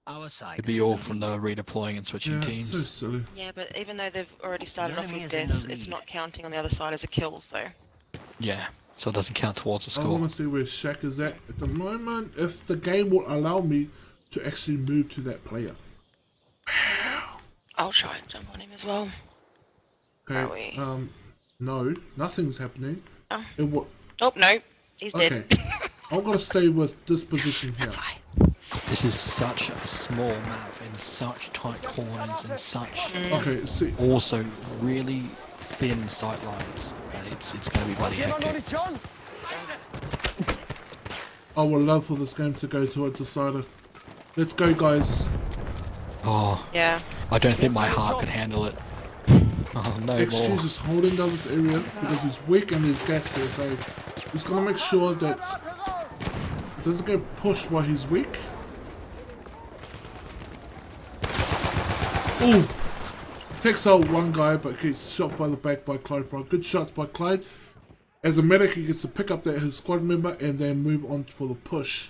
Our side It'd be all from the redeploying and switching Yeah, teams. so silly. Yeah, but even though they've already started The off enemy with is in the deaths, it's lead. not counting on the other side as a kill, so... Yeah, so it doesn't count towards the I score. want to see where Shaq is at the moment. If the game will allow me to actually move to that player. I'll try and jump on him as well. Are Okay. we? No, nothing's happening. Oh. It will. Oh, no. He's dead. Okay. I'm gonna stay with this position here. This is such a small map in such tight corners and such Okay, see. also really thin sight lines that it's going to be bloody hectic. I would love for this game to go to a decider. Let's go, guys. Oh, yeah. I don't think my heart could handle it. Oh, no XG more. is holding down this area because he's weak and there's gas there, so he's gonna make sure that it doesn't get pushed while he's weak. Ooh! Takes out one guy but gets shot by the back by Clyde Brown. Good shots by Clyde. As a medic, he gets to pick up his squad member and then move on for the push.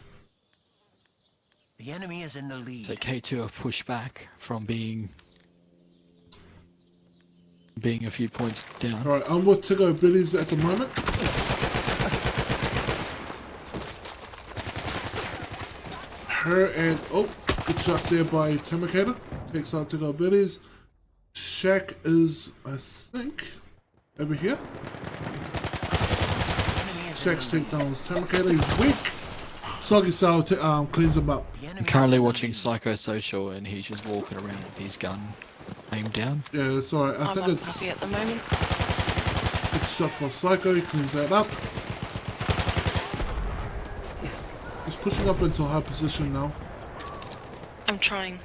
The enemy is in the lead. So K2 have pushed back from being a few points down. Alright, I'm with Tiggo Billies at the moment. Her and... Oh, good shots there by Terminator. Takes out Tiggo Billies. Shaq is, I think, over here. Shaq's takedowns Terminator. He's weak. Soggy Sour cleans him up. I'm currently watching Psychosocial and he's just walking around with his gun aimed down. Yeah, it's alright. I think I'm it's... happy at the moment. Good shots by Psycho. He cleans that up. He's pushing up into a high position now. I'm trying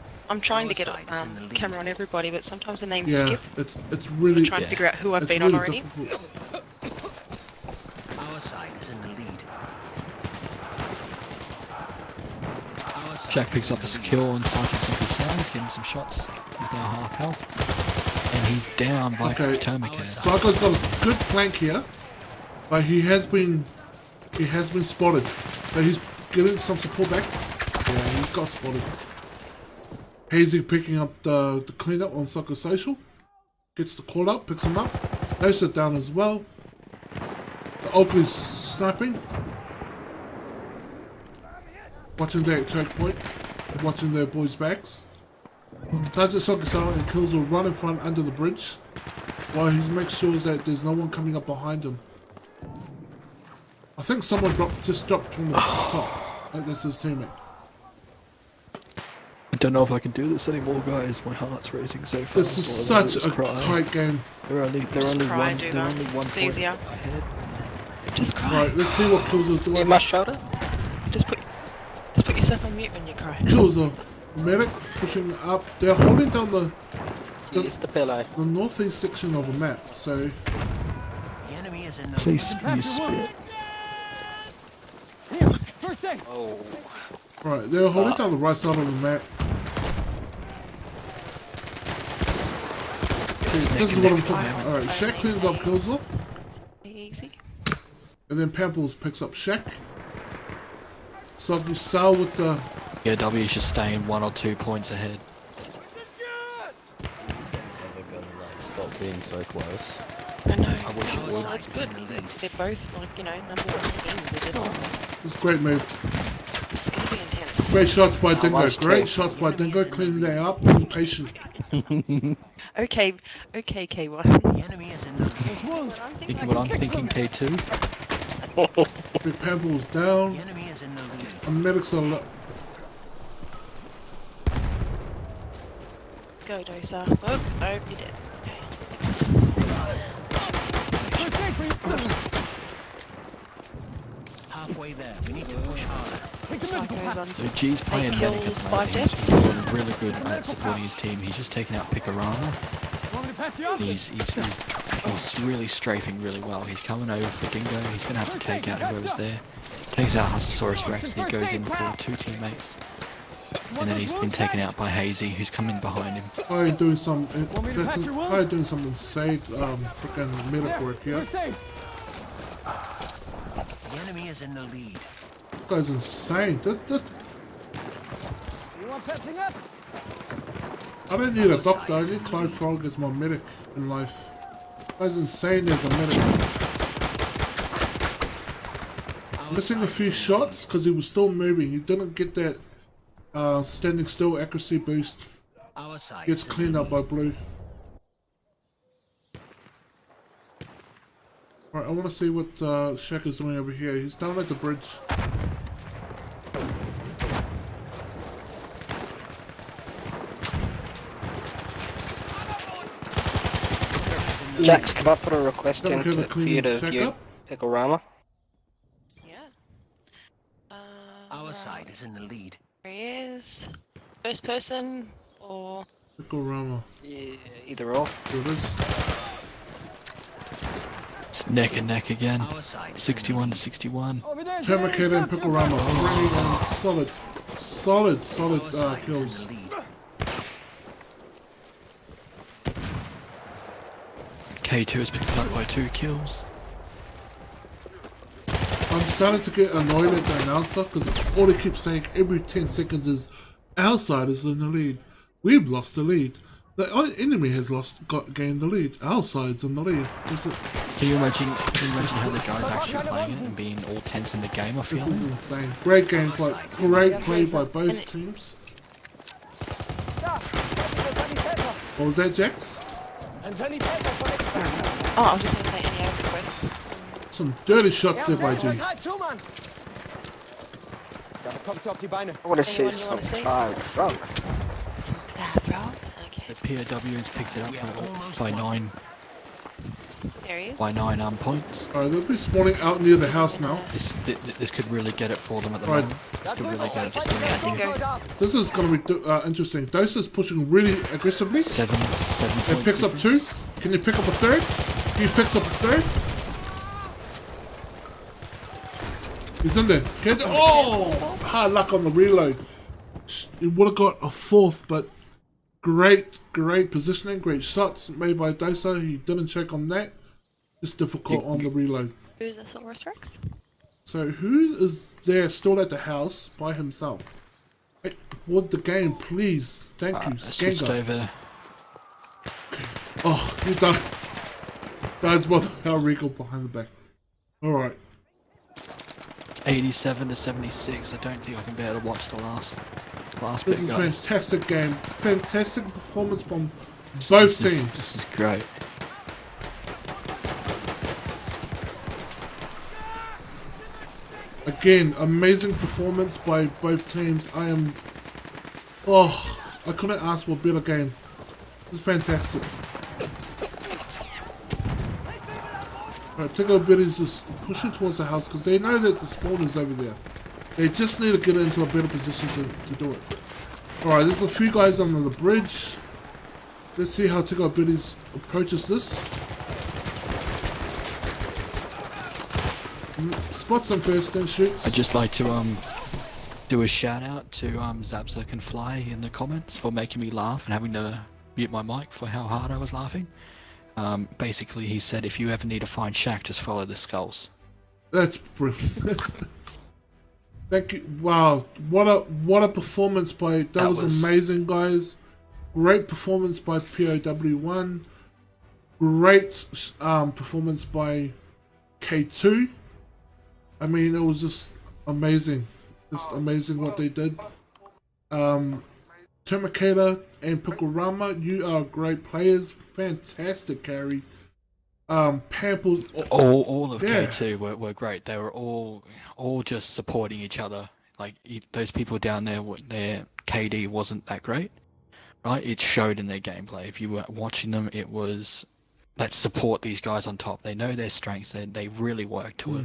to get a camera on everybody, but sometimes the names Yeah, skip. it's really... I'm trying to figure out who I've it's been really on already. difficult. Our side is in the lead. Jack picks up a skill on Sergeant Simply Sounds, getting some shots. He's now half health. And he's down by Potomac. Psycho's got a good flank here, but he has been spotted. So he's getting some support back. Yeah, he's got spotted. Hazy picking up the cleanup on Psychosocial. Gets the call up, picks him up. Knows it down as well. The Oakley's sniping. Watching their choke point. Watching their boys' backs. Sergeant Psychosocial and Kills will run in front under the bridge. While he makes sure that there's no one coming up behind him. I think someone just dropped from the top. That's his teammate. I don't know if I can do this anymore, guys. My heart's racing so fast. This is such a tight game. They're only one It's point easier. ahead. Just cry. Right, let's see what Kills are doing. My shoulder? Just put yourself on mute when you cry. Kills are medic pushing up. They're holding down the pillow. The northeast section of the map. So The enemy is in the please lead. use spit. Here, first aid. Oh. right, they're holding down the right side of the map. Okay, this is what I'm talking about. Alright, Shaq cleans up Killsor. Easy. And then Pamples picks up Shaq. Soggy Sal with the... Yeah, W is just staying 1 or 2 points ahead. He's never gonna like stop being so close. I know. I wish it Well, would. it's good. They're both, like, you know, number one teams. They're just... It's a great move. It's gonna be intense. Great shots by Dingo. much Great talk. shots by Dingo. Cleaning that up. Being patient. Okay, K1. The enemy is in the lead. Thinking what I'm thinking, K2. Big Pamples down. The enemy is in the lead. And medics are... Go, Dosa. Oh, no, you're dead. Okay. halfway there. We need to push harder. Psycho's on So G's playing 8 medic at kills, the 5 moment. He's deaths. doing really good at supporting his team. He's just taken out Picarama. He's really strafing really well. He's coming over for Dingo. He's going to have to take out whoever's there. Takes out Hussasaurus Rex and he goes in for 2 teammates. And then he's been taken out by Hazy, who's coming behind him. I'm doing some insane freaking medic work here. The enemy is in the lead. This guy's insane. You want patching up? I don't need a doctor, I need Clyde Frog as my medic in life. This guy's insane as a medic. Missing a few shots because he was still moving. He didn't get that standing still accuracy boost. Gets cleaned up by Blue. Alright, I want to see what Shaq is doing over here. He's down at the bridge. Jax, can I put a request Don't in care to for clean you to Shaq view up. Picorama? Our side is in the lead. There he is. First person or... Picorama. Yeah, either or. Here it is. It's neck and neck again. 61 to 61. Termicator and Picorama are bringing in solid kills. K2 has picked it up by 2 kills. I'm starting to get annoyed at the announcer because all they keep saying every 10 seconds is our side is in the lead. We've lost the lead. The enemy has gained the lead. Our side's in the lead. Can you imagine how the guys actually playing it and being all tense in the game? I feel This is insane. Great gameplay. Great play by both teams. What was that, Jax? Oh, I was just going to say any other requests. Some dirty shots there by G. I want to see some Clyde Frog. The POW has picked it up by 9. There he is. By 9 points. Alright, they'll be spawning out near the house now. This could really get it for them at the Right. moment. This could really get it for them. This is going to be interesting. Dose is pushing really aggressively. 7 It points. picks up 2. Can you pick up a 3rd? He picks up a 3rd. He's in there. Hard luck on the reload. He would have got a 4th, but great positioning, great shots made by Dosa. He didn't check on that. Just difficult on the reload. Who's the Silverus Rex? So who is there still at the house by himself? Hey, what the game, please? Thank you. I switched Skenga. over. Oh, you died. That's what our Regal behind the back. Alright. It's 87 to 76. I don't think I can be able to watch the last This bit, is a guys. fantastic game. Fantastic performance from both teams. This is great. Again, amazing performance by both teams. I couldn't ask for a better game. This is fantastic. Alright, Tickle Bitties is pushing towards the house because they know that the spawn is over there. They just need to get into a better position to do it. Alright, there's a few guys on the bridge. Let's see how Tickle Bitties approaches this. Spots them first, then shoots. I'd just like to do a shout out to Zabza Can Fly in the comments for making me laugh and having to mute my mic for how hard I was laughing. Basically, he said if you ever need to find Shaq, just follow the skulls. That's brilliant. Thank you. Wow, what a performance by that was amazing, guys. Great performance by POW1. Great performance by K2. I mean, it was just amazing. Just amazing what they did. Termicator and Picorama, you are great players. Fantastic carry. Pamples. All of K2 were great. They were all just supporting each other. Like those people down there, their KD wasn't that great, right? It showed in their gameplay. If you were watching them, it was let's support these guys on top. They know their strengths. They really work to it.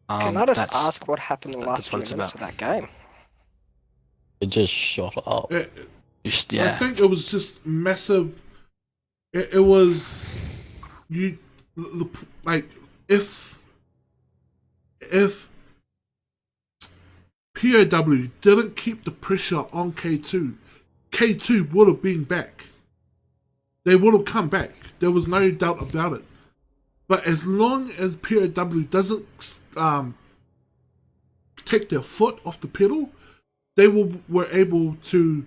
Can I just that's, ask what happened in the last that's few what it's minutes about. of that game? It just shot up. Just, I yeah. think it was just massive. It was like if POW didn't keep the pressure on K2, K2 would have been back. They would have come back. There was no doubt about it. But as long as POW doesn't take their foot off the pedal, they were able to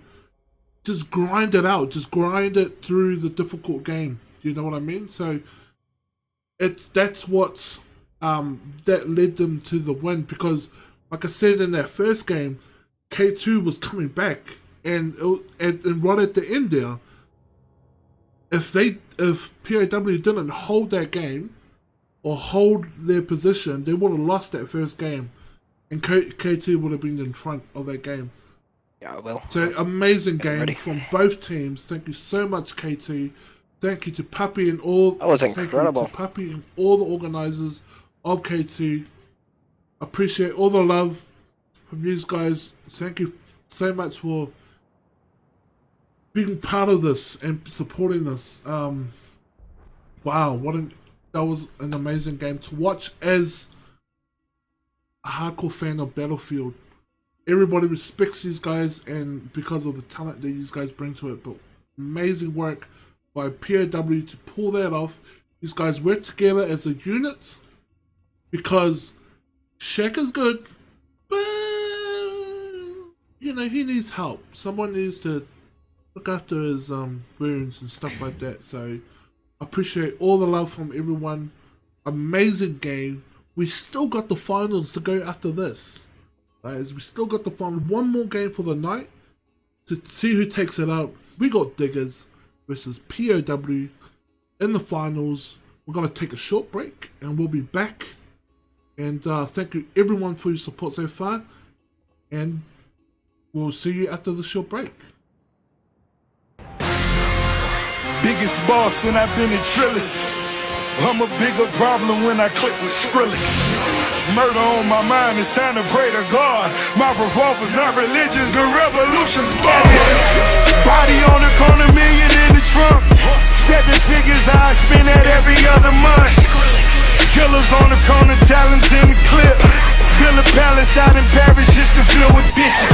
just grind it out, just grind it through the difficult game. You know what I mean? So that's what that led them to the win, because, like I said in that first game, K2 was coming back, and right at the end there, if POW didn't hold that game or hold their position, they would have lost that first game, and K2 would have been in front of that game. Yeah, well. So amazing game from both teams. Thank you so much, K2. Thank you to Puppy and all. That was incredible. Thank you to Puppy and all the organisers of K2. Appreciate all the love from you guys. Thank you so much for being part of this and supporting this. Wow, that was an amazing game to watch as a hardcore fan of Battlefield. Everybody respects these guys, and because of the talent that these guys bring to it. But amazing work by POW to pull that off. These guys work together as a unit, because Shaq is good, but you know, he needs help. Someone needs to look after his wounds and stuff like that. So I appreciate all the love from everyone. Amazing game. We still got the finals to go after this. Guys, we still got the final. One more game for the night to see who takes it out. We got Diggers versus POW in the finals. We're going to take a short break and we'll be back. And thank you everyone for your support so far. And we'll see you after the short break. Biggest boss and I've been in Trillis. I'm a bigger problem when I click with Skrillex. Murder on my mind, it's time to pray to God. My revolver's not religious, the revolution's born. Body on the corner, million in the trunk. 7 figures I spend that every other month. Killers on the corner, talents in the clip. Build a palace out in Paris just to fill with bitches.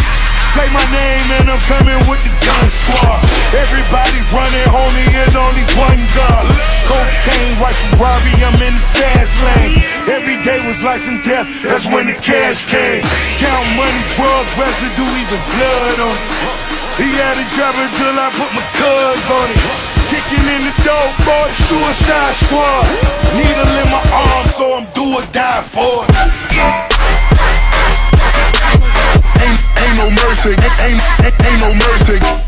Say my name and I'm coming with the gun squad. Everybody running, homie, there's only one God. Cocaine, white Ferrari, I'm in the fast lane. Every day was life and death, that's when the cash came. Count money, drug residue, even blood on it. He had it dropping till I put my cuz on it. Kicking in the door, boy, suicide squad. Needle in my arm, so I'm do or die for it. Ain't no mercy, ain't no mercy. Got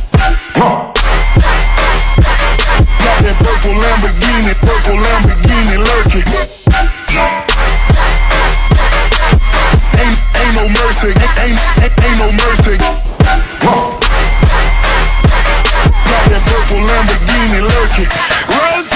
that purple Lamborghini lurking. Ain't no mercy, ain't no mercy. Got that purple Lamborghini lurking. Rose.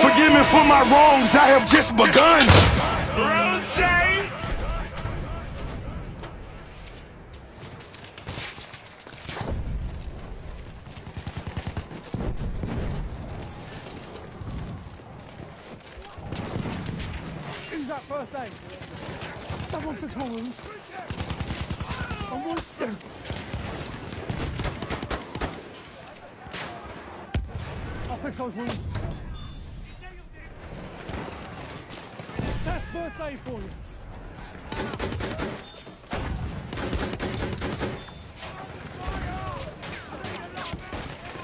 Forgive me for my wrongs, I have just begun. Who's that first aid? Someone fix my wounds. I want them. I'll fix those wounds. That's first aid for you.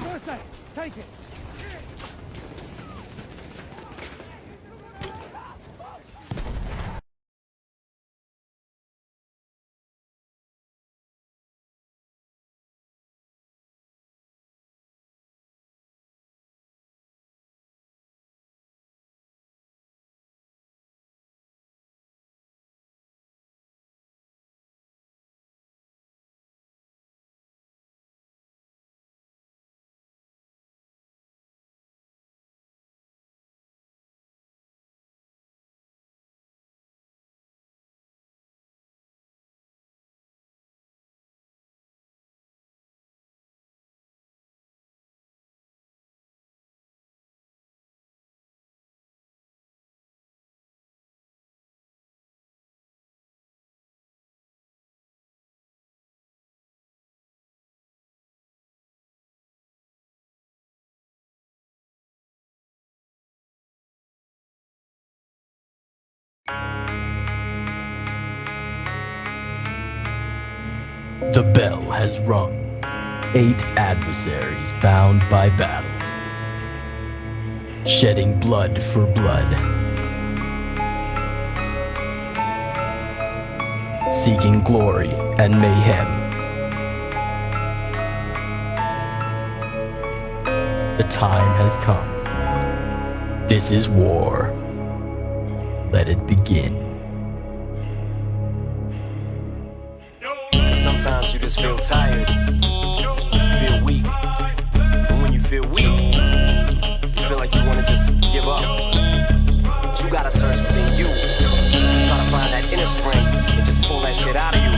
First aid. Take it. The bell has rung. 8 adversaries bound by battle, shedding blood for blood, seeking glory and mayhem. The time has come. This is war. Let it begin. Sometimes you just feel tired, feel weak. And when you feel weak, you feel like you want to just give up. But you gotta search within you. Try to find that inner strength and just pull that shit out of you.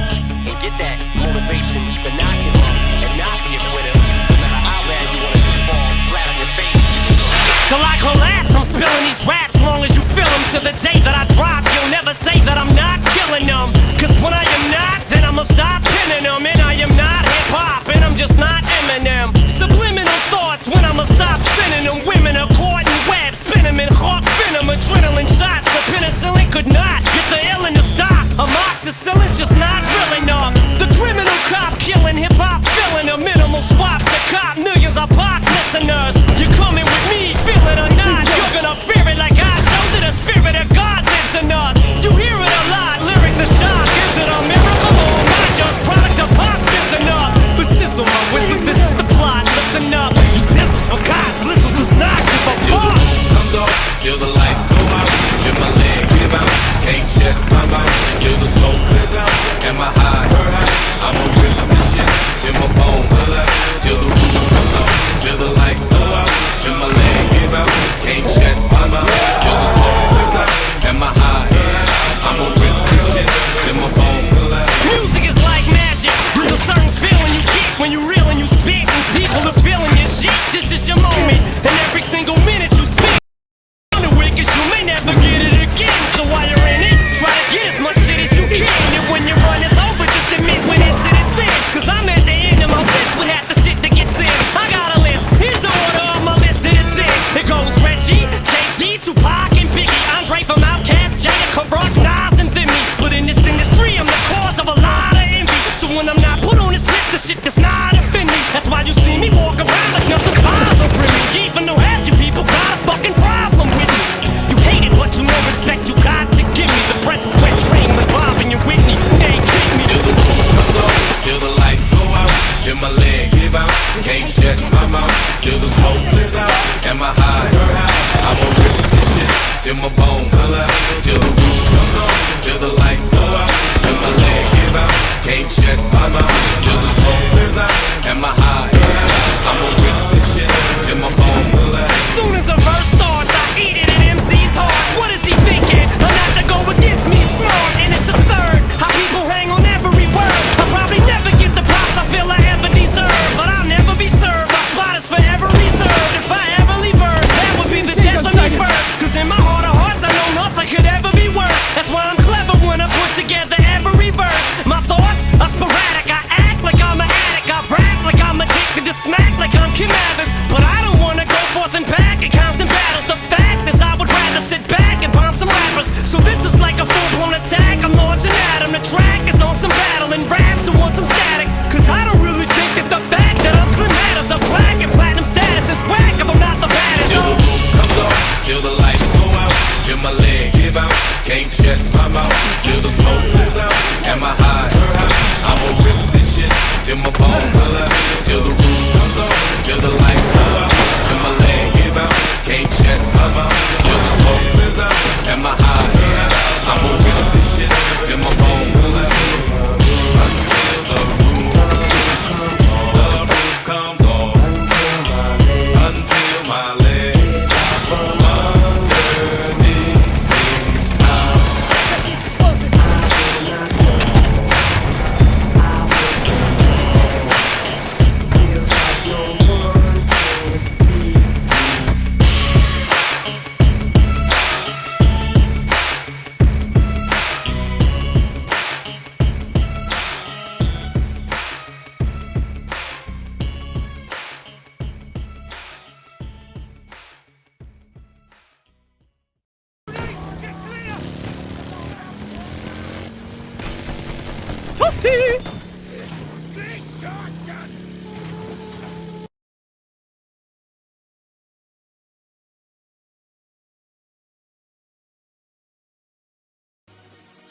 And get that motivation to not give up and not be a quitter. No matter how bad you want to just fall flat on your face. Till I collapse, I'm spilling these raps long as you feel them. To the day that I drop, you'll never say that I'm not killing them. Cause when I am not, then I'ma stop pinning them. And I am not hip-hop, and I'm just not Eminem. Subliminal thoughts when I'ma stop sending them. Women are caught in webs, spin them in hawk venom. Adrenaline shots, the penicillin could not get the illin to stop. Amoxicillin's just not real enough. The criminal cop killing hip-hop, filling a minimal swap to cop millions of pop listeners. You're coming with me, feel it or not, you're gonna fear it like I showed to the spirit of God.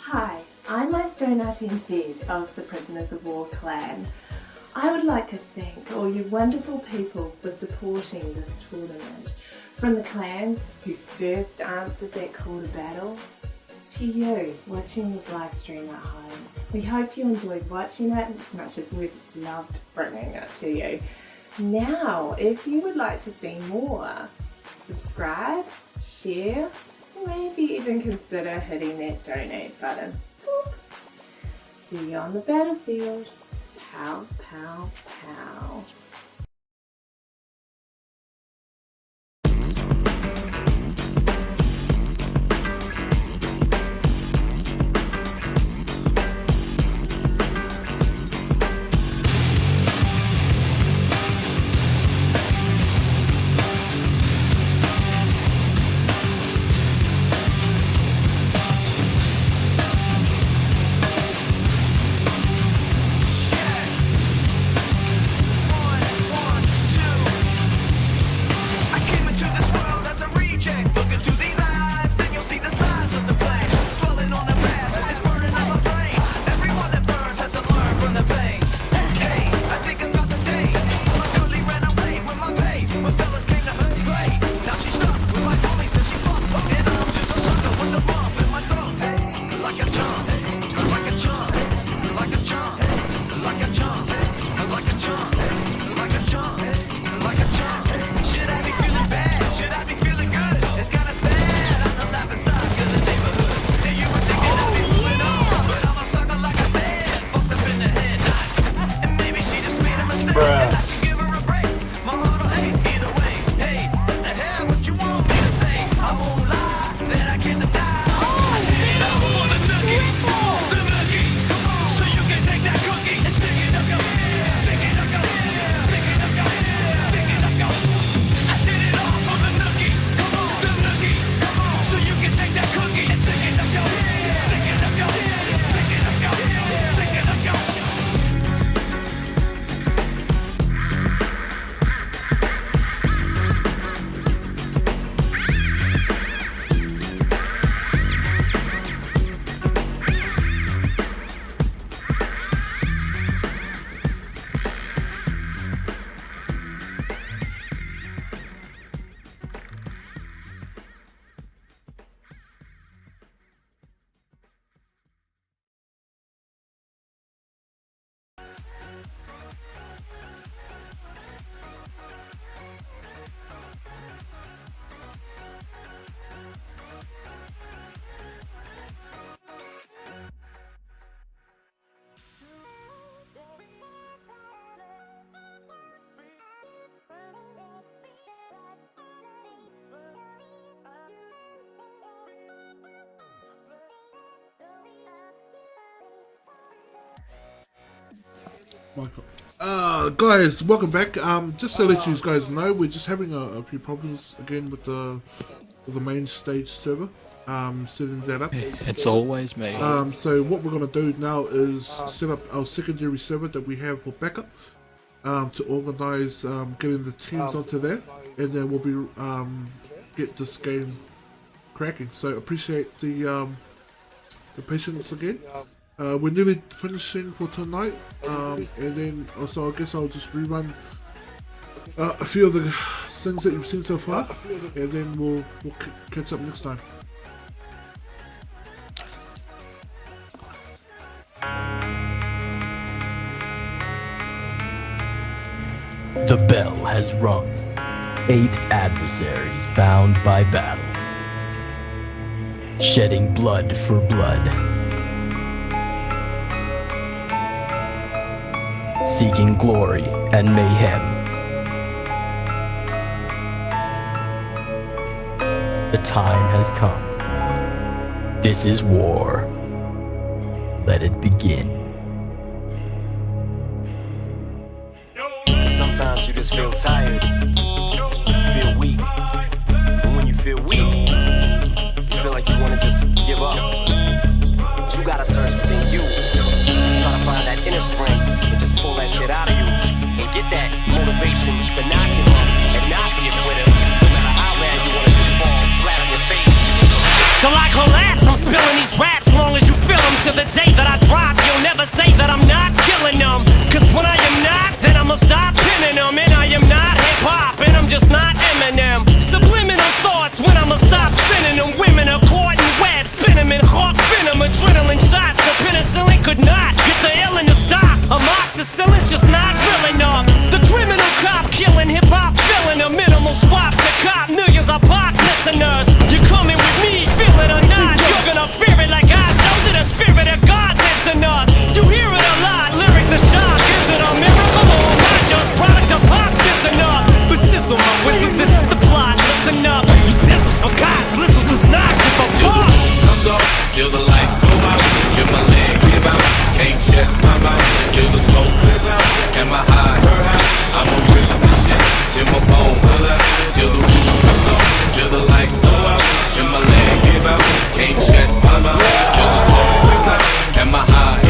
Hi, I'm Oceanic of the Prisoners of War clan. I would like to thank all you wonderful people for supporting this tournament. From the clans who first answered that call to battle, to you watching this live stream at home. We hope you enjoyed watching it as much as we've loved bringing it to you. Now, if you would like to see more, subscribe, share, maybe even consider hitting that donate button. Boop. See you on the battlefield. Pow, pow, pow. Michael. Guys, welcome back. Just to let you guys know, we're just having a few problems again with the main stage server. Setting that up. It's always me. So what we're gonna do now is set up our secondary server that we have for backup. To organize getting the teams onto there, and then we'll be get this game cracking. So appreciate the patience again. We're nearly finishing for tonight, and then also I guess I'll just rerun a few of the things that you've seen so far, and then we'll catch up next time. The bell has rung. 8 adversaries bound by battle, shedding blood for blood, seeking glory and mayhem. The time has come. This is war. Let it begin. Sometimes you just feel tired, feel weak. And when you feel weak, you feel like you want to just give up. But you gotta search within you. Try to find that motivation to not give up and not be a quitter, no matter how bad you wanna just fall flat on your face. Till I collapse, I'm spilling these raps long as you feel them. To the day that I drop, you'll never say that I'm not killing them. Cause when I am not, then I'ma stop pinning them. And I am not hip-hop, and I'm just not Eminem. Subliminal thoughts when I'ma stop sending them. Women are caught in webs, spin them in hawk venom. Adrenaline shots, the penicillin could not get the illin to stop. Amoxicillin's just not real enough. The criminal cop killing hip-hop, filling a minimal swap to cop millions of pop listeners. You're coming with me, feel it or not, you're gonna fear it like I showed you. The spirit of God lives in us. You hear it a lot, lyrics the shock. Is it a miracle or not just product of pop? Listen up, but sizzle my whistle, this is the plot. Listen up, you pistols for God's little does not give a fuck. Comes off till the lights go out, till my leg give out, can't shut my mouth, till the smoke clears out, and my high, I'ma rip this shit, till my bone pull out, till the roof comes off, till the lights go out, till my leg give out, can't shut my mouth, till the smoke clears out, and my high,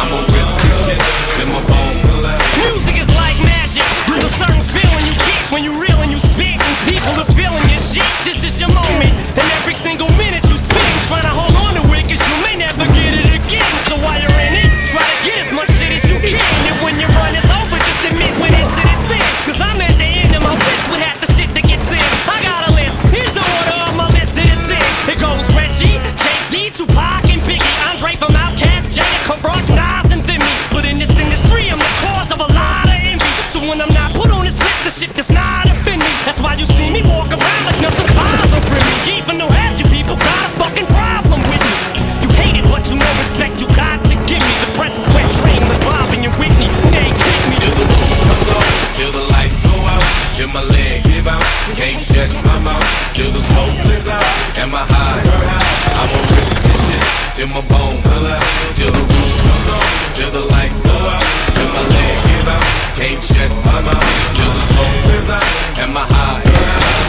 I'ma rip this shit, till my bone pull out. Music is like magic, there's a certain feeling you get when you reel and you spit, and people are feeling your shit. This is your moment, and every single minute you spend trying to hold on to it, cause you may never get it again. So while you're in it, try to get as much shit as you can. And when your run is over, just admit when it's in. Cause I'm at the end of my wits with half the shit that gets in. I got a list, here's the order of my list that it's in. It goes Reggie, Jay-Z, Tupac, and Biggie, Andre from Outkast, Jada, Karak, Nas, and Thimmy. But in this industry, I'm the cause of a lot of envy. So when I'm not put on this list, the shit does not offend me. That's why you see me walk around like nothing's bothering me. Even though half you people got a fucking problem with me. You hate it, but you know respect you got to give me. The presence where train with Bob and your Whitney. They kick me. Till the roof comes off, till the lights go out, till my leg give out, can't shut my mouth, till the smoke clears out, and my high, I'ma rip this shit, till my bone pull out, till the roof comes off, till the lights go out, till my leg give out, can't shut my mouth, till the smoke clears out, and my high,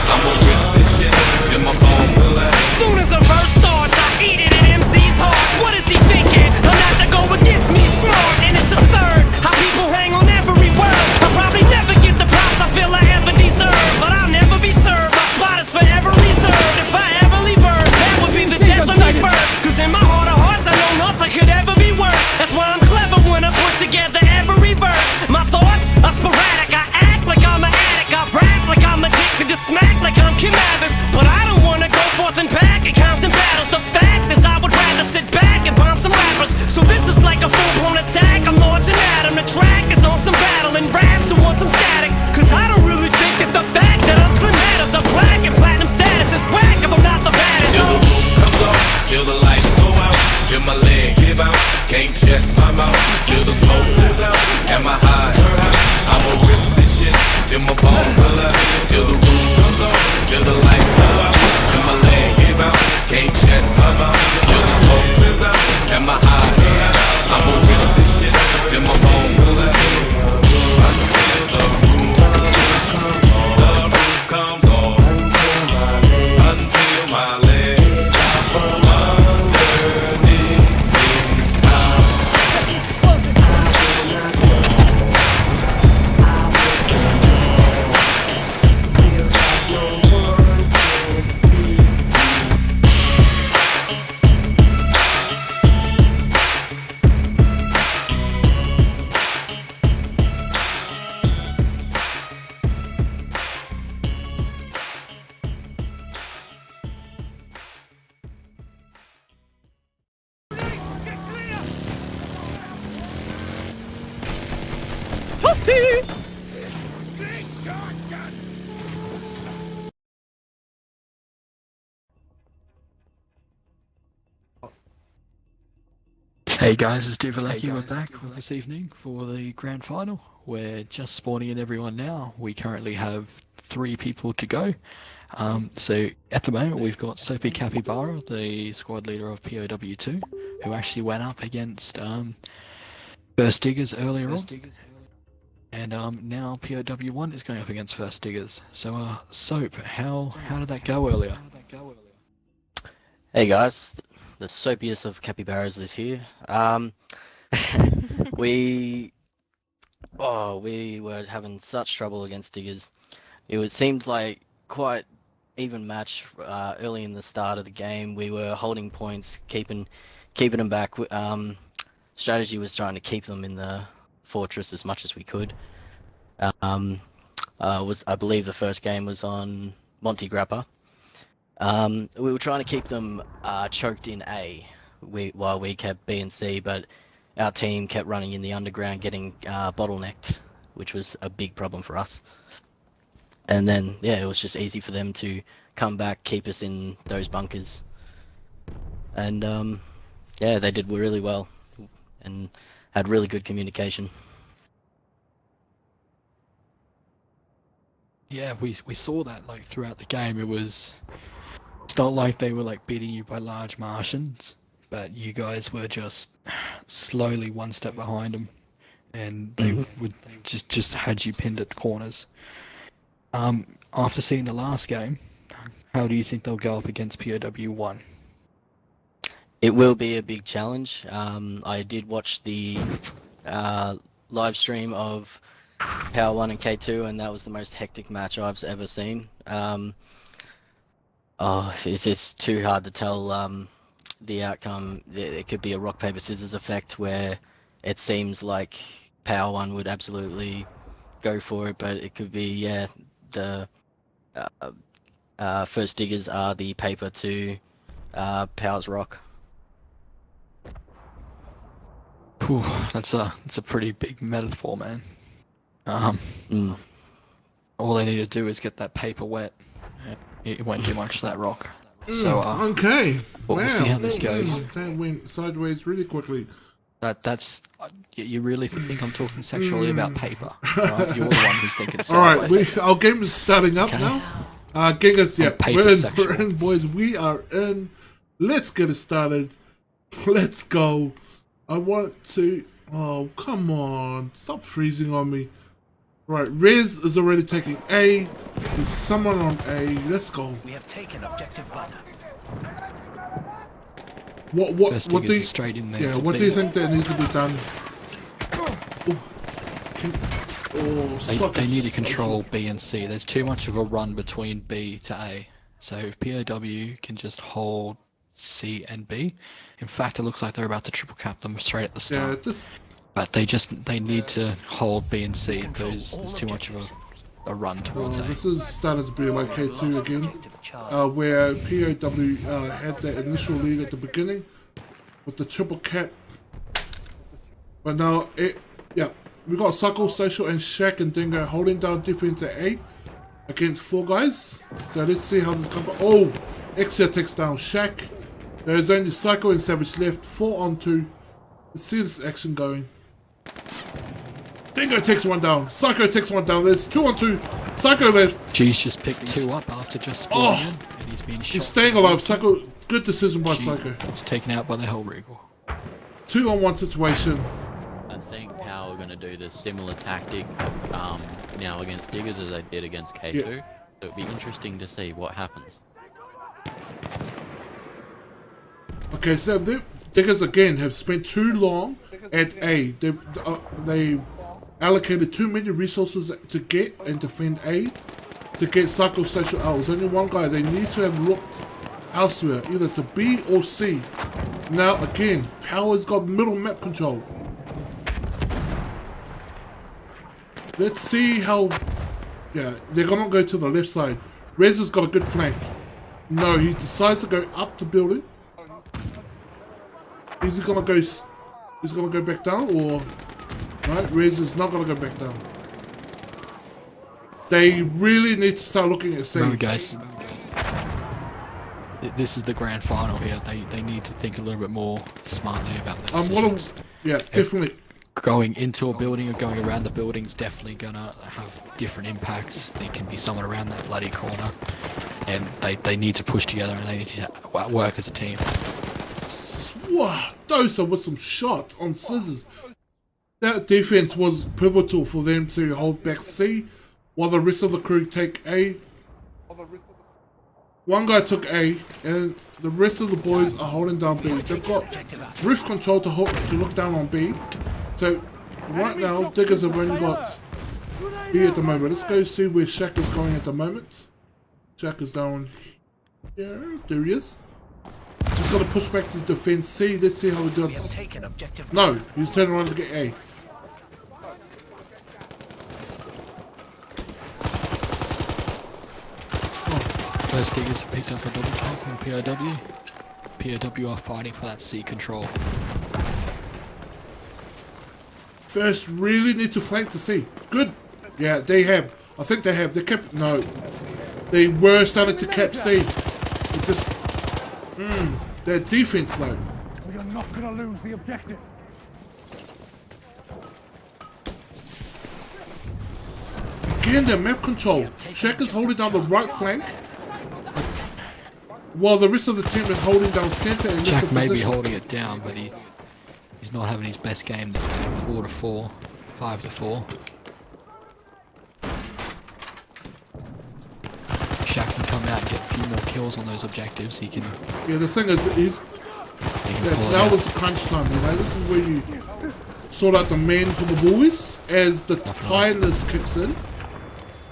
I'ma rip this shit, till my bone pull out. Soon as a verse starts, I eat it in MC's heart. What is he thinking? I'm not to go against me, smart, and it's absurd how people hang on every word. I'll probably never get the props I feel I ever deserve, but I'll never be served. My spot is forever reserved. If I ever leave Earth, that would be the death of me first. Cause in my heart of hearts, I know nothing could ever be worse. That's why I'm clever when I put together every verse. My thoughts are sporadic. I act like I'm an addict. I rap like I'm addicted to smack like I'm Kim Mathers. But I don't wanna go forth and back in constant battles. The fact is I would rather sit back and bomb some rappers. So this is like a full-blown attack. I'm launching at 'em. The track is on some battle and raps who want some static. Cause I don't really think that the fact that I'm slim matters. A black and platinum status is whack if I'm not the baddest. Till the roof comes off, till the lights go out, till my leg give out, can't shut my mouth, till the smoke clears out, and my high, I'ma rip this shit, till my bone pull out, till the roof comes off, till the lights go out, till my leg give out, can't shut my mouth, till the smoke clears out, and my high, I'ma rip this shit, till my bone pull out, till the roof comes off, until my leg Hey guys, it's Duvalaki. We're back for this evening for the grand final. We're just spawning in everyone now. We currently have 3 people to go. So at the moment we've got Sophie Capybara, the squad leader of POW2, who actually went up against First Diggers earlier on. And now POW1 is going up against First Diggers. So Soap, how did that go earlier? Hey guys, the soapiest of capybaras is here. We Oh, we were having such trouble against Diggers. It seemed like quite even match early in the start of the game. We were holding points, keeping them back. Strategy was trying to keep them in the fortress as much as we could. I believe the first game was on Monte Grappa. We were trying to keep them choked in A, while we kept B and C, but our team kept running in the underground, getting bottlenecked, which was a big problem for us. And then, yeah, it was just easy for them to come back, keep us in those bunkers. And, yeah, they did really well and had really good communication. Yeah, we saw that like throughout the game. It's not like they were like beating you by large margins, but you guys were just slowly one step behind them, and they would just had you pinned at corners. After seeing the last game, how do you think they'll go up against POW 1? It will be a big challenge. I did watch the live stream of Power 1 and K2, and that was the most hectic match I've ever seen. It's too hard to tell the outcome. It could be a rock, paper, scissors effect where it seems like Power 1 would absolutely go for it, but it could be, yeah, the first Diggers are the paper to Power's rock. Whew, that's a pretty big metaphor, man. All they need to do is get that paper wet. It won't do much to that rock. So okay. We'll see how this goes. That went sideways really quickly. That's you really think I'm talking sexually about paper? Right? You're the one who's thinking All right, sideways. our game is starting up now. Gingers, yeah, we're in, boys. We are in. Let's get it started. Let's go. I want to. Oh, come on! Stop freezing on me. Right, Rez is already taking A. There's someone on A. Let's go. We have taken objective butter. What do you, straight in there? Yeah, what do you think that needs to be done? They need to control B and C. There's too much of a run between B to A. So if POW can just hold C and B, in fact, it looks like they're about to triple cap them straight at the start. Yeah, but they need to hold B and C because there's too much of a run towards A. This is starting to be like K2 again, where POW had that initial lead at the beginning with the triple cap. But now we got Psycho, Social, and Shaq and Dingo holding down defense at A against 4 guys. So let's see how this comes. Oh, Exia takes down Shaq. There's only Psycho and Savage left. 4 on 2. Let's see this action going. Dingo takes one down. Psycho takes one down. There's 2 on 2. Psycho left. G's just picked 2 up after just spawning in, and he's been shot. He's staying alive. Psycho, good decision by Psycho. It's taken out by the Hell Regal. 2 on 1 situation. I think Power are going to do the similar tactic now against Diggers as they did against K2. Yeah. So it'll be interesting to see what happens. Okay, so Diggers again have spent too long at A. They allocated too many resources to get and defend A to get psychosocial out. There's only one guy. They need to have looked elsewhere, either to B or C. Now again, Power's got middle map control. Let's see how. Yeah, they're gonna go to the left side. Rez has got a good flank. No, he decides to go up the building. Is he gonna go? Is he gonna go back down or? Right, Rez is not gonna go back down. They really need to start looking at C. Remember, guys, this is the grand final here. They need to think a little bit more smartly about their decisions. Definitely. Going into a building or going around the building's definitely gonna have different impacts. There can be someone around that bloody corner, and they need to push together and they need to work as a team. Wow, Dosa with some shots on scissors. That defense was pivotal for them to hold back C, while the rest of the crew take A. One guy took A, and the rest of the boys are holding down B. They've got roof control to look down on B. So Right now, Diggers have only got B at the moment. Let's go see where Shaq is going at the moment. Shaq is down here. There he is. He's got to push back to defense C. Let's see how he does. No, he's turning around to get A. First Diggers have picked up a double kill from POW. POW are fighting for that C control. First, really need to flank to C. Good. Yeah, they have. I think they have. They kept. No. They were starting to cap C. It just. Their defense though. We are not going to lose the objective. Again, their map control. Shaq is holding down the right flank, while the rest of the team is holding down center and Jack may be holding it down, but he's not having his best game this game. 4-4, 5-4. Shaq can come out and get a few more kills on those objectives. He can. Yeah, the thing is, now is the crunch time. You know, this is where you sort out the men for the boys as the tiredness kicks in.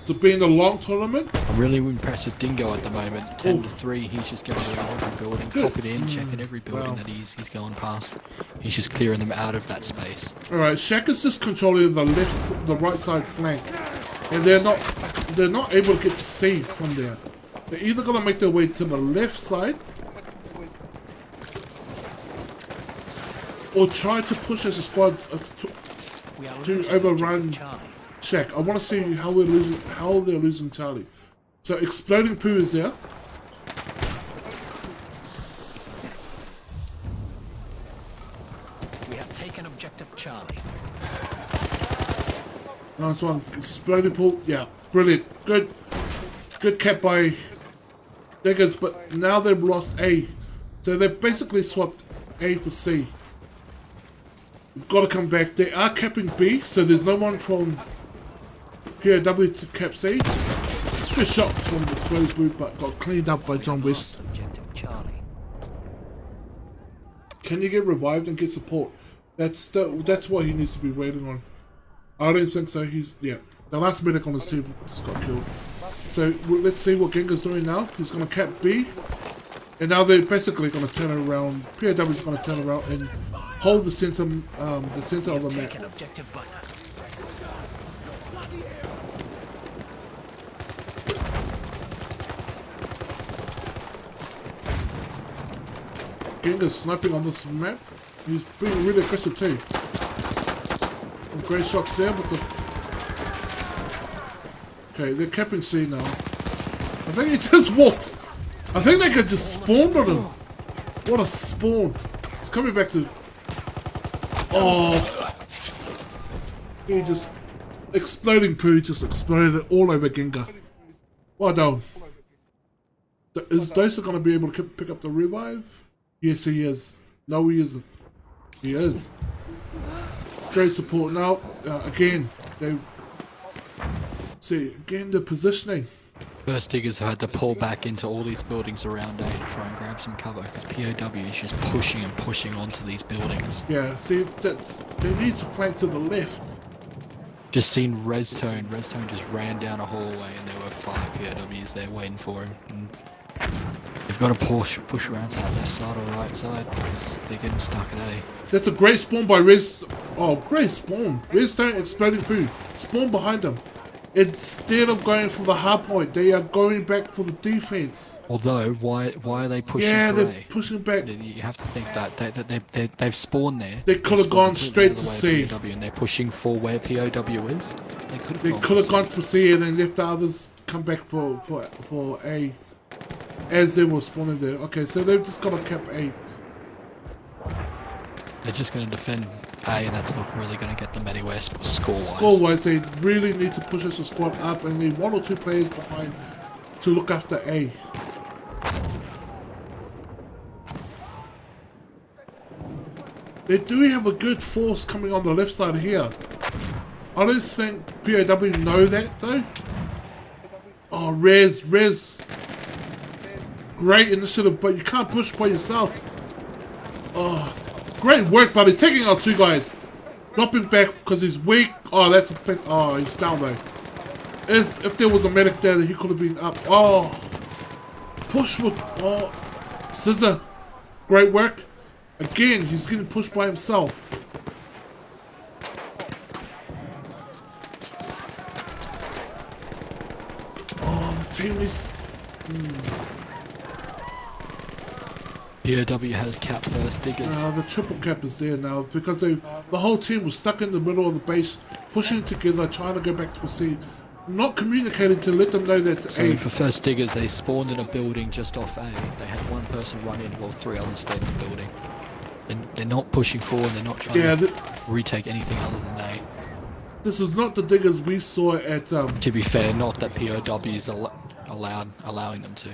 To be in the long tournament. I'm really impressed with Dingo at the moment. 10-3, he's just going around every building, pop it in, checking every building that he's going past. He's just clearing them out of that space. Alright, Shaq is just controlling the right side flank. And they're not able to get to C from there. They're either gonna make their way to the left side or try to push as a squad to overrun Shaq. I want to see how they're losing Charlie. So exploding poo is there. We have taken objective Charlie. Nice one. Exploding pool. Yeah, brilliant. Good cap by Diggers, but now they've lost A. So they've basically swapped A for C. We've got to come back. They are capping B, so there's no one from POW to cap C. Good shots from Exploding Blue, but got cleaned up by John West. Can you get revived and get support? That's what he needs to be waiting on. I don't think so. The last medic on his team just got killed. So let's see what Gengar's doing now. He's going to cap B. And now they're basically going to turn around. POW is going to turn around and hold the center of the map. Gengar's sniping on this map. He's being really aggressive too. Some great shots there, but okay, they're capping C now. I think he just walked. I think they could just spawn on him. What a spawn. It's coming back to... Oh. He just... Exploding poo just exploded all over Gengar. Well done. Is Dosa going to be able to pick up the revive? Yes, he is. No, he isn't. He is. Great support. Now, again, they... See, again, the positioning. First Diggers had to pull back into all these buildings around A to try and grab some cover because POW is just pushing and pushing onto these buildings. Yeah, see, they need to flank to the left. Just seen Restone. Restone just ran down a hallway and there were 5 POWs there waiting for him. And they've got to push around to that left side or right side because they're getting stuck at A. That's a great spawn by Res. Oh, great spawn. Restone exploding poo. Spawn behind them. Instead of going for the hard point, they are going back for the defense. Although, why are they pushing? Yeah, for they're pushing back. You have to think that they've spawned there. They could have gone straight to C. POW and they're pushing for where POW is. They could have gone for C and then let the others come back for A, as they were spawning there. Okay, so they've just got to cap A. They're just going to defend A, and that's not really going to get them anywhere score-wise. Score-wise, they really need to push us a squad up and need 1 or 2 players behind to look after A. They do have a good force coming on the left side here. I don't think POW know that though. Oh, Rez. Great initiative, but you can't push by yourself. Oh, great work, buddy. Taking out 2 guys. Dropping back because he's weak. Oh, that's a thing. Oh, he's down though. As if there was a medic there, he could have been up. Oh, push with Scissor. Great work. Again, he's getting pushed by himself. Oh, the team is. POW has cap first diggers. The triple cap is there now because the whole team was stuck in the middle of the base, pushing together, trying to go back to a scene, not communicating to let them know that. So for first diggers, they spawned in a building just off A. They had one person run in while 3 others stayed in the building. And they're not pushing forward. They're not trying to retake anything other than A. This is not the diggers we saw at. To be fair, not that POWs allowing them to.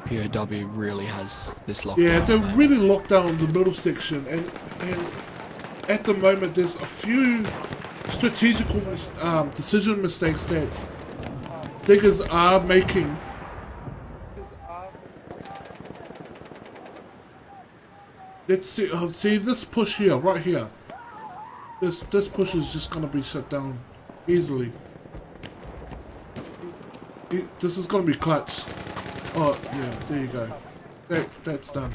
POW really has this lockdown. Yeah, they're really locked down in the middle section, and at the moment there's a few strategical decision mistakes that diggers are making. Let's see. See this push here, right here. This push is just gonna be shut down easily. This is gonna be clutch. Oh, yeah, there you go. That's done.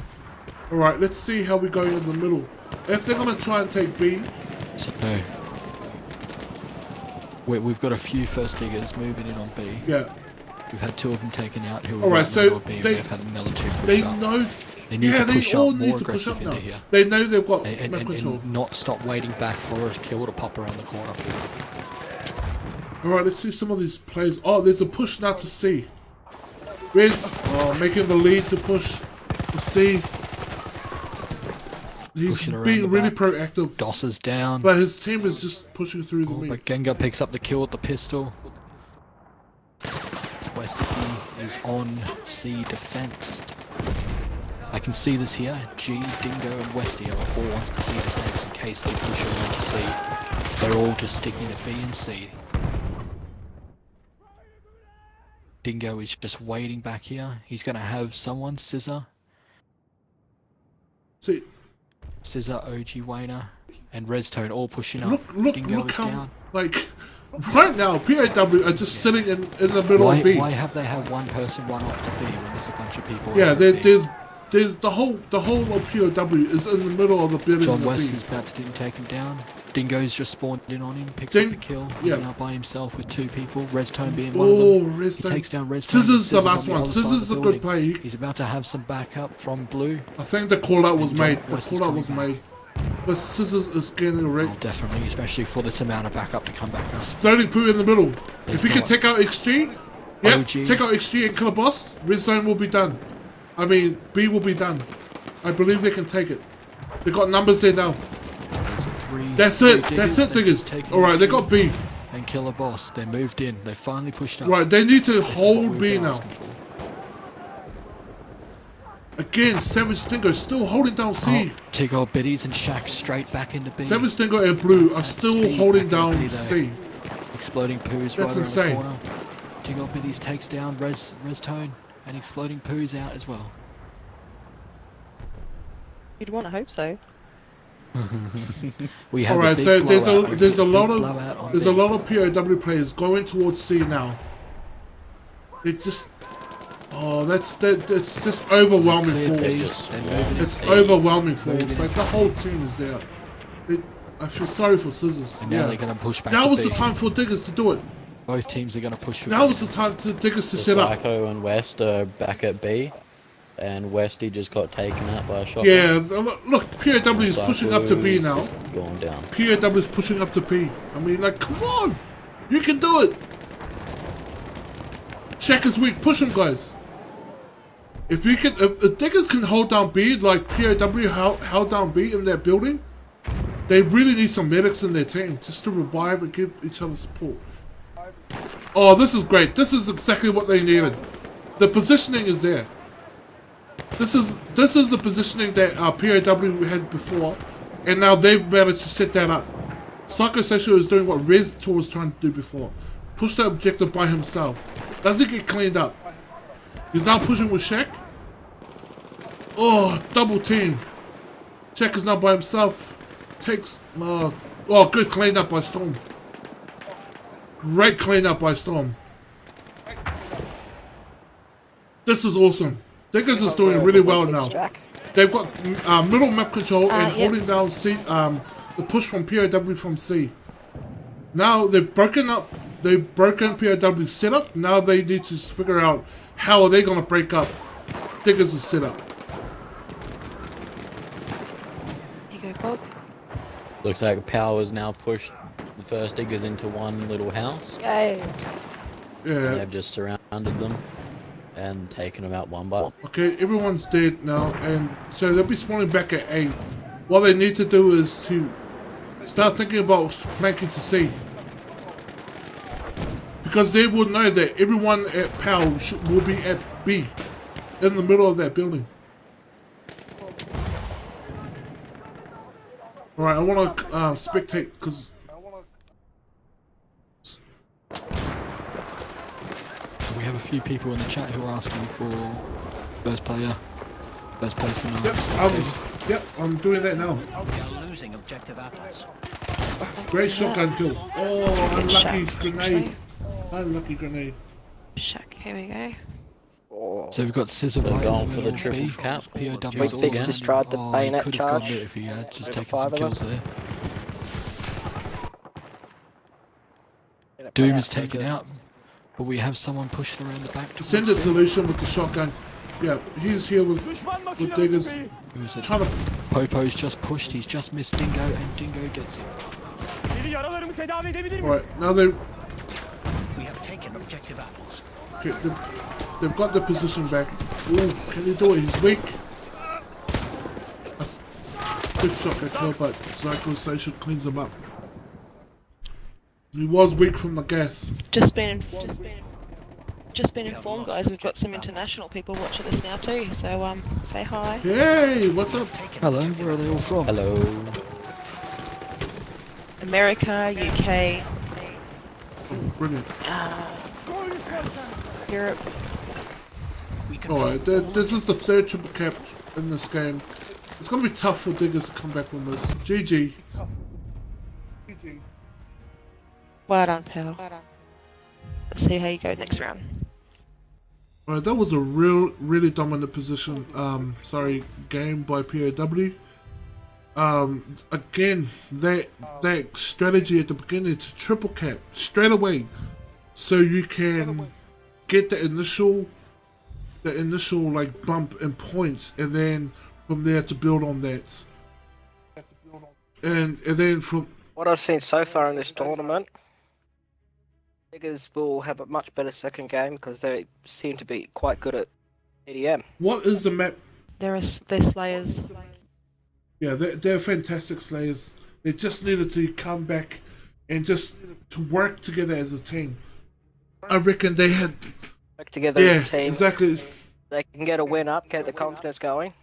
Alright, let's see how we go in the middle. If they're going to try and take B... So, we've got a few first diggers moving in on B. Yeah. We've had 2 of them taken out who were Alright, so B, and they've had another 2 push they up. know... They need to push up more aggressive into here. They know they've got and control. And not stop waiting back for a kill to pop around the corner. Alright, let's see some of these players. Oh, there's a push now to C. Riz, making the lead to push to C. He's being really proactive. DOS is down. But his team is just pushing through the meat. But Gengar picks up the kill with the pistol. Westy is on C defense. I can see this here. G, Dingo, and Westy are all on C defense in case they push around to C. They're all just sticking to B and C. Dingo is just waiting back here. He's going to have someone, Scissor. See. Scissor, OG Wayner, and Redstone all pushing up. Dingo is how, down. Like, right now, POW are just sitting in the middle of B. Why have they had one person run off to B when there's a bunch of people? Yeah, there's the whole of POW is in the middle of the building. John West is about to take him down. Dingo's just spawned in on him, picks up the kill. He's now by himself with 2 people. Redstone being one of them. He takes down Redstone. Scissors the last one. Scissors is a good play. He's about to have some backup from Blue. I think the call out was made. The call out was made. But Scissors is getting ready. Oh, definitely, especially for this amount of backup to come back up. Starting Poo in the middle. If we can take out XG, take out XG and kill a boss, red zone will be done. I mean, B will be done. I believe they can take it. They got numbers there now. That's it. That's it, diggers. Alright, they got B. And kill a boss. They moved in. They finally pushed up. Right, they need to hold B now. Again, Savage Dingo still holding down C. Tigger, Biddies, and Shaq straight back into B. Savage Dingo and Blue are still holding down C. Exploding Poos right insane. around the corner. Tigger, Biddies takes down Reztone, and Exploding Poos out as well. You'd want to hope so. We have Alright, so there's a lot of POW players going towards C now. They just that's just overwhelming force. It's overwhelming force. Like the whole team is there. I feel sorry for Scissors. And now they're going to push back. Now to was B. the time for Diggers to do it. Both teams are going to push. Now was the time to Diggers to set up. Psycho and West are back at B. And Westy just got taken out by a shotgun. Yeah, look, POW is pushing up to B now. Going down. POW is pushing up to B. I mean, like, come on! You can do it! Check is weak. Push him, guys. If Diggers can hold down B, like POW held down B in that building, they really need some medics in their team just to revive and give each other support. Oh, this is great. This is exactly what they needed. The positioning is there. This is the positioning that POW had before, and now they've managed to set that up. Psychosexual is doing what Reztor was trying to do before. Push the objective by himself. Doesn't get cleaned up. He's now pushing with Shaq. Oh, double team. Jack is not by himself. Takes... oh, good cleanup by Storm. Great cleanup by Storm. This is awesome. Diggers is doing really well now. They've got middle map control and holding down C, the push from POW from C. Now they've broken POW setup. Now they need to figure out how are they going to break up Diggers' setup. Here you go, Bob. Looks like Power's now pushed the first Diggers into one little house. Yay. Yeah. They've just surrounded them and taken them out one by one. Okay, everyone's dead now, and so they'll be spawning back at A. What they need to do is to start thinking about flanking to C. Because they will know that everyone at Power will be at B, in the middle of that building. Alright, I want to spectate, because... We have a few people in the chat who are asking for first person. Yep, I'm doing that now. We are losing objective apples. Great shotgun kill. Oh, unlucky grenade. Unlucky grenade. Shack, here we go. So we've got Scissor They're right going in for the the middle triple B. cap. POW's all Big in. just tried the He bayonet could have charge. gotten it if he had just Over taken some 5 of kills them. there. Doom is taken out, but we have someone pushing around the back. Send a solution with the shotgun. Yeah, he's here with Diggers. Who is it? Trying to... Popo's just pushed, he's just missed Dingo, and Dingo gets it. Alright, now they... We have taken objective apples. Okay, they've got the position back. Ooh, can he do it? He's weak. Good shotgun kill, but Psychostation cleans him up. He was weak from the gas. Just been informed, guys. We've got some international people watching this now too. So say hi. Hey, what's up? Hello, where are they all from? Hello. America, UK. Oh, brilliant. Europe. Alright, this is the third triple cap in this game. It's gonna be tough for Diggers to come back from this. GG. Well done, pal. Let's see how you go next round. Alright, that was a really dominant position, game by POW. Again, that strategy at the beginning to triple cap straight away, so you can get the initial like bump in points, and then from there to build on that. And then from what I've seen so far in this tournament, Diggers will have a much better second game because they seem to be quite good at EDM. What is the map? They're Slayers. Yeah, they're fantastic Slayers. They just needed to come back and just to work together as a team. I reckon they had... Work together as a team. Exactly. They can get a win up, get the confidence going.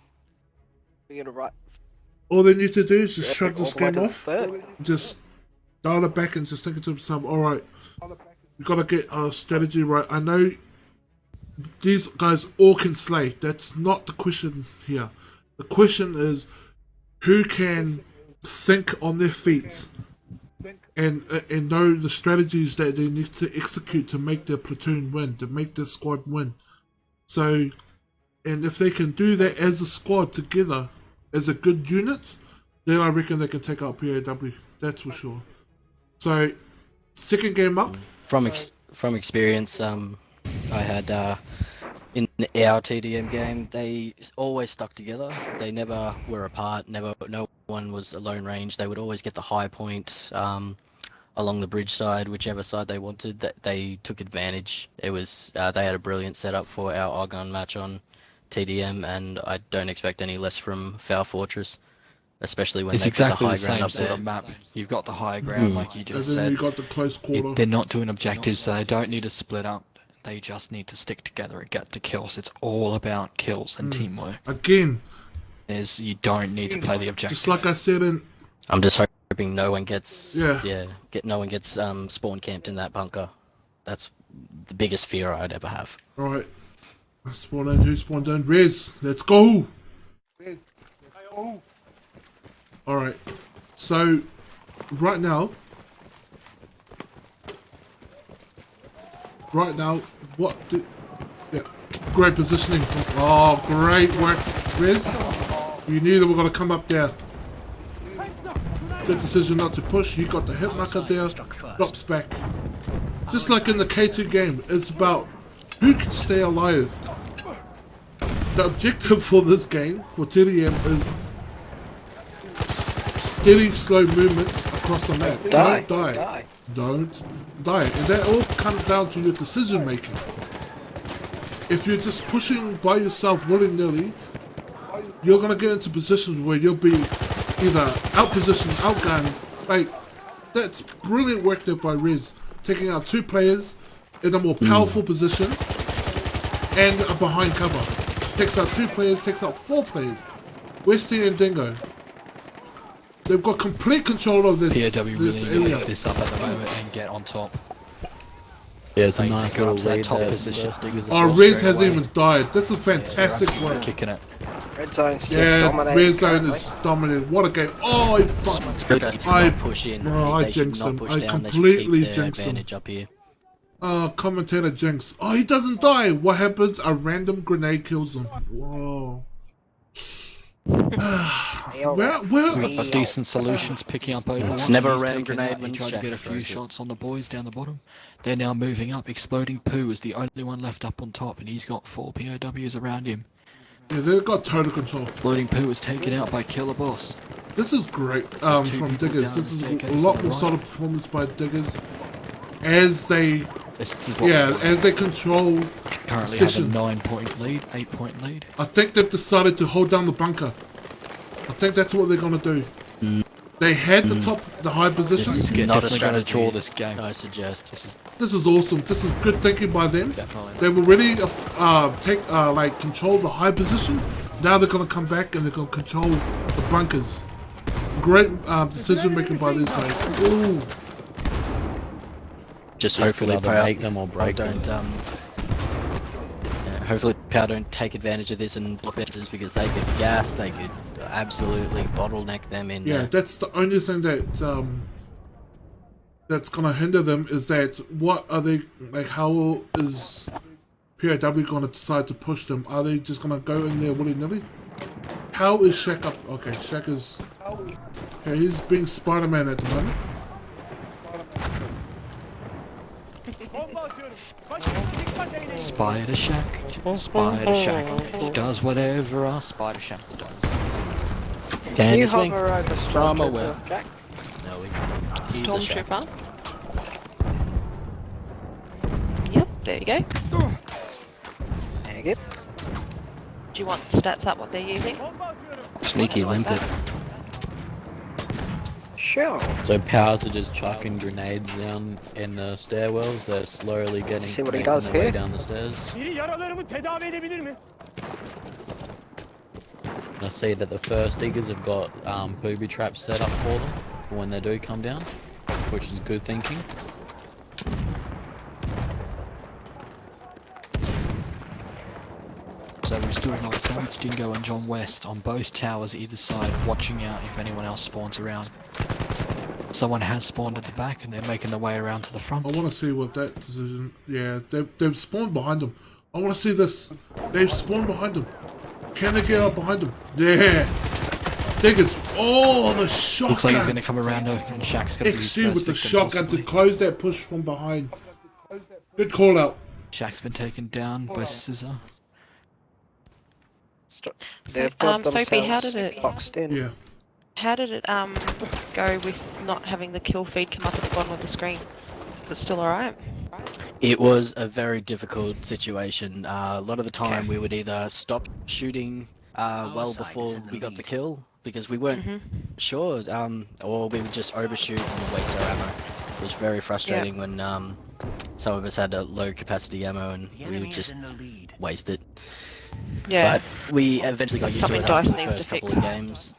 We're gonna right. All they need to do is just shrug this all the way game to the off. third. Just dial it back and just think to himself, alright, we gotta get our strategy right. I know these guys all can slay. That's not the question here. The question is who can think on their feet and know the strategies that they need to execute to make their platoon win, to make their squad win. So, and if they can do that as a squad together, as a good unit, then I reckon they can take out POW. That's for sure. So, second game up. From experience, I had in our TDM game, they always stuck together. They never were apart. No one was a lone range. They would always get the high point along the bridge side, whichever side they wanted. That they took advantage. It was they had a brilliant setup for our Argon match on TDM, and I don't expect any less from Foul Fortress, especially when It's they exactly put the the high ground same up sort there. of map. You've got the high ground, like you just And then said. you got the close quarter. They're not doing objectives, so they don't need to split up. They just need to stick together and get the kills. It's all about kills and teamwork. Again, you don't need to play the objective. just like I said in... I'm just hoping no one gets no one gets spawn camped in that bunker. That's the biggest fear I'd ever have. Alright. Spawn in, who spawned in? Rez, let's go! Alright. So, right now, what do... Yeah, great positioning. Oh, great work, Riz. You knew they were going to come up there. Good decision not to push. You got the hit marker there. Drops back. Just like in the K2 game, it's about who can stay alive. The objective for this game, for TDM, is steady, slow movements across the map. Don't die. Don't die. And that all comes down to your decision making. If you're just pushing by yourself willy-nilly, you're going to get into positions where you'll be either out-positioned, outgunned. Like, that's brilliant work there by Riz. Taking out 2 players in a more powerful position and a behind cover. Takes out 2 players, takes out 4 players. Westy and Dingo. They've got complete control of this. POW this really area. lift this up at the moment and get on top. Yeah, it's a They nice go little up to that lead top there. position. Oh, Riz hasn't even died. This is fantastic work. Kicking it. Red zone's just Yeah, dominating. Red zone currently. is dominated. What a game. Oh, I push in. I They should jinxed not him. push I down. They should completely keep their jinxed him. advantage up here. Commentator jinx. Oh, he doesn't die. What happens? A random grenade kills him. Whoa. Where? We've got decent solutions picking up over. It's one. never a He's random taken grenade out when and tried to Shaq get a few throws it. shots on the boys down the bottom. They're now moving up. Exploding Poo is the only one left up on top, and he's got 4 POWs around him. Yeah, they've got total control. Exploding Poo was taken out by Killer Boss. This is great There's 2 from people Diggers. down This the is a staircase lot on the more right. solid performance by Diggers as they, This is what as they control currently position. have a 9-point lead, 8-point lead. I think they've decided to hold down the bunker. I think that's what they're gonna do. They had the top, the high position. This is Not definitely going to strategy. draw this game. I suggest. This is awesome. This is good thinking by them. Definitely. They were ready to control the high position. Now they're gonna come back and they're gonna control the bunkers. Great decision making by these guys. Ooh. Just This hopefully could either Power make them or break them. don't. Hopefully Power don't take advantage of this and block this because they could gas. They could absolutely bottleneck them in. Yeah, that's the only thing that that's gonna hinder them is that what are they like? How is POW gonna decide to push them? Are they just gonna go in there willy nilly? How is Shaq up? Okay, Shaq is. Okay, he's being Spider-Man at the moment. Spider Shack. Spider Shack. He does whatever our Spider Shack does. Can you swing. hover over From a well. Stormtrooper, Jack? No, he's a Shaq. Stormtrooper. Yep, there you go. There you go. Do you want stats up what they're using? Sneaky Like limpet. that. Sure. So powers are just chucking grenades down in the stairwells. They're slowly getting See what he making does their way here? down the stairs. Biri yaralarımı tedavi edebilir mi? And I see that the first diggers have got booby traps set up for them for when they do come down, which is good thinking. So we've still got Savage Dingo and John West on both towers either side, watching out if anyone else spawns around. Someone has spawned at the back and they're making their way around to the front. I want to see what that decision. Yeah, they've spawned behind them. I want to see this. They've spawned behind them. Can they get up behind them? Yeah. Diggers. Oh, the shotgun. Looks like he's going to come around and Shaq's going to be his XG first with the victim, shotgun possibly. to close that push from behind. Good call out. Shaq's been taken down by Scissor. They've got Sophie, how themselves did it boxed in. Yeah. How did it go with not having the kill feed come up at the bottom of the screen? Is it still alright? It was a very difficult situation. A lot of the time we would either stop shooting well before we got the kill because we weren't sure, or we would just overshoot and waste our ammo. It was very frustrating when some of us had a low capacity ammo and we would just waste it. Yeah. But we eventually got used Something to it after DICE the needs first to couple fix. of games.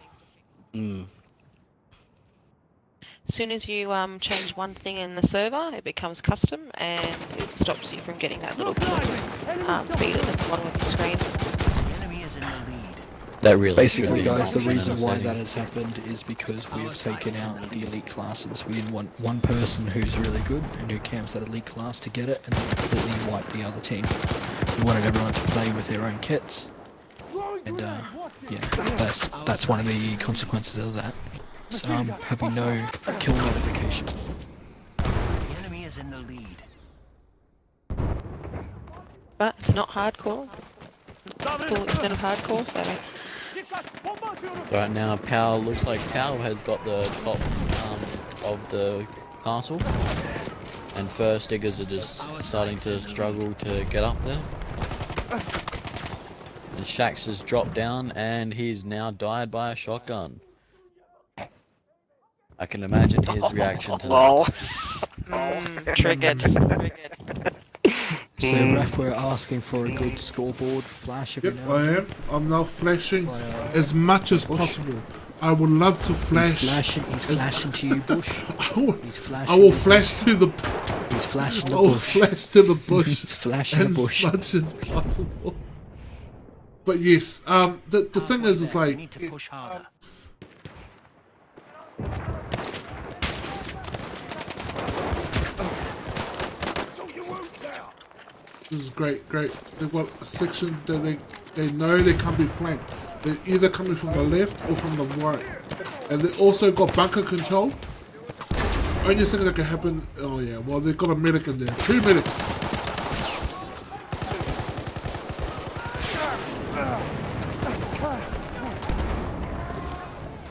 As soon as you change one thing in the server, it becomes custom and it stops you from getting that little feed at the bottom of the screen. The enemy is in the lead. That really Basically, should be an guys, the option in reason a why setting. that has happened is because we have taken out the elite classes. We didn't want one person who's really good and who camps that elite class to get it and then completely wipe the other team. We wanted everyone to play with their own kits, and yeah, that's one of the consequences of that. It's having no kill notification. The enemy is in the lead. But it's not hardcore. Full extent of hardcore, so Right now, Powell looks like Powell has got the top of the castle, and first diggers are just starting to struggle to get up there. And Shax has dropped down, and he's now died by a shotgun. I can imagine his reaction to that. Triggered. So, Ref, we're asking for a good scoreboard flash every now and I then. am. I'm now flashing as much as possible. I would love to flash. He's flashing to you, Bush. He's flashing I will the flash to the. He's flashing the I will bush. flash to the bush. He's flashing the bush. As much as possible. But yes, the thing is, it's like. Need to push harder. This is great. They've got a section that they know they can't be flanked. They're either coming from the left or from the right. And they also got bunker control. Only thing that can happen... Oh yeah, well they've got a medic in there. 2 medics.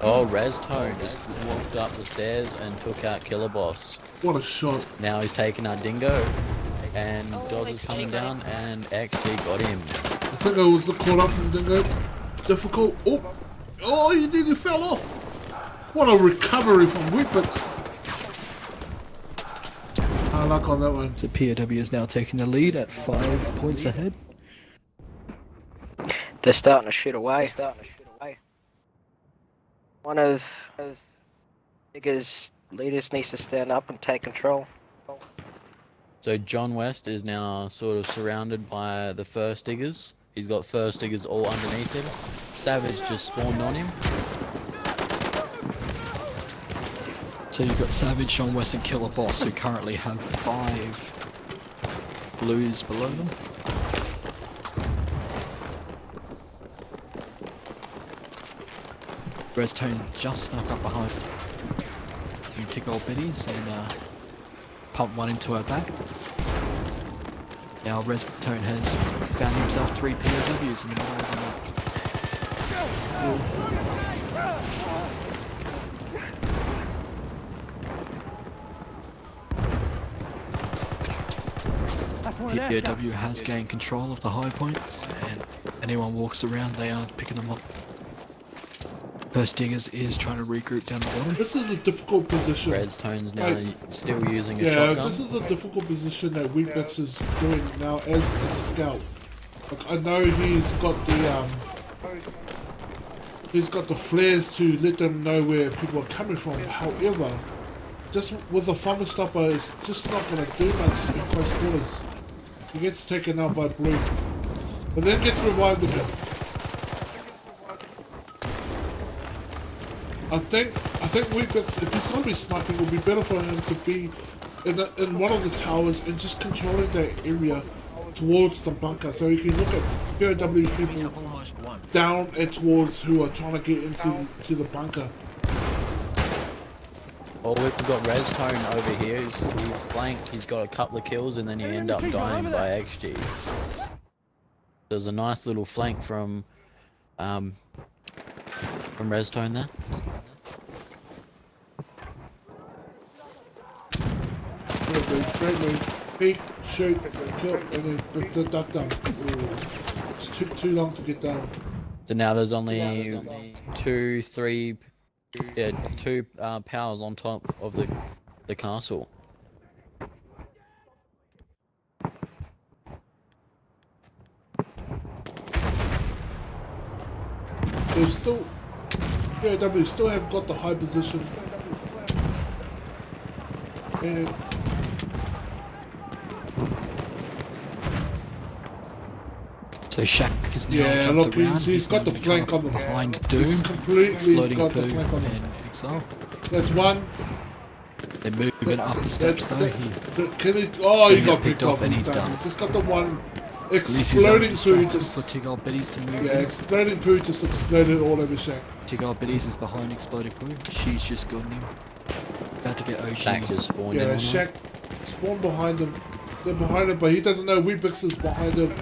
Oh, Reztone just walked up the stairs and took out Killer Boss. What a shot. Now he's taking out Dingo. And Dawes is coming down, and XG got him. I think I was caught up and didn't go difficult. Oh, you nearly fell off. What a recovery from Whippets. I luck on that one. So POW is now taking the lead at 5 points ahead. They're starting to shoot away. One of Digger's leaders needs to stand up and take control. So John West is now sort of surrounded by the first diggers. He's got first diggers all underneath him. Savage just spawned on him. So you've got Savage, John West and Killer Boss who currently have 5 blues below them. Reztone just snuck up behind you tick old biddies and pump one into her back. Now Reztone has found himself 3 POWs in the middle of the map. POW has gained control of the high points, and anyone walks around, they are picking them up. First Diggers is trying to regroup down the bottom. This is a difficult position. Redstone's now still using a yeah, shotgun. this is a difficult position that Weakbacks is doing now as a scout. Like, I know he's got the flares to let them know where people are coming from. However, just with the Farmer Stopper, it's just not going to do much in close quarters. He gets taken out by Blue, but then gets revived again. I think Weakbacks, if he's going to be sniping, it would be better for him to be in one of the towers and just controlling that area towards the bunker, so you can look at POW people down and towards who are trying to get into the bunker. Oh, we've got Reztone over here. He's flanked. He's got a couple of kills, and then he end up dying by XG. There's a nice little flank from Reztone there. Great move. Peek, shoot, kill, and then duck down. Ooh. It's too long to get down. So now there's only 2 powers on top of the castle. They've still, POW still have got the high position. And So Shaq is now Yeah, jumped look, around. he's got the now flank on gonna them. come up behind He's Doom, completely exploding got the poo, flank on them. and Exile. That's one. They're moving up the steps though. He He got picked off and he's done. He's just got the one At least he's exploding poo. undistracted Just for Tigger Biddies to move yeah, in. exploding poo just exploded all over Shaq. Tigger Biddies is behind exploding poo. She's just gotten him. About to get Oceanic. Shaq just spawned in Yeah, on Shaq spawned behind him. They're behind him, but he doesn't know Weebix is behind him.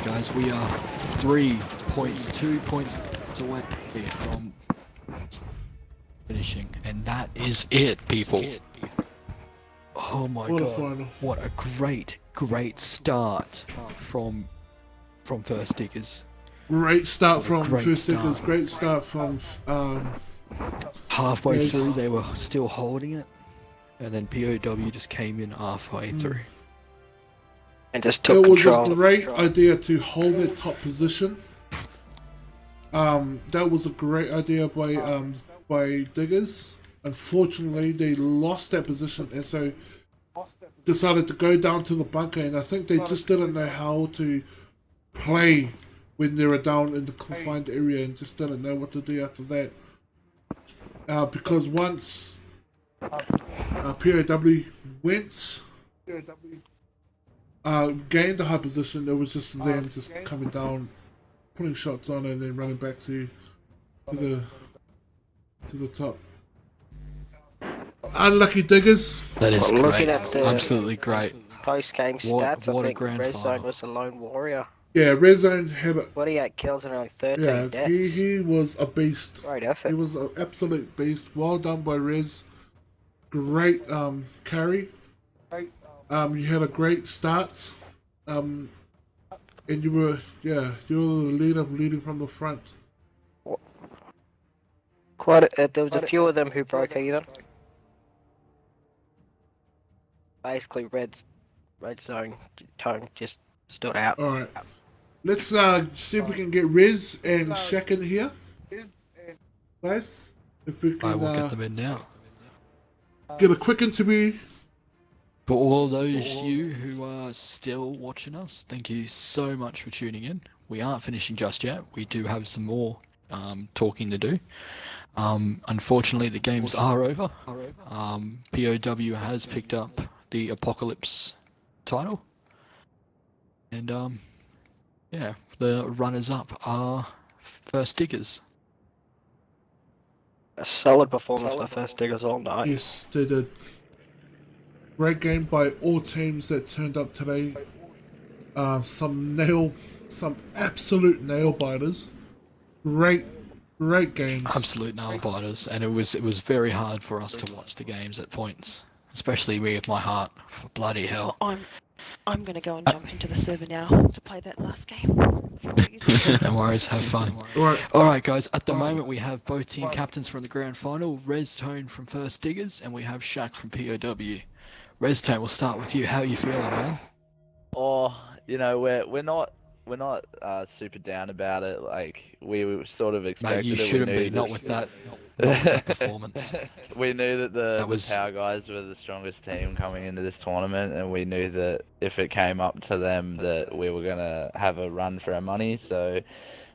Guys, we are 2 points away from finishing, and that is it, people. Oh my What a god! final. What a great start from First Diggers. Great start from Great First start. Stickers. Great start from Halfway yes. through, they were still holding it, and then POW just came in halfway through. And just took It was control. a great idea to hold their top position. That was a great idea by Diggers. Unfortunately, they lost that position, and so decided to go down to the bunker. And I think they just didn't know how to play when they were down in the confined area, and just didn't know what to do after that. Because once POW went. Gained the high position, it was just them just coming down, putting shots on, and then running back to the top. Unlucky Diggers. That is Well, great. looking at the Absolutely great. Post-game What stats, a I think grand Red final. Zone was a lone warrior. Yeah, Red Zone had 28 kills and only 13 yeah, deaths. he was a beast. Great effort. He was an absolute beast. Well done by Rez. Great carry. You had a great start. And you were the leader leading from the front. There was a few of them who broke even. Basically, Red Zone tone just stood out. Alright. Let's see if we can get Riz and Shaq in here. Guys, if we can I will get them in now. get a quick interview. For all those you who are still watching us, thank you so much for tuning in. We aren't finishing just yet. We do have some more talking to do. Unfortunately, the games are over. POW has picked up the Apocalypse title. And yeah, the runners-up are First Diggers. A solid performance for First Diggers all night. Yes, they did. Great game by all teams that turned up today. Some absolute nail biters. Great games. Absolute nail biters, and it was very hard for us to watch the games at points, especially me with my heart. For bloody hell. I'm gonna go and jump into the server now to play that last game. No worries, have fun. Alright guys, at the moment we have both team captains from the grand final, Rez Tone from First Diggers, and we have Shaq from POW. Rez Tone, we'll start with you. How are you feeling, man? Oh, we're not super down about it. Like we sort of expected. Mate, you it. shouldn't be. Not with that performance. We knew that the Power guys were the strongest team coming into this tournament, and we knew that if it came up to them, that we were gonna have a run for our money. So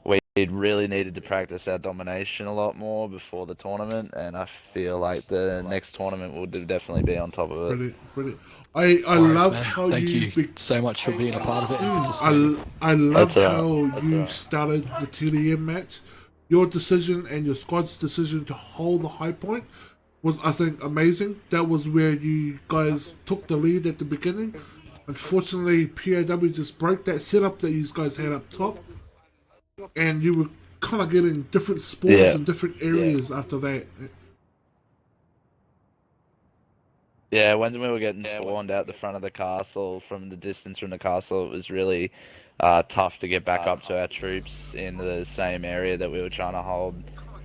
we really needed to practice our domination a lot more before the tournament, and I feel like the next tournament will definitely be on top of it. Brilliant. I loved how Thank you so much for being a part of it. And participating. I loved That's how alright. you started the TDM match. Your decision and your squad's decision to hold the high point was, I think, amazing. That was where you guys took the lead at the beginning. Unfortunately, POW just broke that setup that you guys had up top, and you were kind of getting different spawns in different areas after that. Yeah, when we were getting spawned out the front of the castle, from the distance from the castle, it was really tough to get back up to our troops in the same area that we were trying to hold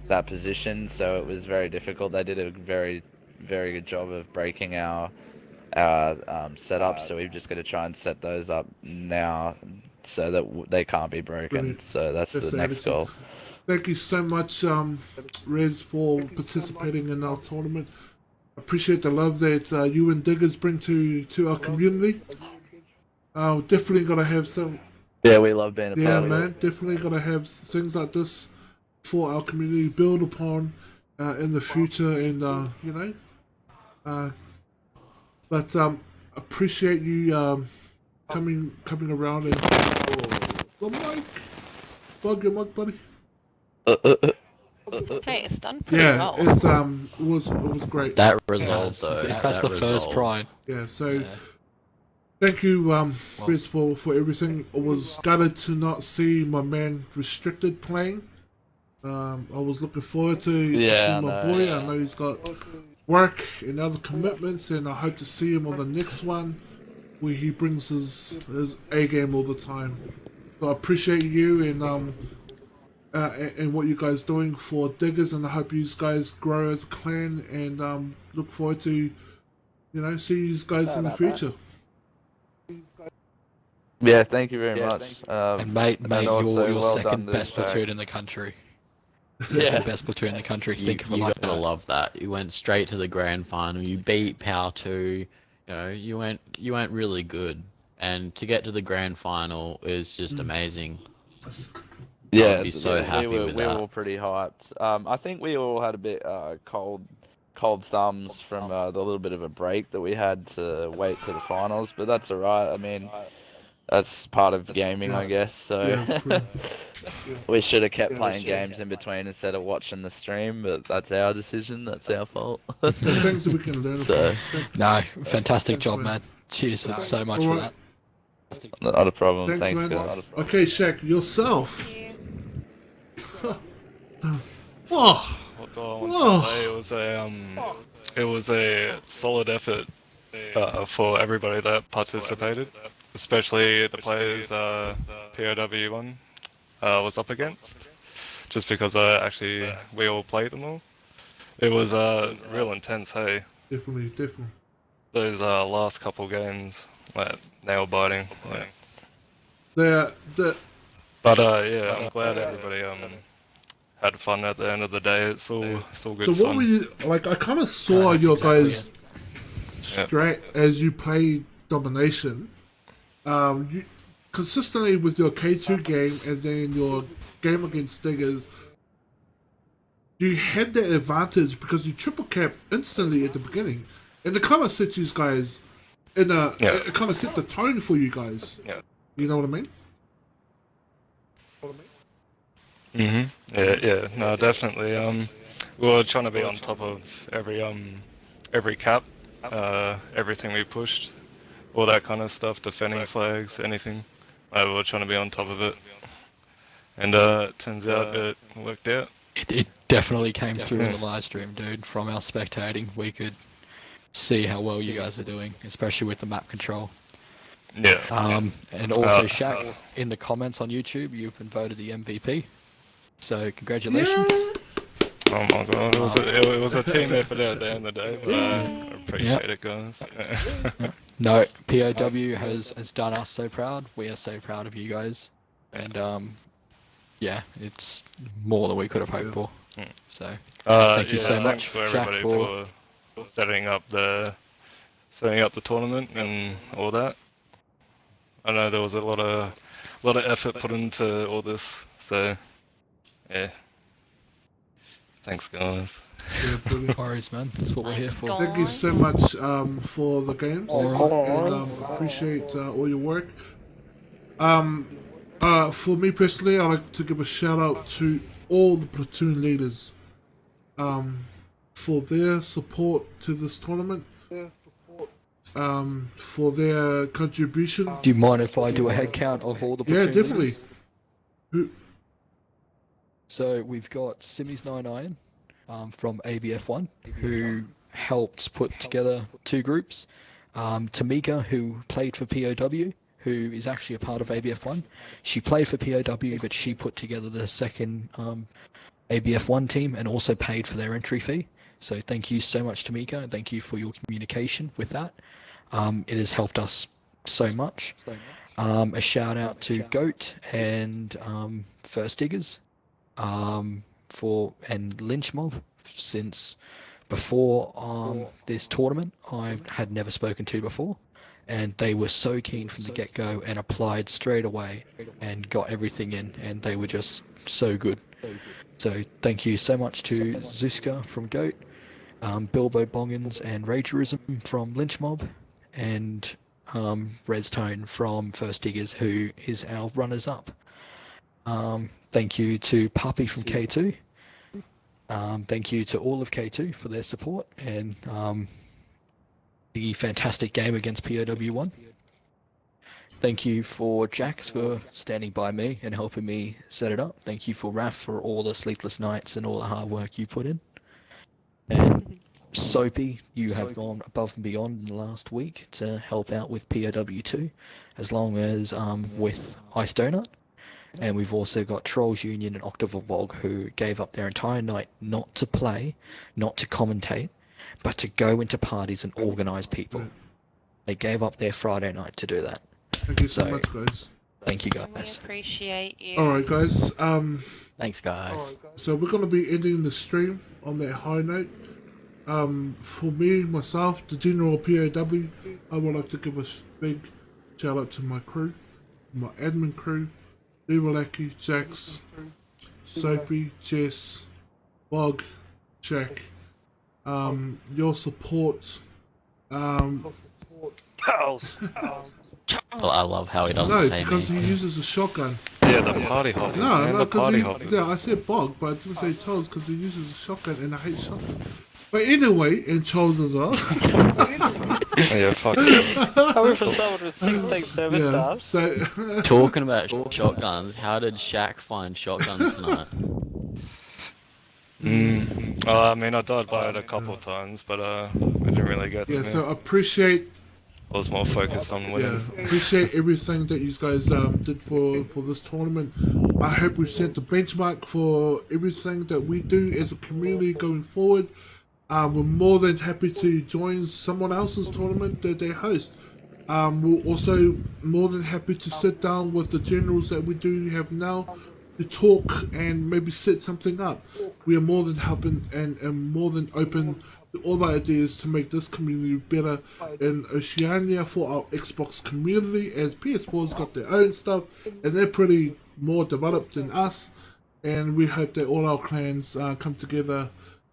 that position. So it was very difficult. They did a very, very good job of breaking our setup. So we've just got to try and set those up now so that they can't be broken. Brilliant. So that's the next goal. Thank you so much, Rez, for participating in our tournament. Appreciate the love that you and Diggers bring to our community. Definitely gotta have some. Yeah, we love being a Yeah, part of man, it. definitely gotta have things like this for our community build upon in the future, and you know, but appreciate you coming around and the mic, bug your mic, buddy. Hey, it's done pretty Yeah, well. it's it was great. That result though. That's the first prime. Yeah, so thank you, Fritz, for everything. I was gutted to not see my man Restricted playing. I was looking forward to see my boy. I know he's got work and other commitments, and I hope to see him on the next one where he brings his A game all the time. So I appreciate you and what you guys doing for Diggers, and I hope you guys grow as a clan, and look forward to see you guys in the future. Yeah, thank you very much. And mate, also, you're well second done to best Shaq. platoon in the country. Second best platoon in the country. Think of it like gotta that. love that. You went straight to the grand final. You beat Power 2. You know, you went really good, and to get to the grand final is just amazing. Yeah, I'd be so happy we were, with we that. were all pretty hyped. I think we all had a bit cold thumbs from the little bit of a break that we had to wait to the finals, but that's all right. I mean, that's part of gaming, I guess. So we should have kept playing games in between instead of watching the stream, but that's our decision. That's our fault. Things that we can learn. No, fantastic job, man. Cheers so much for that. Not a problem. Thanks, Thanks, man. guys. Okay, Shaq, yourself. Oh. What do I want to say? It was a solid effort for everybody that participated, especially the players POW1 was up against, just because we all played them all. It was real intense, hey. Definitely. Those last couple games, like nail biting. Like. But yeah, I'm glad everybody had fun at the end of the day. It's all good So what fun. were you like? I kind of saw your guys' strat as you played Domination. You consistently with your K2 game and then your game against Diggers, you had that advantage because you triple capped instantly at the beginning, and it kind of set you guys in a. It kind of set the tone for you guys. Yeah. You know what I mean? Yeah. No, definitely. We were trying to be on top of every cap, everything we pushed, all that kind of stuff, defending flags, anything. We were trying to be on top of it, and it turns out it worked out. It definitely came through in the live stream, dude. From our spectating, we could see how well you guys are doing, especially with the map control. Yeah. And also, Shaq, in the comments on YouTube, you've been voted the MVP. So congratulations. Oh my god, it was a team effort at the end of the day, but I appreciate it, guys. No, POW has done us so proud. We are so proud of you guys. And yeah, it's more than we could have hoped for. So thank you so much, for Shaq, everybody for setting up the tournament and all that. I know there was a lot of effort put into all this, so yeah. Thanks, guys. Yeah, brilliant. No worries, man. That's what we're here for. Thank you so much for the games, and appreciate all your work. For me personally, I'd like to give a shout out to all the platoon leaders for their support to this tournament, for their contribution. Do you mind if I do a head count of all the platoon definitely. leaders? So we've got Simmy's99 from ABF1, who helped put together two groups. Tamika, who played for POW, who is actually a part of ABF1. She played for POW, but she put together the second ABF1 team and also paid for their entry fee. So thank you so much, Tamika, and thank you for your communication with that. It has helped us so much. A shout out to Goat and First Diggers and Lynch Mob, since before this tournament I had never spoken to before, and they were so keen from the get-go and applied straight away and got everything in, and they were just so good. So thank you so much to Zuska from GOAT, Bilbo Boggins and Ragerism from Lynch Mob, and Reztone from First Diggers, who is our runners-up. Thank you to Puppy from K2. Thank you to all of K2 for their support and the fantastic game against POW1. Thank you for Jax for standing by me and helping me set it up. Thank you for Raf for all the sleepless nights and all the hard work you put in. And Soapy, you have gone above and beyond in the last week to help out with POW2, as long as with Ice Donut. And we've also got Trolls Union and Octavog, who gave up their entire night not to play, not to commentate, but to go into parties and organise people. They gave up their Friday night to do that. Thank you so much, guys. Thank you, guys. We appreciate you. Alright, guys. Thanks, guys. So we're going to be ending the stream on that high note. For me, myself, the General POW, I would like to give a big shout out to my crew, my admin crew, Leewalaki, Jax, Soapy, Jess, Bog, Jack, your support. Pals. Well, I love how he doesn't No, say because me. he uses a shotgun. Yeah, the party hoppies. No, the because party hoppies. yeah, I said Bog, but I didn't say Charles because he uses a shotgun and I hate shotgun. But anyway, and Charles as well. Yeah, fuck. Coming from someone with 16 service stars. So Talking about shotguns, how did Shaq find shotguns tonight? I mean, I died by it a couple of times, but I didn't really get yeah, to so me. appreciate. I was more focused on winning. Yeah, appreciate everything that you guys did for this tournament. I hope we've set the benchmark for everything that we do as a community going forward. We're more than happy to join someone else's tournament that they host. We're also more than happy to sit down with the generals that we do have now to talk and maybe set something up. We are more than happy and more than open to all the ideas to make this community better in Oceania for our Xbox community, as PS4's got their own stuff and they're pretty more developed than us, and we hope that all our clans come together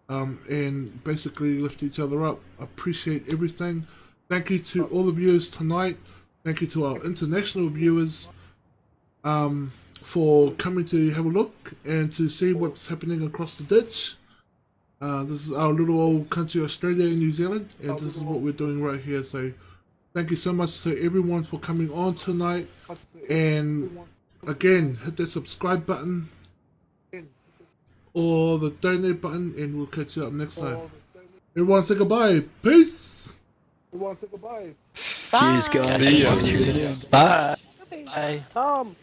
and basically lift each other up. Appreciate everything. Thank you to all the viewers tonight. Thank you to our international viewers for coming to have a look and to see what's happening across the ditch. This is our little old country, Australia and New Zealand, and this is what we're doing right here. So thank you so much to everyone for coming on tonight, and again, hit that subscribe button or the donate button, and we'll catch you up next time. Everyone say goodbye. Peace. Everyone say goodbye. Cheers, guys. See ya. Bye. Tom.